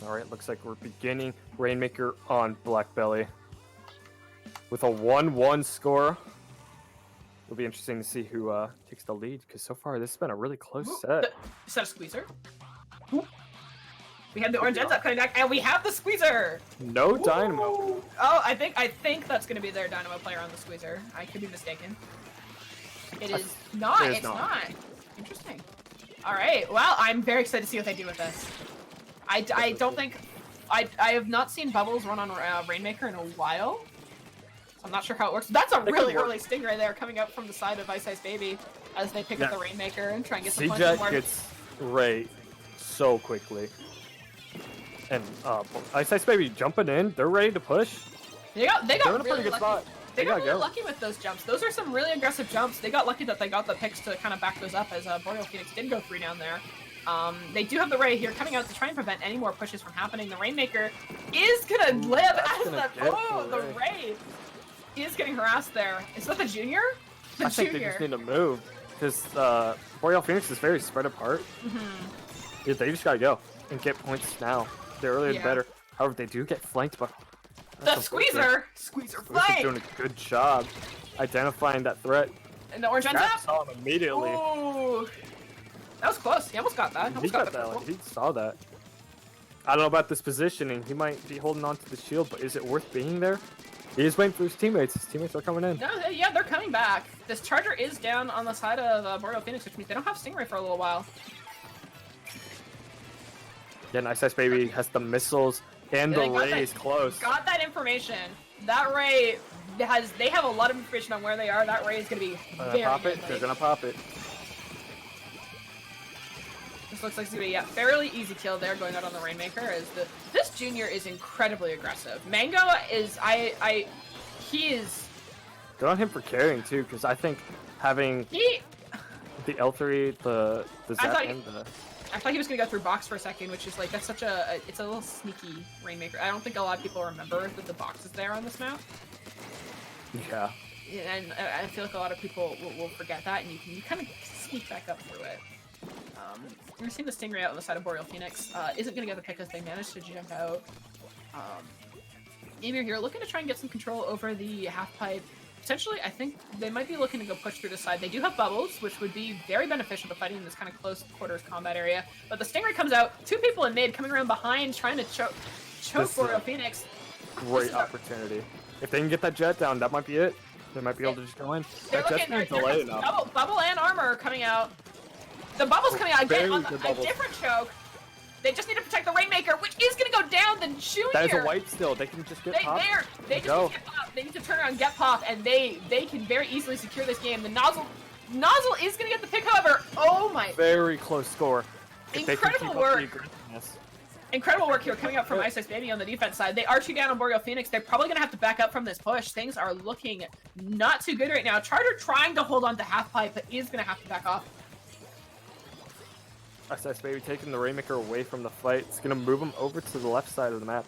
All right, looks like we're beginning Rainmaker on Black Belly with a 1-1 score. It'll be interesting to see who takes the lead, because so far this has been a really close set. Is that a squeezer? We have the orange ends up coming back, and we have the squeezer. No Dynamo. Oh, I think that's gonna be their Dynamo player on the squeezer. I could be mistaken. It is not. It's not. Interesting. All right. Well, I'm very excited to see what they do with this. I don't think I have not seen Bubbles run on Rainmaker in a while. So I'm not sure how it works. That's a really early Stingray there coming up from the side of Ice Ice Baby as they pick up the Rainmaker and try and get some points. C-Jet gets Ray so quickly. And Ice Ice Baby jumping in. They're ready to push. They got They're in a really pretty good lucky. spot. They got really lucky with those jumps. Those are some really aggressive jumps. They got lucky that they got the picks to kind of back those up as Boreal Phoenix did go 3 down there. They do have the Ray here coming out to try and prevent any more pushes from happening. The Rainmaker is gonna live as the Ray is getting harassed there. Is that the Junior? I think they just need to move, because Boreal Phoenix is very spread apart. Yeah, they just gotta go and get points now. The earlier the better. However, they do get flanked, but the Squeezer flank. Doing a good job identifying that threat. And the orange ends up. Saw him immediately. Ooh. That was close. He almost got that. He got that one. He saw that. I don't know about this positioning. He might be holding on to the shield, but is it worth being there? He is waiting for his teammates. His teammates are coming in. No, yeah, they're coming back. This Charger is down on the side of Boreal Phoenix, which means they don't have Stingray for a little while. Yeah, Ice Ice Baby has the missiles and the Ray is close. Got that information. That Ray they have a lot of information on where they are. That Ray is going to be very pop it. good. They're gonna pop it. This looks like it's gonna be a fairly easy kill there going out on the Rainmaker. This Junior is incredibly aggressive. Mango is he is. Good on him for carrying too, because I think having the L3, the Zap, and the. I thought he was gonna go through box for a second, which is like it's a little sneaky Rainmaker. I don't think a lot of people remember that the box is there on this map. Yeah. And I feel like a lot of people will forget that, and you can kind of sneak back up through it. We're seeing the Stingray out on the side of Boreal Phoenix. Isn't going to get the pick as they managed to jump out. Emir here looking to try and get some control over the half pipe. Potentially, I think they might be looking to go push through the side. They do have bubbles, which would be very beneficial to fighting in this kind of close quarters combat area. But the Stingray comes out, 2 people in mid coming around behind, trying to choke Boreal Phoenix. Great opportunity. If they can get that jet down, that might be it. They might be able to just go in. That jet's being delayed enough. Bubble and armor are coming out. The bubble's coming out again on a different choke. They just need to protect the Rainmaker, which is going to go down. The Junior. That is a wipe still. They can just get popped. They just need to get popped. They need to turn around and get popped, and they can very easily secure this game. The Nozzle is going to get the pick, however. Oh my. Very close score. Incredible work. Incredible work here coming up from Ice Ice Baby on the defense side. They are 2 down on Boreal Phoenix. They're probably going to have to back up from this push. Things are looking not too good right now. Charger trying to hold on to half pipe, but is going to have to back off. SS Baby taking the Rainmaker away from the fight. It's gonna move him over to the left side of the map,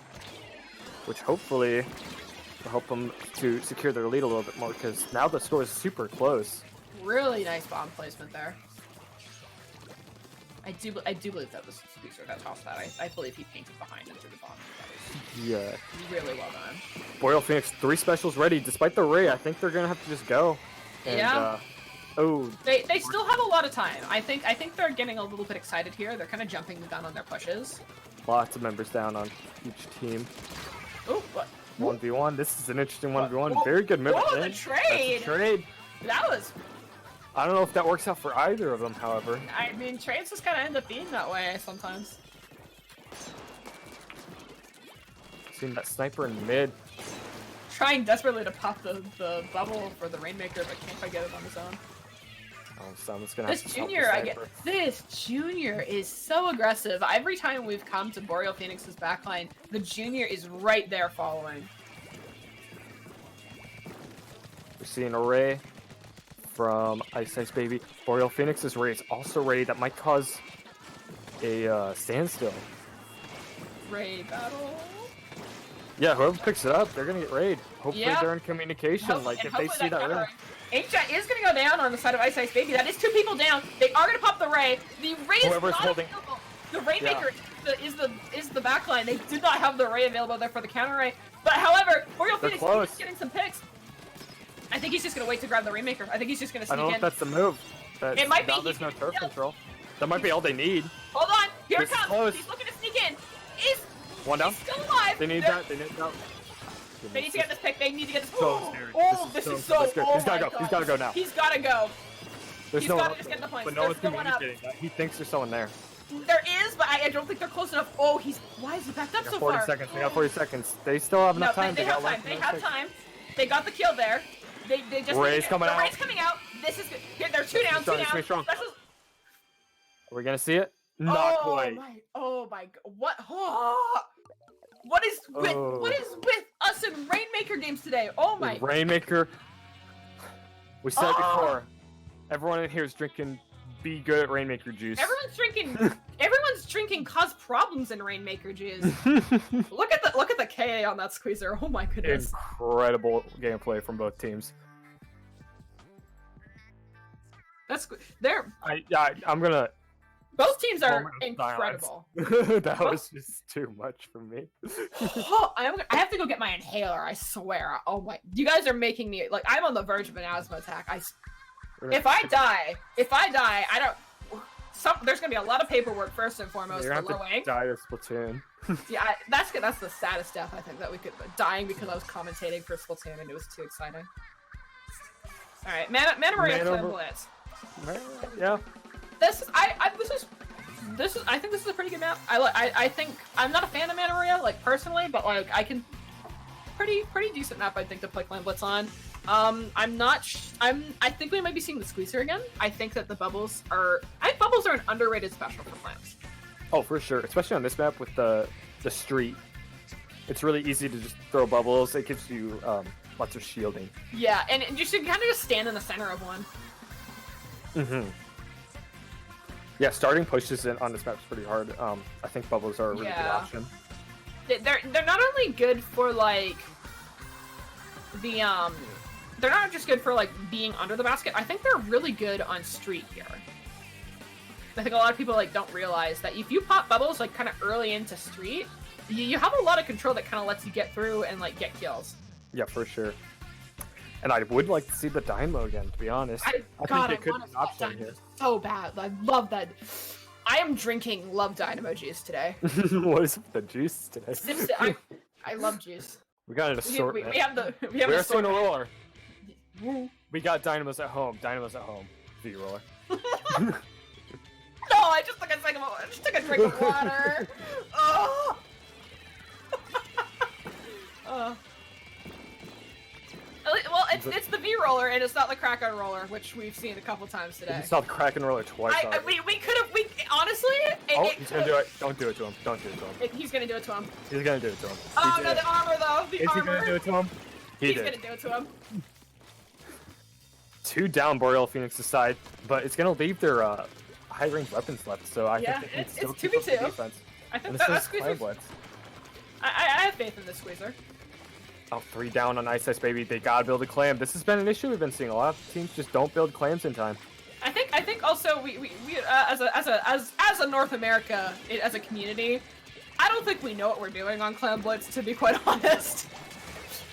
which hopefully will help them to secure their lead a little bit more, because now the score is super close. Really nice bomb placement there. I do believe that was Squeezer that tossed that. I believe he painted behind and threw the bomb. That Yeah. was really well done. Boreal Phoenix, 3 specials ready. Despite the Ray, I think they're gonna have to just go. And, Yeah. Oh, They still have a lot of time. I think they're getting a little bit excited here. They're kind of jumping the gun on their pushes. lots of members down on each team. Oh, what? 1v1. This is an interesting 1v1. Whoa. Very good move. Whoa, the That's a trade! trade. That was. I don't know if that works out for either of them, however. I mean, trades just kind of end up being that way sometimes. Seeing that sniper in mid. Trying desperately to pop the bubble for the Rainmaker, but can't quite get it on his own. Oh, someone's gonna have This to help the junior, I get. sniper. This junior is so aggressive. Every time we've come to Boreal Phoenix's backline, the junior is right there following. We're seeing a Ray from Ice Ice Baby. Boreal Phoenix's Ray is also ready. That might cause a standstill. Ray battle. Yeah, whoever picks it up, they're gonna get raid. Hopefully Yeah. they're in communication. Like if they see that ray. H-Shot is gonna go down on the side of Ice Ice Baby. That is 2 people down. They are gonna pop the Ray. The Ray is Whoever's not holding- available. The Rainmaker is the backline. They did not have the Ray available there for the counter Ray. But however, Boreal They're Phoenix close. is getting some picks. I think he's just gonna wait to grab the Rainmaker. I think he's just gonna I sneak don't know in. if that's the move. It might be. Now there's no turf Yeah. control. That might be all they need. Hold on. Here it This is comes. close. He's looking to sneak in. Is One down. he's still alive? They need They're- that. They need that. They need to get this pick. They need to get this. So Oh, scary. oh, This this is is so so. scary. Oh He's gotta my go. He's God. gotta go now. He's gotta go. There's He's no gotta one, just get the points. but no There's one's no one up. communicating that. He thinks there's someone there. There is, but I don't think they're close enough. Oh, he's. Why is he backed up They so got 40 far? seconds. They got 40 seconds. They still have No, enough time. they have got time. They less have than 6. time. They got the kill there. They just. Ray's coming the out. Ray's coming out. This is good. Here, they're 2 down. 2 strong, down. stay strong. Specials- Are we gonna see it? Not oh quite. Oh my. What? Oh. What is with Oh. what is with us in Rainmaker games today? Oh my. With Rainmaker. We said Oh. before. Everyone in here is drinking Be Good at Rainmaker juice. Everyone's drinking cause problems in Rainmaker juice. Look at the KA on that squeezer. Oh my goodness. Incredible gameplay from both teams. I'm gonna. Both teams are Moment of silence. incredible. That was just too much for me. Oh, I have to go get my inhaler. I swear. Oh my! You guys are making me like I'm on the verge of an asthma attack. If I die, I don't. There's gonna be a lot of paperwork first and foremost You're for gonna have Lowing. to die to Splatoon. Yeah, that's the saddest death I think that we could dying because I was commentating for Splatoon and it was too exciting. All right, Mana Maria Mana- Clan Blitz. Yeah. This I think this is a pretty good map. I think I'm not a fan of Mana Maria like personally, but like I can pretty decent map I think to play Clan Blitz on. I think we might be seeing the Squeezer again. I think that bubbles are an underrated special for clans. Oh, for sure. Especially on this map with the street. It's really easy to just throw bubbles. It gives you lots of shielding. Yeah, and you should kind of just stand in the center of one. Mm-hmm. Yeah, starting pushes on this map is pretty hard. I think bubbles are a really good Yeah. option. They're not only good for like the they're not just good for like being under the basket. I think they're really good on street here. I think a lot of people like don't realize that if you pop bubbles like kind of early into street, you have a lot of control that kind of lets you get through and like get kills. Yeah, for sure. And I would like to see the Dynamo again, to be honest. I think it could be an option here. So bad. I love that. I am drinking Love Dynamo juice today. What is with the juice today? I love juice. We got an We assortment. have the We're an still in a assortment. roller. We got Dynamos at home. Dynamos at home. V-roller. No, I just took a drink of water. Oh. Well, it's the V roller and it's not the Kraken roller, which we've seen a couple times today. You saw the Kraken roller twice. already. We could have honestly. He's gonna do it. Don't do it to him. Don't do it to him. He's gonna do it to him. He's gonna do it to him. Oh He no, did. the armor though. The Is he armor. gonna do it to him? He's did. gonna do it to him. 2 down Boreal Phoenix's side, but it's gonna leave their high range weapons left, so I Yeah, think they can it's still keep up the 2v2. defense. I think And that, this that is squeezer. Clan Blitz. I have faith in this squeezer. Oh, 3 down on Ice Ice Baby. They gotta build a clam. This has been an issue we've been seeing. A lot of teams just don't build clams in time. I think also we as a North America as a community, I don't think we know what we're doing on Clan Blitz, to be quite honest.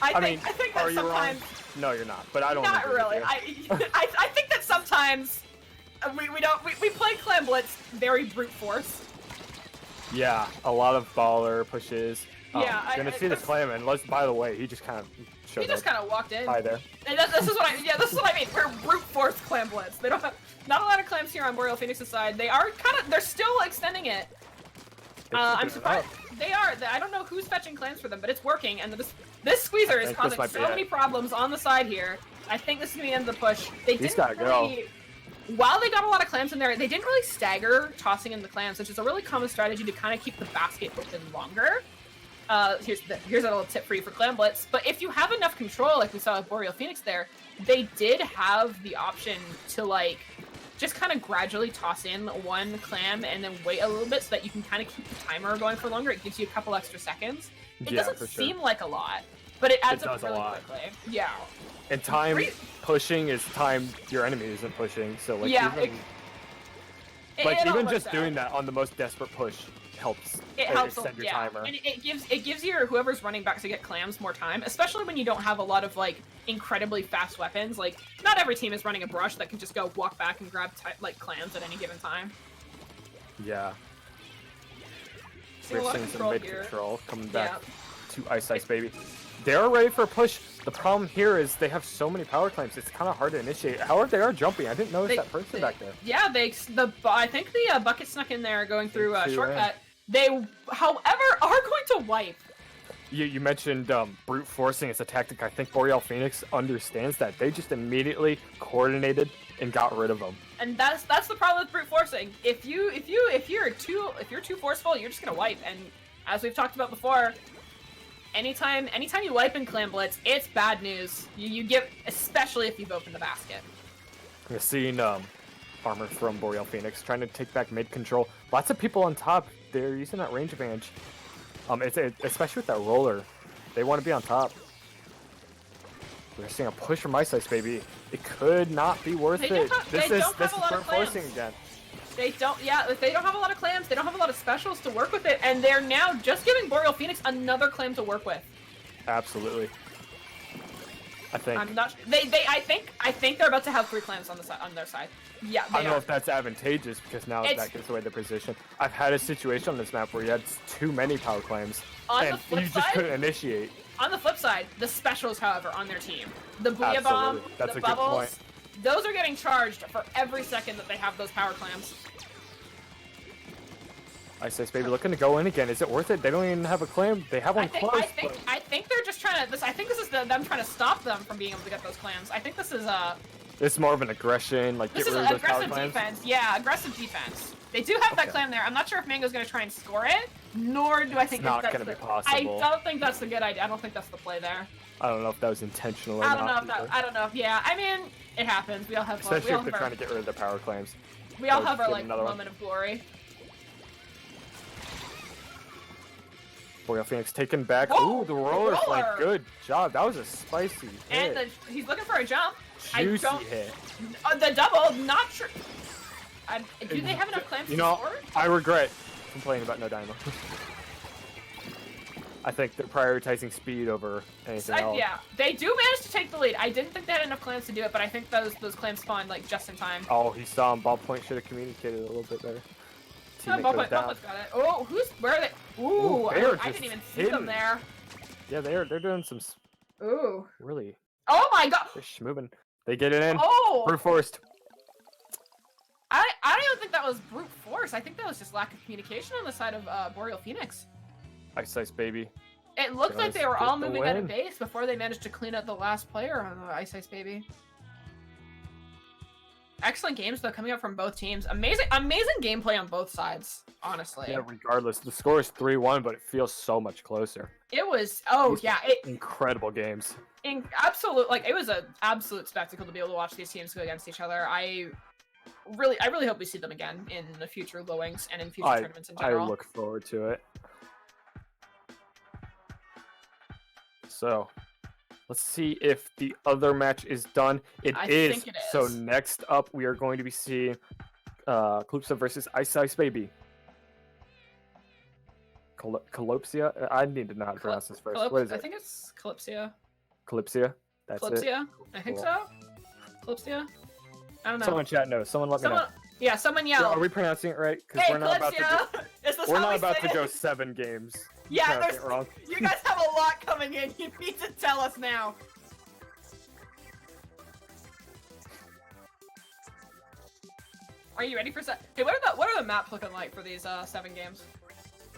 I think that are you wrong? sometimes No, you're not. But I don't. not agree with really. you. I think that sometimes we play Clan Blitz very brute force. Yeah, a lot of baller pushes. Yeah, you're gonna see this clam, and by the way, he just kind of showed He just up. kind of walked in. Hi there. And this is what I mean. We're brute force Clan Blitz. They don't have not a lot of clams here on Boreal Phoenix's side. They're still extending it. I'm surprised. They are. I don't know who's fetching clams for them, but it's working. And this squeezer is causing so many problems on the side here. I think this is gonna be the end of the push. They He's didn't gotta really. While they got a lot of clams in there, they didn't really stagger tossing in the clams, which is a really common strategy to kind of keep the basket open longer. Here's a little tip for you for Clan Blitz. But if you have enough control, like we saw with Boreal Phoenix there, they did have the option to like just kind of gradually toss in one clam and then wait a little bit so that you can kind of keep the timer going for longer. It gives you a couple extra seconds. It doesn't seem like a lot, but it adds up really quickly. Yeah. And time pushing is time your enemy isn't pushing, so like even just doing that on the most desperate push helps. It helps extend your timer. And it gives your whoever's running back to get clams more time, especially when you don't have a lot of like incredibly fast weapons. Like not every team is running a brush that can just go walk back and grab like clams at any given time. Yeah. Seeing a We're lot seeing of some control mid here. control coming back to Ice Ice Baby. They're ready for a push. The problem here is they have so many power claims. It's kind of hard to initiate. However, they are jumping. I didn't notice that person back there. Yeah, I think the bucket snuck in there going through shortcut. They, however, are going to wipe. You mentioned brute forcing as a tactic. I think Boreal Phoenix understands that. They just immediately coordinated and got rid of them. And that's the problem with brute forcing. If you're too forceful, you're just gonna wipe. And as we've talked about before, anytime you wipe in Clan Blitz, it's bad news. You get, especially if you've opened the basket. We're seeing armor from Boreal Phoenix trying to take back mid control. Lots of people on top. They're using that range advantage. Especially with that roller, they want to be on top. We're seeing a push from Ice Ice Baby. It could not be worth it. This is brute forcing again. They don't. Yeah, if they don't have a lot of clams, they don't have a lot of specials to work with it, and they're now just giving Boreal Phoenix another clam to work with. Absolutely. I think. I'm not. I think they're about to have 3 clams on their side. Yeah. I don't know if that's advantageous because now that gives away the position. I've had a situation on this map where you had too many power claims and you just couldn't initiate. On the flip side, the specials, however, on their team, the Booyah Bomb, the Bubbles, those are getting charged for every second that they have those power clams. Ice Ice Baby looking to go in again. Is it worth it? They don't even have a clam. They have one close. I think they're just trying to. I think this is them trying to stop them from being able to get those clams. I think this is This is more of an aggression, like this get is rid of those aggressive power clams. defense. Yeah, aggressive defense. They do have that clam there. I'm not sure if Mango's gonna try and score it, nor do I think It's not that's gonna be I possible. don't think that's the good idea. I don't think that's the play there. I don't know if that was intentional or I not. don't know if that. I don't know. Yeah, I mean, it happens. We all have fun. Especially if they're trying to get rid of the power claims. We all have our get like another one. moment of glory. Boreal Phoenix taken back. Whoa, Ooh, the roller flank. roller. Good job. That was a spicy hit. And he's looking for a jump. Juicy hit. The double, not sure. Do they have enough clams to score? I regret complaining about no Dynamo. I think they're prioritizing speed over anything else. Yeah, they do manage to take the lead. I didn't think they had enough clams to do it, but I think those clams spawned like just in time. Oh, he saw him. Ballpoint should have communicated a little bit better. Ballpoint's got it. Oh, where are they? Ooh, I didn't even see them there. Yeah, they're doing some Ooh. really. Oh my god. They're schmoving. They get it in. Oh. Brute forced. I don't even think that was brute force. I think that was just lack of communication on the side of Boreal Phoenix. Ice Ice Baby. It looked like they were all moving out of win. base before they managed to clean up the last player on the Ice Ice Baby. Excellent games though coming up from both teams. Amazing gameplay on both sides, honestly. Yeah, regardless. The score is 3-1, but it feels so much closer. It was Incredible games. It was an absolute spectacle to be able to watch these teams go against each other. I really hope we see them again in the future Lowings and in future tournaments in I general. look forward to it. So, let's see if the other match is done. I It think it So is. next up, we are going to be seeing Calypso versus Ice Ice Baby. Calypsia? I need to know how to pronounce this first. What is I it? think it's Calypsia. Calypsia? That's it? Calypsia? I think Cool. so. Calypsia? I don't know. Someone chat knows. Someone let me know. Someone Yeah, yell. are we pronouncing it right? Because Hey, we're not about to Calypsia! Is this we're how not we about say to go it? 7 games. Yeah, pronouncing there's it wrong. you guys have a lot coming in. You need to tell us now. Are you ready for Hey, what are the maps looking like for these 7 games?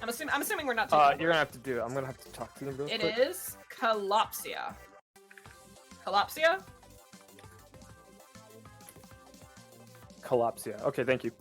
I'm assuming we're not. You're gonna have to do it. I'm gonna have to talk to them real quick. It is Calypsia. Calypsia? Calypsia. Okay, thank you.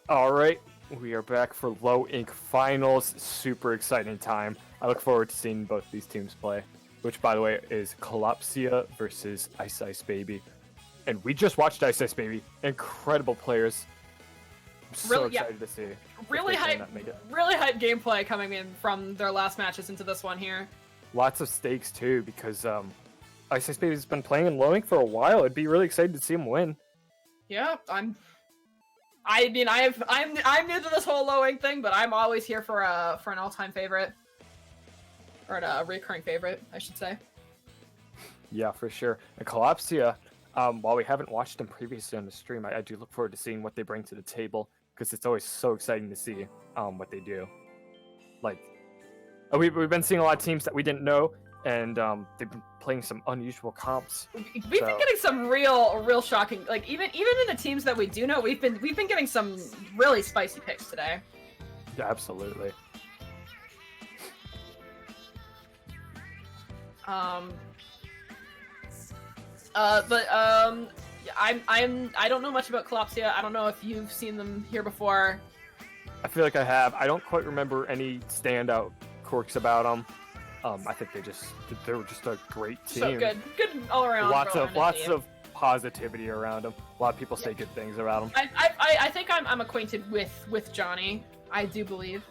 All right, we are back for Low Inc. Finals. Super exciting time. I look forward to seeing both these teams play, which, by the way, is Calypsia versus Ice Ice Baby. And we just watched Ice Ice Baby. Incredible players. I'm so Really, yeah. excited to see. Really if they can hype, make it. really hype gameplay coming in from their last matches into this one here. Lots of stakes, too, because Ice Ice Baby's been playing in Low Inc. for a while. I'd be really excited to see him win. Yeah, I'm new to this whole Lowing thing, but I'm always here for an all-time favorite, or a recurring favorite, I should say. Yeah, for sure. And Calypsia, while we haven't watched them previously on the stream, I do look forward to seeing what they bring to the table, because it's always so exciting to see what they do. like we've been seeing a lot of teams that we didn't know, and they've been playing some unusual comps. We've been getting some real shocking, like even in the teams that we do know, we've been getting some really spicy picks today. Yeah, absolutely. I don't know much about Colapsia. I don't know if you've seen them here before. I feel like I have. I don't quite remember any standout quirks about them. I think they were just a great team. So good all around. Lots of positivity around them. A lot of people say good things about them. I think I'm acquainted with Johnny. I do believe.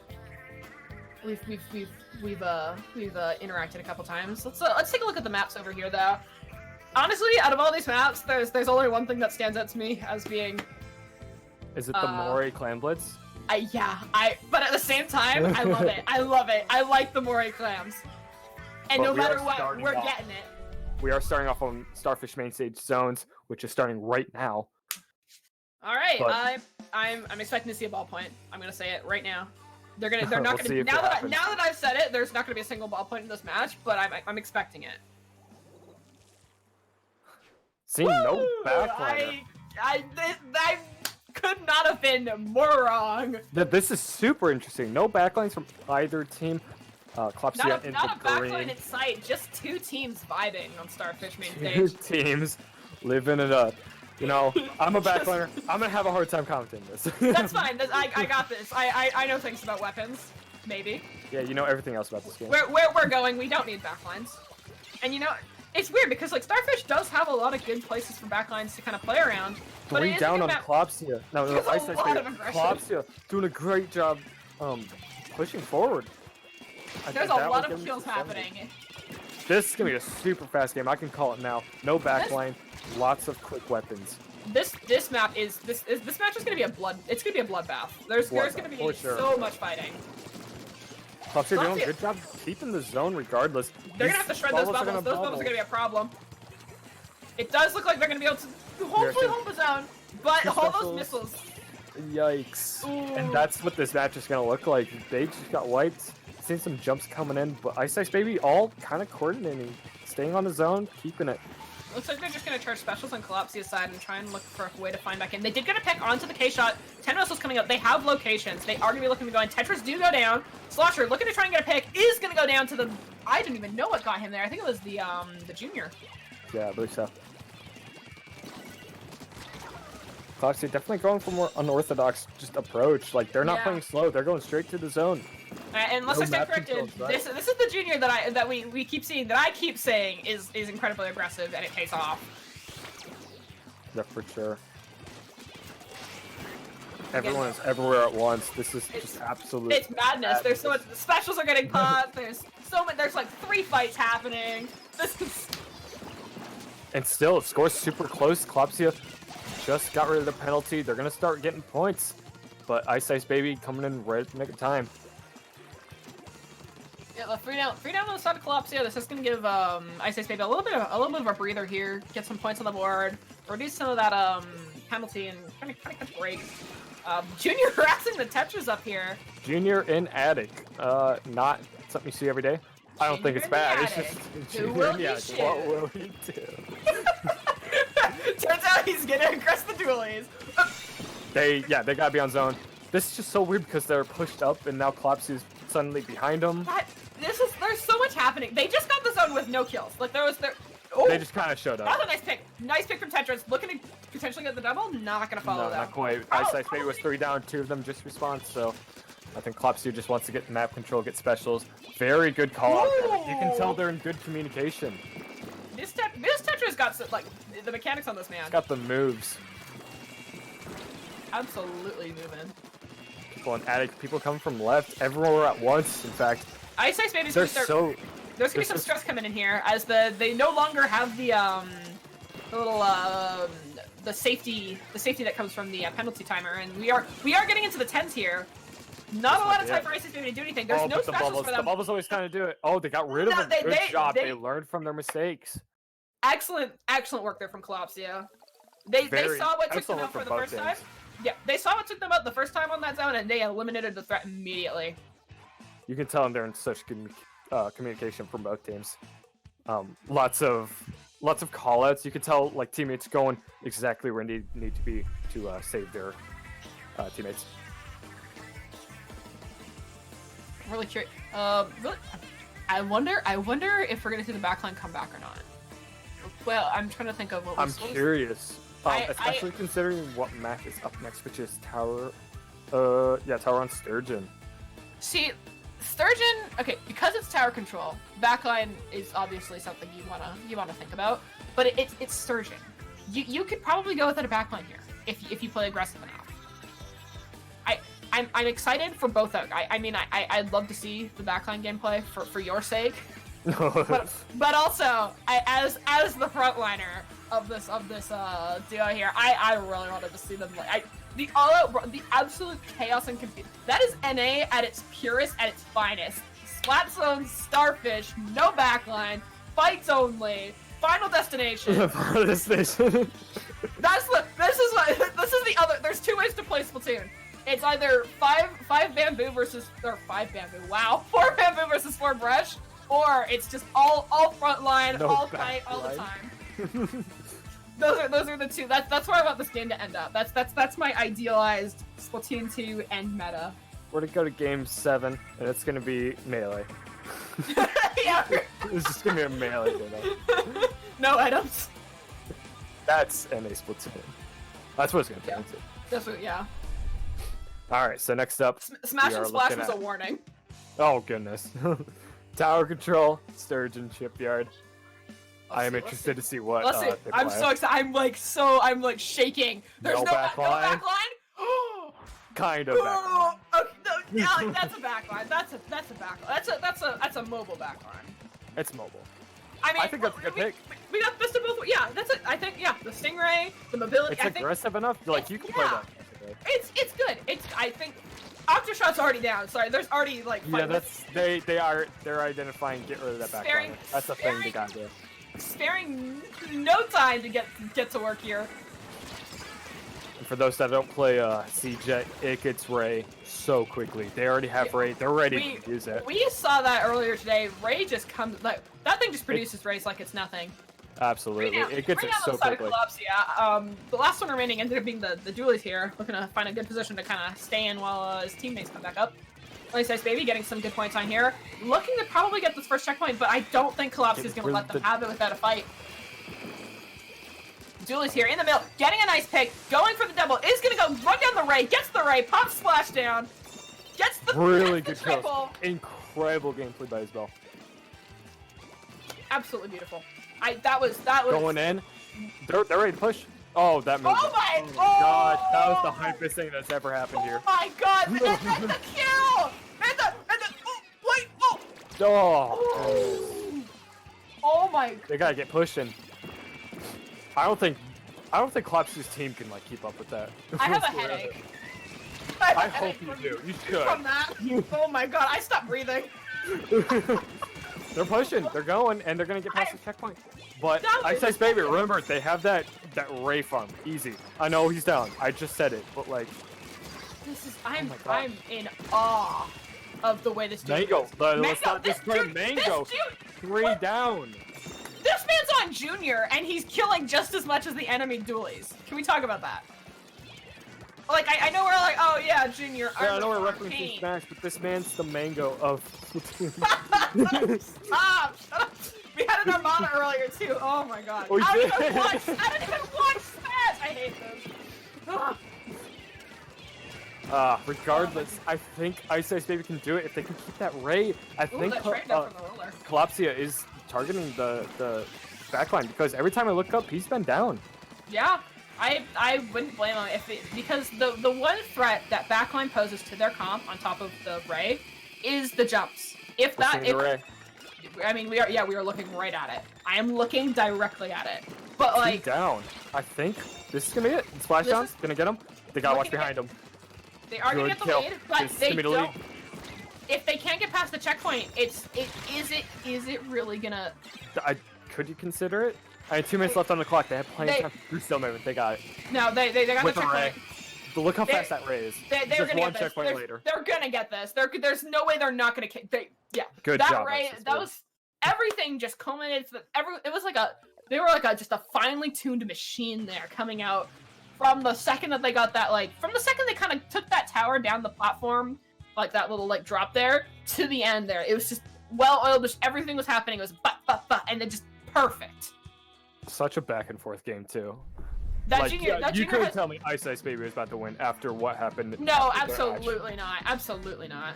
We've interacted a couple times. Let's take a look at the maps over here though. Honestly, out of all these maps, there's only one thing that stands out to me as being. Is it the Moray Clan Blitz? But at the same time, I love it. I love it. I like the Moray clams. And But no we are matter what, starting we're off- getting it. We are starting off on Starfish main stage zones, which is starting right now. All right, But- I'm expecting to see a ballpoint. I'm gonna say it right now. They're not We'll gonna. see if Now it that happens. I've said it, there's not gonna be a single ballpoint in this match. But I'm expecting it. See, no Woo! backliner. I could not have been more wrong. This is super interesting. No backlines from either team. Klopsia Not a in backline the green. in sight. Just two teams vibing on Starfish main Two stage. teams living it up. You know, I'm a backliner. I'm gonna have a hard time commenting this. That's fine. I got this. I know things about weapons. Maybe. Yeah, you know everything else about this game. Where we're going, we don't need backlines. And you know, it's weird because like Starfish does have a lot of good places for backlines to kind of play around. But it 3 is down a on map- Klopsia. No, There's a Ice Ice lot Baby. of aggression. Klopsia doing a great job pushing forward. I There's think a that lot will of give kills us a 70. happening. This is gonna be a super fast game. I can call it now. No backline, lots of quick weapons. This match is gonna be a blood. It's gonna be a bloodbath. There's gonna be for sure. so much fighting. Klopsia doing Klopsia- a good job keeping the zone regardless. They're These gonna have to shred those are bubbles. gonna Those bubbles bubble. are gonna be a problem. It does look like they're gonna be able to hopefully hold the zone, but Two all specials. those missiles. Yikes. Ooh. And that's what this match is gonna look like. They just got wiped. Seen some jumps coming in, but Ice Ice Baby all kind of coordinating, staying on the zone, keeping it. Looks like they're just gonna charge specials on Colapsia's side and try and look for a way to find back in. They did get a pick onto the K-shot. 10 missiles coming up. They have locations. They are gonna be looking to go in. Tetris do go down. Slosher looking to try and get a pick is gonna go down to the. I didn't even know what got him there. I think it was the junior. Yeah, I believe so. Klopsia definitely going for more unorthodox just approach. Like they're not Yeah. playing slow, they're going straight to the zone. Unless No I stand map corrected, controls, right? this is the junior that we keep seeing that I keep saying is incredibly aggressive and it pays off. Yeah, for sure. Everyone is everywhere at once. This is just absolute. It's madness. There's so much. The specials are getting popped. There's so many. There's like 3 fights happening. This is. And still, it scores super close. Klopsia just got rid of the penalty. They're gonna start getting points, but Ice Ice Baby coming in right at the nick of time. Yeah, the free down on the side of Colapsia. This is gonna give Ice Ice Baby a little bit of a breather here. Get some points on the board. Reduce some of that penalty and kind of catch a break. Junior harassing the Tetris up here. Junior in attic, not something you see every day. I don't think Junior it's in the bad. It's attic. just Who Junior will in the he attic. shoot? What will he do? Turns out he's gonna aggress the dualies. They gotta be on zone. This is just so weird because they're pushed up and now Klopsia's suddenly behind them. There's so much happening. They just got the zone with no kills. Like there. Oh, They just kind of showed that up. was a nice pick. Nice pick from Tetris. Looking to potentially get the double. Not gonna follow No, though. not quite. Oh, Ice Ice Baby was 3 down, 2 of them just respawned, so I think Klopsia just wants to get the map control, get specials. Very good call out there. You can tell they're in good communication. This Tetris got like the mechanics on this man. Got the moves. Absolutely moving. People in attic, people coming from left, everywhere at once. In fact, Ice Ice Baby's they're gonna so. there's gonna be this some is- stress coming in here as they no longer have the little the safety that comes from the penalty timer, and we are getting into the 10s here. Not a lot of time for Ice Ice Baby to do anything. There's Oh, no but the specials bubbles, for the them. bubbles always kind of do it. Oh, they got rid of No, them. Good job. they- They learned from their mistakes. Excellent work there from Colapsia. They Very saw what took them excellent out for for the both first teams. time. Yeah, they saw what took them out the first time on that zone, and they eliminated the threat immediately. you can tell they're in such good communication from both teams. Lots of call-outs. You can tell like teammates going exactly where they need to be to save their teammates. I'm really curious. Really, I wonder if we're gonna see the backline come back or not. Well, I'm trying to think of what. I'm curious, especially I- considering what map is up next, which is Tower. Tower on Sturgeon. See, Sturgeon. Okay, because it's tower control, backline is obviously something you wanna think about. But it's Sturgeon. You could probably go without a backline here if you play aggressive enough. I'm excited for both. I mean, I'd love to see the backline gameplay for your sake, but also as the frontliner of this duo here, I really wanted to see them the absolute chaos and confusion. That is NA at its purest, at its finest. Splat zone, starfish, no backline, fights only, final destination. Final destination. This is the other. There's two ways to play Splatoon. It's either five bamboo versus five bamboo. Wow, 4 bamboo versus 4 brush, or it's just all front line, No all back fight all the line. time. Those are the two. That's where I want this game to end up. That's my idealized Splatoon 2 end meta. We're gonna go to game 7, and it's gonna be melee. Yeah. It's just gonna be a melee game. No items. That's NA Splatoon. That's what it's gonna turn into. That's what. Yeah. All right, so next up, Smash we and are Splash looking was at- a warning. Oh goodness, Tower Control, Sturgeon Shipyard. I am Let's interested to see what. Let's see. they I'm play. so excited. I'm like shaking. There's No no backline? backline. Kind of back. Oh, okay, no, yeah, like, that's a backline. That's a backline. That's a mobile backline. It's mobile. I mean, I think that's a good pick. We got best of both. Yeah, that's it. I think the Stingray, the mobility. It's I think aggressive enough. Like you can play yeah. that. it's good. I think Octoshot's already down. Sorry, there's already like. Yeah, that's they're identifying get rid of that back Sparing- line. That's the thing they sparing- got to do. sparing no time to get to work here. And for those that don't play CJ, it gets Ray so quickly. They already have Ray. They're ready to use it. We saw that earlier today. Ray just comes like that thing just produces rays like it's nothing. Absolutely, it gets right it now, so on the side of quickly. Collapsia, the last one remaining ended up being the Dualies here, looking to find a good position to kind of stay in while his teammates come back up. Nice baby, getting some good points on here. Looking to probably get this first checkpoint, but I don't think Collapsia is going to let them have it without a fight. Dualies here in the middle, getting a nice pick, going for the double, is going to go run down the Ray, gets the Ray, pops Splash down, gets the Really gets good the triple. kills. Incredible gameplay by Isabel. Absolutely beautiful. That was Going in. They're ready to push. Oh, that move. Oh my God, that was the hypest thing that's ever happened here. Oh my god, and the kill! And the oh, wait, oh! Oh. Oh my They gotta get pushing. I don't think Collapsia's team can like keep up with that. I have a headache. I hope you do. You should. From that. Oh my god, I stopped breathing. They're pushing, they're going, and they're gonna get past the checkpoint. But That was- Ice Ice Baby, remember they have that Ray farm. Easy. I know he's down. I just said it, but like This is my God. I'm in awe of the way this dude Mango. plays. Let's not this discredit dude- Mango. This dude, 3 down. this man's on Junior, and he's killing just as much as the enemy dualies. Can we talk about that? Like, I know we're like, oh yeah, Junior. Yeah, I know we're Armor referencing King. Smash, but this man's the Mango of Splatoon. Stop! Shut up! We had an Armada earlier too. Oh my god. Oh, you I did? don't even watch Smash! I hate this. Ugh. Regardless, I think Ice Ice Baby can do it if they can keep that Ray. I Ooh, think that trade down from the roller. Collapsia is targeting the backline because every time I look up, he's been down. Yeah, I wouldn't blame him because the one threat that backline poses to their comp on top of the Ray is the jumps. If We're that, seeing the Ray. I mean, we are looking right at it. I am looking directly at it. But like, He's down. I think this is gonna be it. Splash This down. is- Gonna get him. They gotta watch Looking behind him. they are gonna Good get the kill. lead, but This is they gonna be the lead. don't. If they can't get past the checkpoint, is it really gonna? Could you consider it? I had 2 minutes left on the clock. They have plenty of They- time. They're still moving. They got it. No, they got With the the checkpoint. Ray. Look how They- fast that Ray is. They're Just gonna one get this. checkpoint later. They're gonna get this. There's no way they're not gonna. Yeah. Good that job. Ray, Nexus, that dude. was everything. Just culminated. It was like they were like just a finely tuned machine there coming out from the second that they got that from the second they kind of took that tower down the platform, like that little drop there to the end there. It was just well oiled. Just everything was happening. It was and then just perfect. Such a back and forth game too. That Like, junior. That you junior couldn't has, tell me Ice Ice Baby was about to win after what happened. no, after their match. absolutely not. Absolutely not.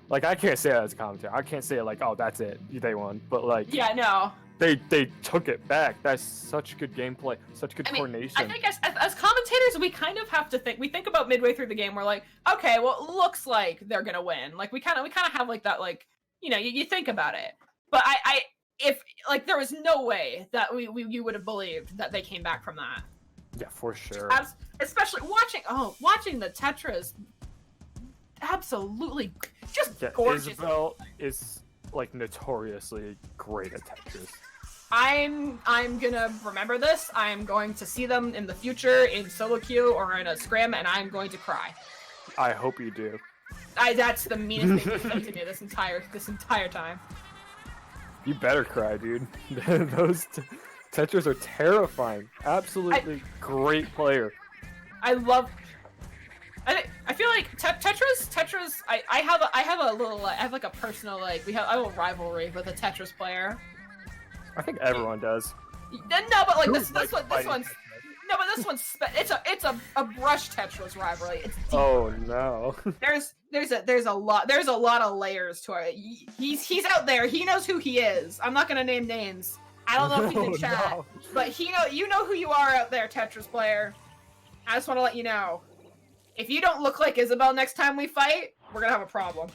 Like I can't say that as a commentator. I can't say like, oh, that's it, they won. But like, Yeah, no. they took it back. That's such good gameplay, such good coordination. I think as commentators, we kind of have to think. We think about midway through the game. We're like, okay, well, it looks like they're gonna win. Like we kind of have like that, you think about it. But if there was no way that you would have believed that they came back from that. Yeah, for sure. Especially watching the Tetras. Absolutely, just Yeah, gorgeous. Isabel is like notoriously great at Tetris. I'm gonna remember this. I'm going to see them in the future in solo queue or in a scrim, and I'm going to cry. I hope you do. That's the meanest thing you've said to me this entire time. You better cry, dude. Those Tetris are terrifying. Absolutely great player. I feel like Tetris. I have a little. I have like a personal I have a rivalry with a Tetris player. I think everyone does. No, but Who this likes one's fighting one's. Tetris? No, but this one's it's a brush Tetris rivalry. It's deep. Oh no. There's a lot of layers to it. He's out there. He knows who he is. I'm not gonna name names. I don't know if he's in No, chat, no. but you know who you are out there, Tetris player. I just want to let you know. If you don't look like Isabel next time we fight, we're gonna have a problem.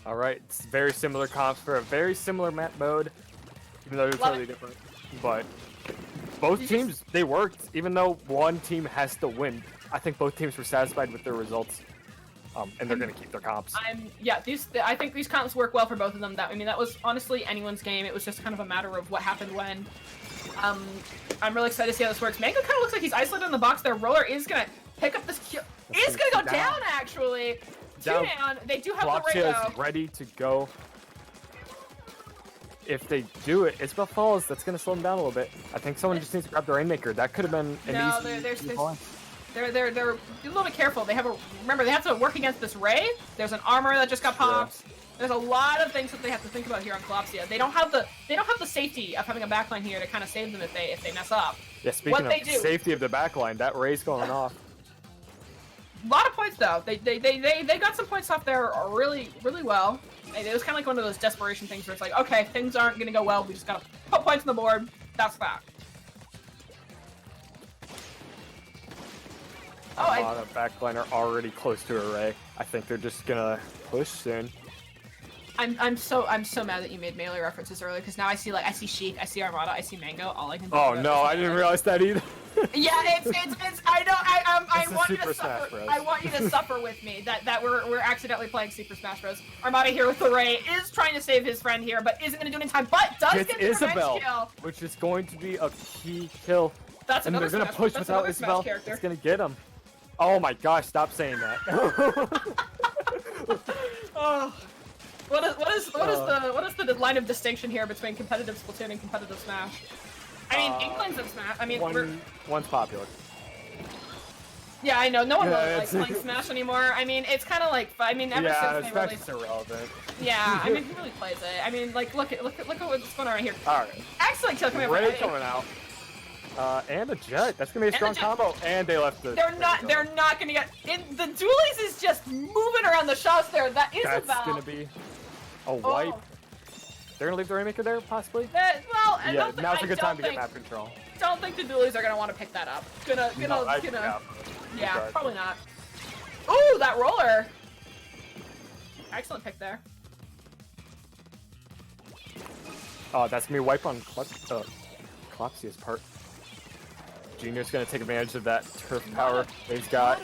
All right, it's very similar comps for a very similar map mode, even though they're Love totally it. different. But both You teams, they worked, even though one team has to win. I think both teams were satisfied with their results, and they're gonna keep their comps. I think these comps work well for both of them. That was honestly anyone's game. It was just kind of a matter of what happened when. I'm really excited to see how this works. Mango kind of looks like he's isolated in the box there. Roller is gonna pick up this kill. Is gonna go down actually. Down. Two down. They do have the Flopsia Rayo. is ready to go. If they do it, Isabel falls. That's gonna slow them down a little bit. I think someone just needs to grab the Rainmaker. That could have been an No, easy. there's point. they're a little bit careful. They have to work against this Ray. There's an armor that just got popped. There's a lot of things that they have to think about here on Colapsia. They don't have the safety of having a backline here to kind of save them if they mess up. Yeah, speaking What of they do- safety of the backline, that Ray's going off. A lot of points though. They got some points off there really well. It was kind of like one of those desperation things where it's like, okay, things aren't gonna go well. We just gotta put points on the board. That's that. A lot of backline are already close to a Ray. I think they're just gonna push soon. I'm so mad that you made melee references earlier because now I see Sheik, I see Armada, I see Mango. All I can. Oh think no, about I is didn't realize that either. Yeah, it's I know I It's a want you Super to Smash suffer. Bros. I want you to suffer with me that we're accidentally playing Super Smash Bros. Armada here with the Ray is trying to save his friend here, but isn't gonna do it in time. But does It's get the revenge Isabel, kill. which is going to be a key kill. That's And another they're gonna Smash, push that's without another Smash Isabel. character. It's gonna get him. Oh my gosh! Stop saying that. Oh. What is the line of distinction here between competitive Splatoon and competitive Smash? I mean, Inklings and Smash. I mean, One's popular. yeah, I know. No one Yeah, really likes it's- playing Smash anymore. I mean, it's kind of like, ever Yeah, since they Smash released. is irrelevant. Yeah, I mean, who really plays it? I mean, like, look at what's going on right here. All right, Excellent kill coming Ray from coming out. And a Jet. That's gonna be a And strong a Jet. combo. And they left the. They're not gonna get in. The Dualies is just moving around the shots there. That is That's about. gonna be a wipe. Oh. They're gonna leave the Rainmaker there, possibly. Well, I Yeah, don't think, now's a I good don't time to get think- map control. Don't think the Dualies are gonna want to pick that up. Yeah. Yeah, Okay. probably not. Ooh, that roller. Excellent pick there. Oh, that's gonna be a wipe on Colapsia's part. Junior's gonna take advantage of that turf power he's got.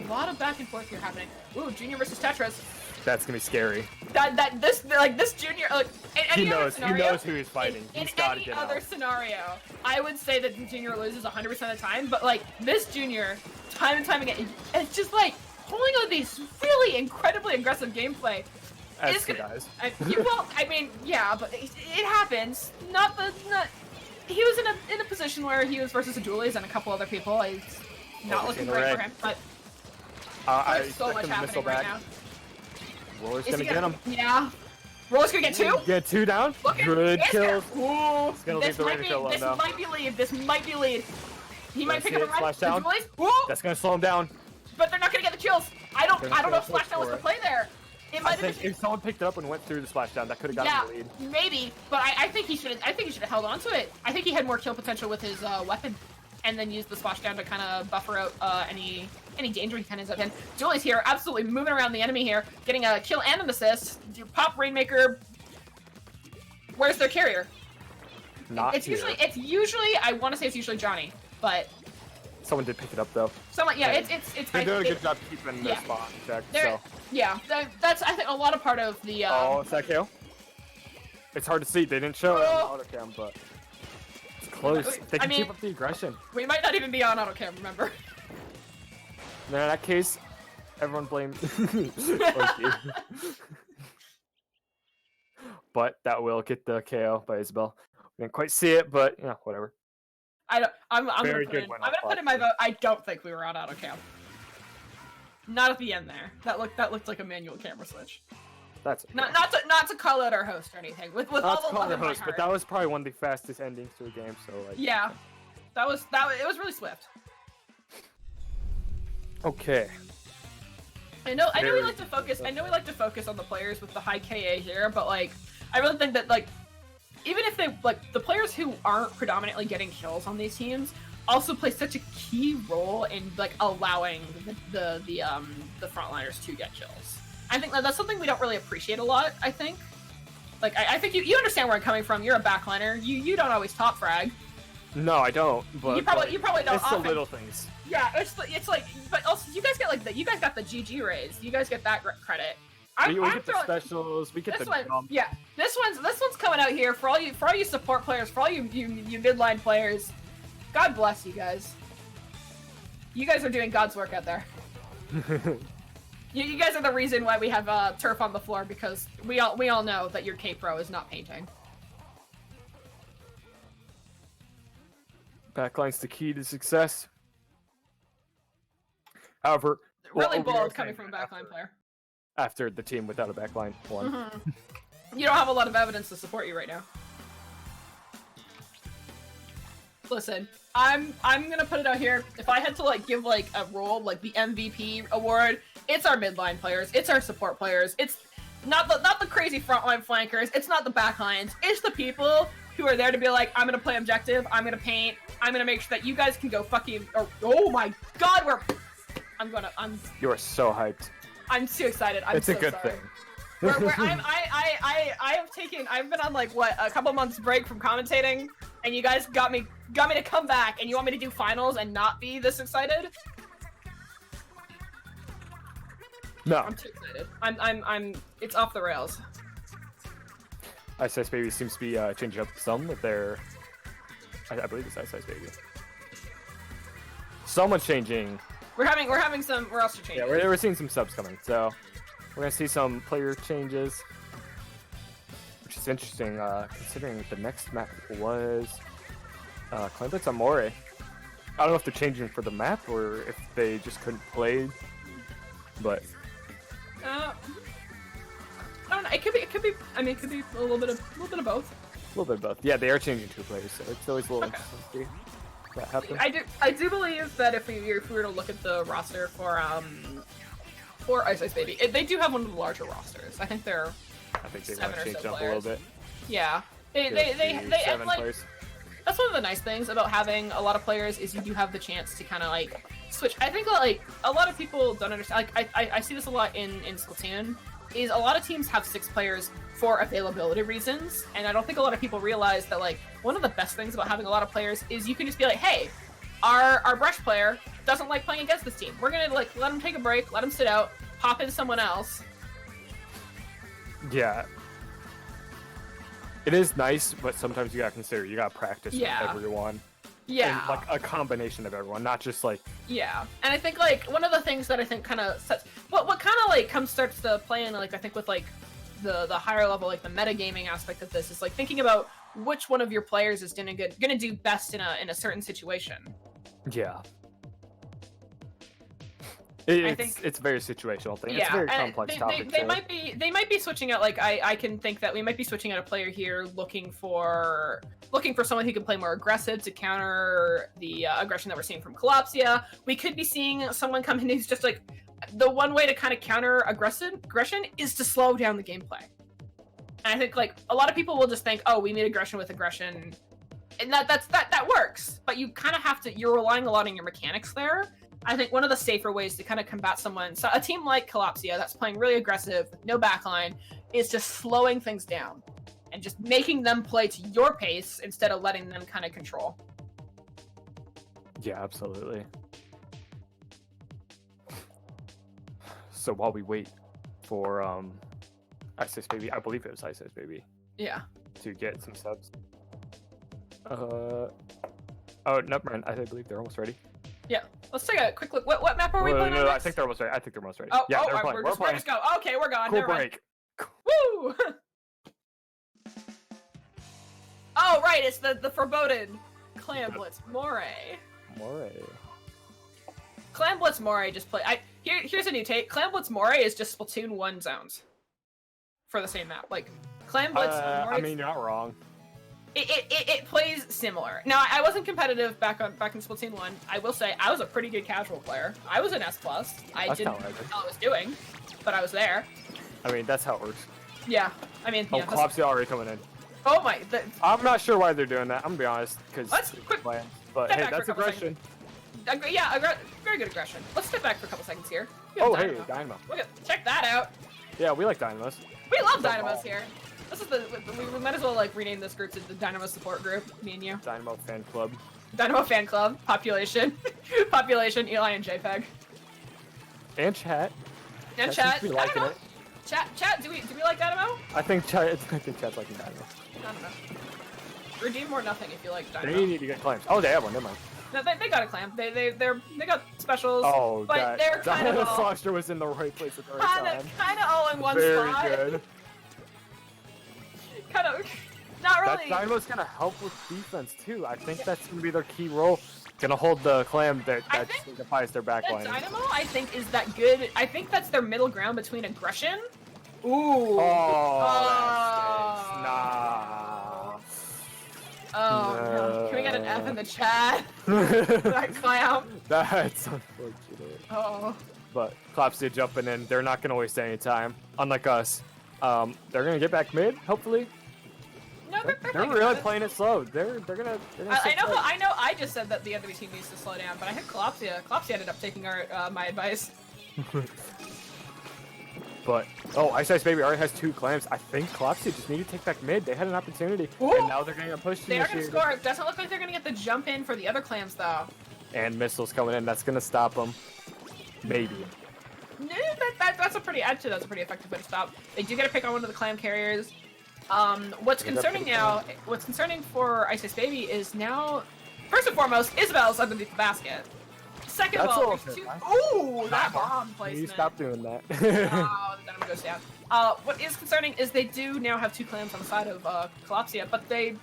A lot of back and forth here happening. Ooh, Junior versus Tetris. That's gonna be scary. This junior, like, in He any other knows. He scenario, knows who he's fighting. in He's gotta any get other out. scenario, I would say that the junior loses 100% of the time, but like this junior, time and time again, it's just like pulling on these really incredibly aggressive gameplay. That's It's the gonna- guys. Well, I mean, yeah, but it happens. He was in a position where he was versus a Julius and a couple other people. It's not Oh, looking he's great in for the him, but I there's so much expect him to missile happening right back. now. Roller's Is gonna he get him. Yeah. Roller's gonna get two. Get 2 down. Look, Good is there- kills. Ooh, It's gonna this leave the might Raven be. kill alone, This though. might be lead. This might be lead. He might Let's pick see up a it, run. splash down. The Julius. Ooh, That's gonna slow him down. but they're not gonna get the kills. I don't They're know gonna if push Splashdown was for the it. play there. It I might have think been. if someone picked it up and went through the splashdown, that could have gotten Yeah, the lead. maybe, but I think he should have. I think he should have held on to it. I think he had more kill potential with his weapon, and then used the splashdown to kind of buffer out any danger he kind of ends up in. Julie's here, absolutely moving around the enemy here, getting a kill and an assist. Pop Rainmaker. Where's their carrier? Not It's here. usually I want to say it's usually Johnny, but Someone did pick it up though. someone yeah, And it's They're doing a good it- job keeping the yeah. spot check. There- So. Yeah, that's I think a lot of part of the. Oh, is that KO? It's hard to see. They didn't show it Oh. on the autocam, but it's close. They I can mean- keep up the aggression. We might not even be on autocam. Remember? Then in that case, everyone blame Loki. But that will get the KO by Isabel. We didn't quite see it, but yeah, whatever. I don't. I'm Very gonna put good in. win I'm on gonna put in my Fox. vote. I don't think we were on autocam. Not at the end there. That looked like a manual camera switch. That's okay. Not to call out our host or anything. With all Not the to call love the in my host, heart. but that was probably one of the fastest endings to a game. So like. Yeah, that was it was really swift. Okay. I know we Very like to focus. good. I know we like to focus on the players with the high KA here, but like, I really think that like, even if they like the players who aren't predominantly getting kills on these teams also play such a key role in like allowing the frontliners to get kills. I think that's something we don't really appreciate a lot. I think, like, I think you understand where I'm coming from. You're a backliner. You don't always top frag. No, I don't. But You probably don't. It's the often. little things. Yeah, it's like, but also you guys get like you guys got the GG raise. You guys get that credit. I'm We get the throwing- specials. We get This the one, jump. yeah, this one's coming out here for all you support players, for all you midline players. God bless you guys. You guys are doing God's work out there. You guys are the reason why we have turf on the floor, because we all know that your K-Pro is not painting. Backline's the key to success. However, Really what we are bold coming saying from a backline player. after the team without a backline won. Mhm. You don't have a lot of evidence to support you right now. Listen, I'm gonna put it out here. If I had to like give like a role, like the MVP award, it's our midline players, it's our support players, it's not the crazy frontline flankers, it's not the backlines, it's the people who are there to be like, I'm gonna play objective, I'm gonna paint, I'm gonna make sure that you guys can go fucking. Oh my god, You are so hyped. I'm too excited. It's a good thing. I've been on like what, a couple months break from commentating, and you guys got me to come back, and you want me to do finals and not be this excited? No, I'm too excited. It's off the rails. Ice Ice Baby seems to be changing up some with their. I believe it's Ice Ice Baby. Someone's changing. We're having some roster changes. Yeah, we're seeing some subs coming, so we're gonna see some player changes, which is interesting considering the next map was Clanblitz Amore. I don't know if they're changing for the map or if they just couldn't play, but I don't know. It could be. I mean, it could be a little bit of both. a little bit of both. Yeah, they are changing 2 players, so it's always a little interesting to see what happens. I do believe that if we were to look at the roster for Ice Ice Baby, they do have one of the larger rosters. I think they're I think they 7 want or to change so up a little players. bit. yeah. They Go to 7 like, players. that's one of the nice things about having a lot of players is you do have the chance to kind of like switch. I think like a lot of people don't understand. Like I see this a lot in Splatoon. Is a lot of teams have 6 players for availability reasons, and I don't think a lot of people realize that like one of the best things about having a lot of players is you can just be like, hey, our brush player doesn't like playing against this team. We're gonna like let him take a break, let him sit out, pop in someone else, Yeah. It is nice, but sometimes you gotta consider you gotta practice Yeah. with everyone. Yeah. And, like a combination of everyone, not just like Yeah, and I think like one of the things that I think kind of sets what kind of like starts to play in like I think with like the higher level like the metagaming aspect of this is like thinking about which one of your players is gonna do best in a certain situation. yeah. I think It's a very situational thing. It's yeah, a very and complex they, topic. they too. might be switching out like I can think that we might be switching out a player here looking for someone who can play more aggressive to counter the aggression that we're seeing from Collapsia. We could be seeing someone come in who's just like the one way to kind of counter aggression is to slow down the gameplay. And I think like a lot of people will just think, oh, we meet aggression with aggression, and that works. But you kind of have to. You're relying a lot on your mechanics there. I think one of the safer ways to kind of combat someone, so a team like Collapsia that's playing really aggressive, no backline, is just slowing things down and just making them play to your pace instead of letting them kind of control. Yeah, absolutely. So while we wait for Isis Baby, I believe it was Isis Baby, Yeah. to get some subs. Oh, never mind. I believe they're almost ready. Yeah. Let's take a quick look. What map are we playing on No, I next? think they're almost ready. I think they're almost ready. Oh, yeah, oh, they're playing. we're We're just playing. go. Okay, we're gone. Cool Never mind. break. Woo! Oh, right, it's the foreboded Clan Blitz Moray. Moray. Clan Blitz Moray just play. Here's a new take. Clan Blitz Moray is just Splatoon 1 zones for the same map. Like Clan Blitz. I mean, you're not wrong. It plays similar. Now I wasn't competitive back in Splatoon 1. I will say I was a pretty good casual player. I was an S+. I That's didn't not know right. what I was doing, but I was there. I mean, that's how it works. Yeah, I mean, Oh, yeah, Collapsia already coming in. oh my, I'm not sure why they're doing that. I'm gonna be honest, because Let's quick plans. But step hey, back for a that's couple aggression. very good aggression. Let's step back for a couple seconds here. We have Oh, hey, Dynamo. Dynamo. Look at, check that out. Yeah, we like Dynamos. We love Good Dynamos ball. here. This is we might as well like rename this group to the Dynamo support group. Me and you. Dynamo fan club. Dynamo fan club. Population. Population. Eli and JPEG. And chat. And Chat chat. seems to be I don't liking know. it. Chat. Do we like Dynamo? I think chat's liking Dynamo. I don't know. Redeem or nothing if you like Dynamo. They need to get claims. Oh, they have one. Never mind. No, they got a clamp. They got specials. Oh, but they're kind of all, Foster was in the right place at the right time. kind of all in one Very spot. good. Kind of, not That really. Dynamo's gonna help with defense too. I think that's gonna be their key role. Gonna hold the clam that I think signifies their That backline. Dynamo, I think, is that good. I think that's their middle ground between aggression. Ooh. Oh, that stinks. Oh no. Can we get an F in the chat? Nah. That clown. That's unfortunate. Oh. But Collapsia jumping in, they're not gonna waste any time. Unlike us, they're gonna get back mid. Hopefully, No, they're pretty really good. playing it slow. They're gonna. I know. I just said that the other team needs to slow down, but I think Collapsia ended up taking our my advice. But Ice Ice Baby already has 2 clams. I think Collapsia just need to take back mid. They had an opportunity, Ooh. and now they're gonna get pushed. They are gonna score. It doesn't look like they're gonna get the jump in for the other clams though. And missiles coming in. That's gonna stop them. Maybe. That's a pretty effective way to stop. They do get a pick on one of the clam carriers. What's concerning now? What's concerning for Ice Ice Baby is now, first and foremost, Isabel's underneath the basket. Second That's of all, all there's two. fair. Ooh, that bomb You placement. stop doing that. Oh, the Dynamo goes down. What is concerning is they do now have 2 clams on the side of Collapsia, but it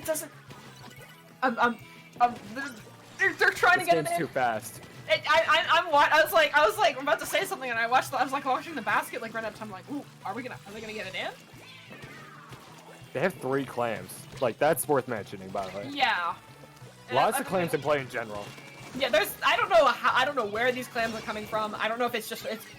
doesn't. They're trying to This get it game's in. too fast. I was like I'm about to say something, and I was like watching the basket like right up. I'm like, ooh, are they gonna get it in? They have 3 clams. Like, that's worth mentioning, by the way. Yeah. Lots of clams in play in general. Yeah, I don't know where these clams are coming from. I don't know if it's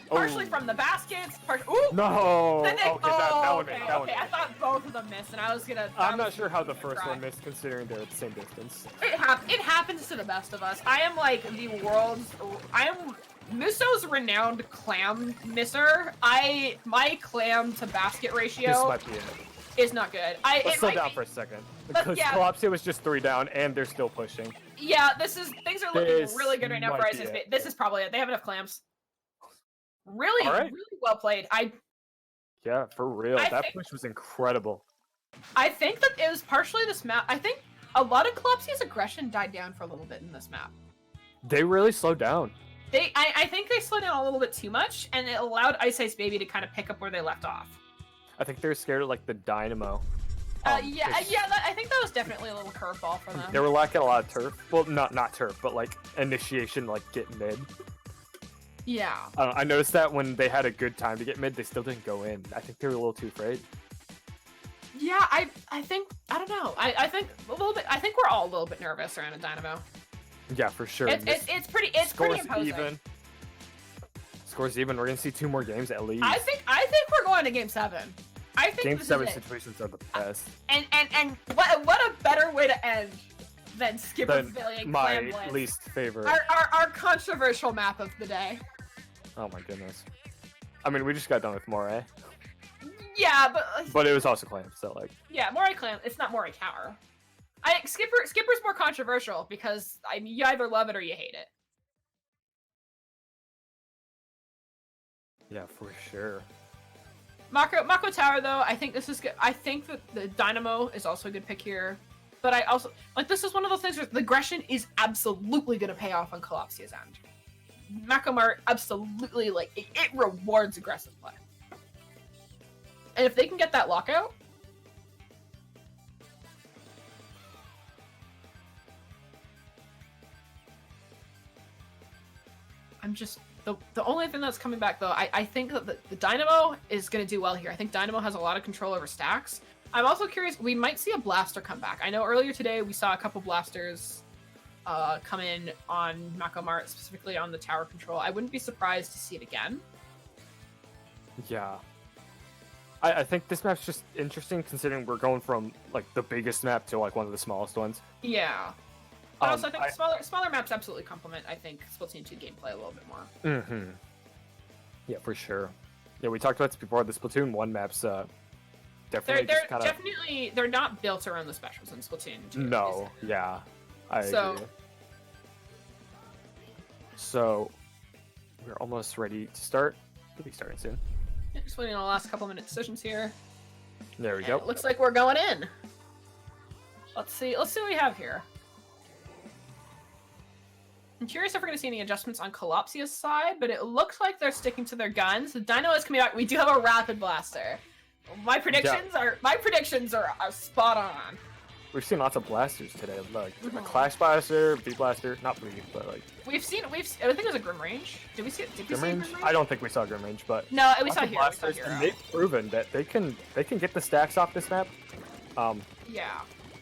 partially from the baskets. Ooh. No! Then they, Okay, that one okay, missed. That one okay. I missed. thought both of them missed, and I was gonna. I'm not sure how the first one missed, considering they're at the same distance. It happens to the best of us. I am like the world's. I am Muso's renowned clam misser. My clam to basket This ratio might be it. is not good. Let's It slow might down be- for a second. But Because yeah. Collapsia was just 3 down, and they're still pushing. Yeah, things are looking This really good right now for might Ice be Ice it. Baby. This is probably it. They have enough clams. Really, All right. really well played. Yeah, for real. I That think- push was incredible. I think that it was partially this map. I think a lot of Collapsia's aggression died down for a little bit in this map. They really slowed down. I think they slowed down a little bit too much, and it allowed Ice Ice Baby to kind of pick up where they left off. I think they're scared of like the Dynamo. Yeah, 'cause I think that was definitely a little curveball for them. They were lacking a lot of turf. Well, not turf, but like initiation, like get mid. Yeah. I noticed that when they had a good time to get mid, they still didn't go in. I think they were a little too afraid. Yeah, I think I don't know. I think a little bit. I think we're all a little bit nervous around a Dynamo. Yeah, for sure. It's pretty imposing. even. Scores even. We're gonna see 2 more games at least. I think we're going to Game 7. I think Game this 7 is it. situations are the best. And what a better way to end than Skipper Then Pavilion my Clan Blitz. least favorite. Our controversial map of the day. Oh my goodness. I mean, we just got done with Moray, Yeah, but it was also Clam, so like. yeah, Moray Clan. It's not Moray Tower. Skipper's more controversial because you either love it or you hate it. Yeah, for sure. Mako Tower, though, I think this is good. I think that the Dynamo is also a good pick here. But I also, like, this is one of those things where the aggression is absolutely going to pay off on Collapsia's end. Mako Mart absolutely, like, it rewards aggressive play. And if they can get that lockout, I'm just... The only thing that's coming back, though, I think that the Dynamo is going to do well here. I think Dynamo has a lot of control over stacks. I'm also curious, we might see a Blaster come back. I know earlier today we saw a couple Blasters come in on Mako Mart, specifically on the tower control. I wouldn't be surprised to see it again. Yeah. I think this map's just interesting considering we're going from like the biggest map to like one of the smallest ones. Yeah. But also, I think I- smaller maps absolutely complement, I think, Splatoon 2 gameplay a little bit more. Mm-hmm. Yeah, for sure. Yeah, we talked about this before. The Splatoon 1 maps definitely They're just kind of... definitely they're not built around the specials in Splatoon 2. No, yeah. I So- agree. So, we're almost ready to start. We'll be starting soon. Yeah, just waiting on the last couple minute decisions here. There we And go. it looks like we're going in. Let's see what we have here. I'm curious if we're going to see any adjustments on Collapsia's side, but it looks like they're sticking to their guns. The Dino is coming back. We do have a Rapid Blaster. My predictions are spot on. We've seen lots of blasters today. Like a Mhm. Clash Blaster, B Blaster, not B, but like I think it was a Grim Range. Did we see it? Did we Grim see Range. Grim Range? I don't think we saw Grim Range, but No, we lots saw of Hero. We saw blasters, Hero. and they've proven that they can get the stacks off this map. Yeah.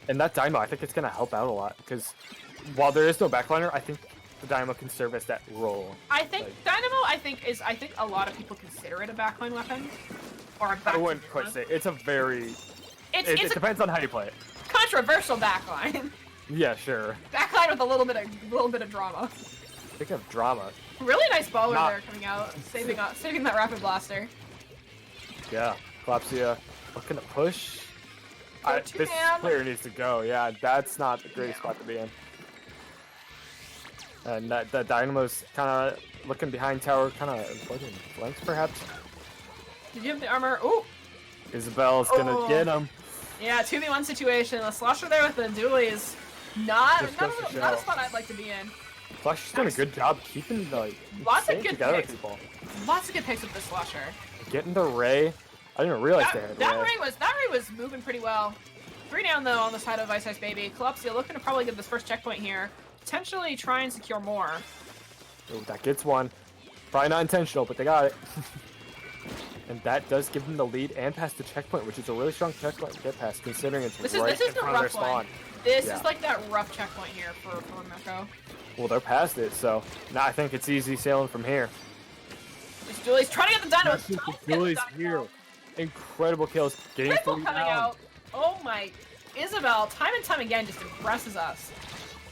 And that Dynamo, I think it's gonna help out a lot because while there is no backliner, I think the Dynamo can serve as that role. I think Like- Dynamo. I think a lot of people consider it a backline weapon, or a back. I wouldn't quite say it's a very. It's It a depends on how you play it. controversial backline. Yeah, sure. Backline with a little bit of drama. Speaking of drama, Really nice baller Not- there coming out, saving that Rapid Blaster. yeah, Collapsia looking to push. Go This Two-Man. player needs to go. Yeah, that's not the greatest Yeah. spot to be in. And that Dynamo's kind of looking behind tower, kind of avoiding flanks perhaps. Did you have the armor? Ooh, Isabel's gonna Oh. get him. yeah, 2v1 situation. The slosher there with the dualies. Not Just goes to not a show. spot I'd like to be in. Flash has done a good job keeping the Lots of staying good together picks. people. Lots of good picks with the slosher. Getting the Ray. I didn't even realize they had That Ray. Ray was moving pretty well. 3 down though on the side of Ice Ice Baby. Collapsia looking to probably get this first checkpoint here. Potentially try and secure more. Ooh, that gets one. Probably not intentional, but they got it. And that does give them the lead and pass the checkpoint, which is a really strong checkpoint to get past, considering it's This right is in the front of their rough spawn. one. This Yeah. is like that rough checkpoint here for Mako. Well, they're past it, so now I think it's easy sailing from here. This Julie's trying to get the Dynamo. That's just the Julie's here. Incredible kills. Getting Triple 3 coming down. out. Oh my. Isabel, time and time again, just impresses us.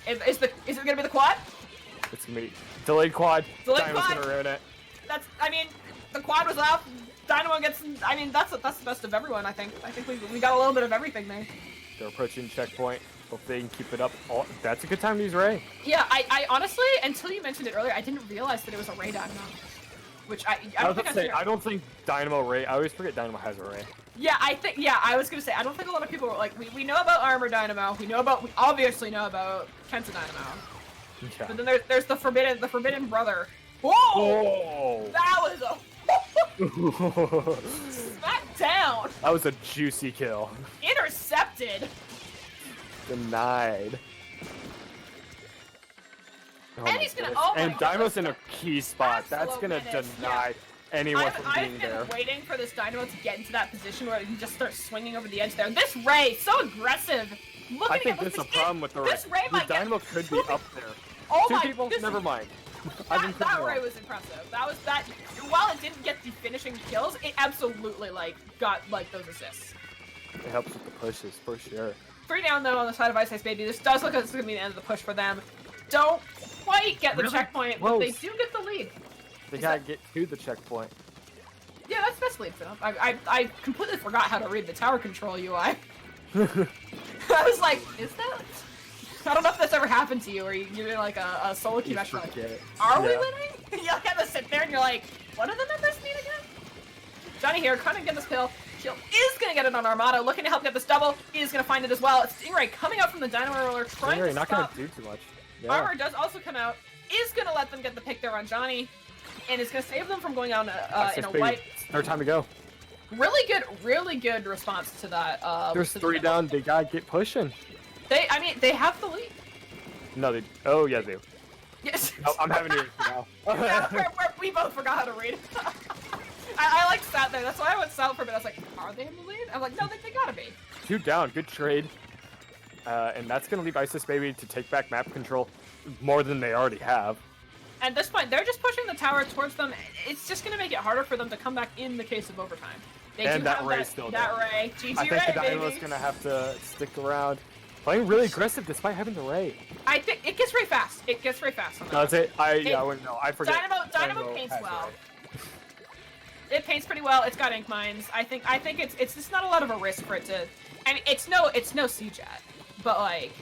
Is it gonna be the quad? It's gonna be delayed quad. Delayed Dynamo's quad. gonna ruin it. The quad was out. Dynamo gets. That's the best of everyone. I think we got a little bit of everything there. They're approaching checkpoint. Hope they can keep it up. Oh, that's a good time to use Ray. Yeah, I honestly, until you mentioned it earlier, I didn't realize that it was a Ray Dynamo. which I I don't was think gonna say, I don't think Dynamo Ray. I always forget Dynamo has a Ray. Yeah, I was gonna say, I don't think a lot of people were like, we know about Armor Dynamo, we obviously know about Kenta Dynamo, Yeah. but then there's the Forbidden Brother. Whoa! Oh! That was a smack down, That was a juicy kill. intercepted. Denied. Oh And my he's gonna- goodness. oh my And Dynamo's in a goodness. key spot. That's Absolute gonna menace, deny anyone from I've being been there. waiting for this Dynamo to get into that position where he can just start swinging over the edge there. This Ray, so aggressive. Looking I think at there's a this problem with the Ray. this Ray The might get Dynamo could be two up there. Oh Two my, people? this- Never mind. I've been that proven Ray wrong. was impressive. That while it didn't get the finishing kills, it absolutely got those assists. It helps with the pushes, for sure. 3 down though on the side of Ice Ice Baby. This does look like it's gonna be the end of the push for them. Don't quite get the Really checkpoint, but they close. do get the lead. They Is gotta that- get to the checkpoint. Yeah, that's lead for them. I completely forgot how to read the tower control UI. I was like, is that? I don't know if that's ever happened to you, where you're in like a solo queue You match. You're like, forget. are we Yeah. winning? You kind of sit there and you're like, what do the numbers mean again? Johnny here, trying to get this kill. Shield is gonna get it on Armada, looking to help get this double. He is gonna find it as well. It's Stingray coming out from the Dynamo Roller, trying Stingray to not stop. gonna do too much. Yeah. Armor does also come out, is gonna let them get the pick there on Johnny, and is gonna save them from going out in a Baby. white. It's their time to go. Really good response to that. There's to the 3 double. down. They gotta get pushing. They have the lead. No, they. Oh yeah, they do. Yes. Oh, I'm having to now. Yeah, we both forgot how to read. I like sat there. That's why I went south for a bit. I was like, are they in the lead? I'm like, no, they gotta be. 2 down. Good trade. And that's gonna leave Isis Baby to take back map control more than they already have. At this point, they're just pushing the tower towards them. It's just gonna make it harder for them to come back in the case of overtime. They And do that have Ray's still that there. Ray. GG I think Ray, the Dynamo's baby. gonna have to stick around. Playing really aggressive despite having the Ray. I think it gets Ray fast. It gets Ray fast. On that. No, that's it. I wouldn't know. I forget. Dynamo paints has well. Ray. It paints pretty well. It's got ink mines. I think it's just not a lot of a risk for it to. I mean, it's no CJet, but like.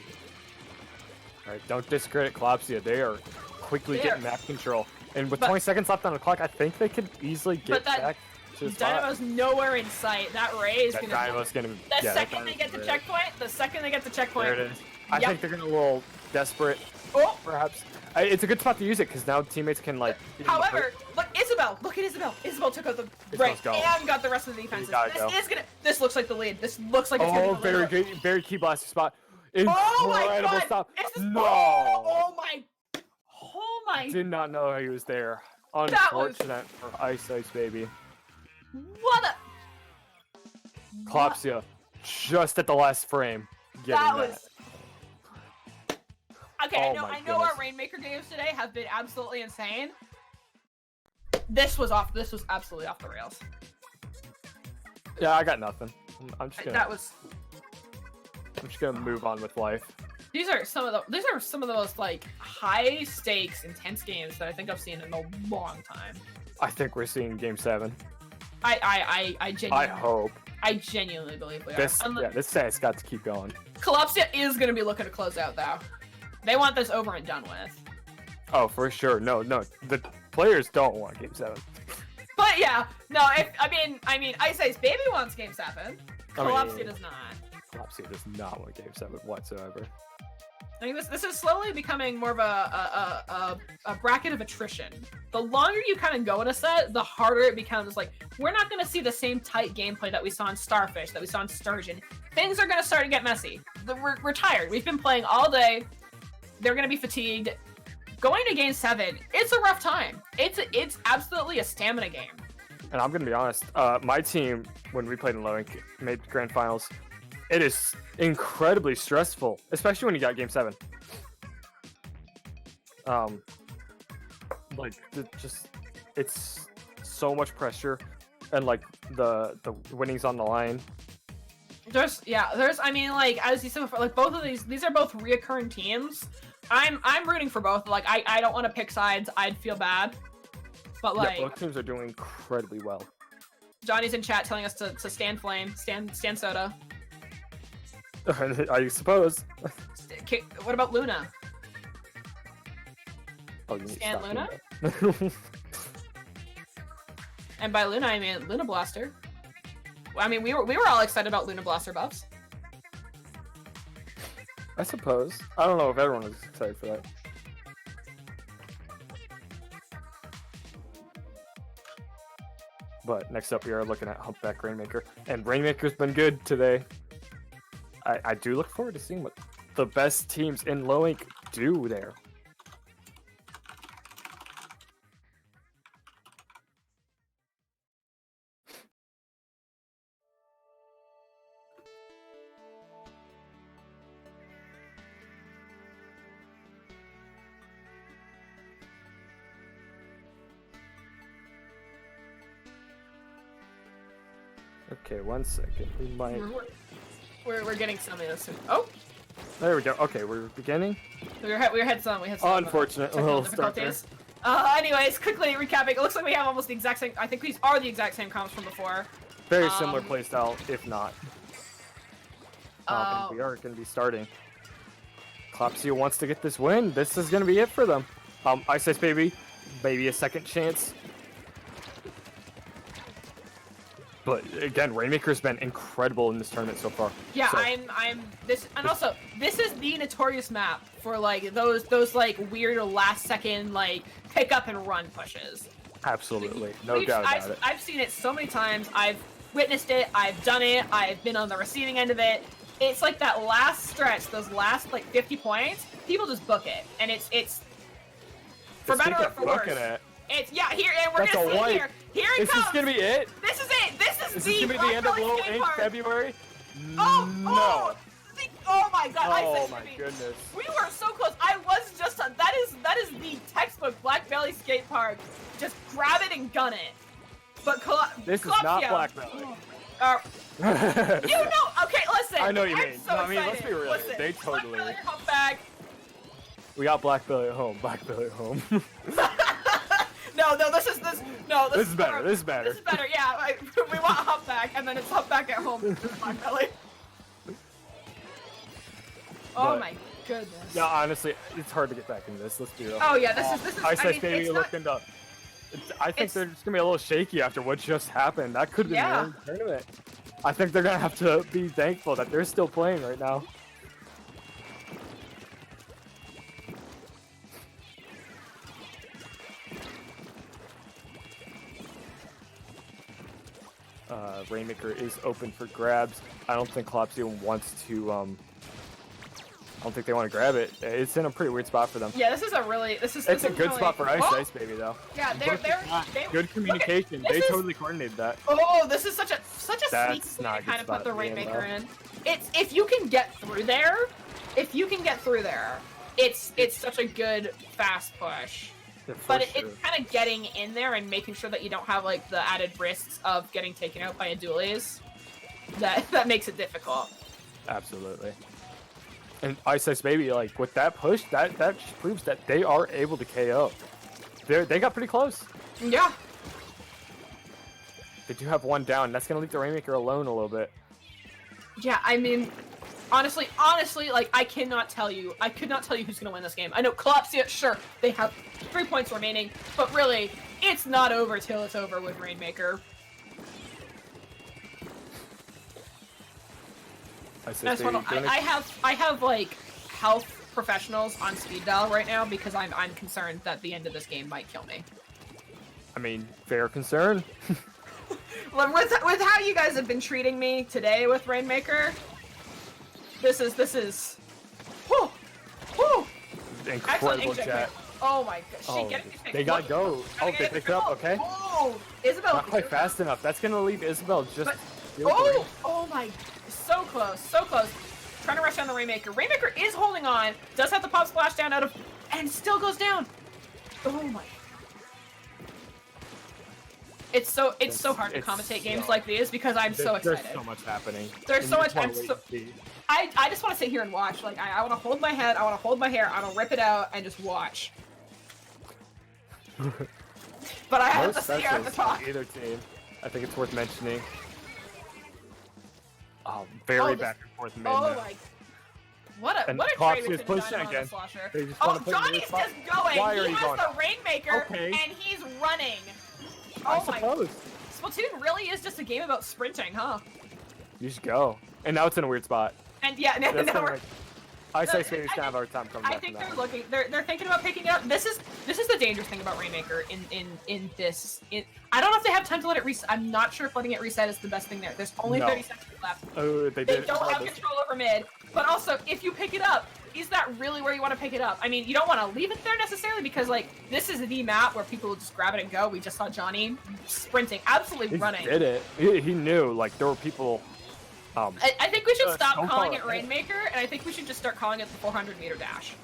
Alright, don't discredit Collapsia. They are quickly They are- getting map control. And with But- 20 seconds left on the clock, I think they could easily get But that back to the spot. Dynamo's nowhere in sight. That Ray is That gonna. Dynamo's gonna. The yeah, that second they Dynamo's get the gonna- checkpoint, There it is. I Yep. think they're getting a little desperate, Oh, perhaps. It's a good spot to use it because now teammates can like. get in the however, look Isabel. Look at Isabel. Isabel took out the Ray Isabel's go. and got the rest of the defenses. gotta This go. is gonna. This looks like the lead. This looks like it's Oh, gonna be the very lead. good, very key blasting spot. Oh my Incredible god! stop. Is this- No. Oh my! Oh my! Did not know he was there. That was- Unfortunate for Ice Baby. What a! Collapsia, just at the last frame. Getting That that. was. Okay, Oh I my know our goodness. Rainmaker games today have been absolutely insane. This was off. This was absolutely off the rails. Yeah, I got nothing. I'm just That was. gonna move on with life. These are some of the most like high stakes, intense games that I think I've seen in a long time. I think we're seeing Game 7. I I genuinely, hope. I genuinely believe we are. This set's got to keep going. Collapsia is going to be looking to close out though. They want this over and done with. Oh, for sure. No, the players don't want Game 7. But yeah, no. I mean, Ice Ice Baby wants Game 7. I mean, Collapsia does not. Collapsia does not want Game 7 whatsoever. I mean, this is slowly becoming more of a bracket of attrition. The longer you kind of go in a set, the harder it becomes. Like, we're not going to see the same tight gameplay that we saw in Starfish, that we saw in Sturgeon. Things are going to start to get messy. We're tired. We've been playing all day. They're going to be fatigued. Going to Game 7, it's a rough time. It's absolutely a stamina game. And I'm gonna be honest. My team, when we played in low ink, made grand finals. It is incredibly stressful, especially when you got Game 7. Like it's so much pressure, and like the winnings on the line. There's I mean, like, as you said before, like, both of these are both reoccurring teams. I'm rooting for both. Like, I don't want to pick sides. I'd feel bad. But like, Yeah, both teams are doing incredibly well. Johnny's in chat telling us to stand flame, stand soda. I suppose. What about Luna? Oh, you need to Stan stop Luna? doing that. And by Luna, I mean Luna Blaster. I mean, we were all excited about Luna Blaster buffs. I suppose. I don't know if everyone was excited for that. But next up, we are looking at Humpback Rainmaker. And Rainmaker's been good today. I do look forward to seeing what the best teams in Low Inc do there. Okay, 1 second. We might. We're getting some of this soon. Oh, There we go. Okay, we're beginning. we had some. Unfortunate technical little start there. difficulties. Anyways, quickly recapping. It looks like we have almost the exact same. I think these are the exact same comps from before. Very similar playstyle, if not. Uh, And we are going to be starting. Clopsio wants to get this win. This is going to be it for them. Ice Ice Baby, maybe a second chance. But again, Rainmaker's been incredible in this tournament so far. Yeah, So, I'm this, and also this is the notorious map for like those like weird last second like pick up and run pushes. absolutely, no doubt about it. I've seen it so many times. I've witnessed it. I've done it. I've been on the receiving end of it. It's like that last stretch, those last like 50 points. People just book it, and it's for better or for worse. It's here, and we're That's gonna a see it wipe. here. Here it Is comes. this gonna be it? This is it. This is Is the this gonna be the end of Black Low Belly skate Inc. park. February? Oh, No. oh my God! I Oh said my Jimmy. goodness. We were so close. I was just that is the textbook Black Belly skate park. Just grab it and gun it. But This is not Clopsio- Black Belly. You know? Okay, listen. I know what you I'm mean. So No, I mean, let's excited. be real. Listen, They totally- Black Belly Humpback. We got Black Belly at home. Black Belly at home. No, this is better. more- This is better. This is better. Yeah, we want Humpback, and then it's Humpback at home. Black Belly. Oh But- my goodness. Yeah, honestly, it's hard to get back into this. Let's be real. Oh yeah, this is. Ice I Ice mean, Baby it's not- looking up. I think it's- they're just gonna be a little shaky after what just happened. That could have been Yeah. the end of the tournament. I think they're gonna have to be thankful that they're still playing right now. Rainmaker is open for grabs. I don't think Clopsio wants to. I don't think they want to grab it. It's in a pretty weird spot for them. Yeah, this is a Good really- spot for Ice Oh, Ice Baby though. Yeah, they Good communication. this They is- totally coordinated that. Oh, this is such a That's sneaky not a way to good kind of spot put the to be in, Rainmaker though. in. It's if you can get through there, it's such a good fast push. For But sure. it's kind of getting in there and making sure that you don't have like the added risks of getting taken out by a dualies. That makes it difficult. Absolutely. And Ice Ice Baby, like with that push, that just proves that they are able to KO. They got pretty close. Yeah. They do have one down. That's gonna leave the Rainmaker alone a little bit. Yeah, I mean, honestly, like I could not tell you who's gonna win this game. I know Clopsio, sure, they have 3 points remaining, but really, it's not over till it's over with Rainmaker. Ice I, Ice just Baby wanna, I have like health professionals on speed dial right now because I'm concerned that the end of this game might kill me. I mean, fair concern. With how you guys have been treating me today with Rainmaker, this is. Whew, whew. Incredible Excellent jet. Oh my god. Oh, they got go. Oh, they picked up. Okay. Oh, Isabel. Not quite fast enough. That's gonna leave Isabel just. But, real green. oh my. So close, so close. Trying to rush down the Rainmaker. Rainmaker is holding on. Does have the pop splash down out of. And still goes down. Oh my. It's so hard to It's commentate so- games like these because I'm so excited. There's so much happening. There's And so you much- just wanna I'm wait so- and see. I just want to sit here and watch. Like I want to hold my head. I want to hold my hair. I want to rip it out and just watch. But I have Most to sit here at the specials top. on either team. I think it's worth mentioning. Very Oh, this- back and forth mid. Oh now. my. What a And what a Clopsio trade is between pushing Dynamo and again. Slosher. They just Oh, wanna put him in Johnny's the spot. just going. Why are he you has going? the Rainmaker Okay. and he's running. I Oh my. suppose. Splatoon really is just a game about sprinting, huh? You should go. And now it's in a weird spot. And yeah, now, That's now kinda we're, like, Ice Ice Baby's gonna have a hard time coming I back think from they're that. looking. They're thinking about picking it up. This is the dangerous thing about Rainmaker in this. I don't know if they have time to let it reset. I'm not sure if letting it reset is the best thing there. There's only No. 30 seconds left. Oh, they They did. don't have this. control over mid. But also, if you pick it up, is that really where you want to pick it up? I mean, you don't want to leave it there necessarily because like this is the map where people will just grab it and go. We just saw Johnny sprinting, absolutely He running. did it. He knew. Like there were people. I think we should stop so calling far it ahead. Rainmaker, and I think we should just start calling it the 400-meter dash.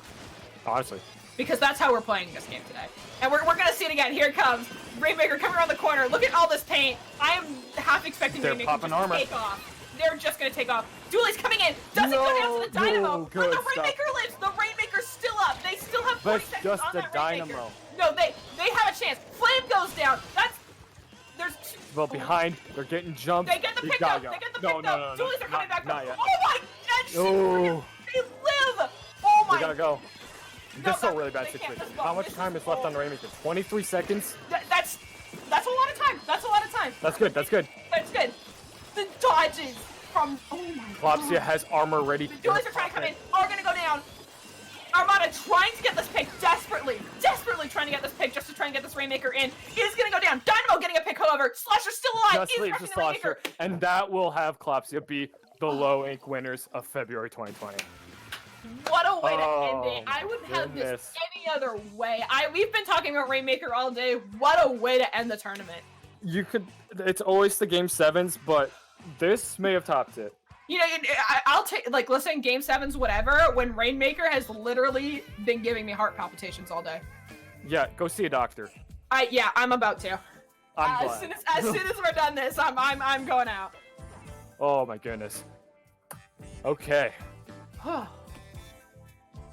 Honestly. Because that's how we're playing this game today. And we're gonna see it again. Here it comes. Rainmaker coming around the corner. Look at all this paint. I am half expecting They're Rainmaker popping just armor. to take off. They're just gonna take off. Dooley's coming in. Doesn't go down to the No, Dynamo. no, But good the stuff. Rainmaker lives. The Rainmaker's still up. They still have 40 That's seconds just on the that Rainmaker. Dynamo. No, they have a chance. Flame goes down. There's Well, behind, they're getting jumped. They get the You pick gotta up. go. They get the No, pick no, up. no, no, Dooley's are coming not- back. not yet. Oh my God! Oh. They live. Oh my. They gotta go. No, This is a no, really bad they can't. situation. This ball- How much this time is left on the Rainmaker? 23 seconds? That's a lot of time. That's a lot of time. That's good. That's good. That's good. The dodges from Klopsia has armor ready. The Duelists are trying to come in. Are gonna go down. Armada trying to get this pick desperately trying to get this pick just to try and get this Rainmaker in. Is gonna go down. Dynamo getting a pick, however. Slasher's still alive. Just Is leaves rushing the the Rainmaker. Slasher, and that will have Klopsia be the low ink winners of February 2020. What a way to end Oh, it. I wouldn't have this goodness. any other way. We've been talking about Rainmaker all day. What a way to end the tournament. You could. It's always the game sevens, but this may have topped it. You know, I'll take, like, listen, Game 7's whatever, when Rainmaker has literally been giving me heart palpitations all day. Yeah, go see a doctor. Yeah, I'm about to. I'm As glad. soon as we're done this, I'm going out. Oh my goodness. Okay.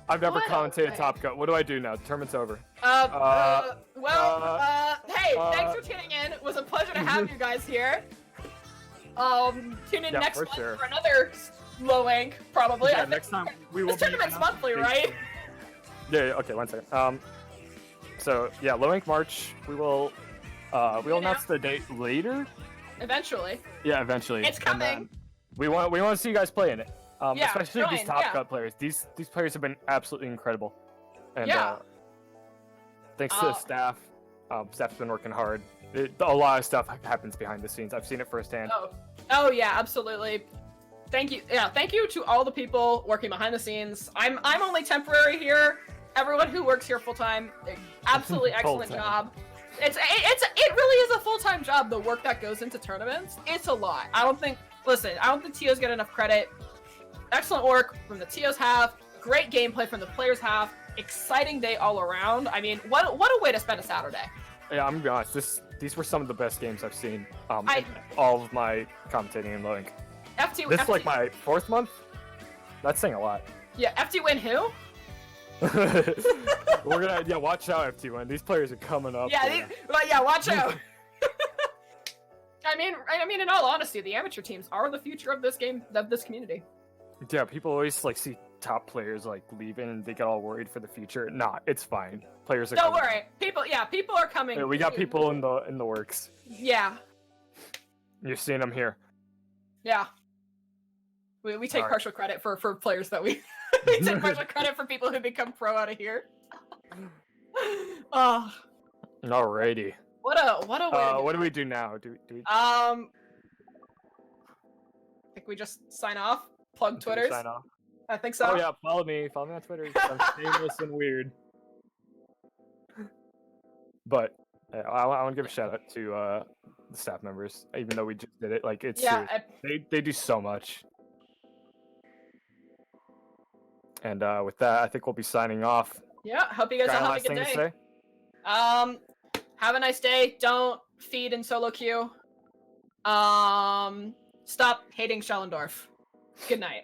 I've never What a commentated way. Top Cut. What do I do now? Tournament's over. Hey, uh, thanks for tuning in. It was a pleasure to have you guys here. Tune in Yeah, next for month sure. for another low ink, probably. Yeah, I think next time we will this tournament's be monthly, right? Yeah, okay, 1 second. So yeah, low ink March. We'll announce the date later. Eventually. Yeah, eventually. It's And coming. then we want to see you guys play in it. Yeah, Especially these join, Top yeah. Cut players. These players have been absolutely incredible. And Yeah. thanks to the staff. Staff's been working hard. A lot of stuff happens behind the scenes. I've seen it firsthand. Oh yeah, absolutely. Thank you. Yeah, thank you to all the people working behind the scenes. I'm only temporary here. Everyone who works here full time, absolutely excellent Full-time. job. It really is a full-time job. The work that goes into tournaments, it's a lot. I don't think TOs get enough credit. Excellent work from the TOs half. Great gameplay from the players half. Exciting day all around. I mean, what a way to spend a Saturday. Yeah, I'm gonna be honest. These were some of the best games I've seen. I- In all of my commentating in low ink. FT. This is FT like my 4th month. That's saying a lot. Yeah, FT win who? We're gonna watch out FT1. These players are coming up. Yeah, watch out. I mean, in all honesty, the amateur teams are the future of this game, of this community. Yeah, people always like see top players like leaving and they get all worried for the future. Nah, it's fine. Players are Don't coming. worry, people are coming. Yeah, we got people in the works. Yeah, You're seeing them here. yeah. We take Alright. partial credit for players that we we take partial credit for people who become pro out of here. Oh, Alrighty. what a way. to What do we do now? Do we I think we just sign off. Plug do we Twitters. sign off? I think so. Oh yeah, follow me. Follow me on Twitter. I'm shameless and weird. But I want to give a shout out to the staff members, even though we just did it. Like it's Yeah, they do so much. And with that, I think we'll be signing off. yeah. Hope you guys Got all any have a last good thing day. to say? Have a nice day. Don't feed in solo queue. Stop hating Schellendorf. Good night.